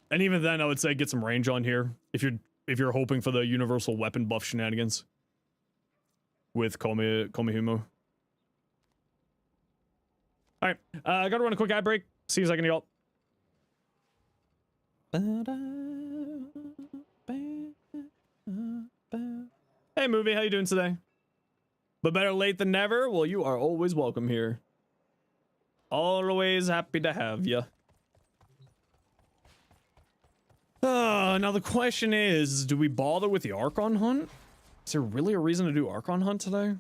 And even then, I would say get some range on here if you're hoping for the universal weapon buff shenanigans with Komihumo. All right, I gotta run a quick ad break. See you in a second, y'all. Hey, movie, how you doing today? But better late than never. Well, you are always welcome here. Always happy to have you. Now the question is, do we bother with the Archon hunt? Is there really a reason to do Archon hunt today?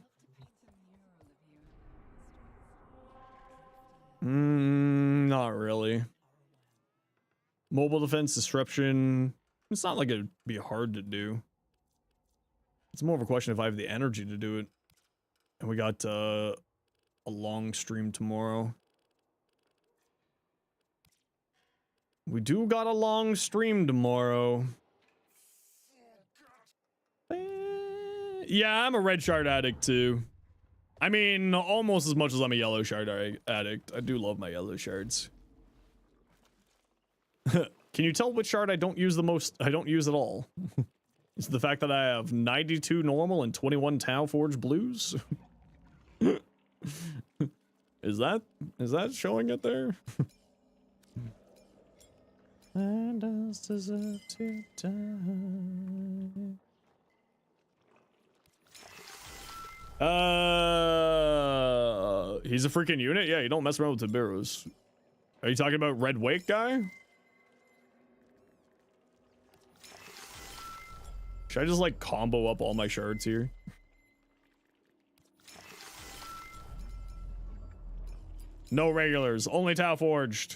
Not really. Mobile defense disruption. It's not like it'd be hard to do. It's more of a question if I have the energy to do it. And we got a long stream tomorrow. We do got a long stream tomorrow. Yeah, I'm a red shard addict too. I mean, almost as much as I'm a yellow shard addict. I do love my yellow shards. Can you tell which shard I don't use the most? I don't use at all. It's the fact that I have 92 normal and 21 Tau Forge blues. Is that showing it there? And else deserve to die. He's a freaking unit? Yeah, you don't mess around with Tiberos. Are you talking about Red Wake guy? Should I just like combo up all my shards here? No regulars, only Tau Forged.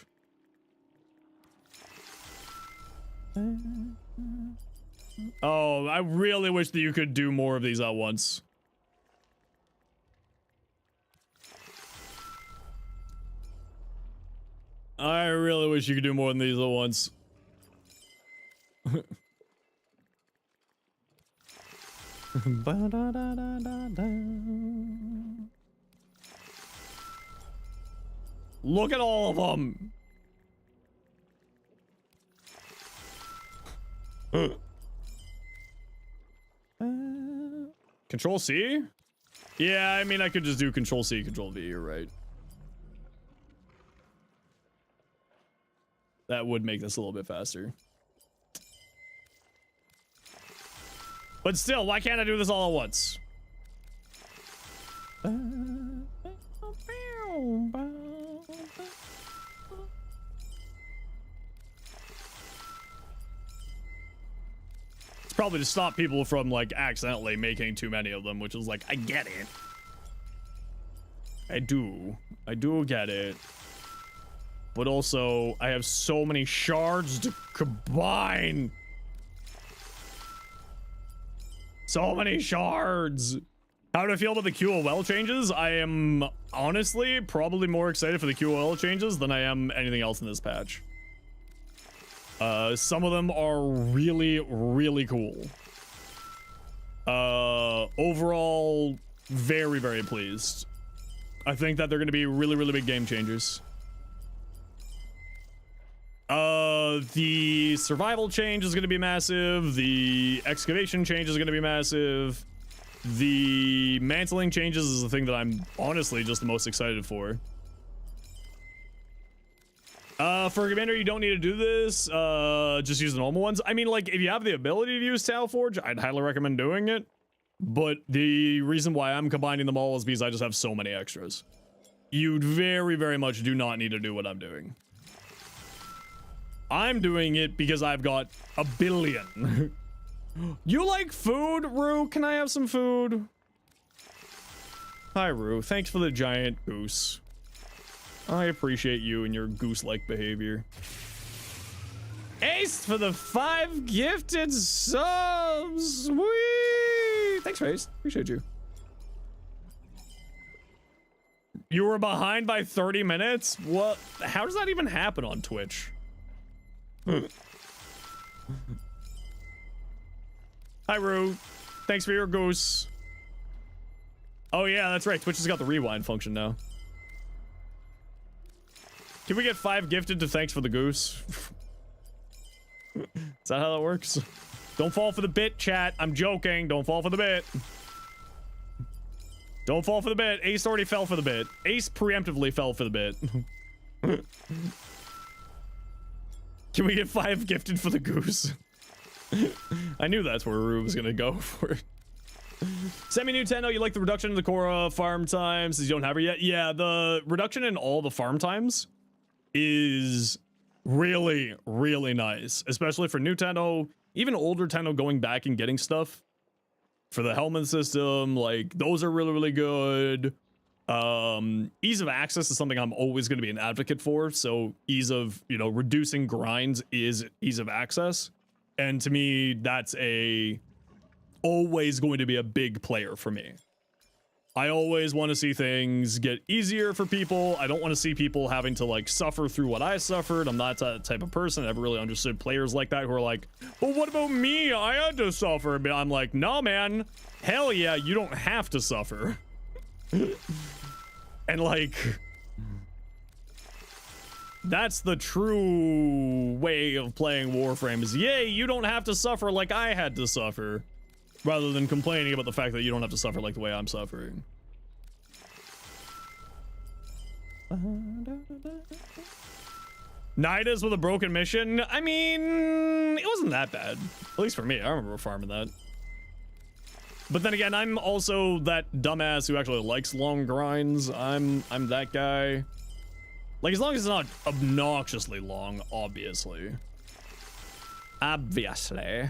Oh, I really wish that you could do more of these at once. I really wish you could do more than these at once. Look at all of them. Control C? Yeah, I mean, I could just do Control C, Control V, you're right. That would make this a little bit faster. But still, why can't I do this all at once? It's probably to stop people from, like, accidentally making too many of them, which is like, I get it. I do get it. But also, I have so many shards to combine. So many shards. How do I feel about the QOL changes? I am honestly probably more excited for the QOL changes than I am anything else in this patch. Some of them are really, really cool. Overall, very, very pleased. I think that they're going to be really, really big game changers. The survival change is going to be massive. The excavation change is going to be massive. The mantling changes is the thing that I'm honestly just the most excited for. For Commander, you don't need to do this. Just use the normal ones. I mean, like, if you have the ability to use Tau Forge, I'd highly recommend doing it. But the reason why I'm combining them all is because I just have so many extras. You very, very much do not need to do what I'm doing. I'm doing it because I've got a billion. You like food, Rue? Can I have some food? Hi, Rue. Thanks for the giant goose. I appreciate you and your goose-like behavior. Ace for the 5 gifted subs. Whee! Thanks, Ace. Appreciate you. You were behind by 30 minutes? What? How does that even happen on Twitch? Hi, Rue. Thanks for your goose. Oh, yeah, that's right. Twitch has got the rewind function now. Can we get 5 gifted to thanks for the goose? Is that how that works? Don't fall for the bit, chat. I'm joking. Don't fall for the bit. Don't fall for the bit. Ace already fell for the bit. Ace preemptively fell for the bit. Can we get 5 gifted for the goose? I knew that's where Rue was gonna go for it. Semi-Nintendo, you like the reduction in the core farm times as you don't have her yet? Yeah, the reduction in all the farm times is really, really nice, especially for Nintendo, even older Nintendo going back and getting stuff for the helmet system. Like, those are really, really good. Ease of access is something I'm always going to be an advocate for. So ease of, you know, reducing grinds is ease of access. And to me, that's always going to be a big player for me. I always want to see things get easier for people. I don't want to see people having to like suffer through what I suffered. I'm not that type of person. I've really understood players like that who are like, well, what about me? I had to suffer. But I'm like, no, man, hell yeah, you don't have to suffer. And like, that's the true way of playing Warframe is, yay, you don't have to suffer like I had to suffer. Rather than complaining about the fact that you don't have to suffer like the way I'm suffering. Nidas with a broken mission? I mean, it wasn't that bad. At least for me, I remember farming that. But then again, I'm also that dumbass who actually likes long grinds. I'm that guy. Like, as long as it's not obnoxiously long, obviously. Obviously.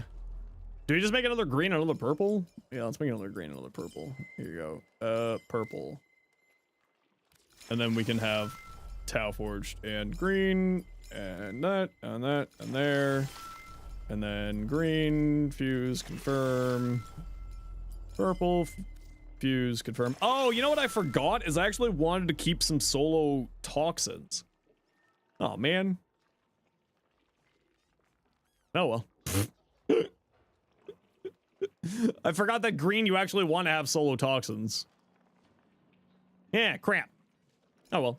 Do we just make another green and another purple? Yeah, let's make another green and another purple. Here you go. Purple. And then we can have Tau Forged and green, and that, and that, and there. And then green, fuse, confirm. Purple, fuse, confirm. Oh, you know what I forgot is I actually wanted to keep some solo toxins. Oh, man. Oh, well. I forgot that green, you actually want to have solo toxins. Yeah, crap. Oh, well.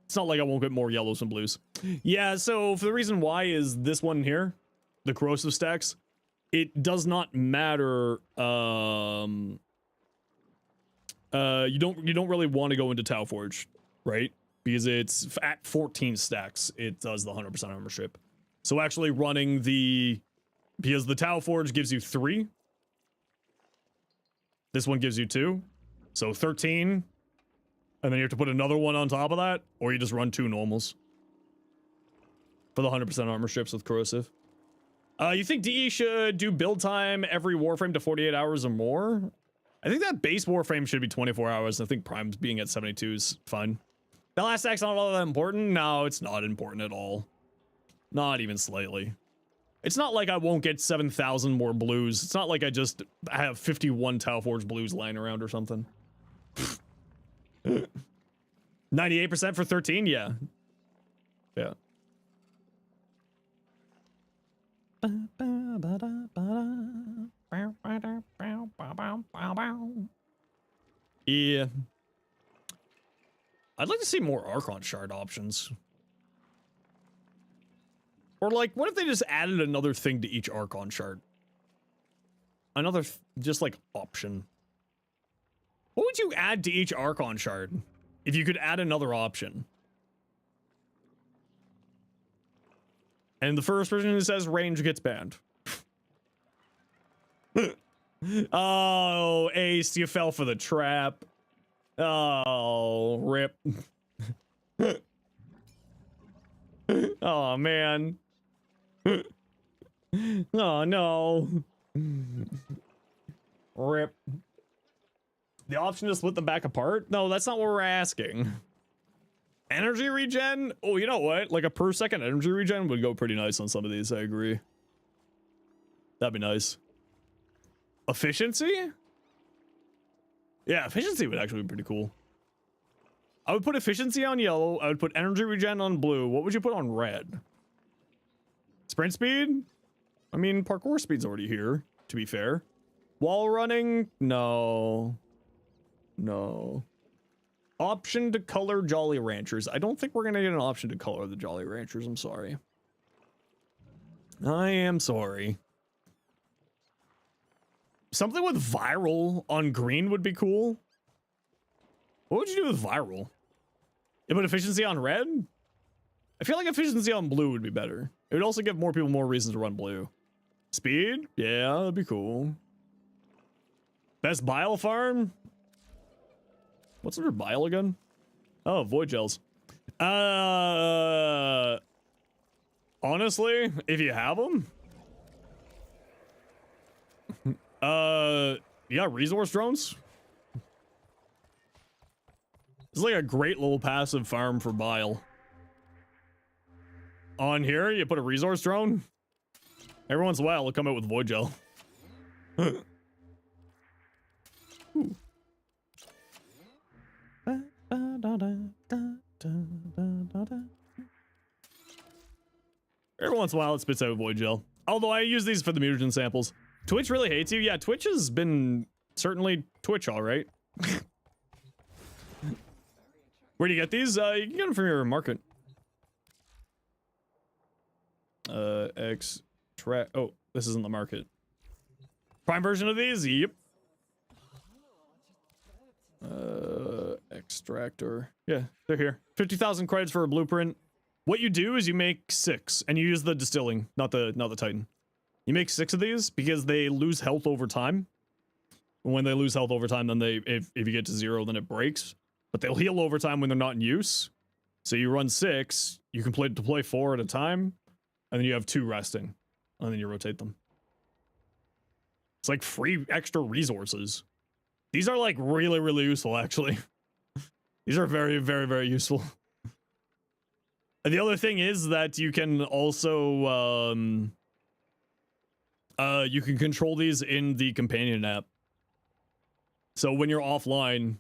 It's not like I won't get more yellows and blues. Yeah, so for the reason why is this one here, the corrosive stacks, it does not matter. You don't really want to go into Tau Forge, right? Because it's at 14 stacks, it does the 100% armor strip. So actually running because the Tau Forge gives you 3. This one gives you 2. So 13. And then you have to put another one on top of that, or you just run 2 normals. For the 100% armor strips with corrosive. You think DE should do build time every Warframe to 48 hours or more? I think that base Warframe should be 24 hours. I think Prime's being at 72 is fine. The last stack's not all that important. No, it's not important at all. Not even slightly. It's not like I won't get 7,000 more blues. It's not like I just have 51 Tau Forge blues lying around or something. 98% for 13? Yeah. Yeah. Yeah. I'd like to see more Archon Shard options. Or like, what if they just added another thing to each Archon Shard? Another, just like, option. What would you add to each Archon shard if you could add another option? And the first person who says range gets banned. Oh, Ace, you fell for the trap. Oh, rip. Oh, man. Oh, no. Rip. The option to split them back apart? No, that's not what we're asking. Energy regen? Oh, you know what? Like a per second energy regen would go pretty nice on some of these, I agree. That'd be nice. Efficiency? Yeah, efficiency would actually be pretty cool. I would put efficiency on yellow. I would put energy regen on blue. What would you put on red? Sprint speed? I mean, parkour speed's already here, to be fair. Wall running? No. No. Option to color Jolly Ranchers. I don't think we're gonna get an option to color the Jolly Ranchers. I'm sorry. I am sorry. Something with viral on green would be cool. What would you do with viral? You put efficiency on red? I feel like efficiency on blue would be better. It would also give more people more reasons to run blue. Speed? Yeah, that'd be cool. Best bile farm? What's under bile again? Oh, void gels. Honestly, if you have them, yeah, resource drones. It's like a great little passive farm for bile. On here, you put a resource drone. Every once in a while, it'll come out with void gel. Every once in a while, it spits out void gel. Although I use these for the mutagen samples. Twitch really hates you. Yeah, Twitch has been certainly Twitch, all right. Where do you get these? You can get them from your market. Extract. Oh, this isn't the market. Prime version of these? Yep. Extractor. Yeah, they're here. 50,000 credits for a blueprint. What you do is you make 6, and you use the distilling, not the Titan. You make 6 of these because they lose health over time. When they lose health over time, then if you get to 0, then it breaks. But they'll heal over time when they're not in use. So you run 6, you can deploy 4 at a time, and then you have 2 resting, and then you rotate them. It's like free extra resources. These are like really, really useful, actually. These are very, very, very useful. And the other thing is that you can also, you can control these in the companion app. So when you're offline,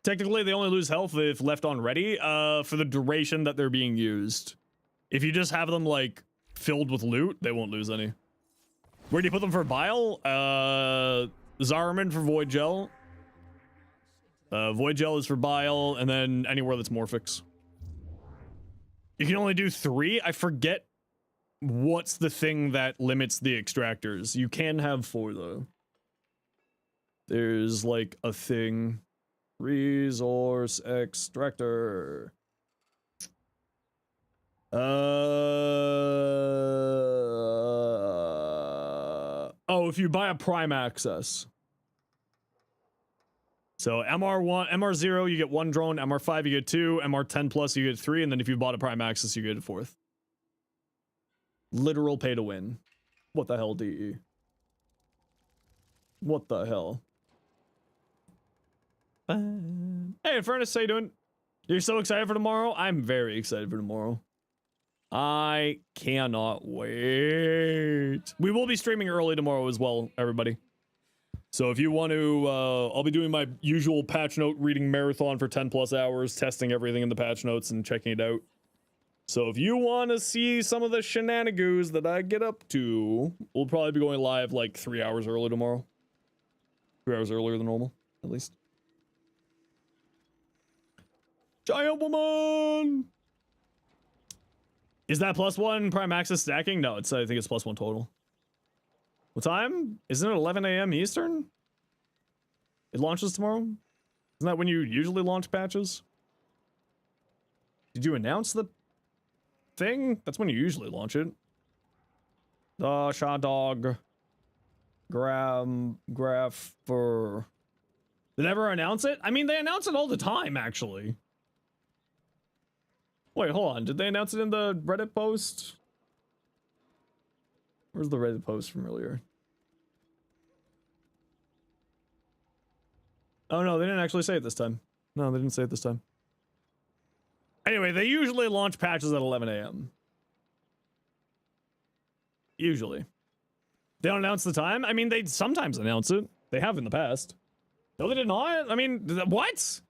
technically they only lose health if left on ready, for the duration that they're being used. If you just have them like filled with loot, they won't lose any. Where do you put them for bile? Zarman for void gel. Void gel is for bile, and then anywhere that's Morphix. You can only do 3. I forget what's the thing that limits the extractors. You can have 4 though. There's like a thing. Resource extractor. Oh, if you buy a Prime Access. So MR1, MR0, you get 1 drone. MR5, you get 2. MR10 plus, you get 3. And then if you bought a Prime Access, you get a 4th. Literal pay to win. What the hell, DE? What the hell? Hey, Furnace, how you doing? You're so excited for tomorrow? I'm very excited for tomorrow. I cannot wait. We will be streaming early tomorrow as well, everybody. So if you want to, I'll be doing my usual patch note reading marathon for 10 plus hours, testing everything in the patch notes and checking it out. So if you want to see some of the shenanigans that I get up to, we'll probably be going live like 3 hours early tomorrow. 3 hours earlier than normal, at least. Giant woman! Is that +1 Prime Access stacking? No, it's, I think it's +1 total. What time? Isn't it 11 a.m. Eastern? It launches tomorrow? Isn't that when you usually launch patches? Did you announce the thing? That's when you usually launch it. The SHADOWGRAPHER. They never announce it? I mean, they announce it all the time, actually. Wait, hold on. Did they announce it in the Reddit post? Where's the Reddit post from earlier? Oh no, they didn't actually say it this time. No, they didn't say it this time. Anyway, they usually launch patches at 11 a.m. Usually. They don't announce the time? I mean, they sometimes announce it. They have in the past. No, they did not? I mean, what?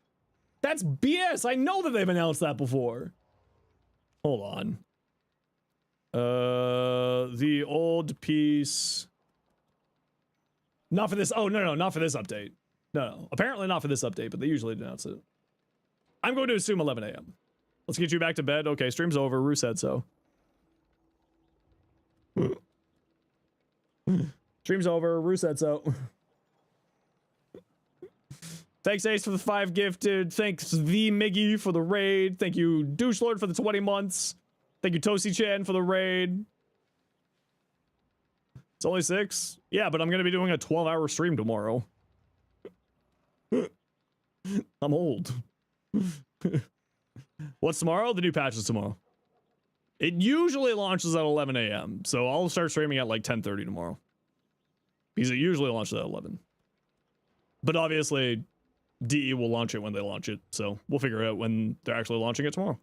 That's BS. I know that they've announced that before. Hold on. The old piece. Not for this. Oh, no, not for this update. No. Apparently not for this update, but they usually announce it. I'm going to assume 11 a.m. Let's get you back to bed. Okay, stream's over. Rue said so. Stream's over. Rue said so. Thanks, Ace, for the 5 gifted. Thanks, The Miggy, for the raid. Thank you, Douche Lord, for the 20 months. Thank you, Tosi Chan, for the raid. It's only 6? Yeah, but I'm going to be doing a 12-hour stream tomorrow. I'm old. What's tomorrow? The new patch is tomorrow. It usually launches at 11 a.m., so I'll start streaming at like 10:30 tomorrow. Because it usually launches at 11. But obviously, DE will launch it when they launch it, so we'll figure out when they're actually launching it tomorrow.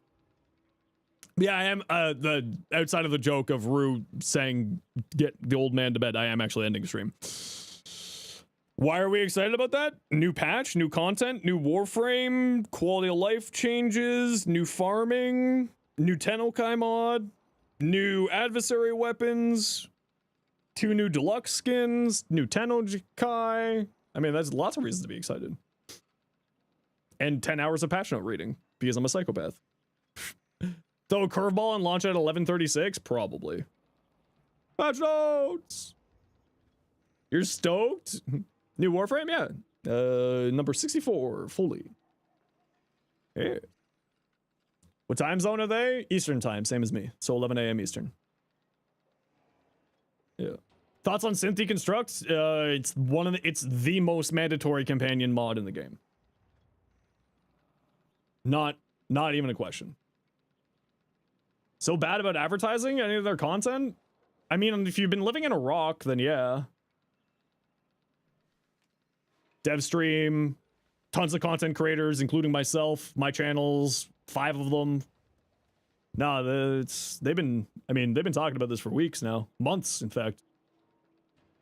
Yeah, I am, the outside of the joke of Rue saying, get the old man to bed, I am actually ending stream. Why are we excited about that? New patch, new content, new Warframe, quality of life changes, new farming, new Tennokai mod, new adversary weapons, 2 new deluxe skins, new Tennokai. I mean, that's lots of reasons to be excited. And 10 hours of patch note reading, because I'm a psychopath. Throw a curveball and launch at 11:36? Probably. Patch notes! You're stoked? New Warframe? Yeah. Number 64, fully. Yeah. What time zone are they? Eastern time, same as me. So 11 a.m. Eastern. Yeah. Thoughts on Synth Deconstruct? It's the most mandatory companion mod in the game. Not even a question. So bad about advertising any of their content? I mean, if you've been living in a rock, then yeah. Dev stream, tons of content creators, including myself, my channels, 5 of them. No, they've been talking about this for weeks now, months, in fact.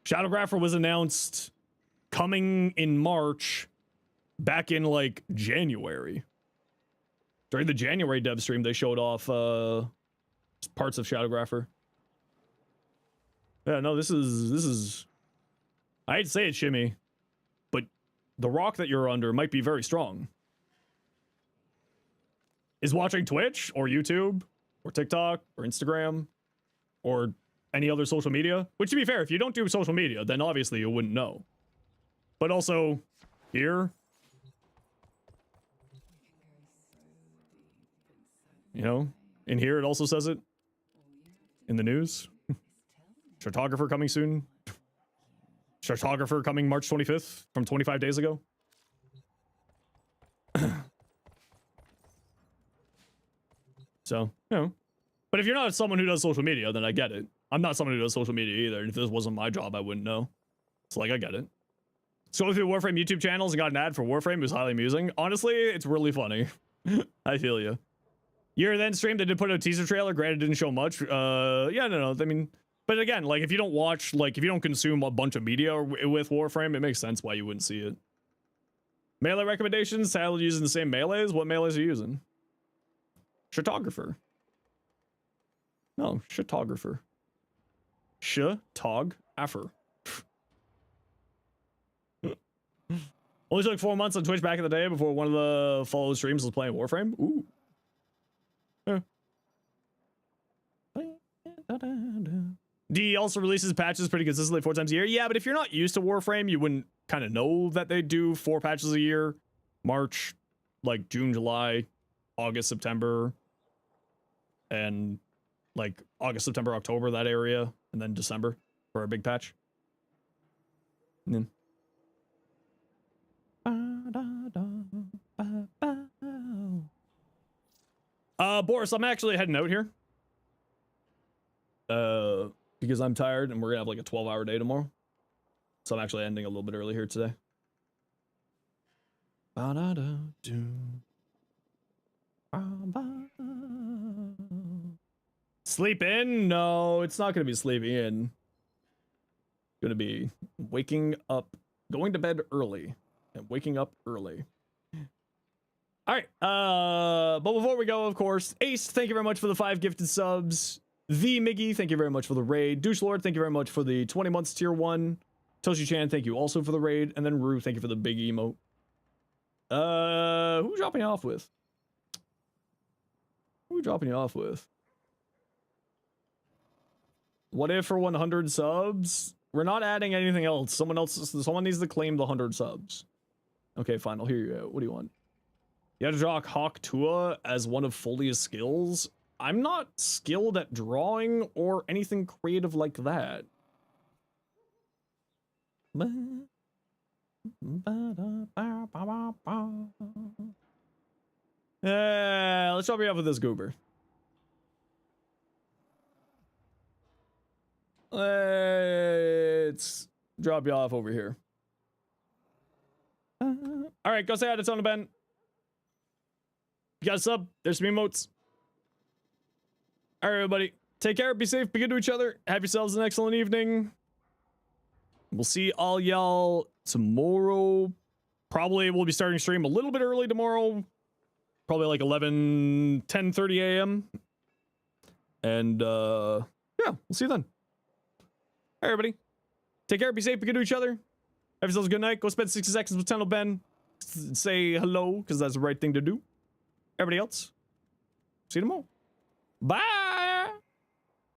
SHADOWGRAPHER was announced coming in March, back in like January. During the January dev stream, they showed off parts of SHADOWGRAPHER. Yeah, no, this is. I hate to say it, Shimmy, but the rock that you're under might be very strong. Is watching Twitch or YouTube or TikTok or Instagram or any other social media, which, to be fair, if you don't do social media, then obviously you wouldn't know. But also here, you know, in here it also says it in the news. SHADOWGRAPHER coming soon. SHADOWGRAPHER coming March 25th from 25 days ago. So, you know. But if you're not someone who does social media, then I get it. I'm not someone who does social media either. And if this wasn't my job, I wouldn't know. So, like, I get it. Scrolling through Warframe YouTube channels and got an ad for Warframe. It was highly amusing. Honestly, it's really funny. I feel you. Year then streamed, they did put out a teaser trailer. Granted, didn't show much. Yeah, no. I mean, but again, like, if you don't watch, like, if you don't consume a bunch of media with Warframe, it makes sense why you wouldn't see it. Melee recommendations? Tyler using the same melees? What melees are you using? SHADOWGRAPHER. No, SHADOWGRAPHER. SHADOWGRAPHER. Only took 4 months on Twitch back in the day before one of the follow streams was playing Warframe. Ooh. Yeah. D also releases patches pretty consistently 4 times a year. Yeah, but if you're not used to Warframe, you wouldn't kind of know that they do 4 patches a year. March, like June, July, August, September, and like August, September, October, that area, and then December for a big patch. And then... Boris, I'm actually heading out here. Because I'm tired and we're gonna have like a 12-hour day tomorrow. So I'm actually ending a little bit early here today. Sleep in? No, it's not gonna be sleeping in. It's gonna be waking up, going to bed early, and waking up early. All right, but before we go, of course, Ace, thank you very much for the 5 gifted subs. The Miggy, thank you very much for the raid. Douche Lord, thank you very much for the 20 months tier 1. Toshi Chan, thank you also for the raid. And then Rue, thank you for the big emote. Who dropping you off with? Who we dropping you off with? What if for 100 subs? We're not adding anything else. Someone needs to claim the 100 subs. Okay, fine, I'll hear you out. What do you want? You have to draw Hawk Tua as one of Folia's skills. I'm not skilled at drawing or anything creative like that. Let's drop you off with this goober. Let's drop you off over here. All right, go say hi to Tona Ben. You got a sub? There's some emotes. All right, everybody. Take care. Be safe. Be good to each other. Have yourselves an excellent evening. We'll see all y'all tomorrow. Probably we'll be starting stream a little bit early tomorrow. Probably like 10:30 a.m. And yeah, we'll see you then. All right, everybody. Take care. Be safe. Be good to each other. Have yourselves a good night. Go spend 60 seconds with Teno Ben. Say hello, because that's the right thing to do. Everybody else, see you tomorrow. Bye.